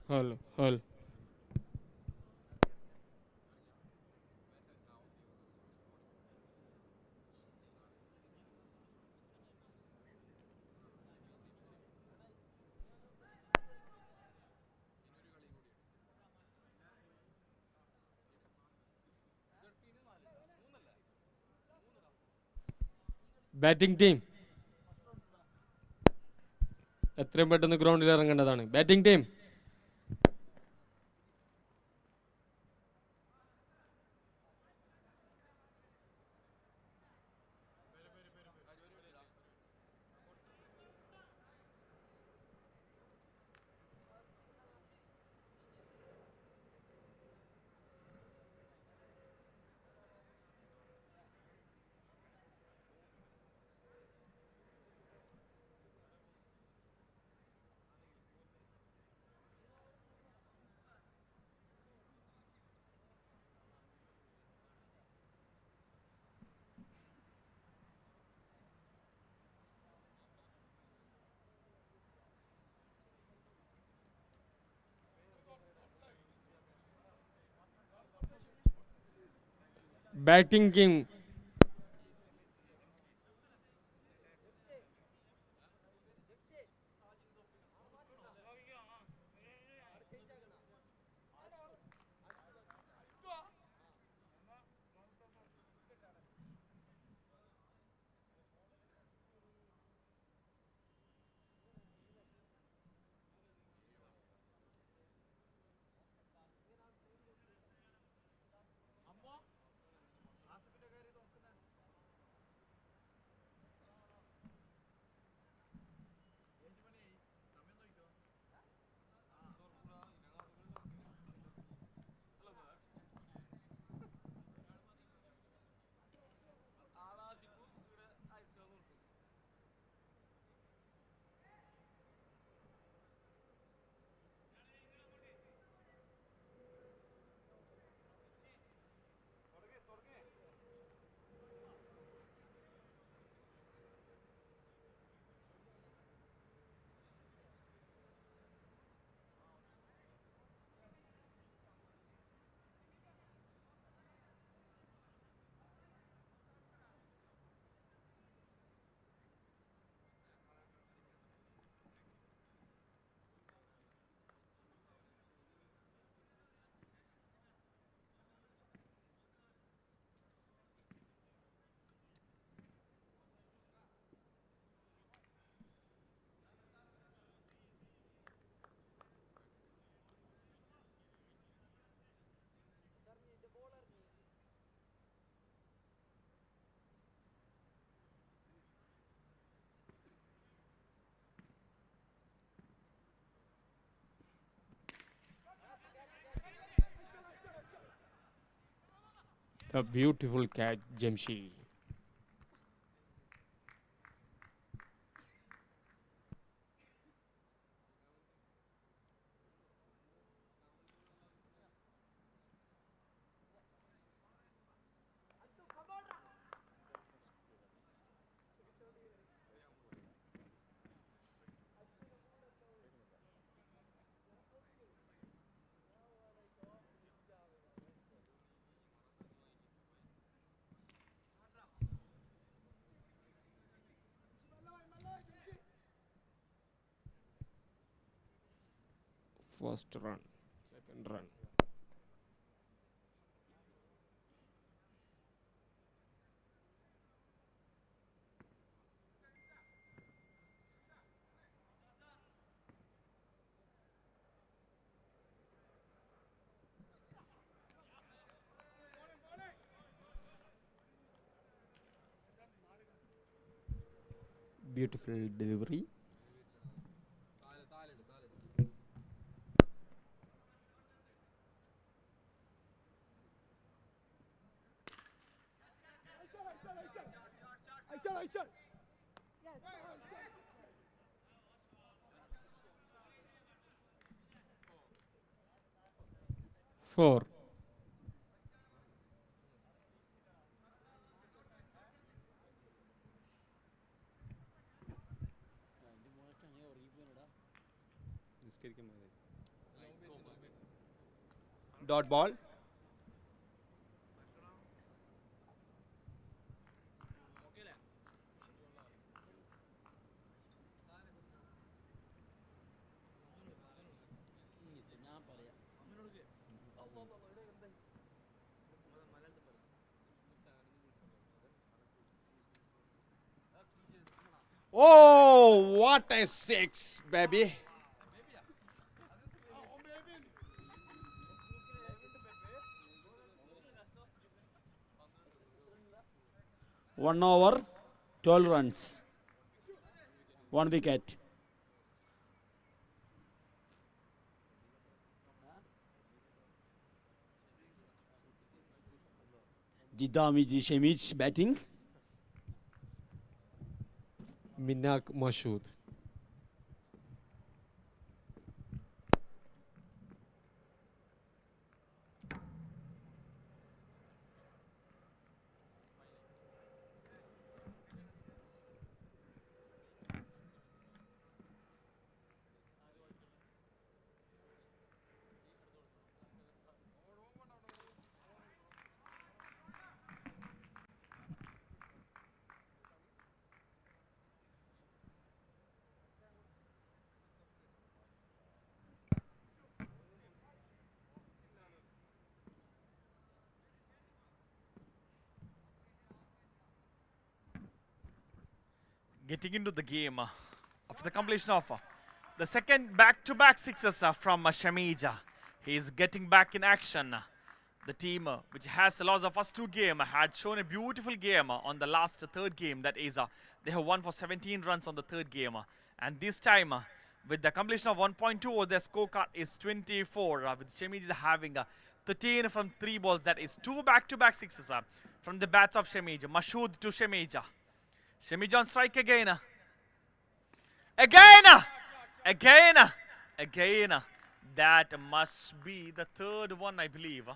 Hull. Batting team എത്രയും പെട്ടെന്ന് ഗ്രൗണ്ടിൽ ഇറങ്ങേണ്ടതാണ്. Batting team batting team a beautiful catch, Jamshi. First run, second run. Beautiful delivery. Four. Dot ball. Oh, what a six, baby. One over, 12 runs. One wicket. Jidamiji Shemich batting. Minak Mashood. Getting into the game after the completion of the second back-to-back sixes from Shamija. He is getting back in action. The team which has lost the first two games had shown a beautiful game on the last third game. That is, they have won for 17 runs on the third game. And this time, with the completion of 1.2, their scorecard is 24. With Shamija having 13 from 3 balls. That is 2 back-to-back sixes from the bats of Shamija. Mashood to Shamija. Shamija on strike again. Again! That must be the third one, I believe.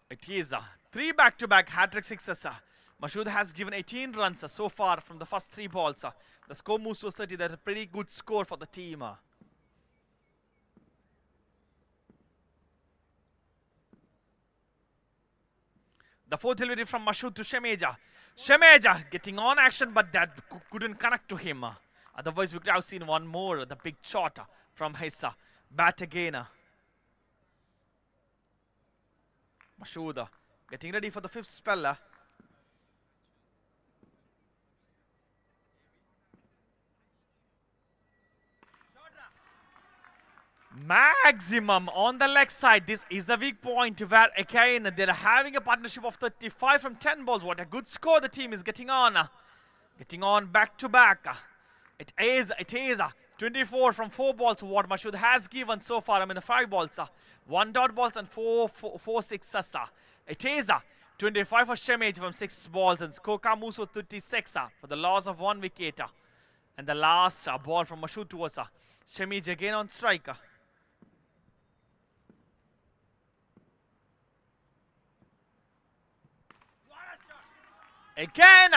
It is 3 back-to-back hat-trick sixes. Mashood has given 18 runs so far from the first 3 balls. The score moves to 30. That's a pretty good score for the team. The fourth delivery from Mashood to Shemeja. Shemeja getting on action, but that couldn't connect to him. Otherwise, we could have seen one more. The big shot from his bat again. Mashood getting ready for the 5th spell. Maximum on the leg side. This is the weak point where again they're having a partnership of 35 from 10 balls. What a good score the team is getting on. Getting on back to back. It is 24 from 4 balls what Mashood has given so far. I mean the 5 balls. 1 dot balls and 4 sixes. It is 25 for Shemage from 6 balls and scorecard moves for 36 for the loss of 1 wicket. And the last ball from Mashood towards Shemage again on strike. Again,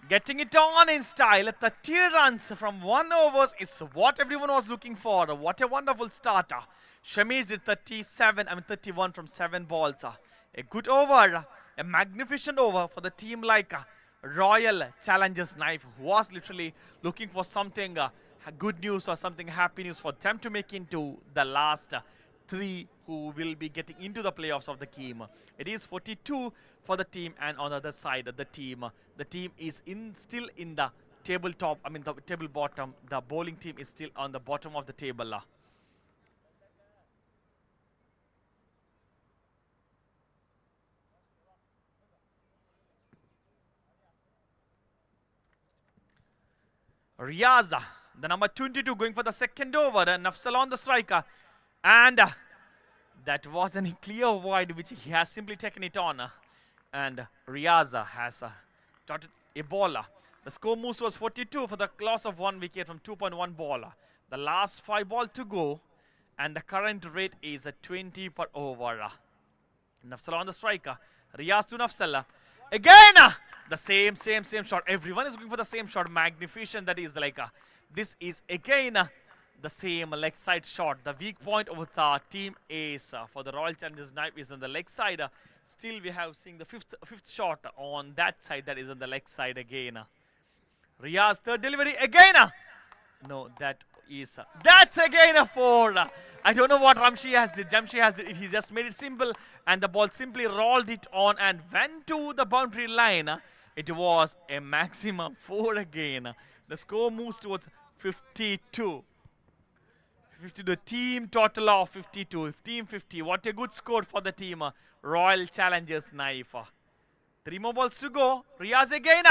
getting it on in style. 30 runs from 1 overs is what everyone was looking for. What a wonderful starter. Shamiz did 31 from 7 balls. A good over, a magnificent over for the team like Royal Challengers Naif, who was literally looking for something good news or something happy news for them to make into the last 3 who will be getting into the playoffs of the game. It is 42 for the team, and on the other side the team is still in the tabletop, I mean the table bottom. The bowling team is still on the bottom of the table. Riaz, the number 22, going for the second over. Nafsal on the striker, and that was a clear void which he has simply taken it on. And Riaz has dotted a ball. The score moves was 42 for the loss of 1 wicket from 2.1 ball. The last 5 balls to go, and the current rate is 20 per over. Nafsal on the striker. Riaz to Nafsal. Again! The same shot. Everyone is going for the same shot. Magnificent. That is like this is again the same leg side shot. The weak point of the team is for the Royal Challengers Naif is on the leg side. Still we have seen the fifth shot on that side, that is on the leg side again. Riaz third delivery again. No, that is that's again a 4. I don't know what Jamshi has did. He just made it simple, and the ball simply rolled it on and went to the boundary line. It was a maximum 4 again. The score moves towards 52. 52, team total of 52. Team 50. What a good score for the team. Royal Challengers Naif. 3 more balls to go. Riaz again.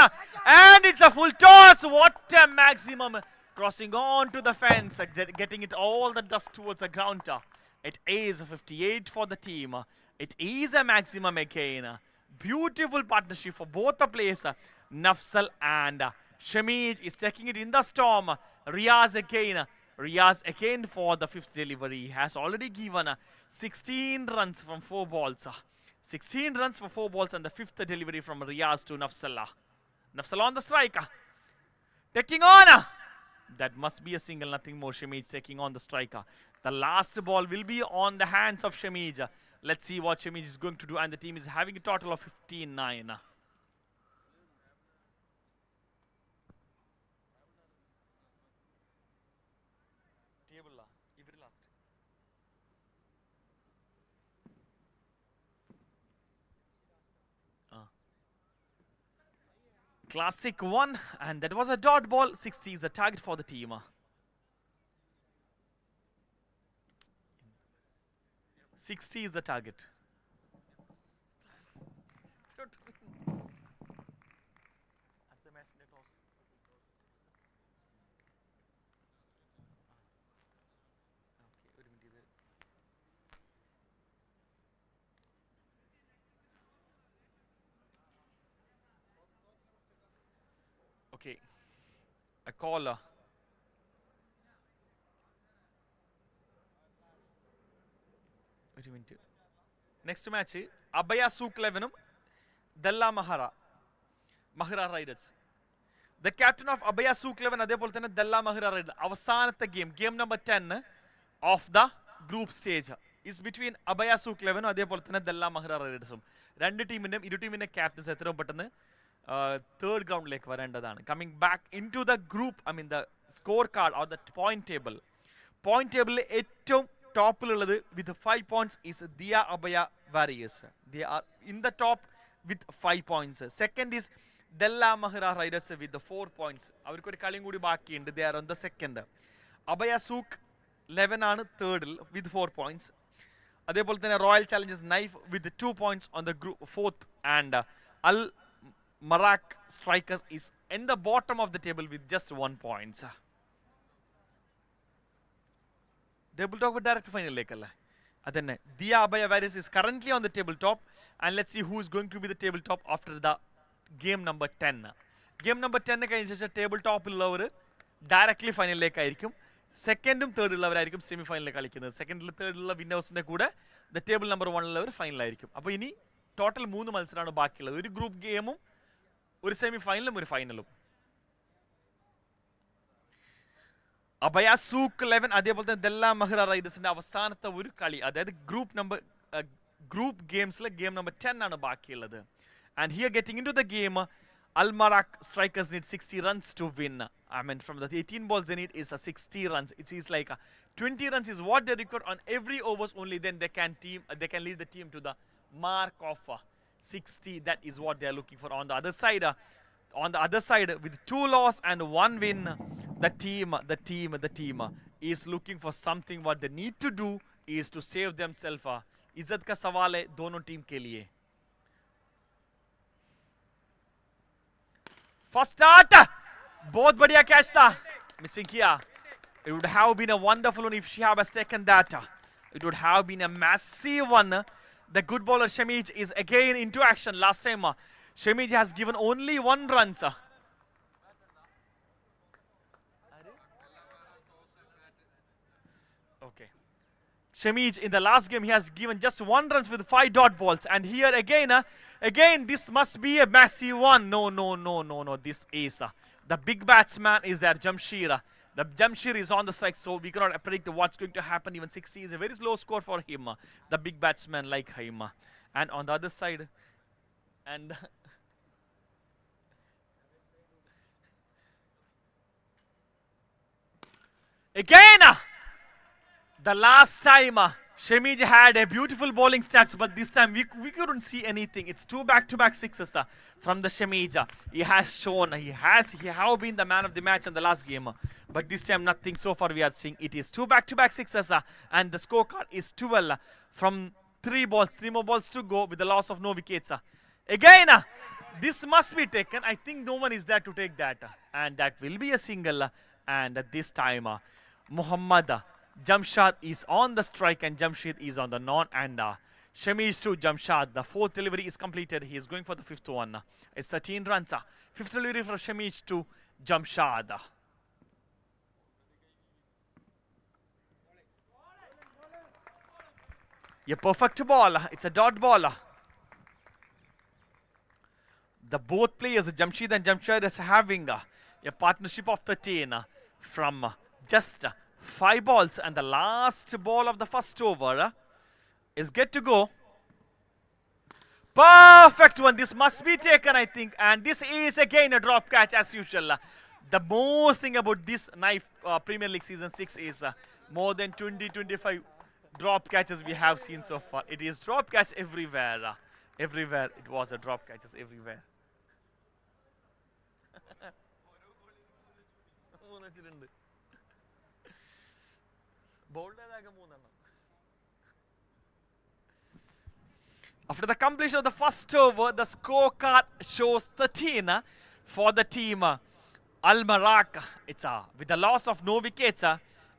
And it's a full toss. What a maximum. Crossing on to the fence. Getting it all the dust towards the ground. It is 58 for the team. It is a maximum again. Beautiful partnership for both the players. Nafsal and Shamij is taking it in the storm. Riaz again for the 5th delivery. He has already given 16 runs from 4 balls. 16 runs for 4 balls, and the 5th delivery from Riaz to Nafsala. Nafsala on the strike. Taking on. That must be a single, nothing more. Shamij taking on the striker. The last ball will be on the hands of Shamij. Let's see what Shamij is going to do, and the team is having a total of 59. Classic 1, and that was a dot ball. 60 is the target for the team. 60 is the target. Okay, a caller. Wait a minute. Next match, Abaya Souq 11, Dalla Mahara Riders. The captain of Abaya Souq 11, അതേപോലെ തന്നെ Dalla Mahara Riders. അവസാനത്തെ game number 10 of the group stage is between Abaya Souq 11 അതേപോലെ തന്നെ Dalla Mahara Riders. രണ്ട് ടീമിന്റെയും ഇരു ടീമിന്റെ captains എത്രയും പെട്ടെന്ന് third ground ലേക്ക് വരേണ്ടതാണ്. Coming back into the group, the scorecard or the point table. Point table ഏറ്റവും ടോപ്പിലുള്ളത് with 5 points is Dia Abaya Warriors. They are in the top with 5 points. Second is Dalla Mahara Riders with the 4 points. അവർക്ക് ഒരു കളിയും കൂടി ബാക്കിയുണ്ട്. They are on the second. Abaya Souq 11 ആണ് third with 4 points. അതേപോലെ തന്നെ Royal Challengers Naif with 2 points on the group fourth, and Al Marak Strikers is in the bottom of the table with just 1 point. Table top direct final lekalla. Adenne Dia Abaya Warriors is currently on the table top, and let's see who is going to be the table top after the game number 10. Game number 10 കഴിഞ്ഞ ശേഷം table top ഉള്ളവർ directly final ലേക്ക് ആയിരിക്കും. Second ഉം third ഉള്ളവരായിരിക്കും semi ഫൈനലിൽ കളിക്കുന്നത്. സെക്കൻഡിൽ third ഉള്ള വിന്നേഴ്സിന്റെ കൂടെ the table number 1 ഉള്ളവർ ഫൈനൽ ആയിരിക്കും. അപ്പോൾ ഇനി ടോട്ടൽ 3 മത്സരമാണ് ബാക്കിയുള്ളത്. ഒരു ഗ്രൂപ്പ് ഗെയിമും ഒരു സെമി ഫൈനലും ഒരു ഫൈനലും. Abaya Souq 11 അതേപോലെ തന്നെ Dalla Mahara റൈഡേഴ്സിന്റെ അവസാനത്തെ ഒരു കളി, അതായത് ഗ്രൂപ്പ് ഗെയിംസിൽ ഗെയിം നമ്പർ 10 ആണ് ബാക്കിയുള്ളത്. And here getting into the game, Al Marak Strikers need 60 runs to win. From the 18 balls they need is 60 runs. It is like 20 runs is what they require on every overs. Only then they can lead the team to the mark of 60. That is what they are looking for. On the other side, with 2 losses and 1 win, the team is looking for something. What they need to do is to save themselves. इज्जत का सवाल है दोनों team के लिए. First start, बहुत बढ़िया catch था, missing किया. It would have been a wonderful one if Shihab has taken that. It would have been a massive one. The good bowler Shamij is again into action. Last time Shamij has given only 1 run. Okay. Shamij in the last game he has given just 1 runs with 5 dot balls, and here again this must be a massive one. No, this is the big batsman is there, Jamshir. The Jamshir is on the strike, so we cannot predict what's going to happen. Even 60 is a very slow score for him, the big batsman like him. And on the other side, and Again, the last time Shemij had a beautiful bowling stats, but this time we couldn't see anything. It's two back-to-back sixes from the Shemij. He has shown, he have been the man of the match in the last game. But this time nothing so far we are seeing. It is two back-to-back sixes and the scorecard is 12 from 3 more balls to go with the loss of no wickets. Again, this must be taken. I think no one is there to take that. And that will be a single. And this time, Muhammad Jamshad is on the strike and Jamshid is on the non. And Shemish to Jamshad. The 4th delivery is completed. He is going for the 5th one. It's 13 runs. 5th delivery for Shemish to Jamshad. A perfect ball. It's a dot ball. The both players, Jamshid and Jamshad, is having a partnership of 13 from just 5 balls. And the last ball of the first over is get to go. Perfect one. This must be taken, I think. And this is again a drop catch as usual. The most thing about this Naif Premier League Season 6 is more than 20-25 drop catches we have seen so far. It is drop catch everywhere. Everywhere it was a drop catches everywhere. After the completion of the first over, the scorecard shows 13 for the team Al Marak. It's with the loss of no wickets.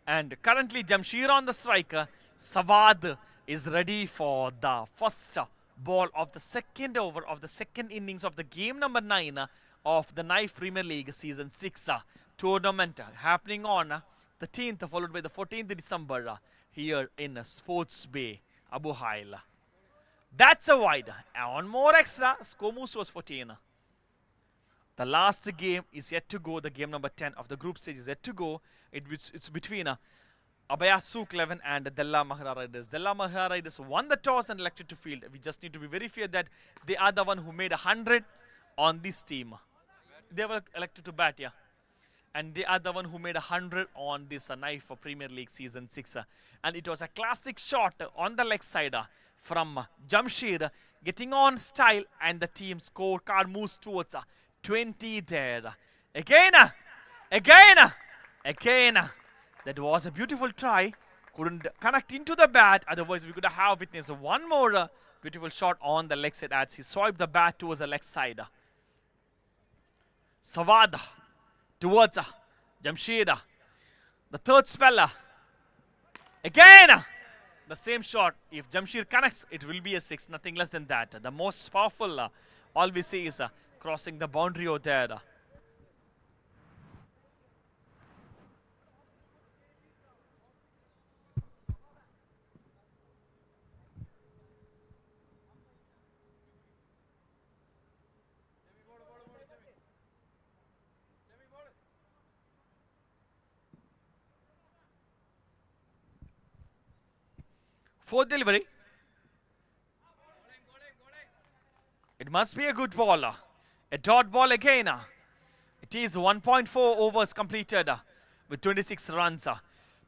And currently Jamshir on the strike. Sawad is ready for the first ball of the second over of the second innings of the game number 9 of the Naif Premier League Season 6 tournament happening on 13th followed by the 14th December here in Sports Bay, Abu Hail. That's a wide. One more extra. Skomus was 14. The last game is yet to go. The game number 10 of the group stage is yet to go. It's between Abaya Souq 11 and Della Mahara Riders. Della Mahara Riders won the toss and elected to field. We just need to be very clear that they are the one who made 100 on this team. They were elected to bat, yeah. And they are the one who made 100 on this Naif for Premier League Season 6. And it was a classic shot on the leg side from Jamshid getting on style, and the team scorecard moves towards 20 there. Again. That was a beautiful try. Couldn't connect into the bat. Otherwise, we could have witnessed one more beautiful shot on the leg side as he swiped the bat towards the leg side. Sawad towards Jamshid. The third speller. Again. The same shot. If Jamshid connects, it will be a 6. Nothing less than that. The most powerful, all we see is crossing the boundary over there. Fourth delivery. It must be a good ball. A dot ball again. It is 1.4 overs completed with 26 runs.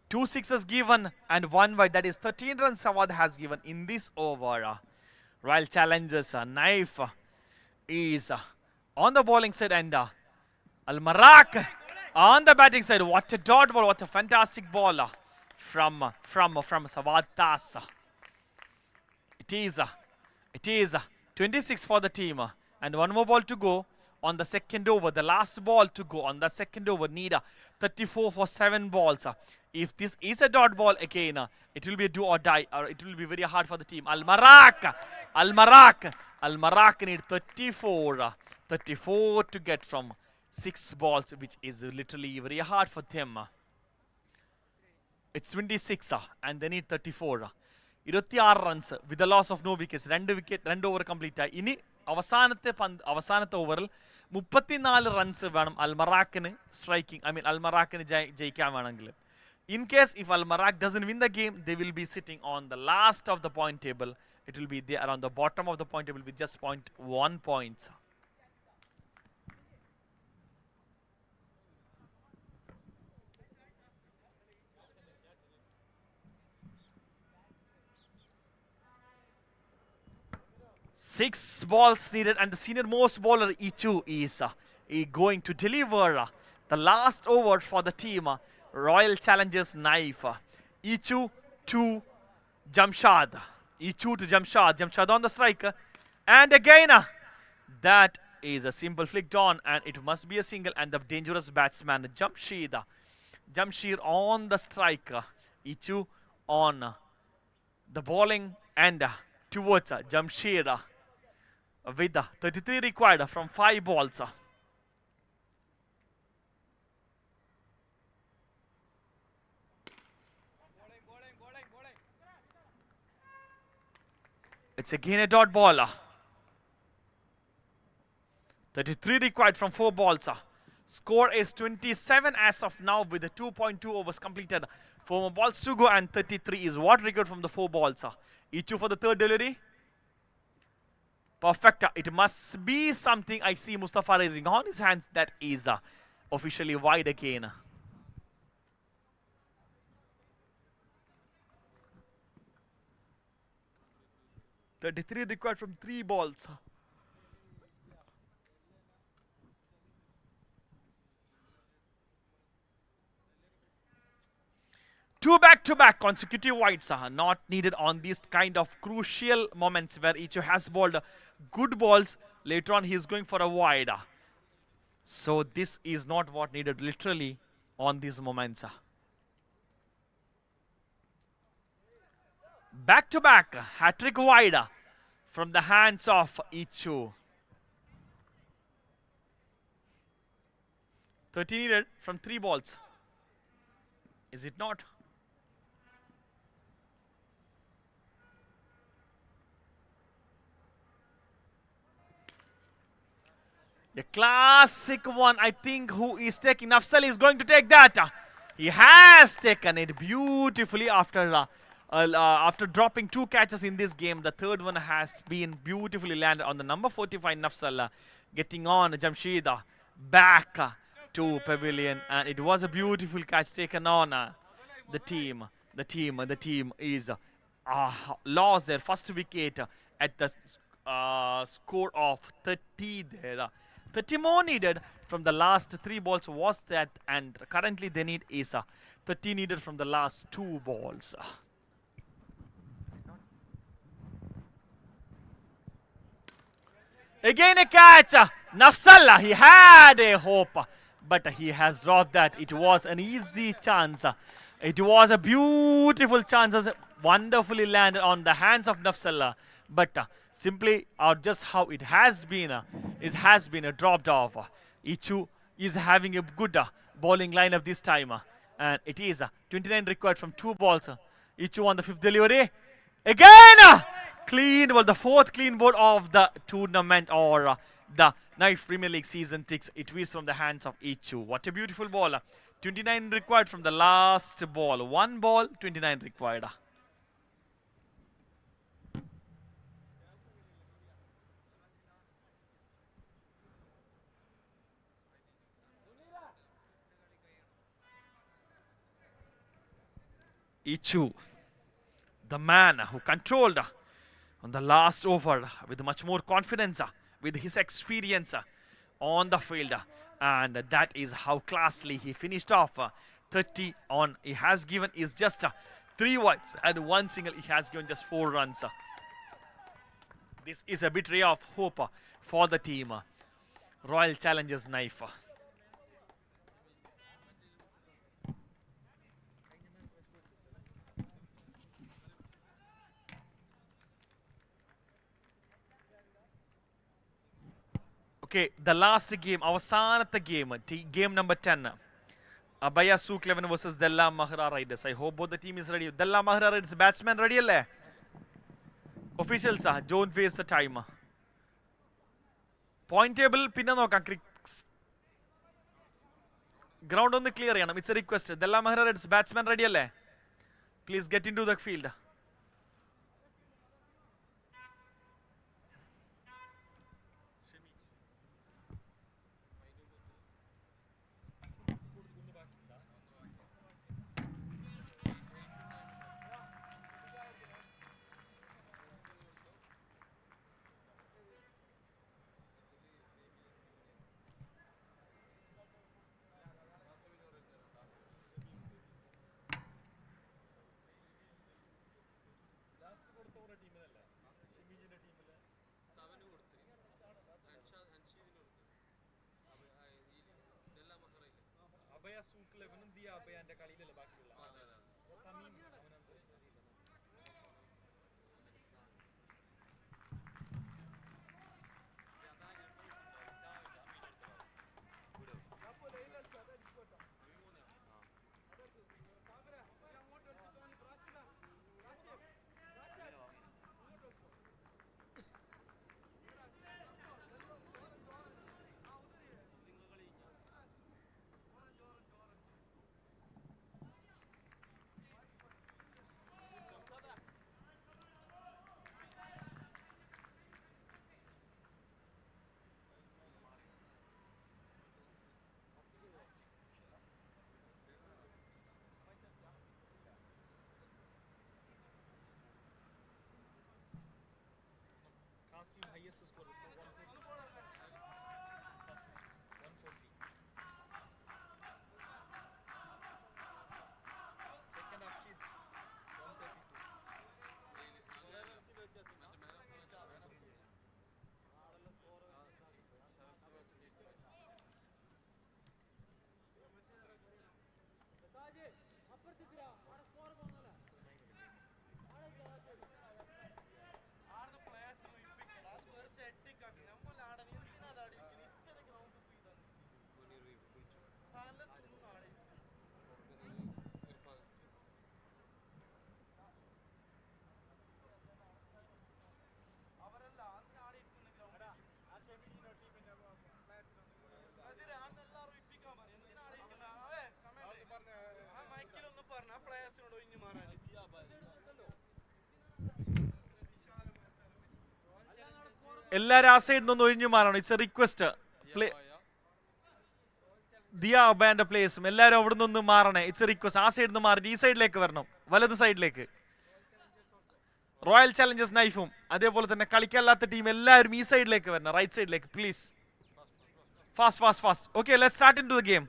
2 sixes given and 1 wide. That is 13 runs Sawad has given in this over. Royal Challengers Naif is on the bowling side and Al Marak on the batting side. What a dot ball. What a fantastic ball. From Sawad Tas. It is 26 for the team and 1 more ball to go on the second over. The last ball to go on the second over need 34 for 7 balls. If this is a dot ball again, it will be a do or die, or it will be very hard for the team. Al Marak need 34 to get from 6 balls, which is literally very hard for them. It's 26 and they need 34. 26 runs with the loss of no wickets. 2 over complete. Ini avasanathe overall 34 runs വേണം Al Marakine striking. I mean Al Marakine ജയിക്കാൻ വേണമെങ്കിൽ. In case if Al Marak doesn't win the game, they will be sitting on the last of the point table. It will be there around the bottom of the point table with just 0.1 points. 6 balls needed, and the senior most bowler Ichu is going to deliver the last over for the team. Royal Challengers Naif. Ichu to Jamshad. Ichu to Jamshad. Jamshad on the strike. And again, that is a simple flicked on, and it must be a single. And the dangerous batsman Jamshid. Jamshid on the strike. Ichu on the bowling, and towards Jamshid with 33 required from 5 balls. It's again a dot ball. 33 required from 4 balls. Score is 27 as of now with the 2.2 overs completed. 4 more balls to go, and 33 is what required from the 4 balls. Ichu for the third delivery. Perfect. It must be something. I see Mustafa raising on his hands. That is officially wide again. .33 required from 3 balls. Two back-to-back consecutive wides are not needed on these kind of crucial moments where Ichu has bowled good balls. Later on, he is going for a wide. So this is not what needed literally on these moments. Back-to-back hat-trick wide from the hands of Ichu. 30 needed from 3 balls. Is it not? A classic one, I think. Who is taking? Nafsal is going to take that. He has taken it beautifully after dropping 2 catches in this game. The third one has been beautifully landed on the number 45 Nafsal, getting on Jamshid back to pavilion, and it was a beautiful catch taken on the team. The team is lost their first wicket at the score of 30 there. 30 more needed from the last 3 balls was that, and currently they need is 30 needed from the last 2 balls. Again a catch. Nafsal, he had a hope, but he has dropped that. It was an easy chance. It was a beautiful chance, wonderfully landed on the hands of Nafsal, but simply just how it has been dropped off. Ichu is having a good bowling lineup this time, and it is 29 required from 2 balls. Ichu on the 5th delivery. Again! Clean ball, the 4th clean ball of the tournament, or the Naif Premier League season ticks. It was from the hands of Ichu. What a beautiful ball. 29 required from the last ball. 1 ball, 29 required. Ichu, the man who controlled on the last over with much more confidence, with his experience on the field, and that is how classily he finished off 30 on. He has given is just 3 wides and 1 single. He has given just 4 runs. This is a bit ray of hope for the team. Royal Challengers Naif. Okay, the last game, avasanatha game, game number 10. Abaya Souq 11 versus Della Mahra Riders. I hope both the team is ready. Della Mahra Riders batsman ready alle? Officials don't waste the time. Point table pinna nokam. Ground on the clear cheyanam. It's a request. Della Mahra Riders batsman ready alle? Please get into the field. എല്ലാവരും ആ സൈഡിൽ നിന്ന് ഒഴിഞ്ഞു മാറണം. It's a request. Diya അബാന്റെ പ്ലേസും എല്ലാവരും അവിടെ നിന്ന് മാറണേ. It's a request. ആ സൈഡിൽ നിന്ന് മാറി ഈ സൈഡിലേക്ക് വരണം, വലത് സൈഡിലേക്ക്. റോയൽ ചലഞ്ചേഴ്സ് നൈഫും അതേപോലെ തന്നെ കളിക്കല്ലാത്ത ടീം എല്ലാവരും ഈ സൈഡിലേക്ക് വരണം, റൈറ്റ് സൈഡിലേക്ക് please. Fast fast fast. Okay, let's start into the game.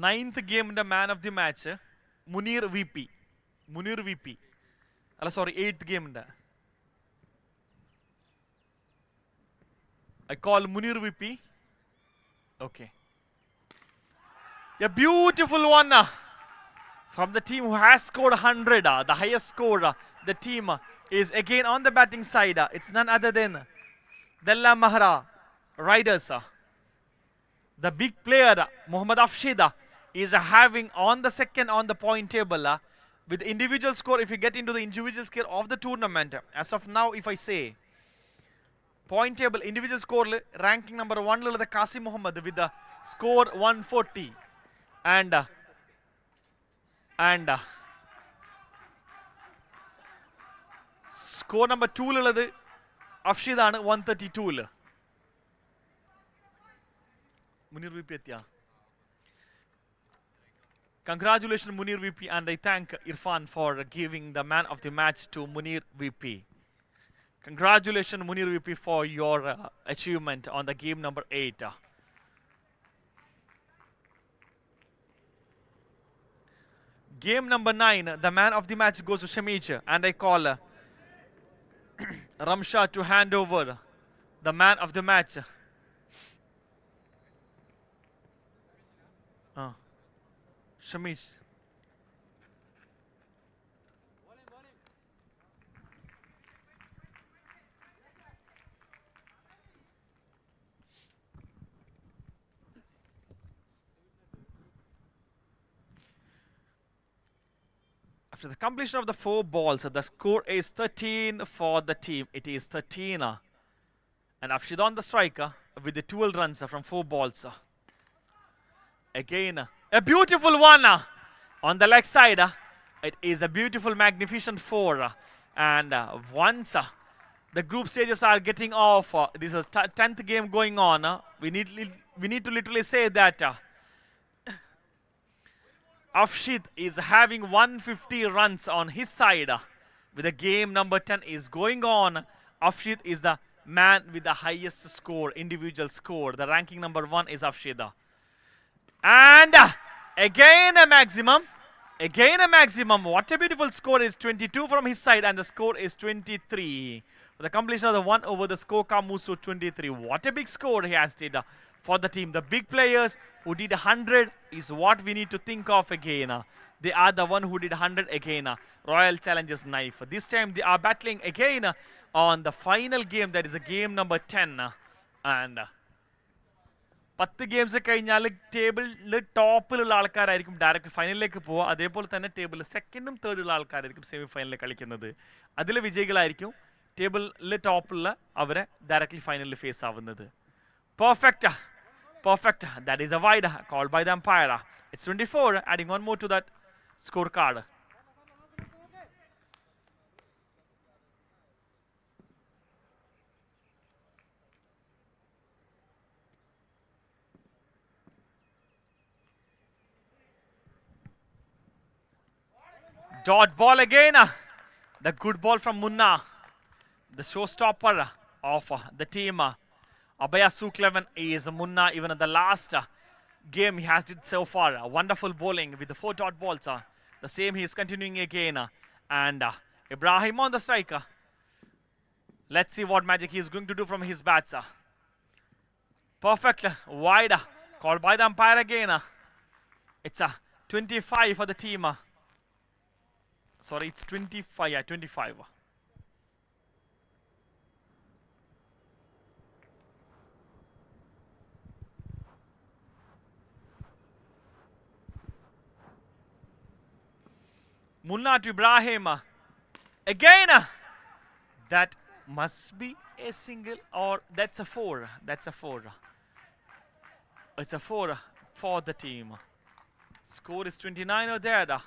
Ninth game in the man of the match, Munir VP. Munir VP. Sorry, 8th game in the. I call Munir VP. Okay. A beautiful one from the team who has scored 100. The highest score. The team is again on the batting side. It's none other than Della Mahra Riders. The big player, Mohammad Afshid, is having on the second on the point table with individual score. If you get into the individual score of the tournament, as of now, if I say point table individual score ranking number 1 the Qasim Muhammad with the score 140 and score number 2 the Afshid 132. Munir VP ettiya. Congratulations Munir VP, and I thank Irfan for giving the man of the match to Munir VP. Congratulations Munir VP for your achievement on the game number 8. Game number 9, the man of the match goes to Shamich, and I call Ramsha to hand over the man of the match. Shamish. After the completion of the 4 balls, the score is 13 for the team. It is 13. And Afshid on the striker with the 12 runs from 4 balls. Again, a beautiful one on the leg side. It is a beautiful, magnificent 4. And once the group stages are getting off, this is 10th game going on. We need to literally say that Afshid is having 150 runs on his side with the game number 10 is going on. Afshid is the man with the highest score, individual score. The ranking number 1 is Afshid. And again a maximum. Again a maximum. What a beautiful score is 22 from his side, and the score is 23. For the completion of the 1 over the score, Kamusu 23. What a big score he has did for the team. The big players who did 100 is what we need to think of again. They are the one who did 100 again. Royal Challengers Naif. This time they are battling again on the final game. That is a game number 10. And 10 games കഴിഞ്ഞാൽ ടേബിളിൽ ടോപ്പിലുള്ള ആൾക്കാരായിരിക്കും direct ഫൈനലിലേക്ക് പോവുക. അതേപോലെ തന്നെ ടേബിളിൽ സെക്കൻഡും തേർഡുള്ള ആൾക്കാരായിരിക്കും സെമി ഫൈനലിൽ കളിക്കുന്നത്. അതിലെ വിജയികളായിരിക്കും ടേബിളിൽ ടോപ്പുള്ള അവരെ ഡയറക്റ്റ്ലി ഫൈനലിൽ ഫേസ് ആവുന്നത്. Perfect, perfect. That is a wide called by the umpire. It's 24, adding one more to that scorecard. Dot ball again. The good ball from Munna, the showstopper of the team. Abaya Souq 11 is Munna. Even at the last game he has did so far. Wonderful bowling with the 4 dot balls. The same he is continuing again. And Ibrahim on the strike. Let's see what magic he is going to do from his bats. Perfect. Wide. Called by the umpire again. It's 25 for the team. Sorry, it's 25. Yeah, 25. Munna to Ibrahim. Again. That must be a single, or that's a 4. That's a 4. It's a 4 for the team. Score is 29 or there.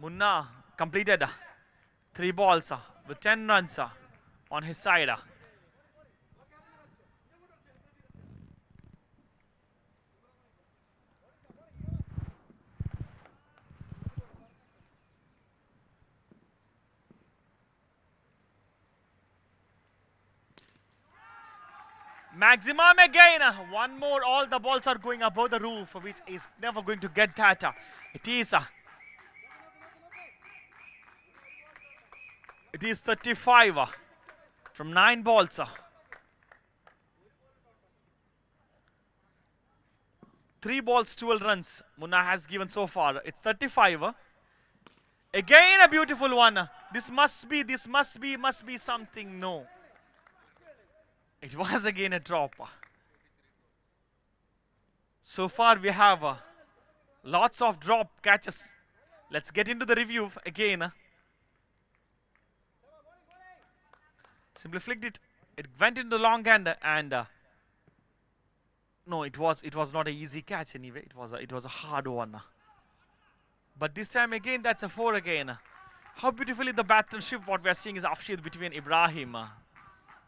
Munna completed 3 balls with 10 runs on his side. Maximum again. One more. All the balls are going above the roof, which is never going to get that. It is 35 from 9 balls. 3 balls, 12 runs Munna has given so far. It's 35. Again a beautiful one. This must be something. No. It was again a drop. So far we have lots of drop catches. Let's get into the review again. Simply flicked it. It went into the long end, and no, it was not an easy catch anyway. It was a hard one. But this time again, that's a 4 again. How beautifully the partnership what we are seeing is Afshid between Ibrahim.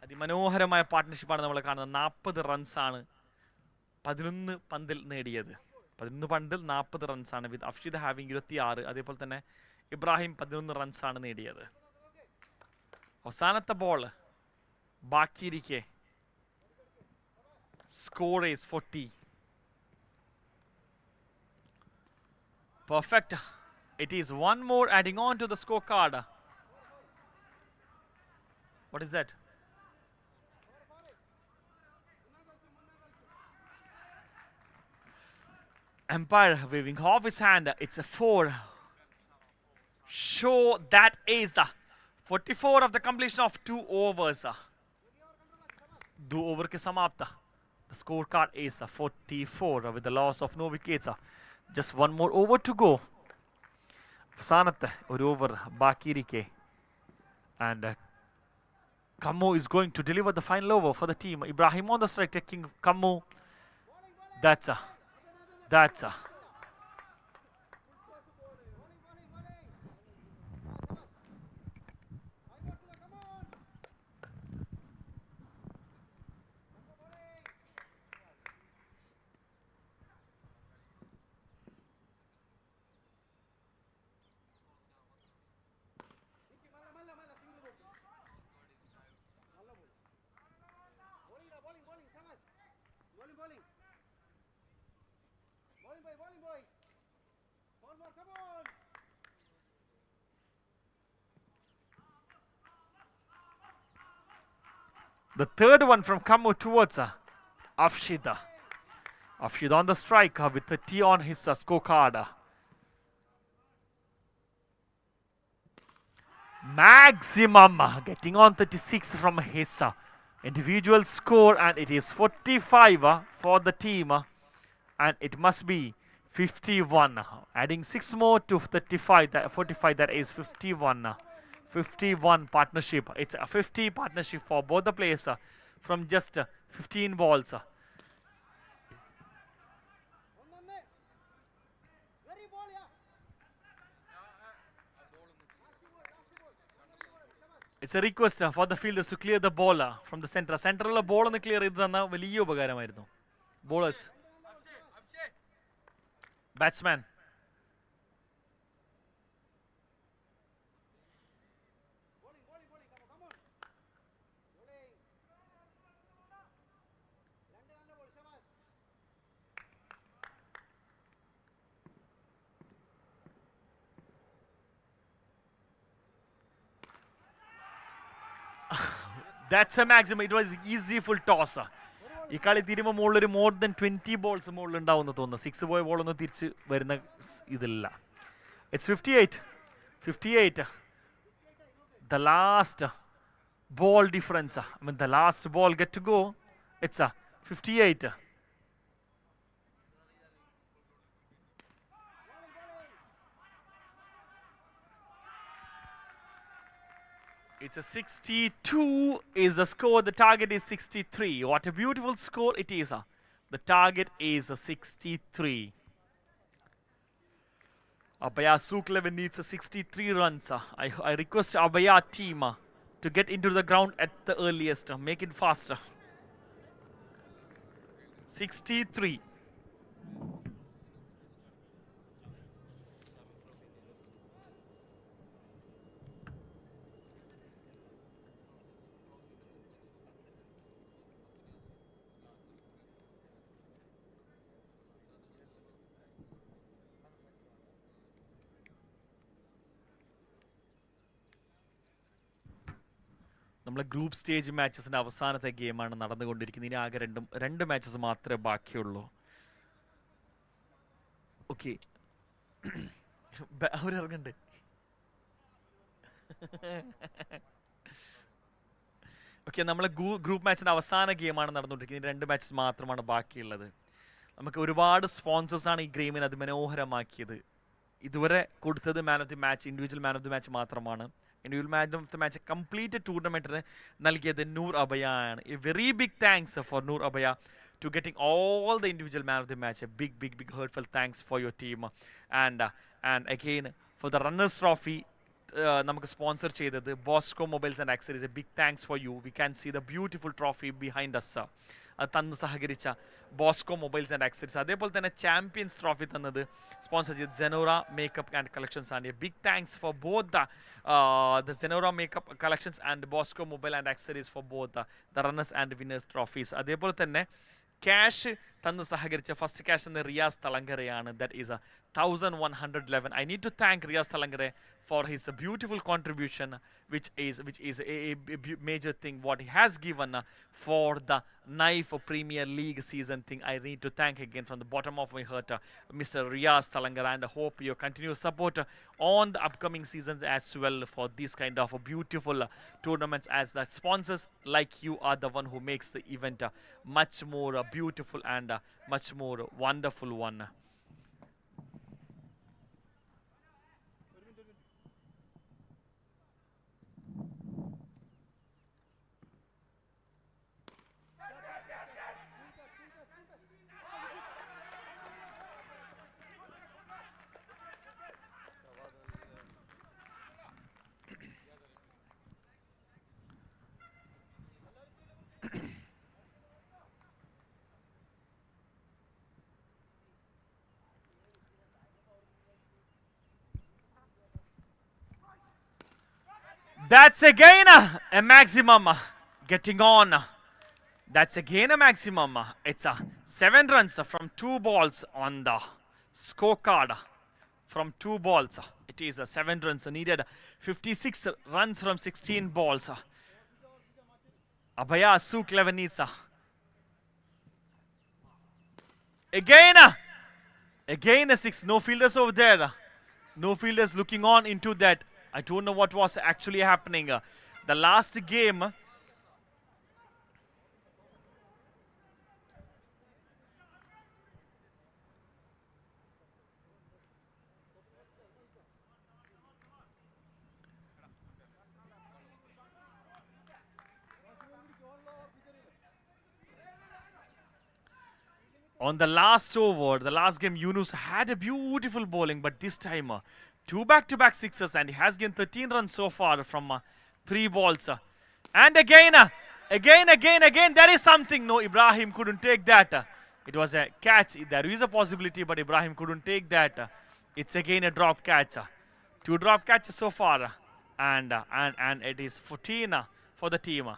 അതിമനോഹരമായ പാർട്ട്ണർഷിപ്പാണ് നമ്മൾ കാണുന്നത്. 40 റൺസാണ് 11 പന്തിൽ നേടിയത്. 11 പന്തിൽ 40 റൺസാണ് വിത്ത് അഫ്ഷീദ് having 26. അതേപോലെ തന്നെ ഇബ്രാഹിം 11 റൺസാണ് നേടിയത്. അവസാനത്തെ ബോൾ ബാക്കിയിരിക്കെ score is 40. Perfect. It is one more adding on to the scorecard. What is that? Umpire waving off his hand. It's a 4. Show that is 44 of the completion of 2 overs. 2 over ke samapta. The scorecard is 44 with the loss of no wickets. Just one more over to go. അവസാനത്തെ ഒരു over ബാക്കിയിരിക്കെ. And Kammo is going to deliver the final over for the team. Ibrahim on the strike taking Kammo. That's The third one from Kammu towards Afshida. Afshid on the strike with a T on his scorecard. Maximum getting on 36 from his individual score, and it is 45 for the team, and it must be 51. Adding 6 more to 35, 45, that is 51. 51 partnership. It's a 50 partnership for both the players from just 15 balls. It's a request for the fielders to clear the ball from the center. Central ball on the clear is bowlers. Batsman. That's a maximum. It was easy full toss. ഈ കളി തീരുമ്പോൾ മുകളിൽ more than 20 balls മുകളിൽ ഉണ്ടാവുമെന്ന് തോന്നുന്നു. 6 പോയ ball ഒന്നും തിരിച്ച് വരുന്ന ഇതില്ല. It's 58. 58. The last ball difference. I mean, the last ball get to go. It's 58. It's a 62 is the score. The target is 63. What a beautiful score it is. The target is a 63. Abaya Souq 11 needs a 63 runs. I request Abaya team to get into the ground at the earliest. Make it faster. 63. നമ്മളെ group stage മാച്ചസിൻ്റെ അവസാനത്തെ ഗെയിമാണ് നടന്നുകൊണ്ടിരിക്കുന്നത്. ഇനി ആകെ രണ്ട് matches മാത്രമേ ബാക്കിയുള്ളൂ. Okay, അവരിറങ്ങണ്ടേ? Okay, നമ്മളെ ഗ്രൂപ്പ് മാച്ചിൻ്റെ അവസാന ഗെയിമാണ് നടന്നുകൊണ്ടിരിക്കുന്നത്. ഇനി 2 മാച്ചസ് മാത്രമാണ് ബാക്കിയുള്ളത്. നമുക്ക് ഒരുപാട് സ്പോൺസേഴ്സാണ് ഈ ഗെയിമിനെ അതിമനോഹരമാക്കിയത്. ഇതുവരെ കൊടുത്തത് മാൻ of the match, individual man of the match മാത്രമാണ്. Individual man of the match, a complete tournament nalgiyathu Noor Abaya. A very big thanks for Noor Abaya to getting all the individual man of the match. A big heartfelt thanks for your team. And again for the runners trophy, നമുക്ക് sponsor ചെയ്തത് Bosco mobiles and accessories. A big thanks for you. We can see the beautiful trophy behind us. അത് തന്ന് സഹകരിച്ച Bosco mobiles and accessories. അതേപോലെ തന്നെ champions trophy തന്നത് sponsor ചെയ്ത് Zenora makeup and collections ആണ്. A big thanks for both the Zenora makeup collections and Bosco mobile and accessories for both the runners and winners trophies. അതേപോലെ തന്നെ cash തന്ന് സഹകരിച്ച first cash എന്ന റിയാസ് തലങ്കരയാണ്. That is 1111. I need to thank Riyaz Talangare for his beautiful contribution, which is a major thing what he has given for the Naif Premier League season thing. I need to thank again from the bottom of my heart Mr. Riyaz Talangare, and I hope your continued support on the upcoming seasons as well for this kind of beautiful tournaments, as the sponsors like you are the one who makes the event much more beautiful and much more wonderful one. That's again a maximum getting on. That's again a maximum. It's 7 runs from 2 balls on the scorecard. From 2 balls, it is 7 runs needed. 56 runs from 16 balls. Abhaya, Souq 11 needs again a 6. No fielders over there. No fielders looking on into that. I don't know what was actually happening. The last game. On the last over, the last game, Yunus had a beautiful bowling, but this time, 2 back-to-back sixes, and he has gained 13 runs so far from 3 balls. And again, there is something. No, Ibrahim couldn't take that. It was a catch. There is a possibility, but Ibrahim couldn't take that. It's again a drop catch. 2 drop catches so far, and it is 14 for the team.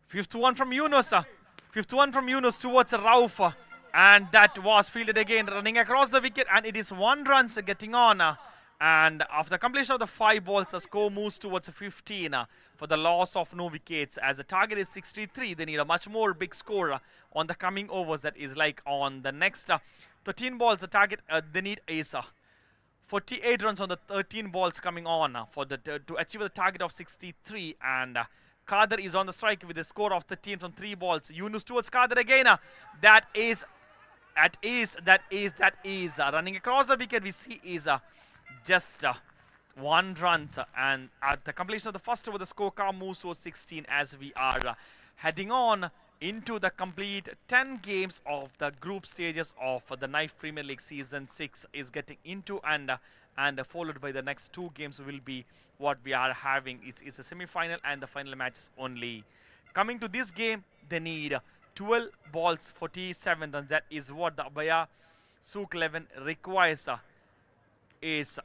Fifth one from Yunus. Fifth one from Yunus towards Rauf. And that was fielded again, running across the wicket. And it is 1 run getting on. And after completion of the 5 balls, the score moves towards 15 for the loss of no wickets. As the target is 63, they need a much more big score on the coming overs. That is like on the next 13 balls, the target they need is 48 runs on the 13 balls coming on to achieve the target of 63. And Kader is on the strike with a score of 13 from 3 balls. Yunus towards Kader again. That is running across the wicket. We see is just 1 run. And at the completion of the first over, the scorecard moves to 16 as we are heading on into the complete 10 games of the group stages of the Naif Premier League Season 6 is getting into, and followed by the next 2 games will be what we are having. It's a semi-final and the final matches only. Coming to this game, they need 12 balls, 47 runs. That is what the Abhaya Souq 11 requires. Is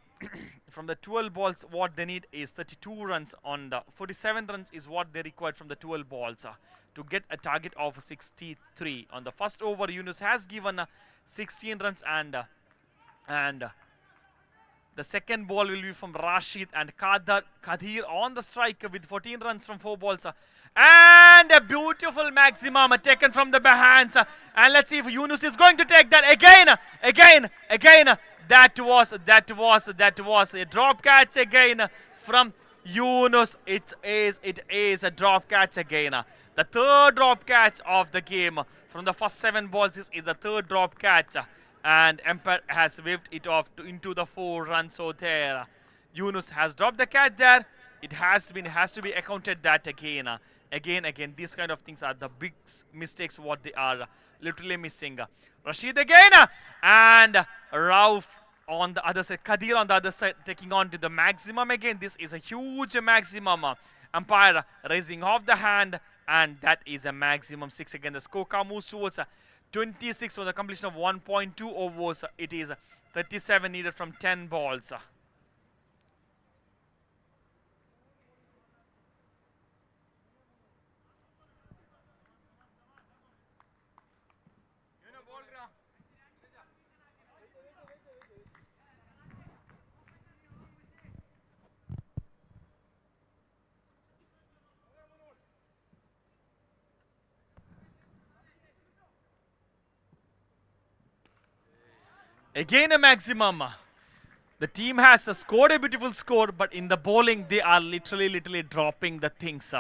from the 12 balls, what they need is 32 runs on the 47 runs is what they required from the 12 balls to get a target of 63. On the first over, Yunus has given 16 runs, and the second ball will be from Rashid, and Kadir on the strike with 14 runs from 4 balls. And a beautiful maximum taken from the hands. And let's see if Yunus is going to take that again. That was a drop catch again from Yunus. It is a drop catch again. The 3rd drop catch of the game from the first 7 balls is the 3rd drop catch. And Empire has waved it off into the 4 runs. So there, Yunus has dropped the catch there. It has to be accounted that again. Again, these kind of things are the big mistakes what they are literally missing. Rashid again, and Rauf on the other side, Kadir on the other side taking on to the maximum again. This is a huge maximum. Umpire raising off the hand, and that is a maximum 6 again. The scorecard moves towards 26 for the completion of 1.2 overs. It is 37 needed from 10 balls. Again a maximum. The team has scored a beautiful score, but in the bowling they are literally dropping the things.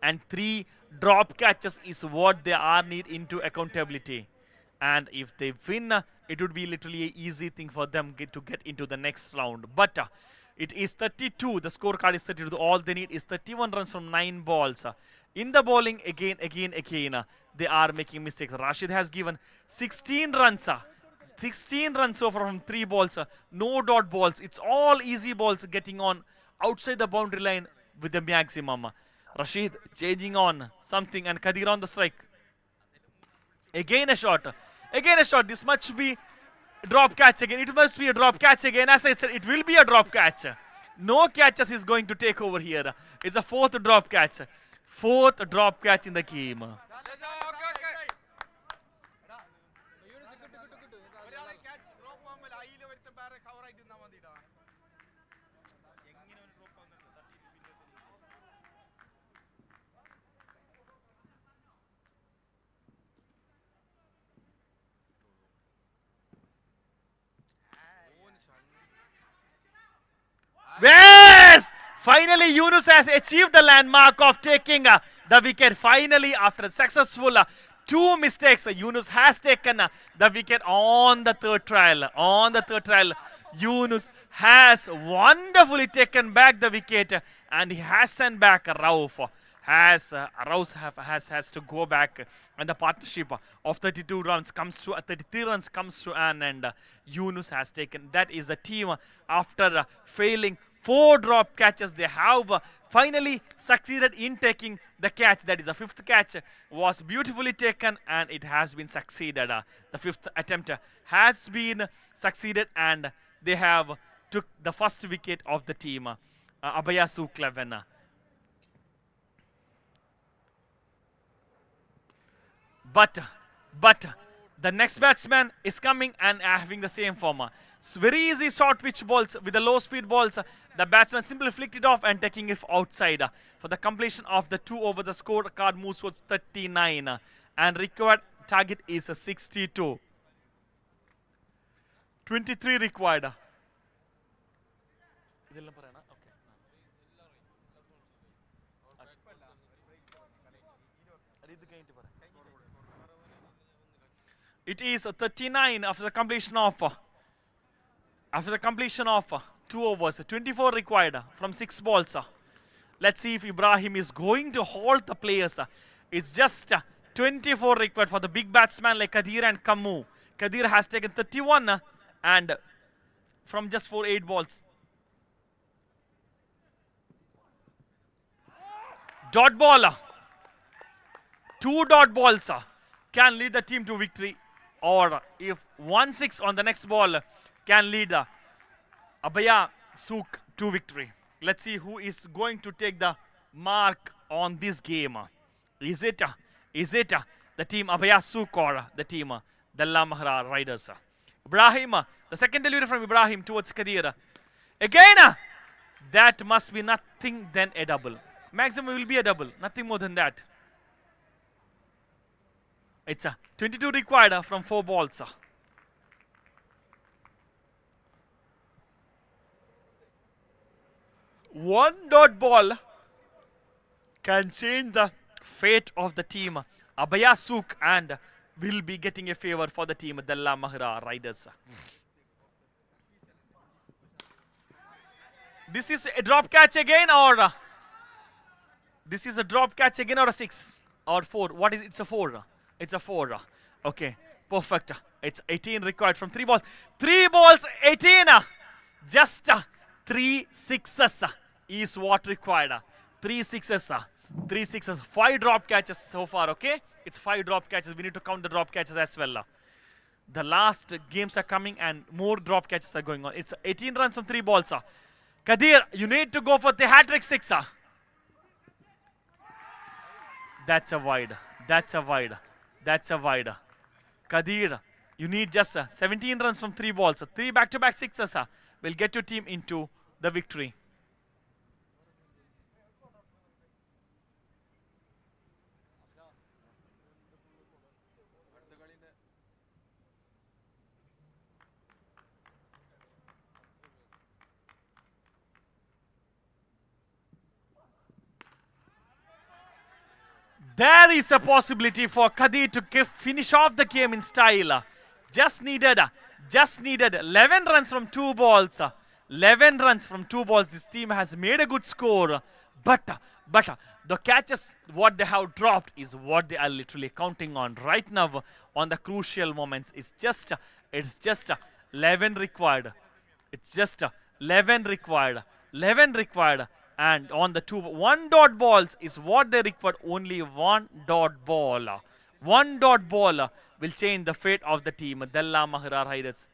And 3 drop catches is what they are need into accountability. And if they win, it would be literally an easy thing for them to get into the next round. But it is 32. The scorecard is 32. All they need is 31 runs from 9 balls. In the bowling, again, they are making mistakes. Rashid has given 16 runs. 16 runs so far from 3 balls. No dot balls. It's all easy balls getting on outside the boundary line with the maximum. Rashid changing on something, and Kadir on the strike. Again a shot. This must be a drop catch again. It must be a drop catch again. As I said, it will be a drop catch. No catches is going to take over here. It's a 4th drop catch. 4th drop catch in the game. Yes! Finally, Yunus has achieved the landmark of taking the wicket. Finally, after successful two mistakes, Yunus has taken the wicket on the third trial. On the third trial, Yunus has wonderfully taken back the wicket, and he has sent back Rauf. Has to go back, and the partnership of 32 runs comes to 33 runs comes to an end. Yunus has taken. That is the team after failing 4 drop catches. They have finally succeeded in taking the catch. That is the 5th catch was beautifully taken, and it has been succeeded. The 5th attempt has been succeeded, and they have took the first wicket of the team. Abhaya Souq 11. But the next batsman is coming and having the same form. It's very easy short pitch balls with the low speed balls. The batsman simply flicked it off and taking it outside. For the completion of the 2 over, the scorecard moves towards 39 and required target is 62. 23 required. It is 39 after the completion of 2 overs. 24 required from 6 balls. Let's see if Ibrahim is going to hold the players. It's just 24 required for the big batsman like Kadir and Kammu. Kadir has taken 31 and from just 8 balls. Dot ball. 2 dot balls can lead the team to victory. Or if 1-6 on the next ball can lead Abhaya Souq to victory. Let's see who is going to take the mark on this game. Is it the team Abhaya Souq or the team Dalla Mahra Riders? Ibrahim, the second delivery from Ibrahim towards Kadir. Again, that must be nothing than a double. Maximum will be a double, nothing more than that. It's 22 required from 4 balls. One dot ball can change the fate of the team Abhaya Souq and will be getting a favor for the team Dalla Mahra Riders. This is a drop catch again, or this is a drop catch again, or a 6 or 4? What is it? It's a 4. It's a 4. Okay, perfect. It's 18 required from 3 balls. 3 balls, 18. Just 3 sixes is what required. 3 sixes. 3 sixes. 5 drop catches so far, okay? It's 5 drop catches. We need to count the drop catches as well. The last games are coming and more drop catches are going on. It's 18 runs from 3 balls. Kadir, you need to go for the hat-trick 6. That's a wide. That's a wide. That's a wide. Kadir, you need just 17 runs from 3 balls. 3 back-to-back sixes will get your team into the victory. There is a possibility for Kadir to finish off the game in style. Just needed 11 runs from 2 balls. 11 runs from 2 balls. This team has made a good score. But the catches, what they have dropped is what they are literally counting on right now on the crucial moments. It's just 11 required. It's just 11 required. 11 required. And on the 1 dot balls is what they require. Only 1 dot ball. 1 dot ball will change the fate of the team. Dalla Mahra Riders.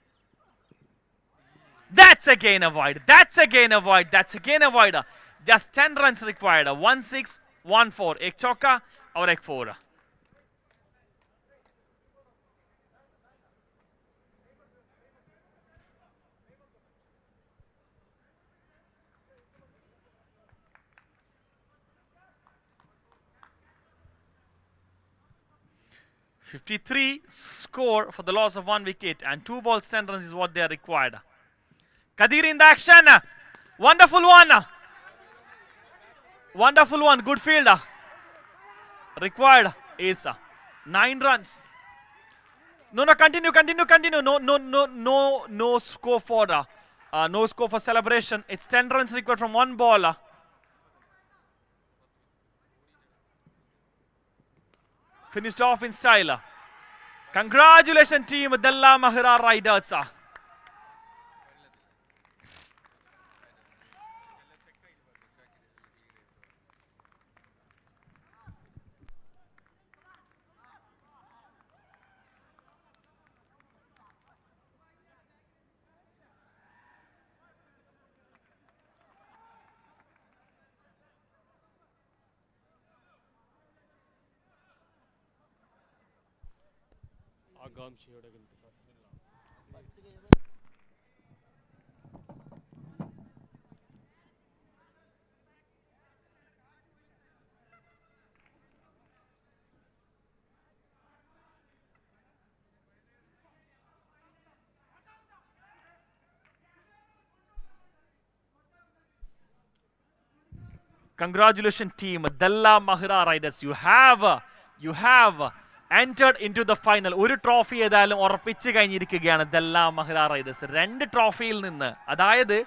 That's again a wide. That's again a wide. That's again a wide. Just 10 runs required. 1-6, 1-4. Ek chauka or ek 4. 53 score for the loss of 1 wicket, and 2 balls 10 runs is what they are required. Kadir in the action. Wonderful one. Wonderful one. Good fielder. Required is 9 runs. No, continue. No score for no score for celebration. It's 10 runs required from 1 ball. Finished off in style. Congratulations, team Dalla Mahra Riders. Congratulations, team Dalla Mahra Riders. You have entered into the final. ഒരു trophy ഏതായാലും ഉറപ്പിച്ച് കഴിഞ്ഞിരിക്കുകയാണ് ദല്ല Mahra Riders. 2 ട്രോഫിയിൽ നിന്ന്, അതായത്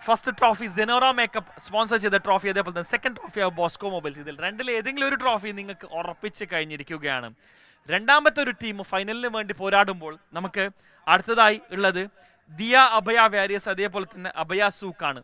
first trophy സെനോറ makeup sponsor ചെയ്ത trophy, അതേപോലെ തന്നെ second trophy of Bosco mobiles. ഇതിൽ രണ്ടിൽ ഏതെങ്കിലും ഒരു ട്രോഫി നിങ്ങൾക്ക് ഉറപ്പിച്ച് കഴിഞ്ഞിരിക്കുകയാണ്. രണ്ടാമത്തെ ഒരു ടീം ഫൈനലിന് വേണ്ടി പോരാടുമ്പോൾ നമുക്ക് അടുത്തതായി ഉള്ളത് ദിയ അഭയ വാരിയസ്, അതേപോലെ തന്നെ അഭയ സൂക്കാണ്.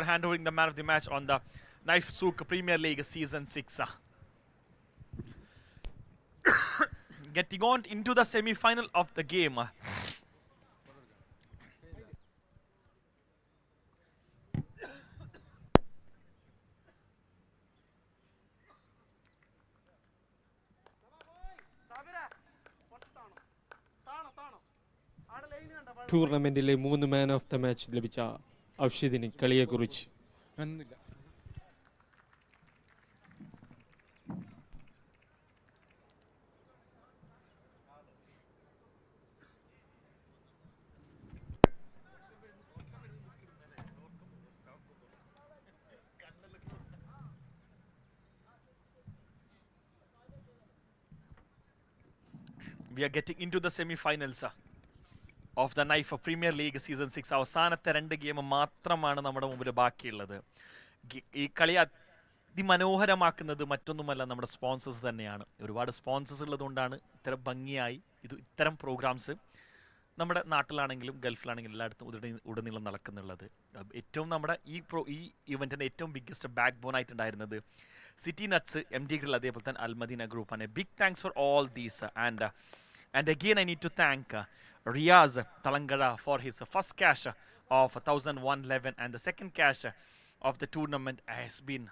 handovering the man of the match on the Naif Souq Premier League Season 6. Getting on into the semi-final of the game. ടൂർണമെന്റിലെ 3 മാൻ ഓഫ് ദ മാച്ച് ലഭിച്ച അഫ്ഷിദിന് കളിയെക്കുറിച്ച്. We are getting into the semi-finals of the Naif Premier League Season 6. അവസാനത്തെ 2 game മാത്രമാണ് നമ്മുടെ മുമ്പിൽ ബാക്കിയുള്ളത്. ഈ കളി അതിമനോഹരമാക്കുന്നത് മറ്റൊന്നുമല്ല നമ്മുടെ സ്പോൺസേഴ്സ് തന്നെയാണ്. ഒരുപാട് സ്പോൺസേഴ്സ് ഉള്ളതുകൊണ്ടാണ് ഇത്തരം ഭംഗിയായി ഇത്തരം പ്രോഗ്രാംസ് നമ്മുടെ നാട്ടിലാണെങ്കിലും ഗൾഫിലാണെങ്കിലും എല്ലായിടത്തും ഉടനീളം നടക്കുന്നുള്ളത്. ഏറ്റവും നമ്മുടെ ഈ ഇവൻറ്റിൻ്റെ ഏറ്റവും ബിഗ്ഗസ്റ്റ് ബാക്ക് ബോൺ ആയിട്ടുണ്ടായിരുന്നത് city nuts, M D grill, അതേപോലെ തന്നെ അൽമദീന ഗ്രൂപ്പാണ്. Big thanks for all these. And again I need to thank Riaz Talangara for his first cash of 1,111, and the second cash of the tournament has been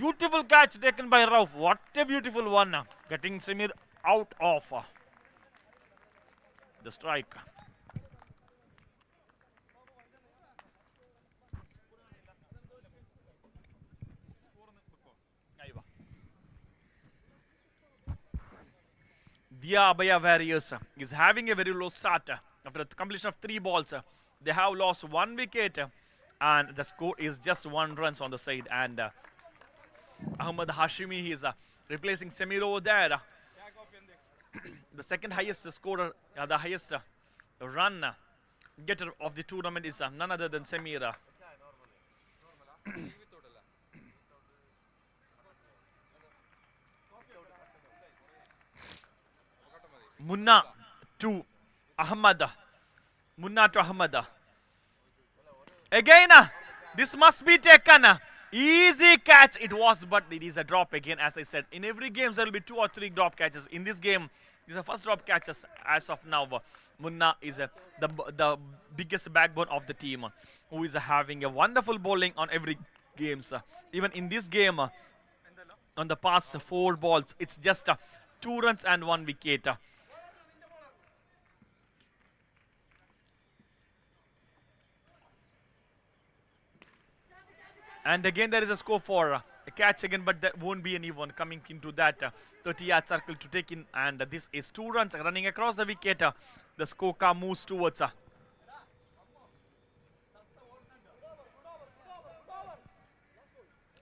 beautiful catch taken by Rauf. What a beautiful one. Getting Samir out of the strike. Dia Abaya Warriors is having a very low start. After the completion of 3 balls, they have lost 1 wicket, and the score is just 1 run on the side. And Ahmad Hashimi is replacing Samir over there. The second highest scorer, the highest run getter of the tournament is none other than Samir. Munna to Ahmad. Munna to Ahmad. Again, this must be taken. Easy catch it was, but it is a drop again. As I said, in every game there will be 2 or 3 drop catches. In this game, this is the first drop catches as of now. Munna is the biggest backbone of the team, who is having a wonderful bowling on every games. Even in this game, on the past 4 balls, it's just 2 runs and 1 wicket. And again there is a scope for a catch again, but there won't be anyone coming into that 30-yard circle to take in. And this is 2 runs running across the wicket. The scorecard moves towards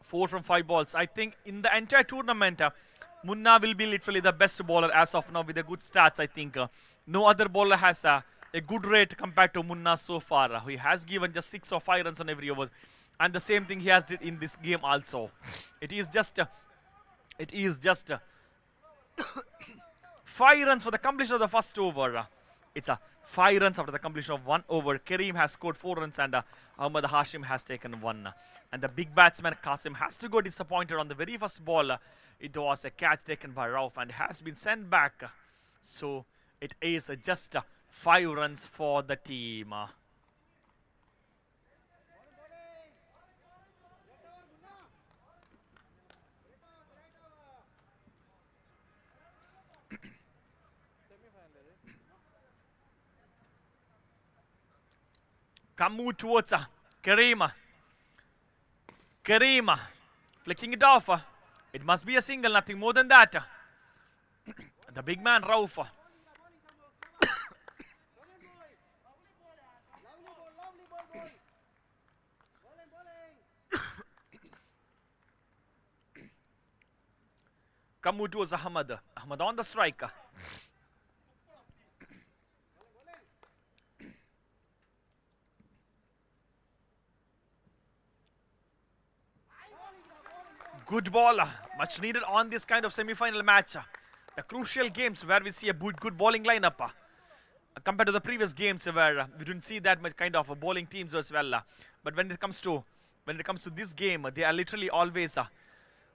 4 from 5 balls. I think in the entire tournament, Munna will be literally the best bowler as of now with a good stats. I think no other bowler has a good rate compared to Munna so far. He has given just 6 or 5 runs on every over. And the same thing he has did in this game also. It is just 5 runs for the completion of the first over. It's 5 runs after the completion of 1 over. Kareem has scored 4 runs, and Ahmad Hashim has taken 1. And the big batsman Qasim has to go disappointed on the very first ball. It was a catch taken by Rauf and has been sent back. So It is just 5 runs for the team. Come move towards Kareem. Kareem flicking it off. It must be a single, nothing more than that. The big man Rauf. Come move towards Ahmad. Ahmad on the strike. Good ball, much needed on this kind of semi-final match. The crucial games where we see a good bowling lineup compared to the previous games where we didn't see that much kind of bowling teams as well. But when it comes to this game, they are literally always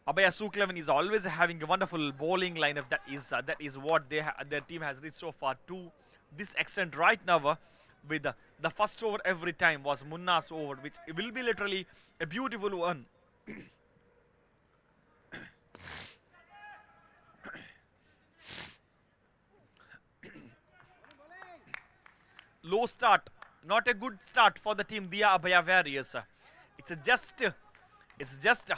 Abaya Souq 11 is always having a wonderful bowling lineup. That is what their team has reached so far to this extent right now. With the first over every time was Munna's over, which will be literally a beautiful one. Low start, not a good start for the team Dia Abaya Warriors. It's just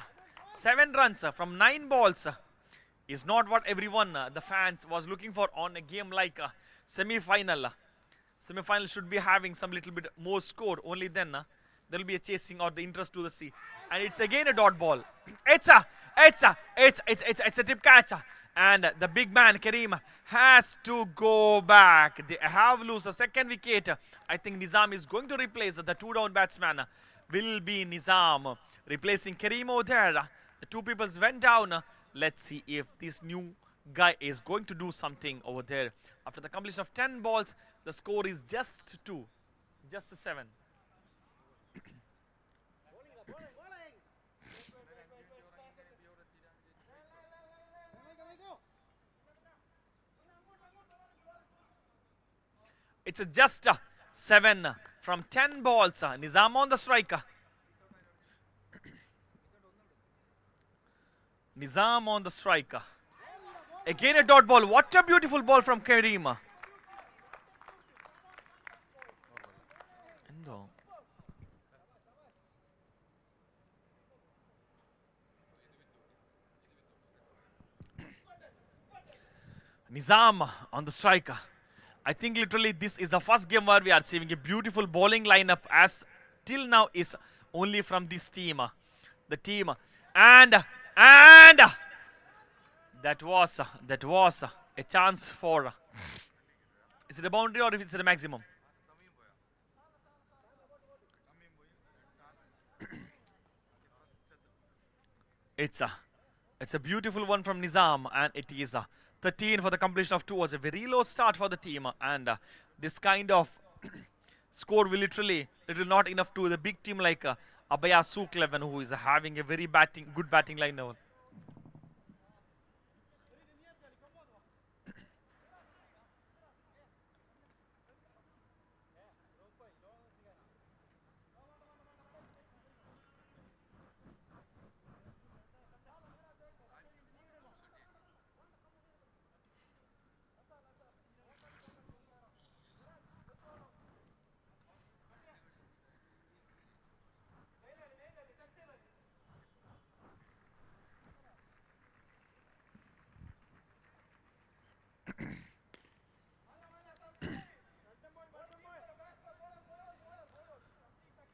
7 runs from 9 balls. Is not what everyone, the fans, was looking for on a game like semi-final. Semi-final should be having some little bit more score. Only then there will be a chasing or the interest to the sea. And it's again a dot ball. It's a tip catch. And the big man Kareem has to go back. They have lost a second wicket. I think Nizam is going to replace the 2-down batsman. Will be Nizam replacing Kareem over there. The 2 people went down. Let's see if this new guy is going to do something over there. After the completion of 10 balls, the score is just 2, just 7. It's just 7 from 10 balls. Nizam on the striker. Nizam on the striker. Again a dot ball. What a beautiful ball from Kareem. Nizam on the striker. I think literally this is the first game where we are seeing a beautiful bowling lineup as till now is only from this team. The team. And that was a chance for. Is it a boundary or is it a maximum? It's a beautiful one from Nizam, and it is 13 for the completion of 2. Was a very low start for the team, and this kind of score will literally not enough to the big team like Abaya Souq 11, who is having a very good batting line now.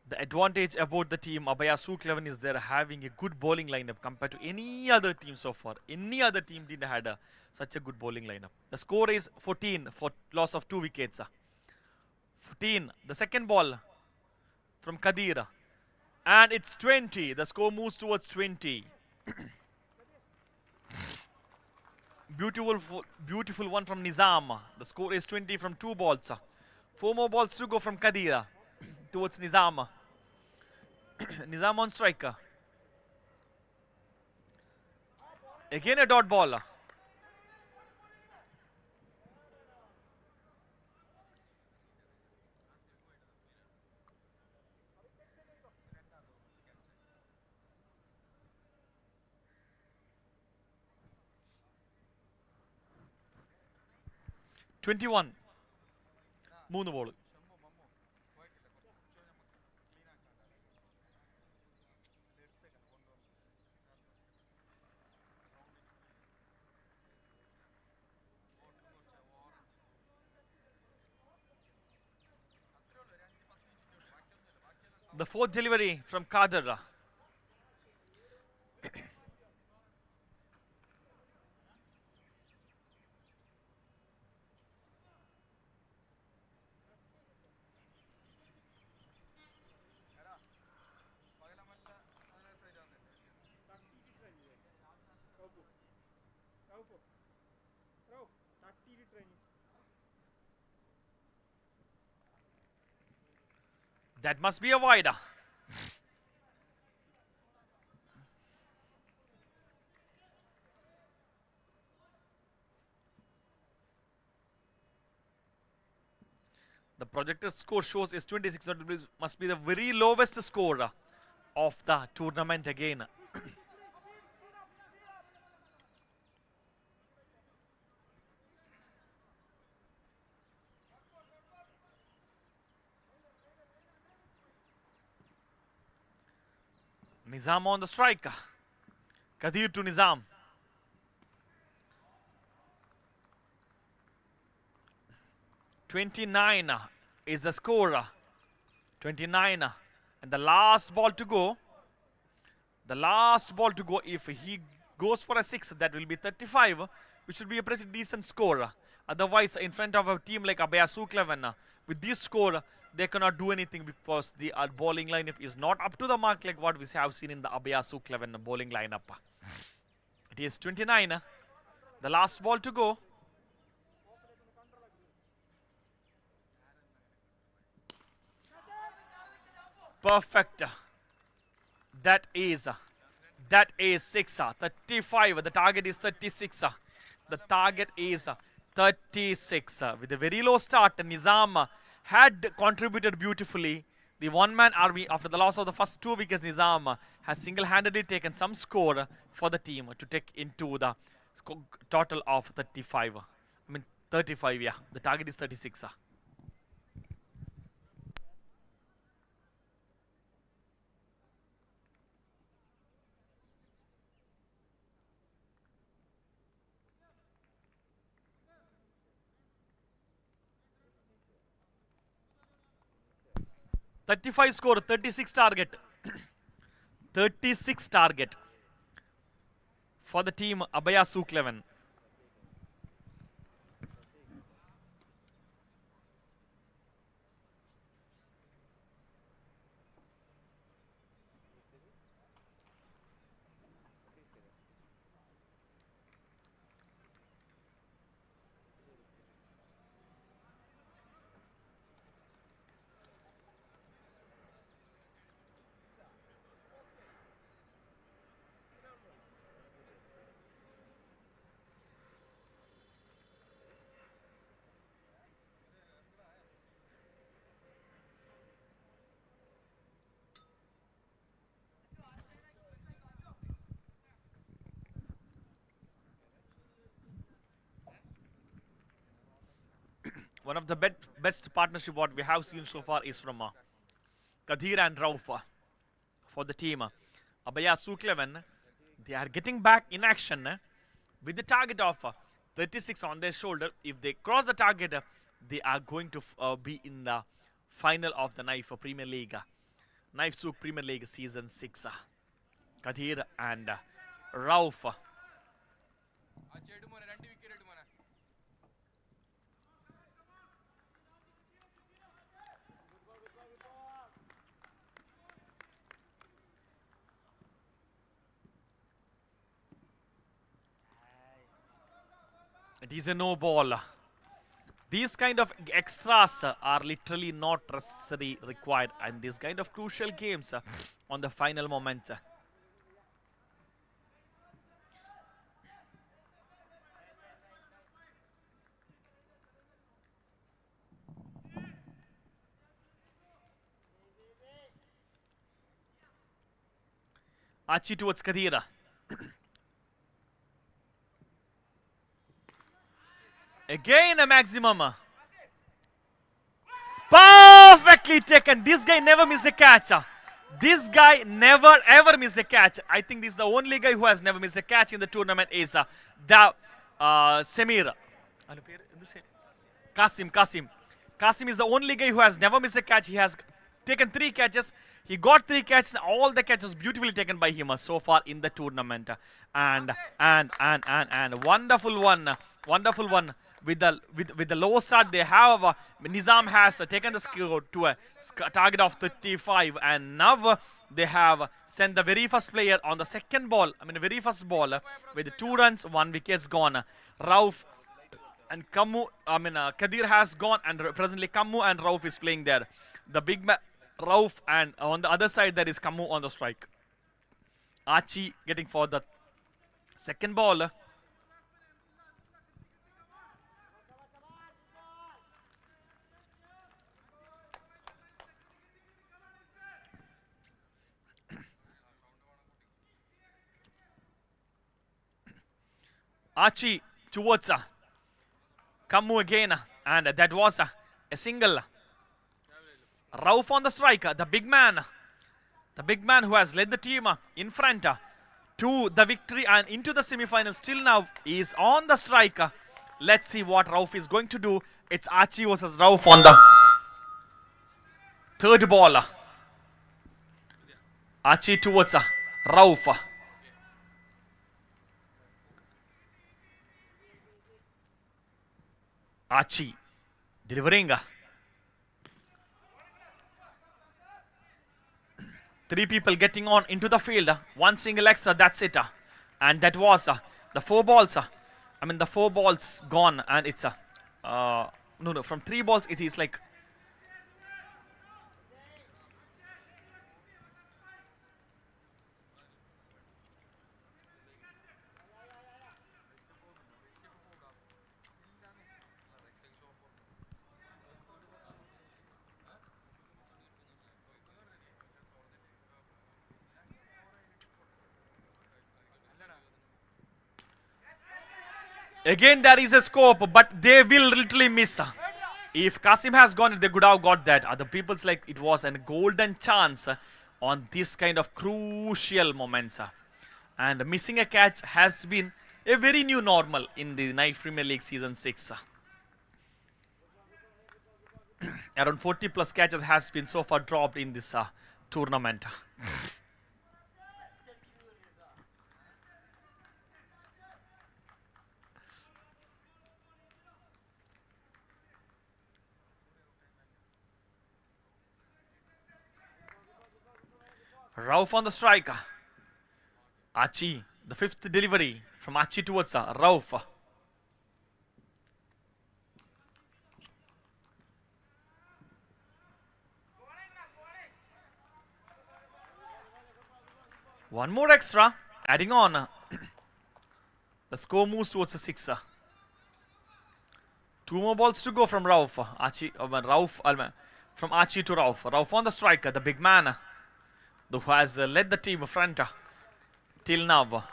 The advantage about the team Abaya Souq 11 is they're having a good bowling lineup compared to any other team so far. Any other team didn't had such a good bowling lineup. The score is 14 for loss of 2 wickets. 14. The second ball from Kadir. And it's 20. The score moves towards 20. Beautiful one from Nizam. The score is 20 from 2 balls. 4 more balls to go from Kadir towards Nizam. Nizam on striker. Again a dot ball. 21. 3 ball. The fourth delivery from Kader. That must be a wider. The projected score shows is 26. That must be the very lowest score of the tournament again. Nizam on the strike. Kadir to Nizam. "29 is the score. 29. And the last ball to go. The last ball to go, if he goes for a 6, that will be 35, which will be a pretty decent score. Otherwise, in front of a team like Souq 11, with this score, they cannot do anything because the bowling lineup is not up to the mark like what we have seen in the Souq 11 bowling lineup. It is 29. The last ball to go. Perfect. That is 6. 35. The target is 36. The target is 36. With a very low start, Nizam had contributed beautifully. The one-man army, after the loss of the first 2 wickets, Nizam has single-handedly taken some score for the team to take into the total of 35. I mean 35, yeah. The target is 36. 35 score, 36 target. 36 target for the team Souq 11. One of the best partnership what we have seen so far is from Kadir and Rauf for the team. Souq 11, they are getting back in action with the target of 36 on their shoulder. If they cross the target, they are going to be in the final of the Naif Premier League. Naif Souq Premier League Season 6. Kadir and Rauf. It is a no ball. These kind of extras are literally not necessarily required in these kind of crucial games on the final moments. Achi towards Kadira. Again a maximum. Perfectly taken. This guy never missed a catch. This guy never ever missed a catch. I think this is the only guy who has never missed a catch in the tournament is the Samir. Kasim. Kasim is the only guy who has never missed a catch. He has taken 3 catches. He got 3 catches. All the catches beautifully taken by him so far in the tournament. And wonderful one. With the low start they have, Nizam has taken the score to a target of 35, and now they have sent the very first player on the second ball. The very first ball with 2 runs, 1 wicket's gone. Rauf and Kammu, Kadir has gone, and presently Kammu and Rauf is playing there. The big Rauf, and on the other side there is Kammu on the strike. Archie getting for the second ball. Archie towards Kammu again, and that was a single. Rauf on the strike, the big man who has led the team in front to the victory and into the semi-finals till now is on the strike. Let's see what Rauf is going to do. It's Archie versus Rauf on the third ball. Archie towards Rauf. Archie delivering. 3 people getting on into the field. 1 single extra, that's it. And that was the 4 balls. The 4 balls gone, and it's no, from 3 balls it is like again there is a scope, but they will literally miss. If Kasim has gone, they could have got that. Other people's like it was a golden chance on this kind of crucial moments. And missing a catch has been a very new normal in the Naif Premier League Season 6. Around 40 plus catches has been so far dropped in this tournament. Rauf on the strike. Archie, the 5th delivery from Archie towards Rauf. One more extra, adding on. The score moves towards a 6. 2 more balls to go from Rauf. From Archie to Rauf. Rauf on the strike, the big man who has led the team front till now.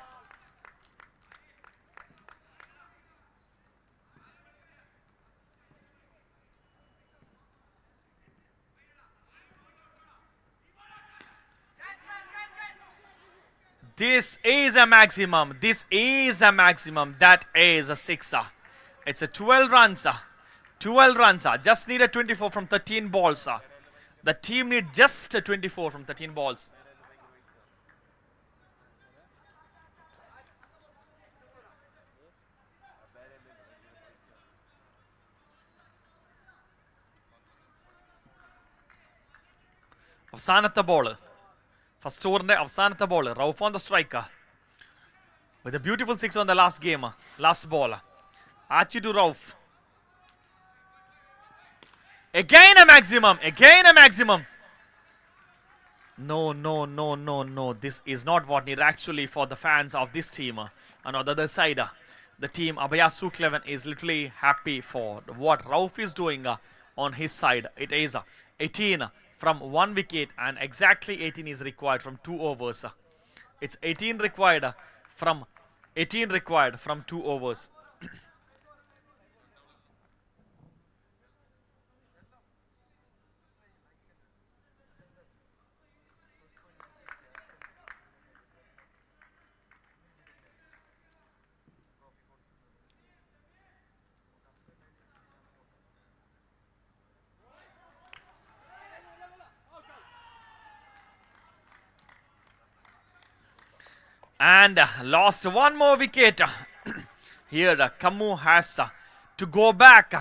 This is a maximum. This is a maximum. That is a 6. It's a 12 runs. 12 runs. Just need a 24 from 13 balls. The team need just a 24 from 13 balls. അവസാനത്തെ ball. First over അവസാനത്തെ ball. Rauf on the striker. With a beautiful 6 on the last game. Last ball. Archie to Rauf. Again a maximum. Again a maximum. No. This is not what needed actually for the fans of this team. And on the other side, the team Abaya Souq 11 is literally happy for what Rauf is doing on his side. It is 18 from 1 wicket, and exactly 18 is required from 2 overs. It's 18 required from 2 overs. And lost one more wicket. Here Kammu has to go back.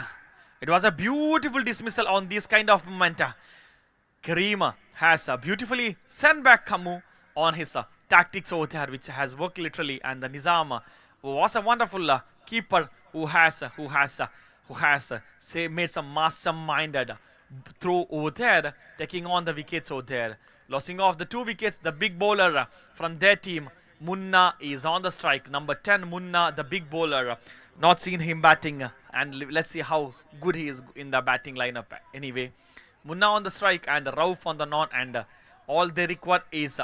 It was a beautiful dismissal on this kind of moment. Kareem has beautifully sent back Kammu on his tactics over there, which has worked literally. And the Nizam was a wonderful keeper who has made some masterminded throw over there, taking on the wickets over there. Losing off the 2 wickets, the big bowler from their team, Munna, is on the strike. Number 10, Munna, the big bowler. Not seen him batting, and let's see how good he is in the batting lineup anyway. Munna on the strike and Rauf on the non, and all they require is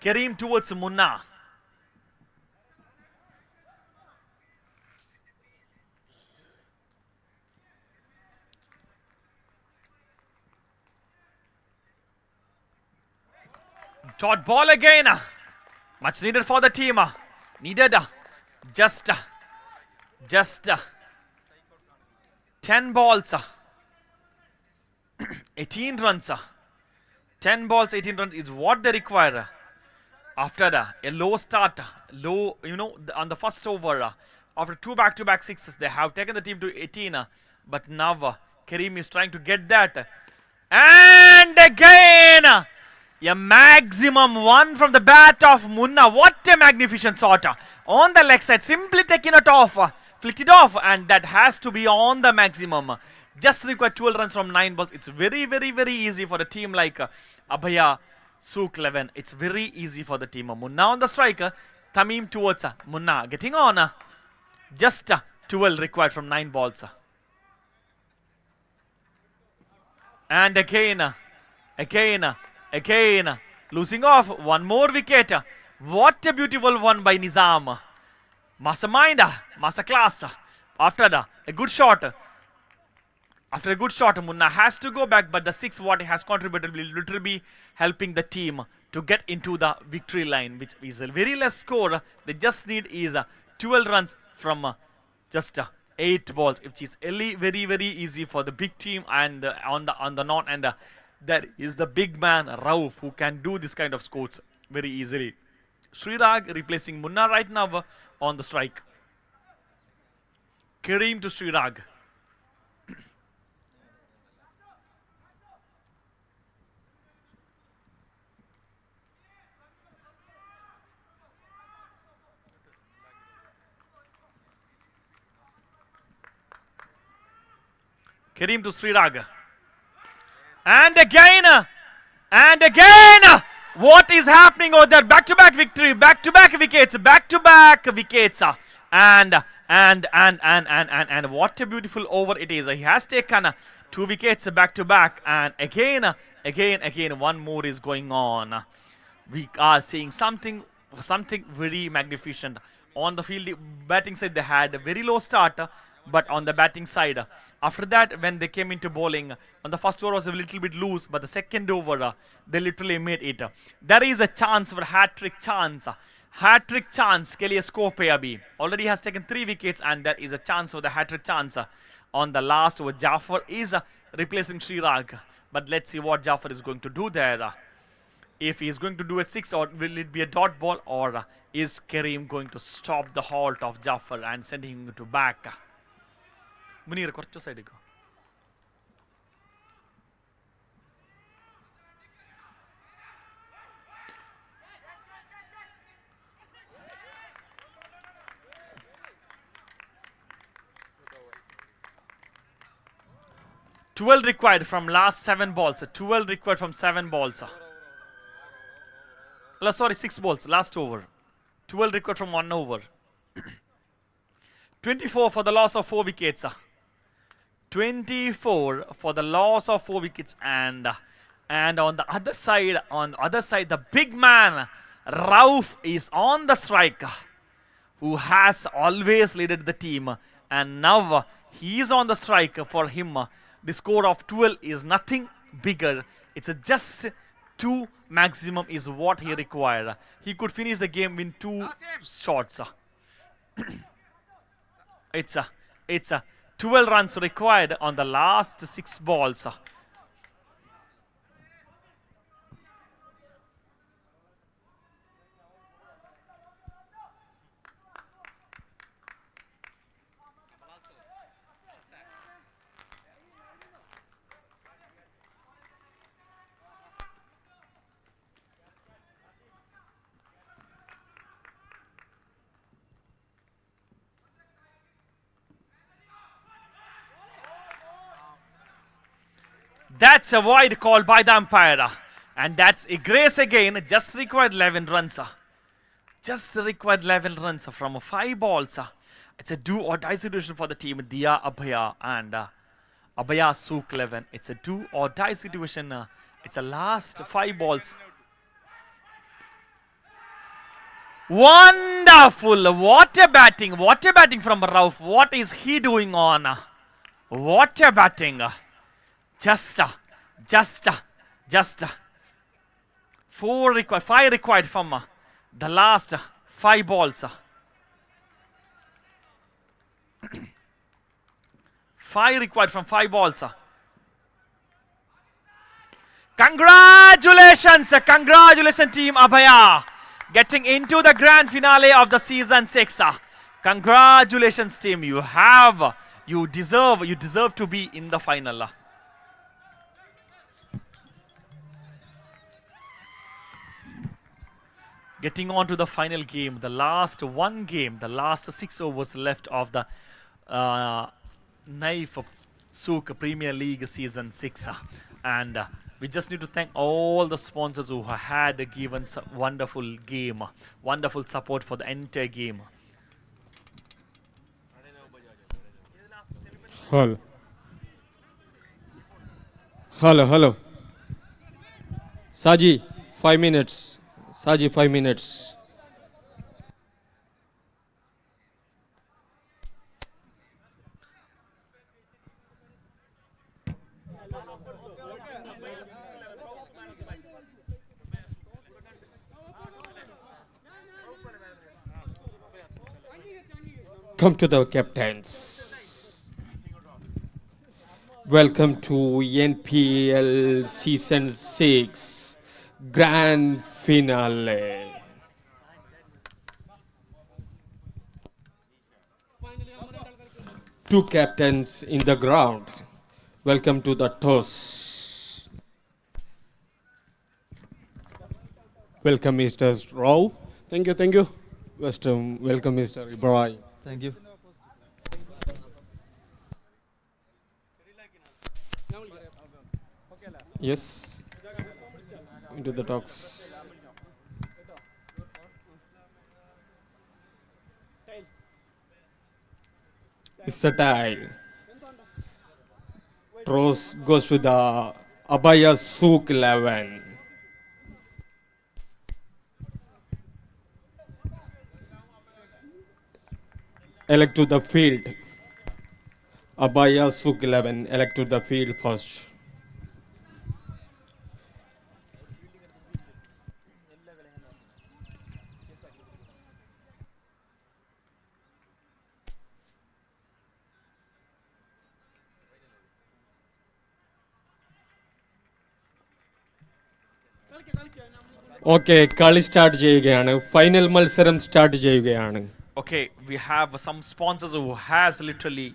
Kareem towards Munna. Dot ball again. Much needed for the team. Needed just 10 balls. 18 runs. 10 balls, 18 runs is what they require. After a low start, on the first over, after 2 back-to-back sixes, they have taken the team to 18. But now Kareem is trying to get that. And again, a maximum one from the bat of Munna. What a magnificent shot on the leg side. Simply taking it off, flicked it off, and that has to be on the maximum. Just require 12 runs from 9 balls. It's very, very, very easy for a team like Abhaya, Souq 11. It's very easy for the team. Munna on the strike. Tamim towards Munna. Getting on. Just 12 required from 9 balls. And again, losing off one more wicket. What a beautiful one by Nizam. Mastermind, masterclass. After a good shot. After a good shot, Munna has to go back, but the 6 what he has contributed will literally be helping the team to get into the victory line, which is a very less score. They just need is 12 runs from just 8 balls, which is very, very easy for the big team. And on the non, and there is the big man Rauf, who can do this kind of scores very easily. Srirag replacing Munna right now on the strike. Kareem to Srirag. Kareem to Srirag. And again, what is happening over there? Back-to-back victory, back-to-back wickets, and what a beautiful over it is. He has taken 2 wickets back-to-back, and again, one more is going on. We are seeing something very magnificent on the field. Batting side, they had a very low start, but on the batting side, after that, when they came into bowling, on the first over was a little bit loose, but the second over, they literally made it. There is a chance for hat-trick chance. Hat-trick chance के लिए score पे अभी. Already has taken 3 wickets, and there is a chance for the hat-trick chance on the last over. Jaffer is replacing Srirag, but let's see what Jaffer is going to do there. If he is going to do a 6, or will it be a dot ball, or is Kareem going to stop the halt of Jaffer and sending him to back? Munir, korchu side go. Twelve required from last 7 balls. 12 required from 7 balls. Sorry, 6 balls. Last over. 12 required from 1 over. 24 for the loss of 4 wickets. 24 for the loss of 4 wickets, and on the other side, the big man Rauf is on the strike, who has always led the team, and now he is on the strike. For him, the score of 12 is nothing bigger. It's just 2 maximum is what he required. He could finish the game in 2 shots. It's 12 runs required on the last 6 balls. That's a wide call by the umpire. And that's a grace again. Just required 11 runs. Just required 11 runs from 5 balls. It's a do or die situation for the team. Dia Abhaya and Abhaya Souq 11. It's a do or die situation. It's a last 5 balls. Wonderful. What a batting. What a batting from Rauf. What is he doing on? What a batting. Just 5 required from the last 5 balls. 5 required from 5 balls. Congratulations, congratulations team Abhaya, getting into the grand finale of the season 6. Congratulations team, you deserve to be in the final. Getting on to the final game, the last 6 overs left of the Naif Souq Premier League Season 6. And we just need to thank all the sponsors who had given wonderful game, wonderful support for the entire game. Hello. Saji, 5 minutes. Saji, 5 minutes. Come to the captains. Welcome to NPL Season 6 Grand Finale. Two captains in the ground. Welcome to the toss. Welcome, Mr. Rauf. Thank you. Welcome, Mr. Ibrahim. Thank you. Yes. Into the talks. It's a tie. Toss goes to the Abhaya Souq 11. Elect to the field. Abhaya Souq 11. Elect to the field first. Okay കളി start ചെയ്യുകയാണ് final മത്സരം start ചെയ്യുകയാണ് Okay, we have some sponsors who has literally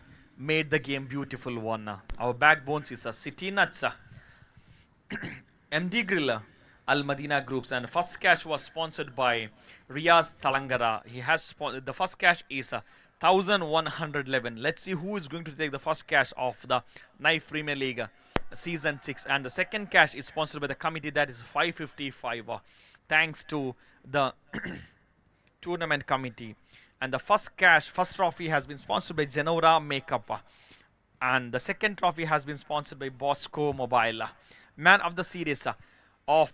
made the game beautiful one. Our backbones is City Nuts, MD Griller, Al Madina Groups, and first cash was sponsored by Riaz Talangara. He has the first cash is 1111. Let's see who is going to take the first cash of the Naif Premier League Season 6, and the second cash is sponsored by the committee, that is 555. Thanks to the tournament committee. And the first trophy has been sponsored by Genora Makeup, and the second trophy has been sponsored by Bosco Mobile. Man of the series of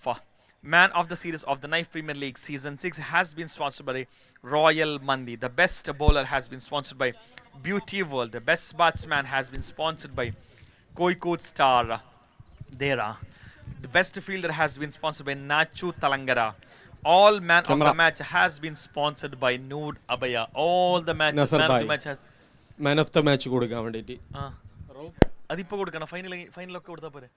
the Naif Premier League Season 6 has been sponsored by Royal Mandi. The best bowler has been sponsored by Beauty World. The best batsman has been sponsored by Koikot Star Dera. The best fielder has been sponsored by Nachu Talangara. All man of the match has been sponsored by Noor Abhaya. All the matches, Nasser man of Bhai. the match has man of the match കൊടുക്കാൻ വേണ്ടിയിട്ട്. അതിപ്പോ കൊടുക്കണം. ഫൈനലൊക്കെ കൊടുത്താൽ പോരെ?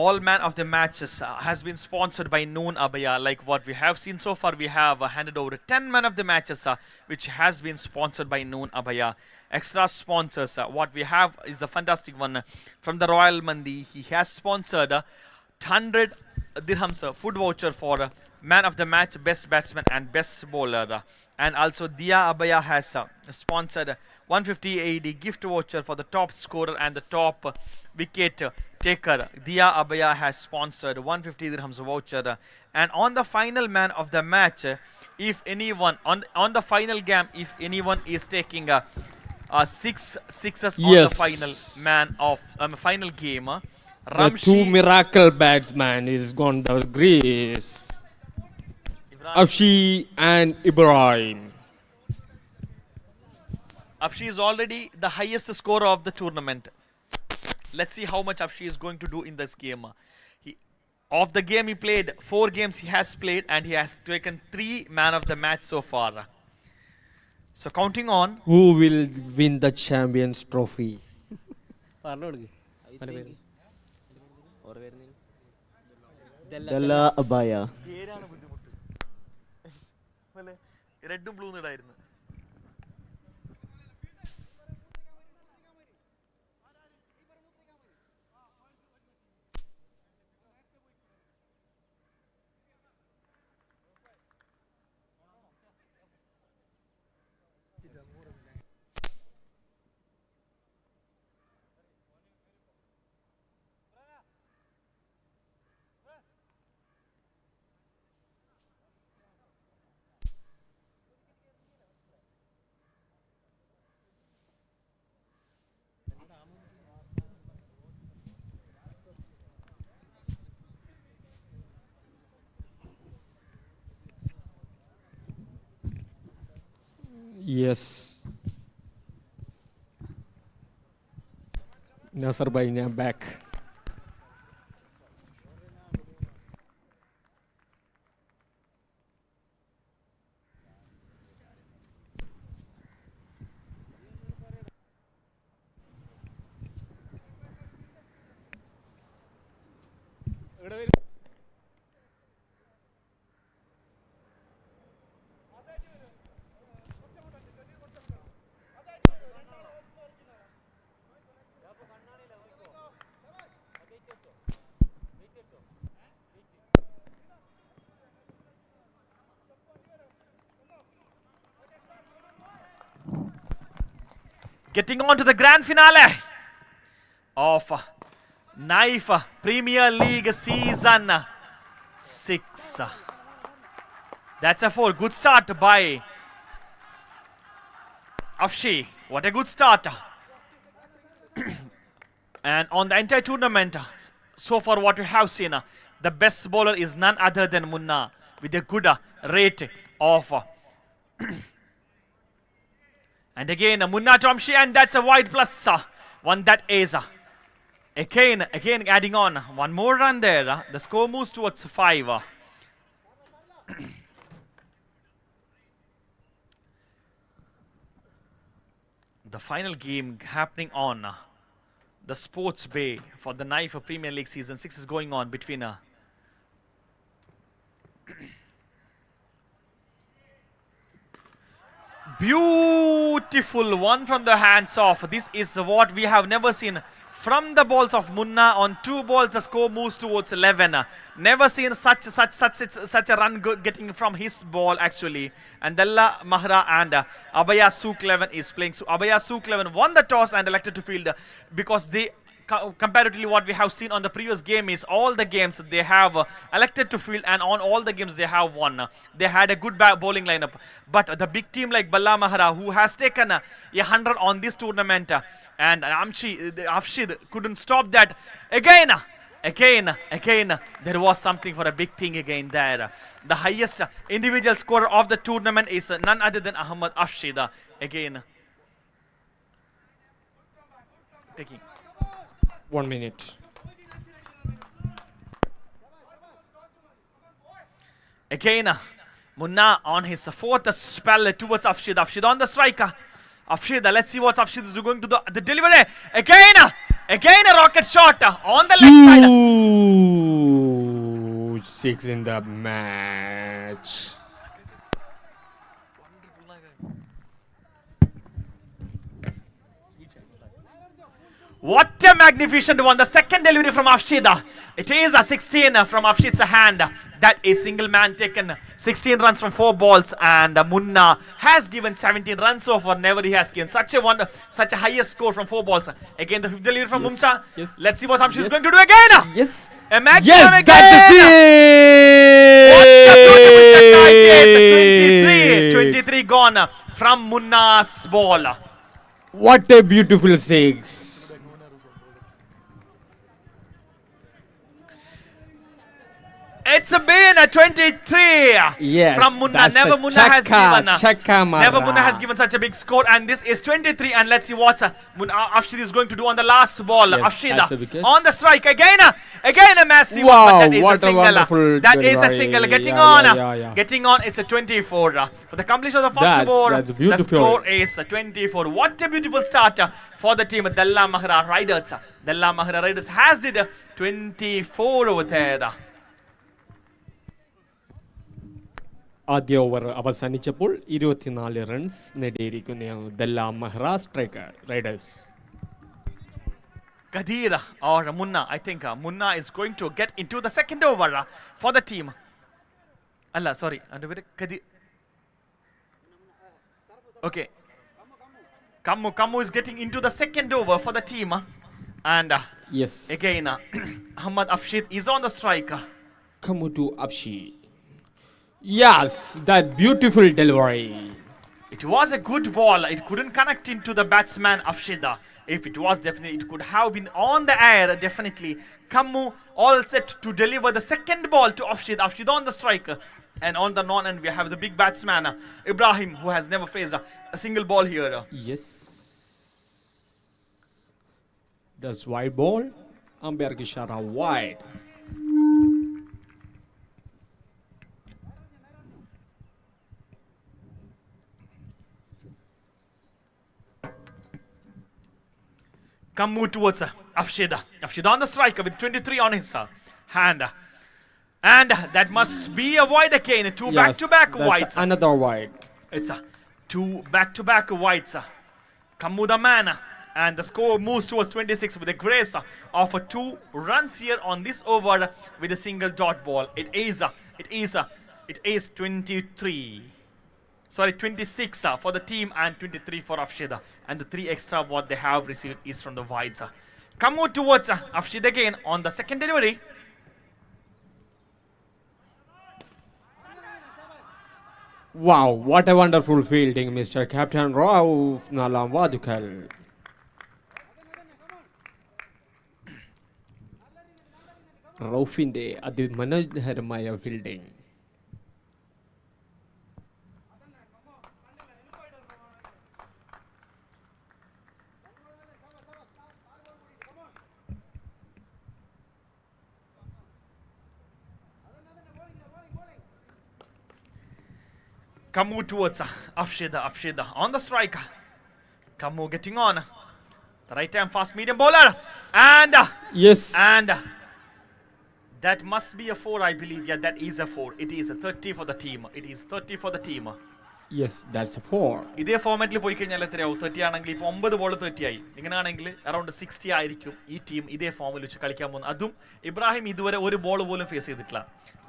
All man of the matches has been sponsored by Noon Abaya. Like what we have seen so far, we have handed over 10 man of the matches which has been sponsored by Noon Abaya. Extra sponsors, what we have is a fantastic one from the Royal Mandi. He has sponsored 100 dirhams food voucher for man of the match, best batsman and best bowler. And also Dia Abaya has sponsored 150 AED gift voucher for the top scorer and the top wicket taker. Dia Abaya has sponsored 150 dirhams voucher. And on the final man of the match, if anyone on the final game, if anyone is taking 6 sixes on the final man of final game, The two miracle batsmen is gone the Greece. Afshi and Ibrahim. Afshi is already the highest scorer of the tournament. Let's see how much Afshi is going to do in this game. Of the game he played, 4 games he has played and he has taken 3 man of the match so far. So counting on. Who will win the Champions Trophy? Della Abaya. റെഡും blue ഇടായിരുന്നു. Yes. Nasser bhai now back. Getting on to the grand finale of Naif Premier League Season 6. That's a 4. Good start by Afshi. What a good start. And on the entire tournament, so far what we have seen, the best bowler is none other than Munna with a good rate of and again Munna to Amshi, and that's a wide plus one. That is again adding on one more run there. The score moves towards 5. The final game happening on the Sports Bay for the Naif Premier League Season 6 is going on between beautiful one from the hands of. This is what we have never seen from the balls of Munna. On 2 balls the score moves towards 11. Never seen such a run getting from his ball actually. And Della Mahra and Abaya Souq 11 is playing. So Abaya Souq 11 won the toss and elected to field because they comparatively what we have seen on the previous game is all the games they have elected to field, and on all the games they have won. They had a good bowling lineup, but the big team like Balla Mahara, who has taken 100 on this tournament, and Afshid couldn't stop that. Again, there was something for a big thing again there. The highest individual scorer of the tournament is none other than Ahmad Afshid. Again, taking 1 minute. Again, Munna on his fourth spell towards Afshid. Afshid on the striker. Afshid, let's see what Afshid is going to do. The delivery. Again a rocket shot on the left side. Huge 6 in the match. What a magnificent one. The second delivery from Afshid. It is a 16 from Afshid's hand. That is single man taken 16 runs from 4 balls, and Munna has given 17 runs so far. Never he has given such a highest score from 4 balls. Again the fifth delivery from Mumsa. Yes. Let's see what Afshid is going to do again. Yes. A maximum Yes, again. that's it. 23 gone from Munna's ball. What a beautiful 6. It's been a 23 Yes, from Munna. that's Never a Munna has given. chakka Never mara. Munna has given such a big score, and this is 23. And let's see what Afshid is going to do on the last ball. Yes, that's a Afshid wicket. on the strike again a massive Wow, one, but that is what a a single. wonderful That is a delivery. single. Getting Yeah, on, yeah. getting on. It's a 24 for the completion of the first That's ball. The beautiful. score is 24. What a beautiful start for the team. Dalla Mahra Riders. Dalla Mahra Riders has did 24 over there. ആദ്യ over അവസാനിച്ചപ്പോൾ 24 runs നേടിയിരിക്കുന്ന ദല്ലാ മഹ്റ striker riders. Kadir or Munna, I think Munna is going to get into the second over for the team. Allah, sorry, Kadir. Okay, Kammu is getting into the second over for the team, and Yes. again Ahmad Afshid is on the strike. Come to Afshi. Yes, that beautiful delivery. It was a good ball. It couldn't connect into the batsman Afshida. If it was, definitely it could have been on the air. Definitely, Kammu all set to deliver the second ball to Afshid. Afshid on the striker, and on the non end we have the big batsman Ibrahim, who has never faced a single ball here. Yes. That's wide ball. Umpire ki ishara wide. Kammu towards Afshida. Afshida on the striker with 23 on his hand. And that must be a wide again. Two Yes, back-to-back that's wides. another wide. It's 2 back-to-back wides. Kammu the man. And the score moves towards 26 with a grace of 2 runs here on this over with a single dot ball. It is 23. Sorry, 26 for the team and 23 for Afshida. And the 3 extra what they have received is from the wides. Kammu towards Afshid again on the second delivery. Wow, what a wonderful fielding, Mr. Captain Rauf Nalam Wadukal. റൌഫിന്റെ അതിമനോഹരമായ fielding. Kammu towards Afshida on the strike. Kammu getting on. The right hand fast medium bowler. And Yes. that must be a 4, I believe. Yeah, that is a 4. It is a 30 for the team. It is 30 for the team. Yes, that's a 4. ഇതേ ഫോർമാറ്റിൽ പോയി കഴിഞ്ഞാൽ എത്രയാവും? 30 ആണെങ്കിൽ ഇപ്പോൾ 9 ball 30 ആയി. ഇങ്ങനെയാണെങ്കിൽ around 60 ആയിരിക്കും ഈ ടീം ഇതേ ഫോമിൽ വെച്ച് കളിക്കാൻ പോകുന്നത്. അതും ഇബ്രാഹിം ഇതുവരെ ഒരു ബോൾ പോലും ഫേസ് ചെയ്തിട്ടില്ല.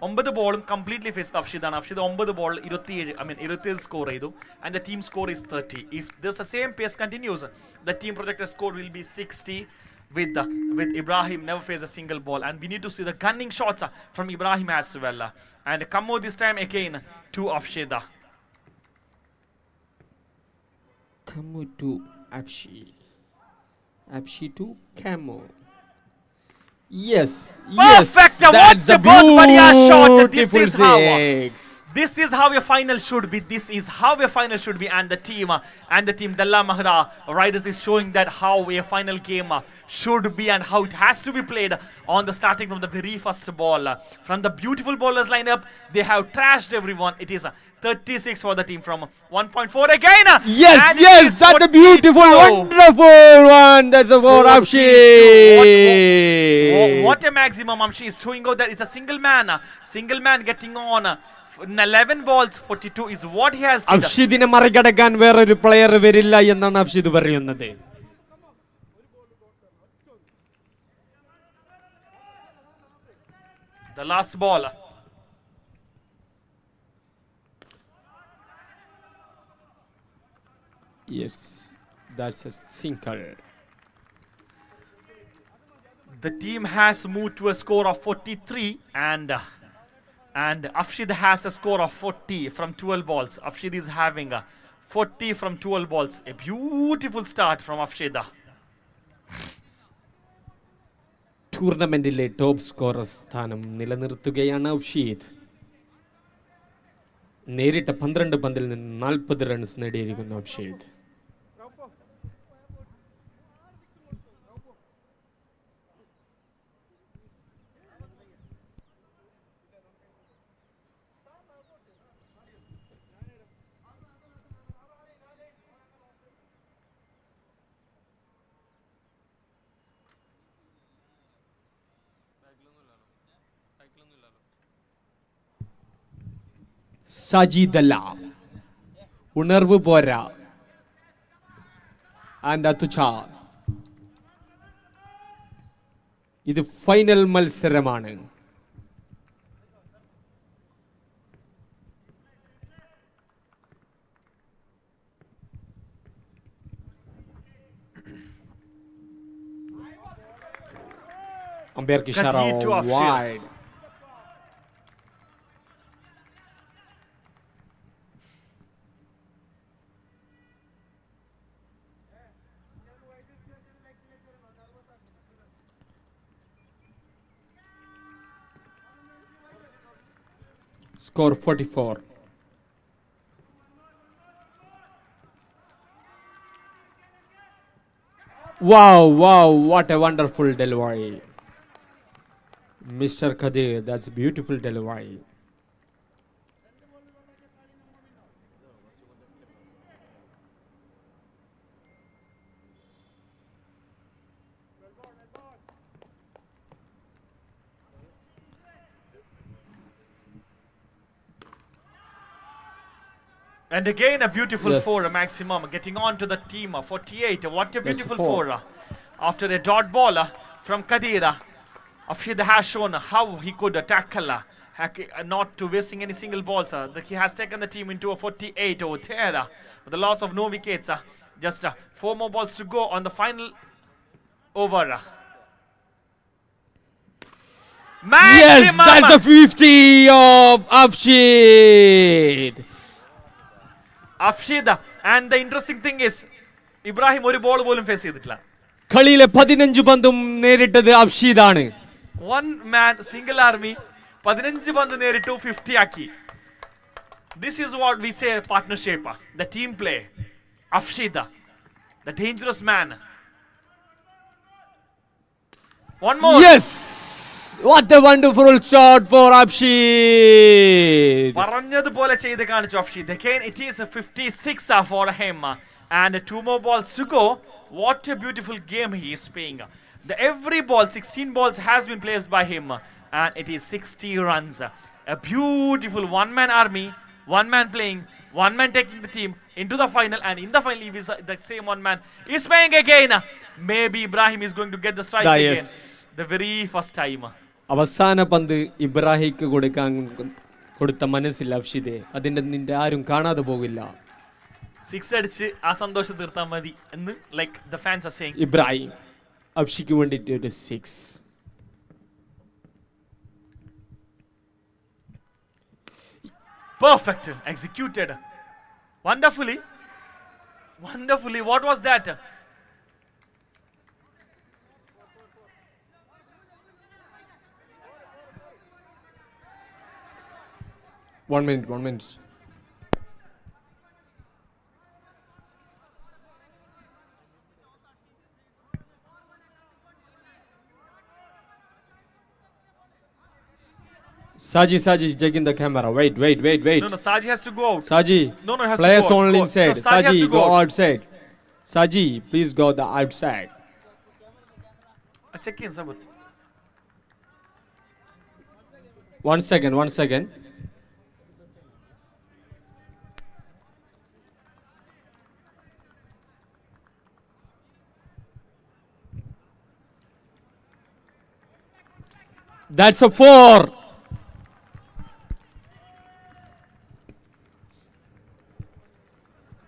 9 ബോളും കംപ്ലീറ്റ്ലി ഫേസ് ചെയ്ത അഫ്ഷിദാണ്. അഫ്ഷിദ് 9 ബോൾ 27 സ്കോർ ചെയ്തു. And the team score is 30. If this the same pace continuous, the team projected score will be 60. With Ibrahim never faced a single ball, and we need to see the gunning shots from Ibrahim as well. And Kammu this time again to Afshida. Kammu to Afshi. Afshi to Kammu. Yes. Perfect! Yes, What that's a a both Badia shot. This beautiful is how. six. This is how a final should be. This is how a final should be. And the team Dalla Mahra Riders is showing that how a final game should be and how it has to be played on the starting from the very first ball. From the beautiful bowlers lineup, they have trashed everyone. It is 36 for the team from 1.4 again. Yes, And yes, that's a beautiful, wonderful one. That's a for Afshi. What a maximum. Amshi is showing out that it's a single man getting on. 11 balls, 42 is what he has did. അഫ്ഷിദിനെ മറികടക്കാൻ വേറൊരു player വരില്ല എന്നാണ് അഫ്ഷിദ് പറയുന്നത്. The last ball. Yes, that's a single. The team has moved to a score of 43 and Afshid has a score of 40 from 12 balls. Afshid is having 40 from 12 balls. A beautiful start from Afshid. ടൂർണമെന്റിലെ top scorer സ്ഥാനം നിലനിർത്തുകയാണ് അഫ്ഷീദ്. നേരിട്ട 12 പന്തിൽ നിന്ന് 40 runs നേടിയിരിക്കുന്നു അഫ്ഷീദ്. സജീദല്ല, ഉണർവ് പോരാ. And അതുചാർ, ഇത് final മത്സരമാണ്. അമ്പയർക്ക് ഇഷാറ wide. Score 44. Wow, what a wonderful delivery. Mr. Kadir, that's beautiful delivery. And again a beautiful Yes. four maximum getting on to the team 48. What a beautiful four. four. After a dot ball from Kadira, Afshid has shown how he could tackle not to wasting any single balls. He has taken the team into a 48 over there with the loss of no wickets. Just 4 more balls to go on the final over. Yes, Maximum! that's a 50 of Afshid. Afshid, and the interesting thing is Ibrahim ഒരു ball പോലും face ചെയ്തിട്ടില്ല. കളിയിലെ 15 പന്തും നേരിട്ടത് അഫ്ഷീദാണ്. One man single army 15 പന്ത് നേരിട്ടു 50 ആക്കി. This is what we say partnership, the team play. Afshid, the dangerous man. One more. Yes, what a wonderful shot for Afshid. പറഞ്ഞതുപോലെ ചെയ്ത് കാണിച്ചു Afshid. Again it is a 56 for him and 2 more balls to go. What a beautiful game he is playing. Every ball 16 balls has been placed by him and it is 60 runs. A beautiful one man army, one man playing, one man taking the team into the final, and in the final if the same one man is playing again, maybe Ibrahim is going to get the strike again. Yes. The very first time. അവസാന പന്ത് ഇബ്രാഹിക്ക് കൊടുത്ത മനസ്സിൽ അഫ്ഷിദെ, അതിന്റെ നിന്റെ ആരും കാണാതെ പോകില്ല. 6 അടിച്ച് ആ സന്തോഷം തീർത്താൽ മതി എന്ന് like the fans are saying. Ibrahim അഫ്ഷിക്ക് വേണ്ടിയിട്ട് ഒരു 6. Perfect, executed wonderfully. What was that? 1 minute, 1 minute. Saji, checking the camera. Wait. No, Saji has to go out. Saji, No, has players to go out. only Go. inside. No, Saji has Saji, to go out. outside. Saji, please go the outside. Check in, Sabut. 1 second. That's a 4.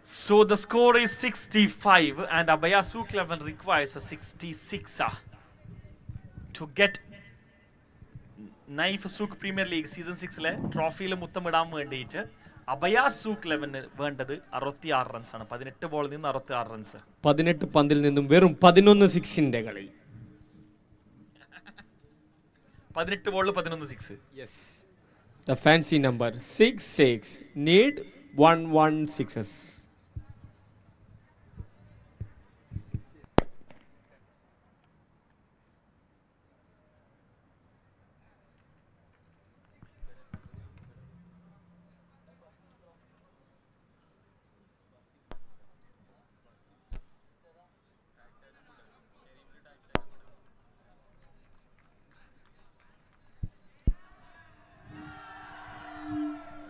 So the score is 65 and Abaya Souq 11 requires a 66 to get Naif Souq Premier League Season 6 trophy മുത്തമിടാൻ വേണ്ടിയിട്ട് abaya souk 11 വേണ്ടത് 66 runs ആണ്. 18 ബോളിൽ നിന്ന് 66 runs. 18 പന്തിൽ നിന്നും വെറും 11 സിക്സിന്റെ കളി. 18 ബോളിൽ 11 six. Yes. The fancy number 66 need 11 sixes.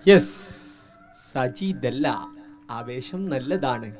Yes Saji ഇതല്ല, ആവേശം നല്ലതാണ്.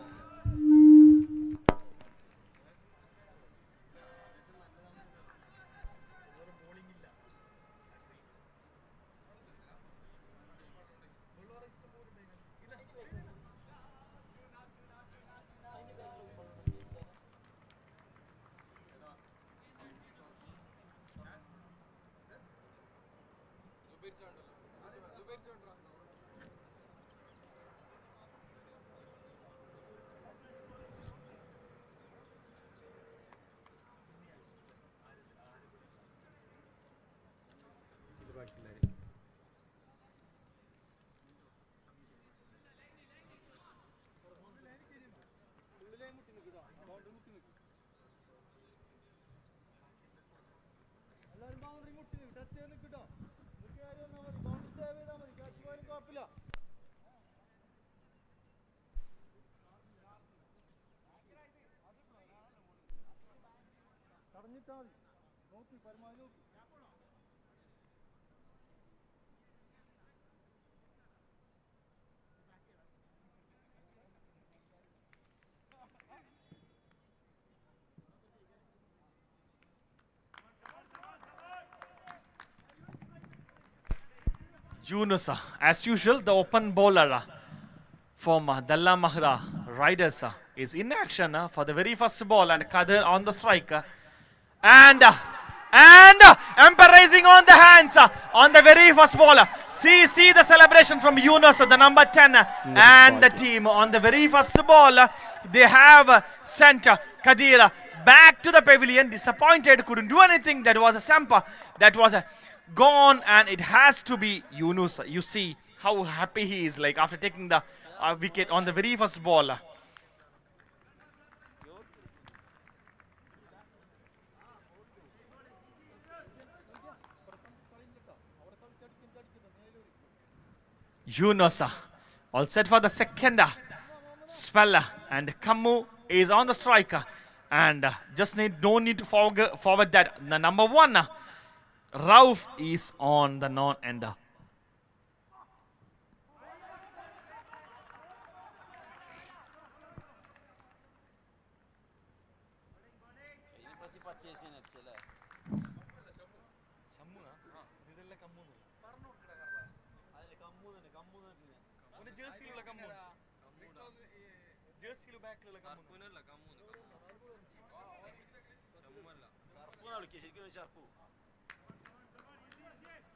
Yunus, as usual, the open bowler from Dalla Mahra Riders is in action for the very first ball, and Kadir on the strike. And Empire raising on the hands on the very first ball. See the celebration from Yunus, the number 10, and the team on the very first ball. They have sent Kadir back to the pavilion, disappointed, couldn't do anything. That was a Sampa that was gone, and it has to be Yunus. You see how happy he is, like after taking the wicket on the very first ball. Yunus all set for the second spell, and Kammu is on the strike, and just no need to forward that. The number 1 Rauf is on the non-ender.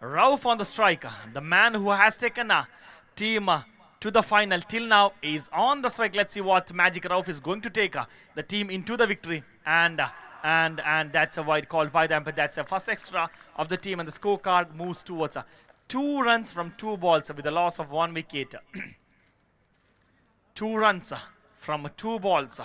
Rauf on the strike. The man who has taken a team to the final till now is on the strike. Let's see what magic Rauf is going to take the team into the victory. And that's a wide call by them, but that's the first extra of the team, and the scorecard moves towards 2 runs from 2 balls with a loss of 1 wicket. 2 runs from 2 balls.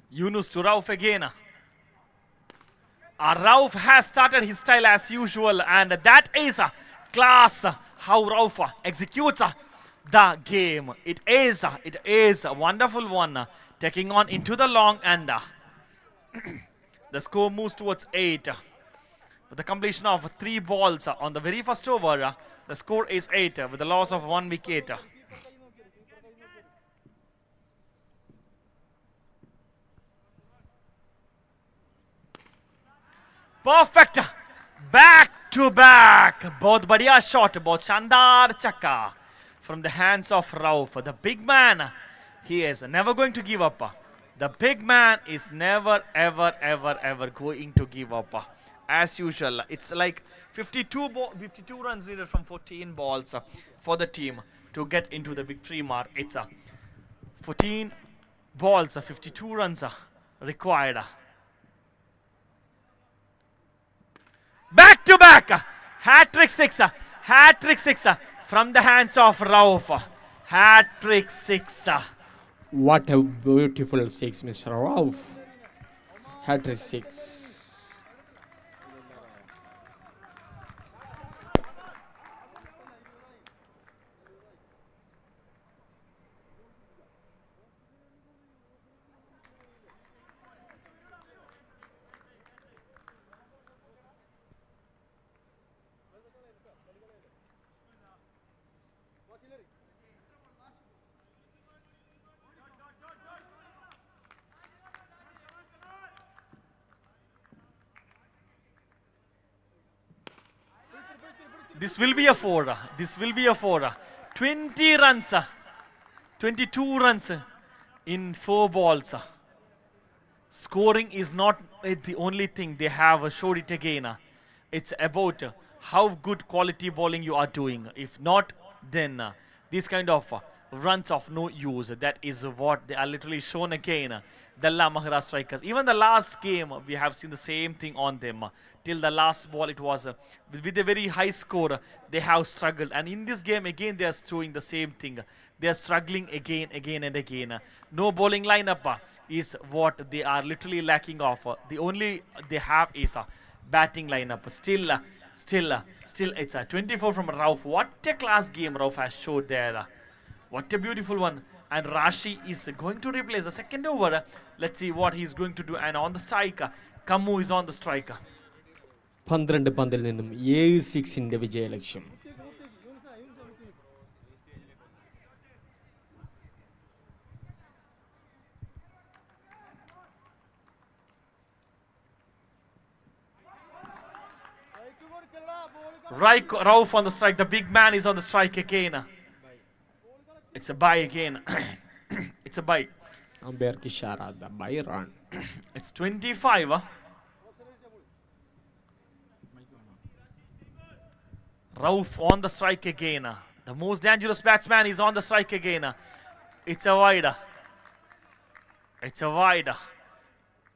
Yunus to Rauf again. Rauf has started his style as usual, and that is class how Rauf executes the game. It is a wonderful one, taking on into the long end. The score moves towards 8. With the completion of 3 balls on the very first over, the score is 8 with the loss of 1 wicket. Perfect. Back to back. Both badhiya shot. Both shandar chakka from the hands of Rauf. The big man, he is never going to give up. The big man is never, ever, ever, ever going to give up. As usual, it's like 52 runs needed from 14 balls for the team to get into the victory mark. It's 14 balls, 52 runs required. Back to back, hat-trick 6, hat-trick 6 from the hands of Rauf. Hat-trick 6. What a beautiful 6, Mr. Rauf. Hat-trick 6. This will be a 4. This will be a 4. 20 runs. 22 runs in 4 balls. Scoring is not the only thing. They have showed it again. It's about how good quality bowling you are doing. If not, then these kind of runs of no use. That is what they are literally shown again. The La Mahara strikers. Even the last game, we have seen the same thing on them. Till the last ball, it was with a very high score. They have struggled, and in this game again, they are showing the same thing. They are struggling again and again. No bowling lineup is what they are literally lacking of. The only they have is a batting lineup. Still, it's a 24 from Rauf. What a class game Rauf has showed there. What a beautiful one. And Rashi is going to replace the second over. Let's see what he's going to do. And on the strike, Kammu is on the strike. 12 പന്തിൽ നിന്നും 7 6ന്റെ വിജയലക്ഷ്യം. Rauf on the strike. The big man is on the strike again. It's a bye again. It's a bye. അമ്പയർക്ക് ഇഷാര bye run. It's 25. Rauf on the strike again. The most dangerous batsman is on the strike again. It's a wide. It's a wide.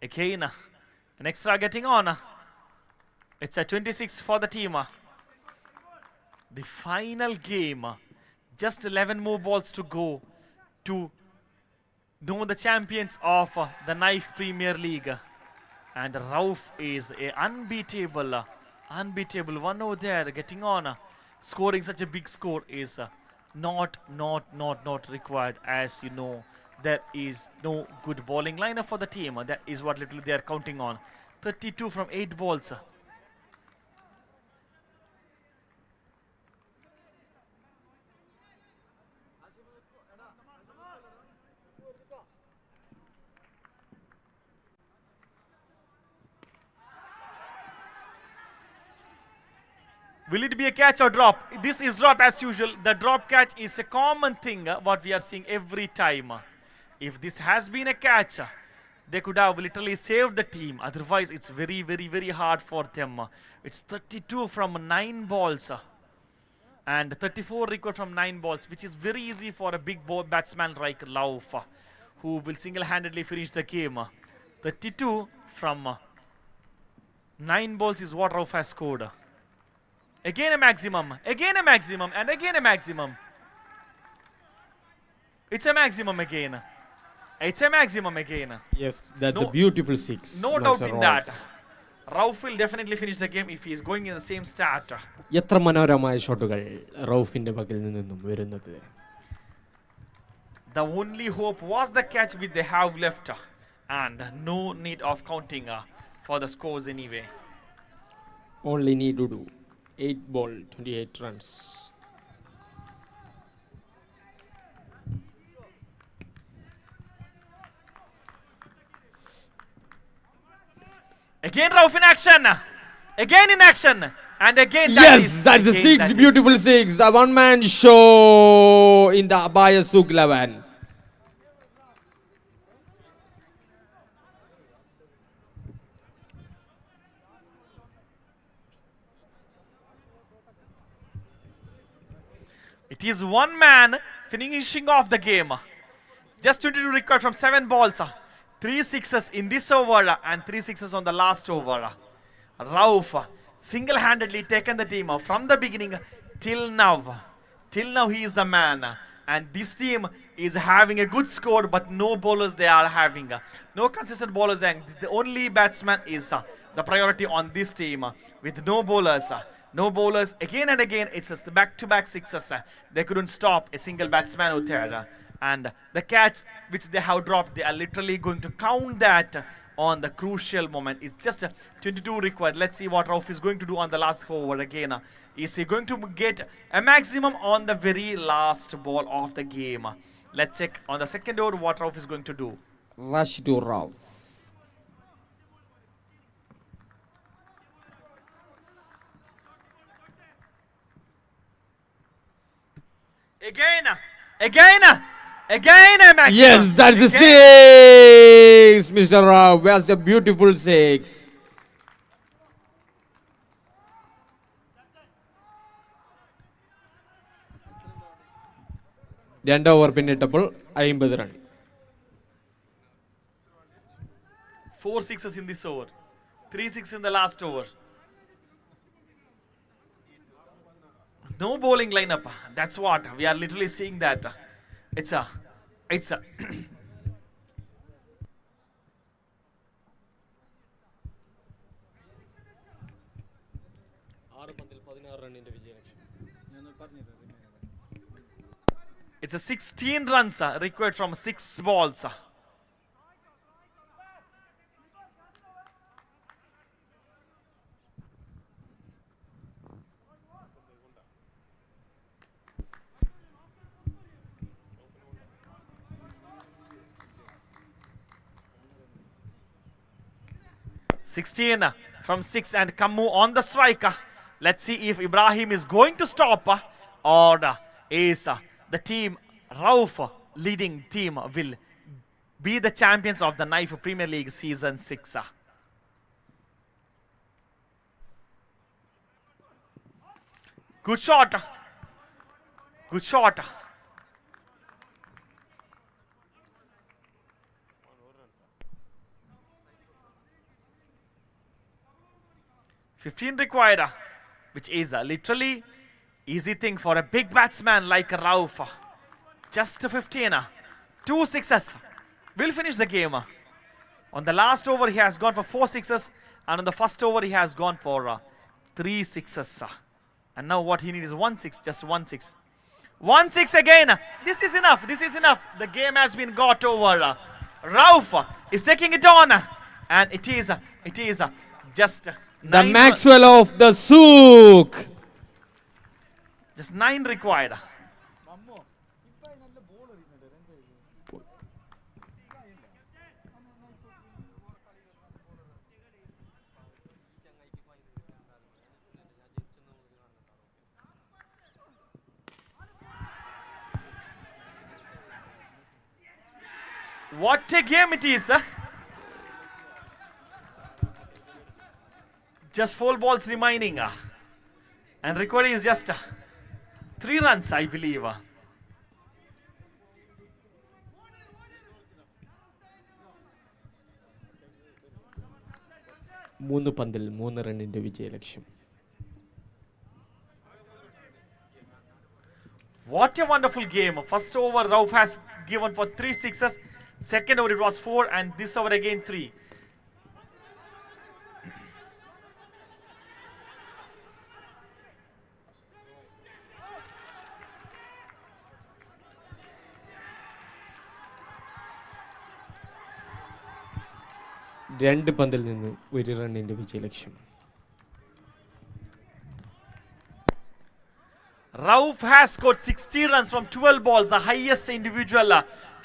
Again. An extra getting on. It's a 26 for the team. The final game. Just 11 more balls to go to know the champions of the Naif Premier League. And Rauf is a unbeatable one over there, getting on. Scoring such a big score is not required. As you know, there is no good bowling lineup for the team. That is what literally they are counting on. 32 from 8 balls. Will it be a catch or drop? This is drop as usual. The drop catch is a common thing, what we are seeing every time. If this has been a catch, they could have literally saved the team. Otherwise, it's very hard for them. It's 32 from 9 balls. And 34 required from 9 balls, which is very easy for a big batsman like Rauf, who will single-handedly finish the game. 32 from 9 balls is what Rauf has scored. Again a maximum, and again a maximum. It's a maximum again. It's a maximum again. Yes, that's No- a beautiful six. No doubt Mr. in Rauf. that. Rauf will definitely finish the game if he is going in the same start. എത്ര മനോഹരമായ ഷോട്ടുകൾ റൌഫിന്റെ പക്കൽ നിന്നും വരുന്നത്. The only hope was the catch which they have left, and no need of counting for the scores anyway. Only need to do 8 ball 28 runs. Again Rauf in action. Again in action. And again Yes, that's a six, beautiful six. A one-man show in the Abaya Souq 11. It is one man finishing off the game. Just 22 required from 7 balls. 3 sixes in this over and 3 sixes on the last over. Rauf single-handedly taken the team from the beginning till now. Till now he is the man. And this team is having a good score, but no bowlers they are having. No consistent bowlers, and the only batsman is the priority on this team with no bowlers. No bowlers again and again. It's a back-to-back sixes. They couldn't stop a single batsman out there. And the catch which they have dropped, they are literally going to count that on the crucial moment. It's just 22 required. Let's see what Rauf is going to do on the last over again. Is he going to get a maximum on the very last ball of the game? Let's check on the second over what Rauf is going to do. Rush to Rauf. Again a maximum. Yes, that's a Again. six, Mr. Rauf. That's a beautiful six. രണ്ട് over പിന്നിട്ടപ്പോൾ 50 run. 4 sixes in this over. 3 sixes in the last over. No bowling lineup. That's what we are literally seeing that. It's a 16 runs required from 6 balls. From 6 and Kammu on the strike. Let's see if Ibrahim is going to stop or is the team Rauf leading team will be the champions of the Naif Premier League Season 6. Good shot. Good shot. $15 required, which is literally easy thing for a big batsman like Rauf. Just 15. 2 sixes. Will finish the game. On the last over, he has gone for 4 sixes, and on the first over, he has gone for 3 sixes. And now what he needs is 1 6, just 1 6. 1 6 again. This is enough. This is enough. The game has been got over. Rauf is taking it on, and it is just The 9 Maxwell of the Souq. Just 9 required. What a game it is. Just 4 balls remaining. And recording is just 3 runs, I believe. 3 പന്തിൽ 3 റണ്ണിന്റെ വിജയലക്ഷ്യം. What a wonderful game. First over, Rauf has given for 3 sixes. Second over, it was 4, and this over again 3. രണ്ട് പന്തിൽ നിന്ന് 1 റണ്ണിന്റെ വിജയലക്ഷ്യം. Rauf has scored 60 runs from 12 balls. The highest individual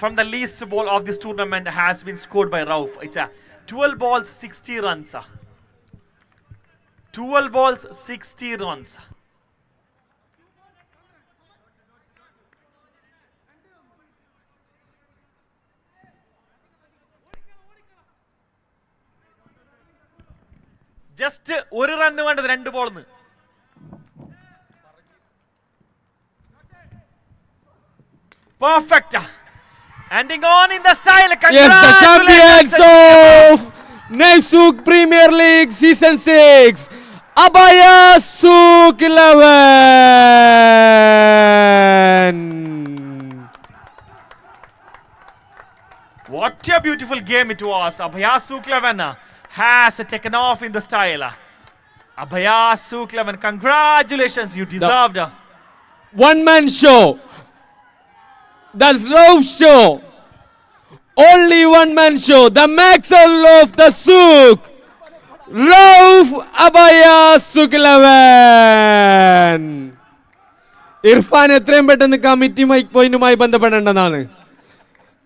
from the least ball of this tournament has been scored by Rauf. It's 12 balls, 60 runs. 12 balls, 60 runs. Just 1 run വേണ്ടത് 2 ബോളിന്. Perfect. Ending on in the style. Yes, the champions of Naif Souq Premier League Season 6. Abaya Souq 11. What a beautiful game it was. Abaya Souq 11 has taken off in the style. Abaya Souq 11, congratulations, you deserved. One-man show. That's Rauf's show. Only one-man show. The Maxwell of the Souq. Rauf Abaya Souq 11. Irfan എത്രയും പെട്ടെന്ന് committee mic പോയിന്റുമായി ബന്ധപ്പെടേണ്ടതാണ്.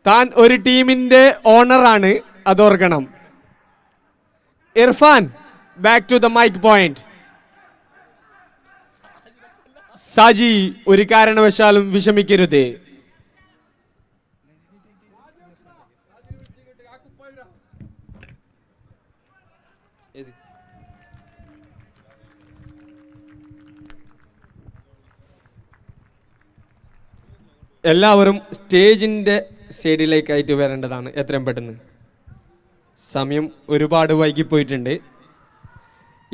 താൻ ഒരു ടീമിന്റെ ഓണറാണ്, അതോർക്കണം. Irfan, back to the mic point. Saji, ഒരു കാരണവശാലും വിഷമിക്കരുത്. എല്ലാവരും സ്റ്റേജിന്റെ സൈഡിലേക്കായിട്ട് വരേണ്ടതാണ് എത്രയും പെട്ടെന്ന്. സമയം ഒരുപാട് വൈകിപ്പോയിട്ടുണ്ട്.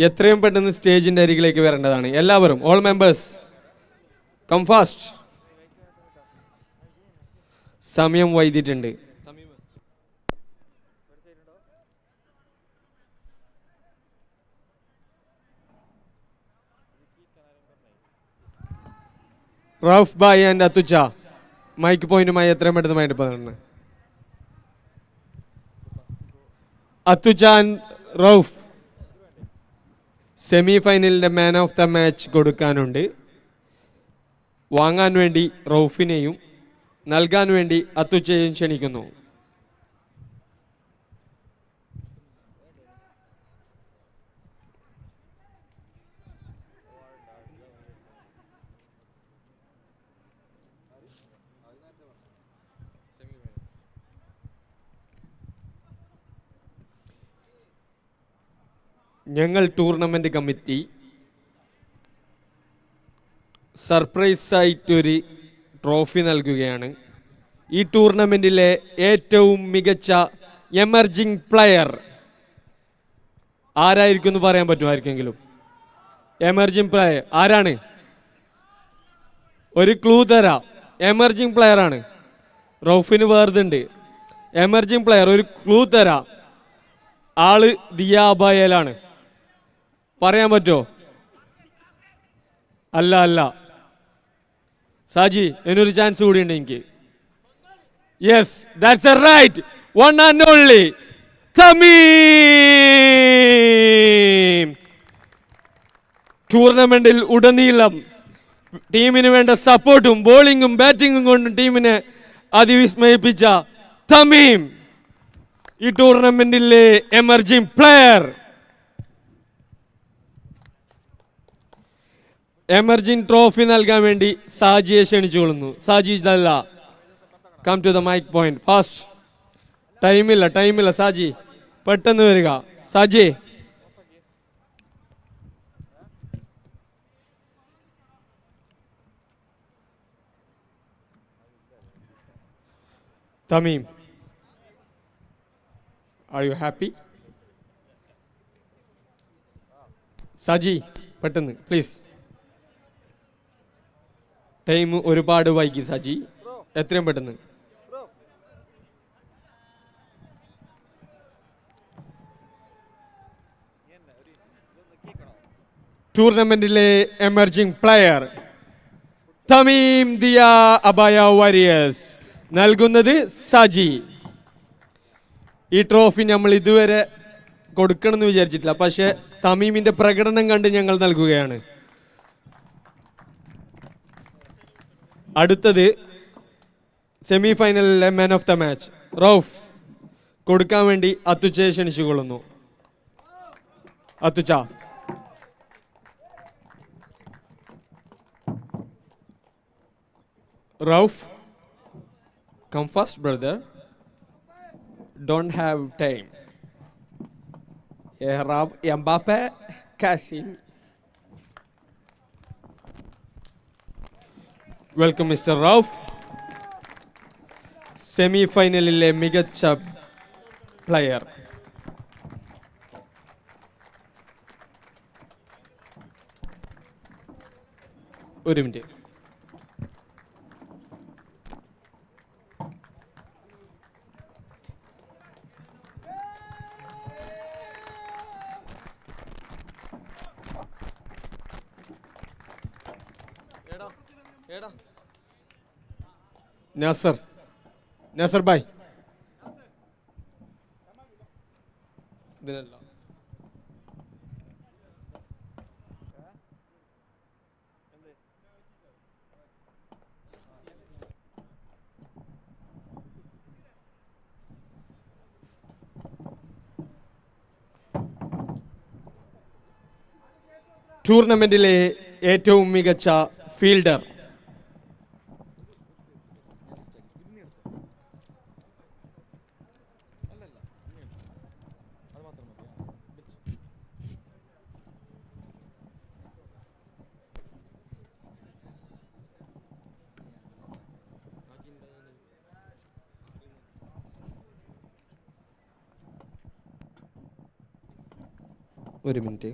എത്രയും പെട്ടെന്ന് സ്റ്റേജിന്റെ അരികിലേക്ക് വരേണ്ടതാണ് എല്ലാവരും. All members come fast. സമയം വൈകിട്ടുണ്ട്. റൌഫ് ഭായ് ആൻഡ് അത്തുച്ച മൈക്ക് പോയിന്റുമായി എത്രയും പെട്ടെന്ന് mind. Athucha and Rauf, semi ഫൈനലിന്റെ മാൻ ഓഫ് ദ മാച്ച് കൊടുക്കാനുണ്ട്. വാങ്ങാൻ വേണ്ടി റൌഫിനെയും നൽകാൻ വേണ്ടി അത്തുച്ചയെയും ക്ഷണിക്കുന്നു. ഞങ്ങൾ ടൂർണമെന്റ് കമ്മിറ്റി സർപ്രൈസ് ആയിട്ടൊരു ട്രോഫി നൽകുകയാണ്. ഈ ടൂർണമെന്റിലെ ഏറ്റവും മികച്ച എമർജിംഗ് പ്ലെയർ ആരായിരിക്കും എന്ന് പറയാൻ പറ്റുമോ ആർക്കെങ്കിലും? എമർജിംഗ് പ്ലെയർ ആരാണ്? ഒരു ക്ലൂ തരാം. എമർജിംഗ് പ്ലെയർ ആണ്. റൌഫിന് വേർതുണ്ട്. എമർജിംഗ് പ്ലെയർ, ഒരു ക്ലൂ തരാം. ആള് ദിയാബായലാണ്. പറയാൻ പറ്റോ? അല്ല അല്ല. സാജി, എന്നൊരു ചാൻസ് കൂടി ഉണ്ട് എനിക്ക്. Yes, that's a right. One and only Tamim. ടൂർണമെന്റിൽ ഉടനീളം ടീമിന് വേണ്ട സപ്പോർട്ടും ബോളിങ്ങും ബാറ്റിങ്ങും കൊണ്ട് ടീമിനെ അതിവിസ്മയിപ്പിച്ച തമീം ഈ ടൂർണമെന്റിലെ എമർജിംഗ് പ്ലെയർ. എമർജിംഗ് ട്രോഫി നൽകാൻ വേണ്ടി സാജിയെ ക്ഷണിച്ചുകൊള്ളുന്നു. Saji Dalla, come to the mic point fast. ടൈമില്ല സാജി, പെട്ടെന്ന് വരിക. Saji, Tamim, are you happy? Saji, പെട്ടെന്ന് പ്ലീസ്. ടൈം ഒരുപാട് വൈകി സജി, എത്രയും പെട്ടെന്ന്. ടൂർണമെന്റിലെ എമർജിംഗ് പ്ലെയർ തമീം ദിയ അബായ വാരിയേഴ്സ് നൽകുന്നത് സജി. ഈ ട്രോഫി നമ്മൾ ഇതുവരെ കൊടുക്കണമെന്ന് വിചാരിച്ചിട്ടില്ല, പക്ഷെ തമീമിന്റെ പ്രകടനം കണ്ട് ഞങ്ങൾ നൽകുകയാണ്. അടുത്തത് സെമി ഫൈനലിലെ man of the match Rauf കൊടുക്കാൻ വേണ്ടി അത്തുച്ചയെ ക്ഷണിച്ചുകൊള്ളുന്നു. Athucha. Rauf, come first, brother. Don't have time. Rauf, Mbappe, Kasim. Welcome, Mr. Rauf. Semi-finalile migacha player. ഒരു മിനിറ്റ്. നാസർ ഭായ്, ഇതിനല്ല. ടൂർണമെന്റിലെ ഏറ്റവും മികച്ച ഫീൽഡർ ഒരു minute.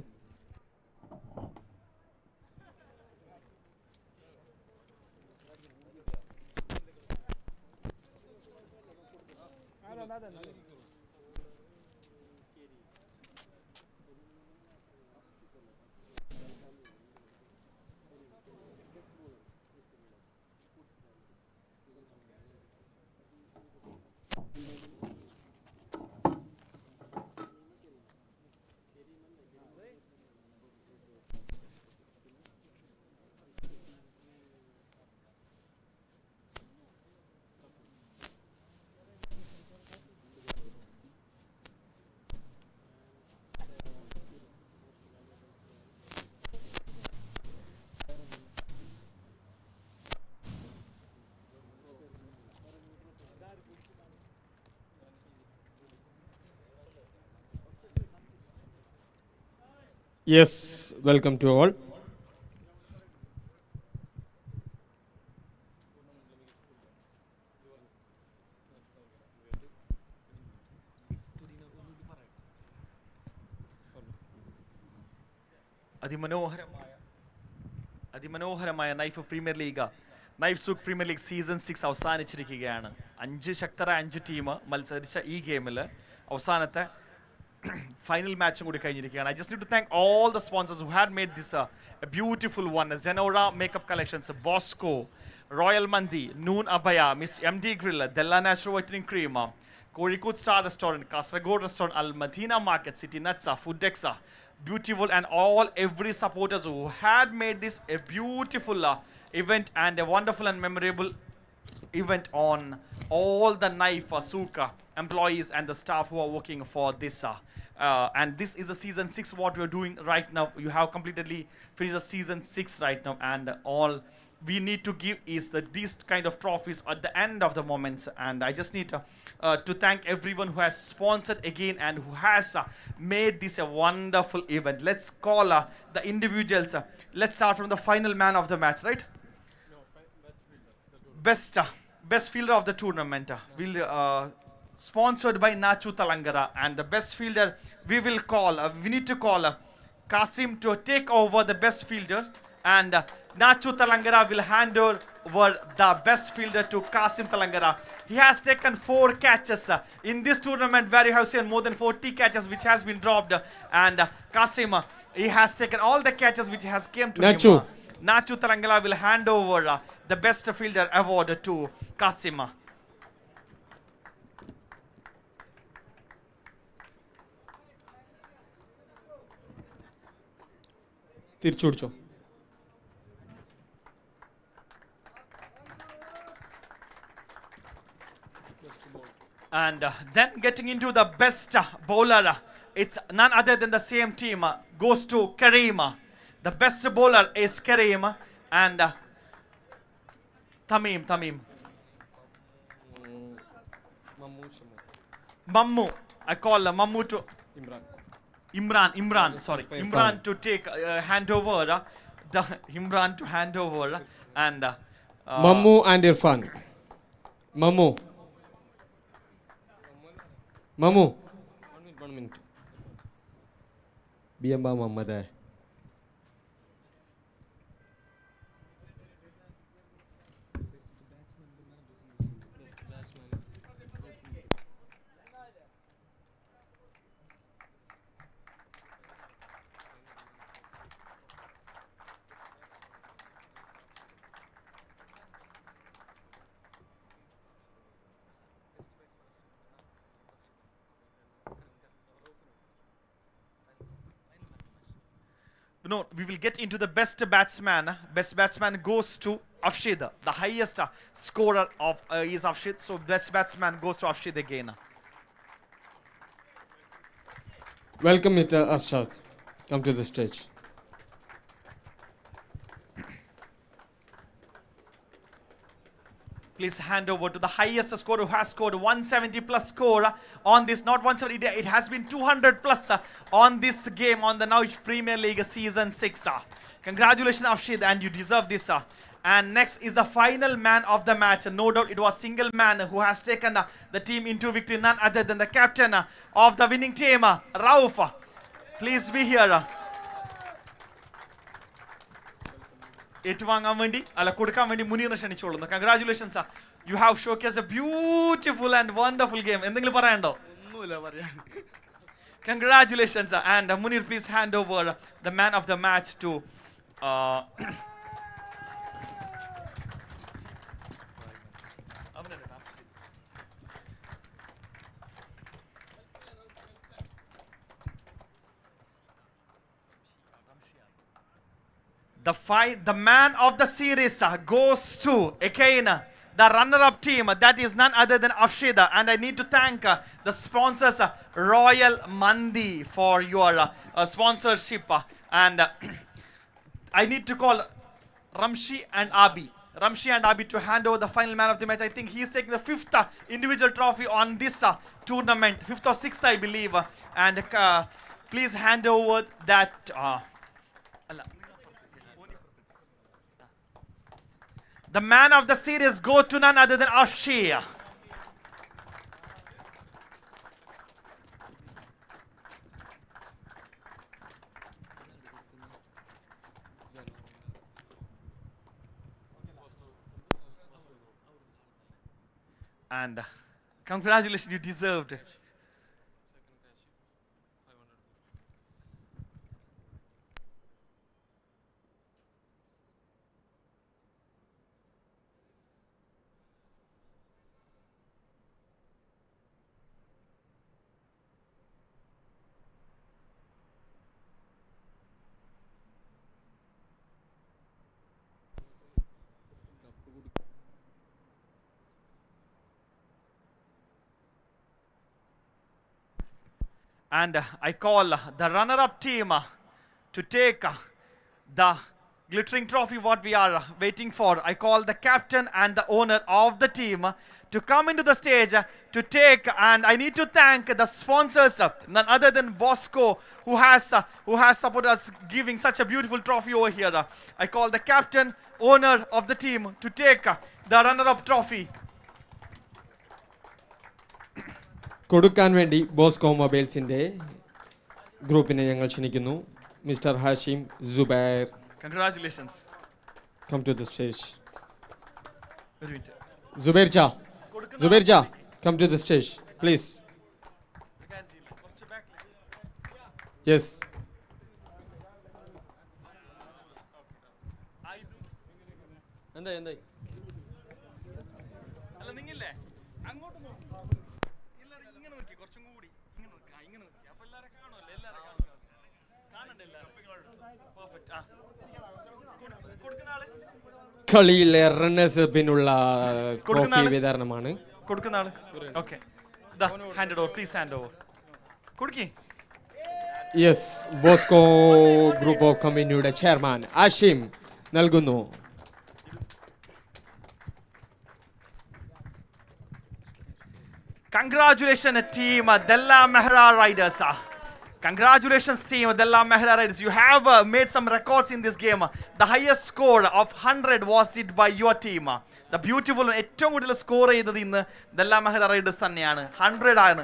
Yes, welcome to all. അതിമനോഹരമായ നൈഫ് പ്രീമിയർ ലീഗ്, നൈഫ് സൂക്ക് പ്രീമിയർ ലീഗ് സീസൺ 6 അവസാനിച്ചിരിക്കുകയാണ്. 5 ശക്തരായ 5 ടീം മത്സരിച്ച ഈ ഗെയിമിൽ അവസാനത്തെ final match കൂടി കഴിഞ്ഞിരിക്കുകയാണ്. I just need to thank all the sponsors who had made this a beautiful one. Zenora Makeup Collections, Bosco, Royal Mandi, Noon Abaya, Mr. MD Grill, Della Natural Whitening Cream, Kozhikode Star Restaurant, Kasaragod Restaurant, Al Madina Market, City Natsa, Foodexa, Beautiful, and all every supporters who had made this a beautiful event and a wonderful and memorable event on all the Naif Souq employees and the staff who are working for this. And this is the season 6 what we are doing right now. You have completely finished the season 6 right now, and all we need to give is these kind of trophies at the end of the moments. And I just need to thank everyone who has sponsored again and who has made this a wonderful event. Let's call the individuals. Let's start from the final man of the match, right? best fielder of the tournament. Sponsored by Nachu Talangara, and the best fielder we need to call Kasim to take over the best fielder, and Nachu Talangara will hand over the best fielder to Kasim Talangara. He has taken 4 catches in this tournament, where you have seen more than 40 catches which has been dropped, and Kasim, he has taken all the catches which has came to Nachu. him. Nachu Talangara will hand over the best fielder award to Kasim. തിരിച്ചു പിടിച്ചോ. And then getting into the best bowler, it's none other than the same team, goes to Kareem. The best bowler is Kareem, and Tamim. Mammu. I call Mammu to Imran, sorry. Imran to take handover. Imran to hand over. And Mammu and Irfan. Mammu. 1 minute. Biyamba Muhammad hai. No, we will get into the best batsman. Best batsman goes to Afshid. The highest scorer of is Afshid. So best batsman goes to Afshid again. Welcome Mr. Arshad. Come to the stage. Please hand over to the highest scorer, who has scored 170 plus score on this. Not 170, it has been 200 plus on this game on the Naif Premier League Season 6. Congratulations, Afshid, and you deserve this. And next is the final man of the match. No doubt it was single man who has taken the team into victory. None other than the captain of the winning team, Rauf. Please be here. Congratulations, sir. You have showcased a beautiful and wonderful game. Congratulations, sir. And Munir, please hand over the man of the match to the man of the series goes to again the runner-up team, that is none other than Afshida, and I need to thank the sponsors Royal Mandi for your sponsorship, and I need to call Ramshi and Abi to hand over the final man of the match. I think he is taking the 5th individual trophy on this tournament, 5th or 6th I believe, and please hand over that the man of the series go to none other than Afshia. And congratulations, you deserved it. And I call the runner-up team to take the glittering trophy what we are waiting for. I call the captain and the owner of the team to come into the stage to take, and I need to thank the sponsors, none other than Bosco, who has supported us giving such a beautiful trophy over here. I call the captain, owner of the team to take the runner-up trophy. കൊടുക്കാൻ വേണ്ടി Bosco മൊബൈൽസിൻ്റെ ഗ്രൂപ്പിനെ ഞങ്ങൾ ക്ഷണിക്കുന്നു. Mister Hashim Jubair. Congratulations. Come to the stage. ഒരു minute. Zubair Cha, come to the stage, please. Yes. എന്തായി അല്ല നിങ്ങില്ലേ അങ്ങോട്ട് നോക്കി. ഇല്ല ഇങ്ങനെ നോക്കി കുറച്ചും കൂടി ഇങ്ങനെ നോക്കി. ഇങ്ങനെ നോക്കി. അപ്പോൾ എല്ലാവരും കാണുമല്ലോ. എല്ലാവരും കാണണ്ടേ എല്ലാവരും. പെർഫെക്റ്റ്. ആ കൊടുക്കുന്ന ആള് കളിയിലെ റണ്ണേഴ്സിനുള്ള ട്രോഫി വിതരണമാണ്. കൊടുക്കുന്ന ആള് okay. Hand over please. Hand over കൊടുക്കി. യെസ്, ബോസ്കോ ഗ്രൂപ്പ് ഓഫ് കമ്പനിയുടെ ചെയർമാൻ ആഷിം നൽകുന്നു. Congratulations team Della Mehra Riders. Congratulations team Della Mehra Riders. You have made some records in this game. The highest score of 100 was did by your team. The beautiful ഏറ്റവും കൂടുതൽ score ചെയ്തത് ഇന്ന് Della Mehra Riders തന്നെയാണ്. 100 ആണ്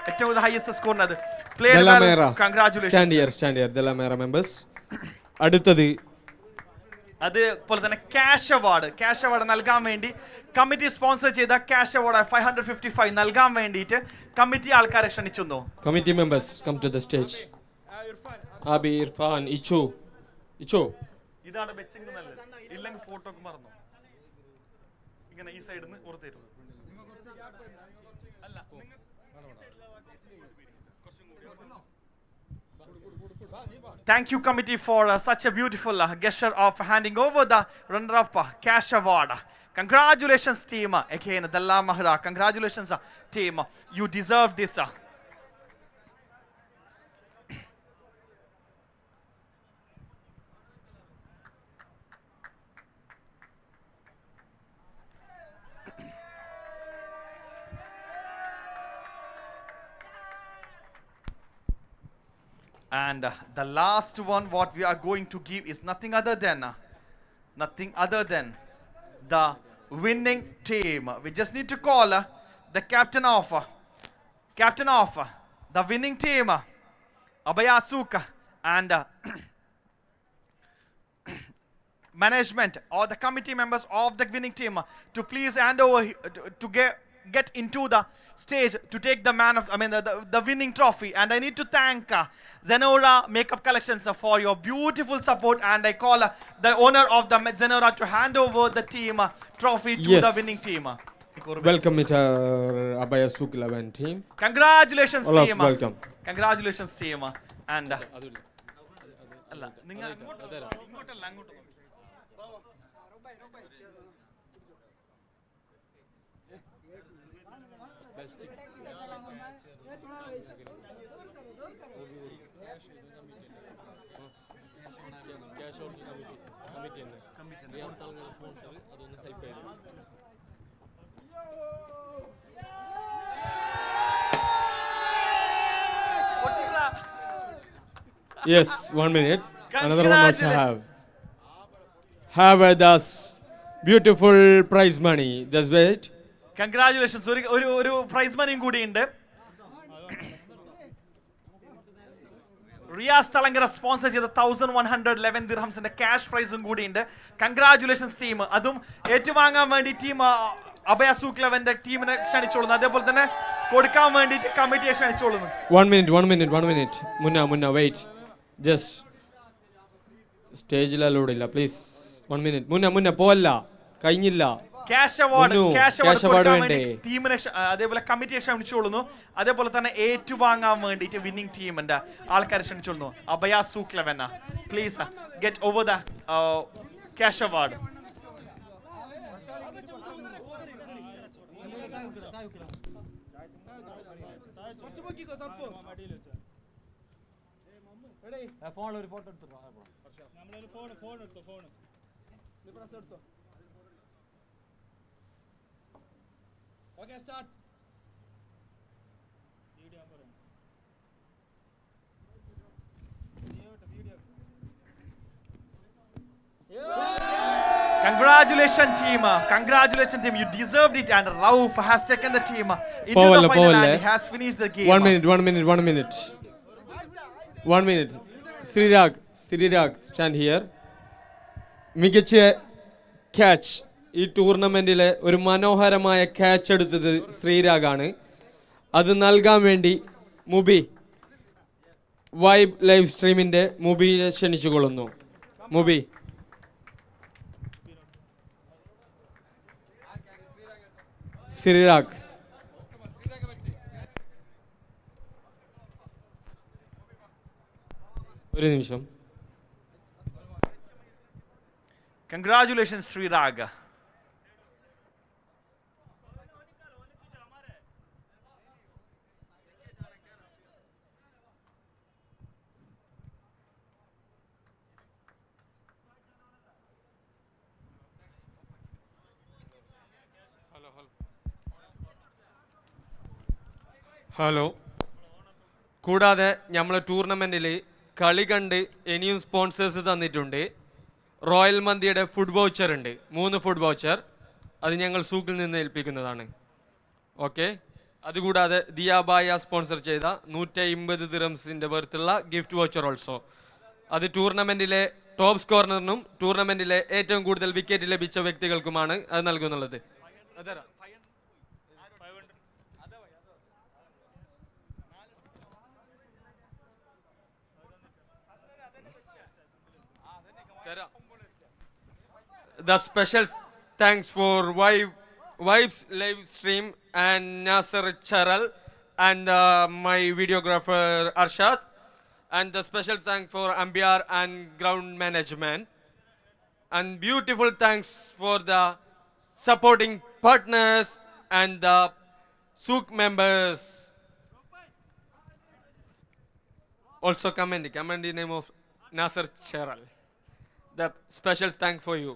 ഏറ്റവും കൂടുതൽ highest score അത്. Della Mehra. Congratulations. Stand here Della Mehra members. അടുത്തത് അതുപോലെ തന്നെ ക്യാഷ് അവാർഡ് നൽകാൻ വേണ്ടി കമ്മിറ്റി സ്പോൺസർ ചെയ്ത ക്യാഷ് അവാർഡ് 555 നൽകാൻ വേണ്ടിയിട്ട് കമ്മിറ്റി ആൾക്കാരെ ക്ഷണിച്ചു. Committee members come to the stage. Abi, Irfan, Ichu. ഇതാണ് വെച്ചിങ് നല്ലത്. ഇല്ലെങ്കിൽ ഫോട്ടോ ഒക്കെ മറന്നു. ഇങ്ങനെ ഈ സൈഡിൽ നിന്ന് ഓർത്തേരും. അല്ല Thank you committee for such a beautiful gesture of handing over the runner-up cash award. Congratulations team. Again Della Mehra. Congratulations team. You deserve this. And the last one what we are going to give is nothing other than the winning team. We just need to call the captain of the winning team, Abaya Souq, and management or the committee members of the winning team to please hand over to get into the stage to take the winning trophy. And I need to thank Zenora Makeup Collections for your beautiful support, and I call the owner of the Zenora to hand over the team trophy to the winning team. Welcome Mr. Abaya Souq 11 team. Congratulations team. Welcome. Congratulations team. And അല്ല നിങ്ങൾ ഇങ്ങോട്ടല്ല Yes, 1 minute. Another one also have with us beautiful prize money. Just wait. Congratulations. ഒരു price മണിയും കൂടിയുണ്ട്. Riyas Thalangara sponsor ചെയ്ത 1111 ദിർഹംസിന്റെ cash പ്രൈസും കൂടിയുണ്ട്. Congratulations team. അതും ഏറ്റുവാങ്ങാൻ വേണ്ടി ടീം അഭയ സൂഖ് 11 ടീമിനെ ക്ഷണിച്ചോളുന്നു. അതേപോലെ തന്നെ കൊടുക്കാൻ വേണ്ടിയിട്ട് കമ്മിറ്റിയെ ക്ഷണിച്ചോളുന്നു. 1 minute. മുന്ന വെയിറ്റ്. ജസ്റ്റ് സ്റ്റേജിൽ അലൗഡ് ഇല്ല പ്ലീസ്. 1 minute. മുന്ന പോവല്ല, കഴിഞ്ഞില്ല. ക്യാഷ് അവാർഡ് കൊടുക്കാൻ വേണ്ടി ടീമിനെ അതേപോലെ കമ്മിറ്റിയെ ക്ഷണിച്ചോളുന്നു. അതേപോലെ തന്നെ ഏറ്റുവാങ്ങാൻ വേണ്ടിയിട്ട് വിന്നിംഗ് ടീമിന്റെ ആൾക്കാരെ ക്ഷണിച്ചോളുന്നു. അഭയ സൂഖ് 11 please get over the cash award. Okay, start. Congratulations, team. Congratulations, team. You deserved it. And Rauf has taken the team into Powell, the final Powell, and has finished the game. 1 minute, 1 minute, 1 minute. 1 minute. Srirag, stand here. മികച്ച catch ഈ ടൂർണമെന്റിലെ ഒരു മനോഹരമായ catch എടുത്തത് ശ്രീരാഗാണ്. അത് നൽകാൻ വേണ്ടി Mubi vibe live സ്ട്രീമിന്റെ മുബിയെ ക്ഷണിച്ചുകൊള്ളുന്നു. Mubi. Sreerag. ഒരു നിമിഷം. Congratulations, Sri Raga. ഹലോ. കൂടാതെ നമ്മൾ ടൂർണമെന്റിൽ കളി കണ്ട് ഇനിയും സ്പോൺസേഴ്സ് തന്നിട്ടുണ്ട്. റോയൽ മന്തിയുടെ ഫുഡ് വൗച്ചർ ഉണ്ട്, 3 ഫുഡ് വൗച്ചർ. അത് ഞങ്ങൾ സൂക്കിൽ നിന്ന് ഏൽപ്പിക്കുന്നതാണ്. ഓക്കെ. അതുകൂടാതെ ദിയാബായ സ്പോൺസർ ചെയ്ത 150 ദിറംസിൻ്റെ വർത്തുള്ള ഗിഫ്റ്റ് വൗച്ചർ ഓൾസോ. അത് ടൂർണമെന്റിലെ ടോപ്പ് സ്കോറിനും ടൂർണമെന്റിലെ ഏറ്റവും കൂടുതൽ വിക്കറ്റ് ലഭിച്ച വ്യക്തികൾക്കുമാണ് അത് നൽകുന്നുള്ളത്. അതരാ. The special thanks for Vibes live stream and Nasser Charal and my videographer Arshad, and the special thanks for Ambiar and ground management, and beautiful thanks for the supporting partners and the Souq members. Also comment the name of Nasser Charal. The special thank for you.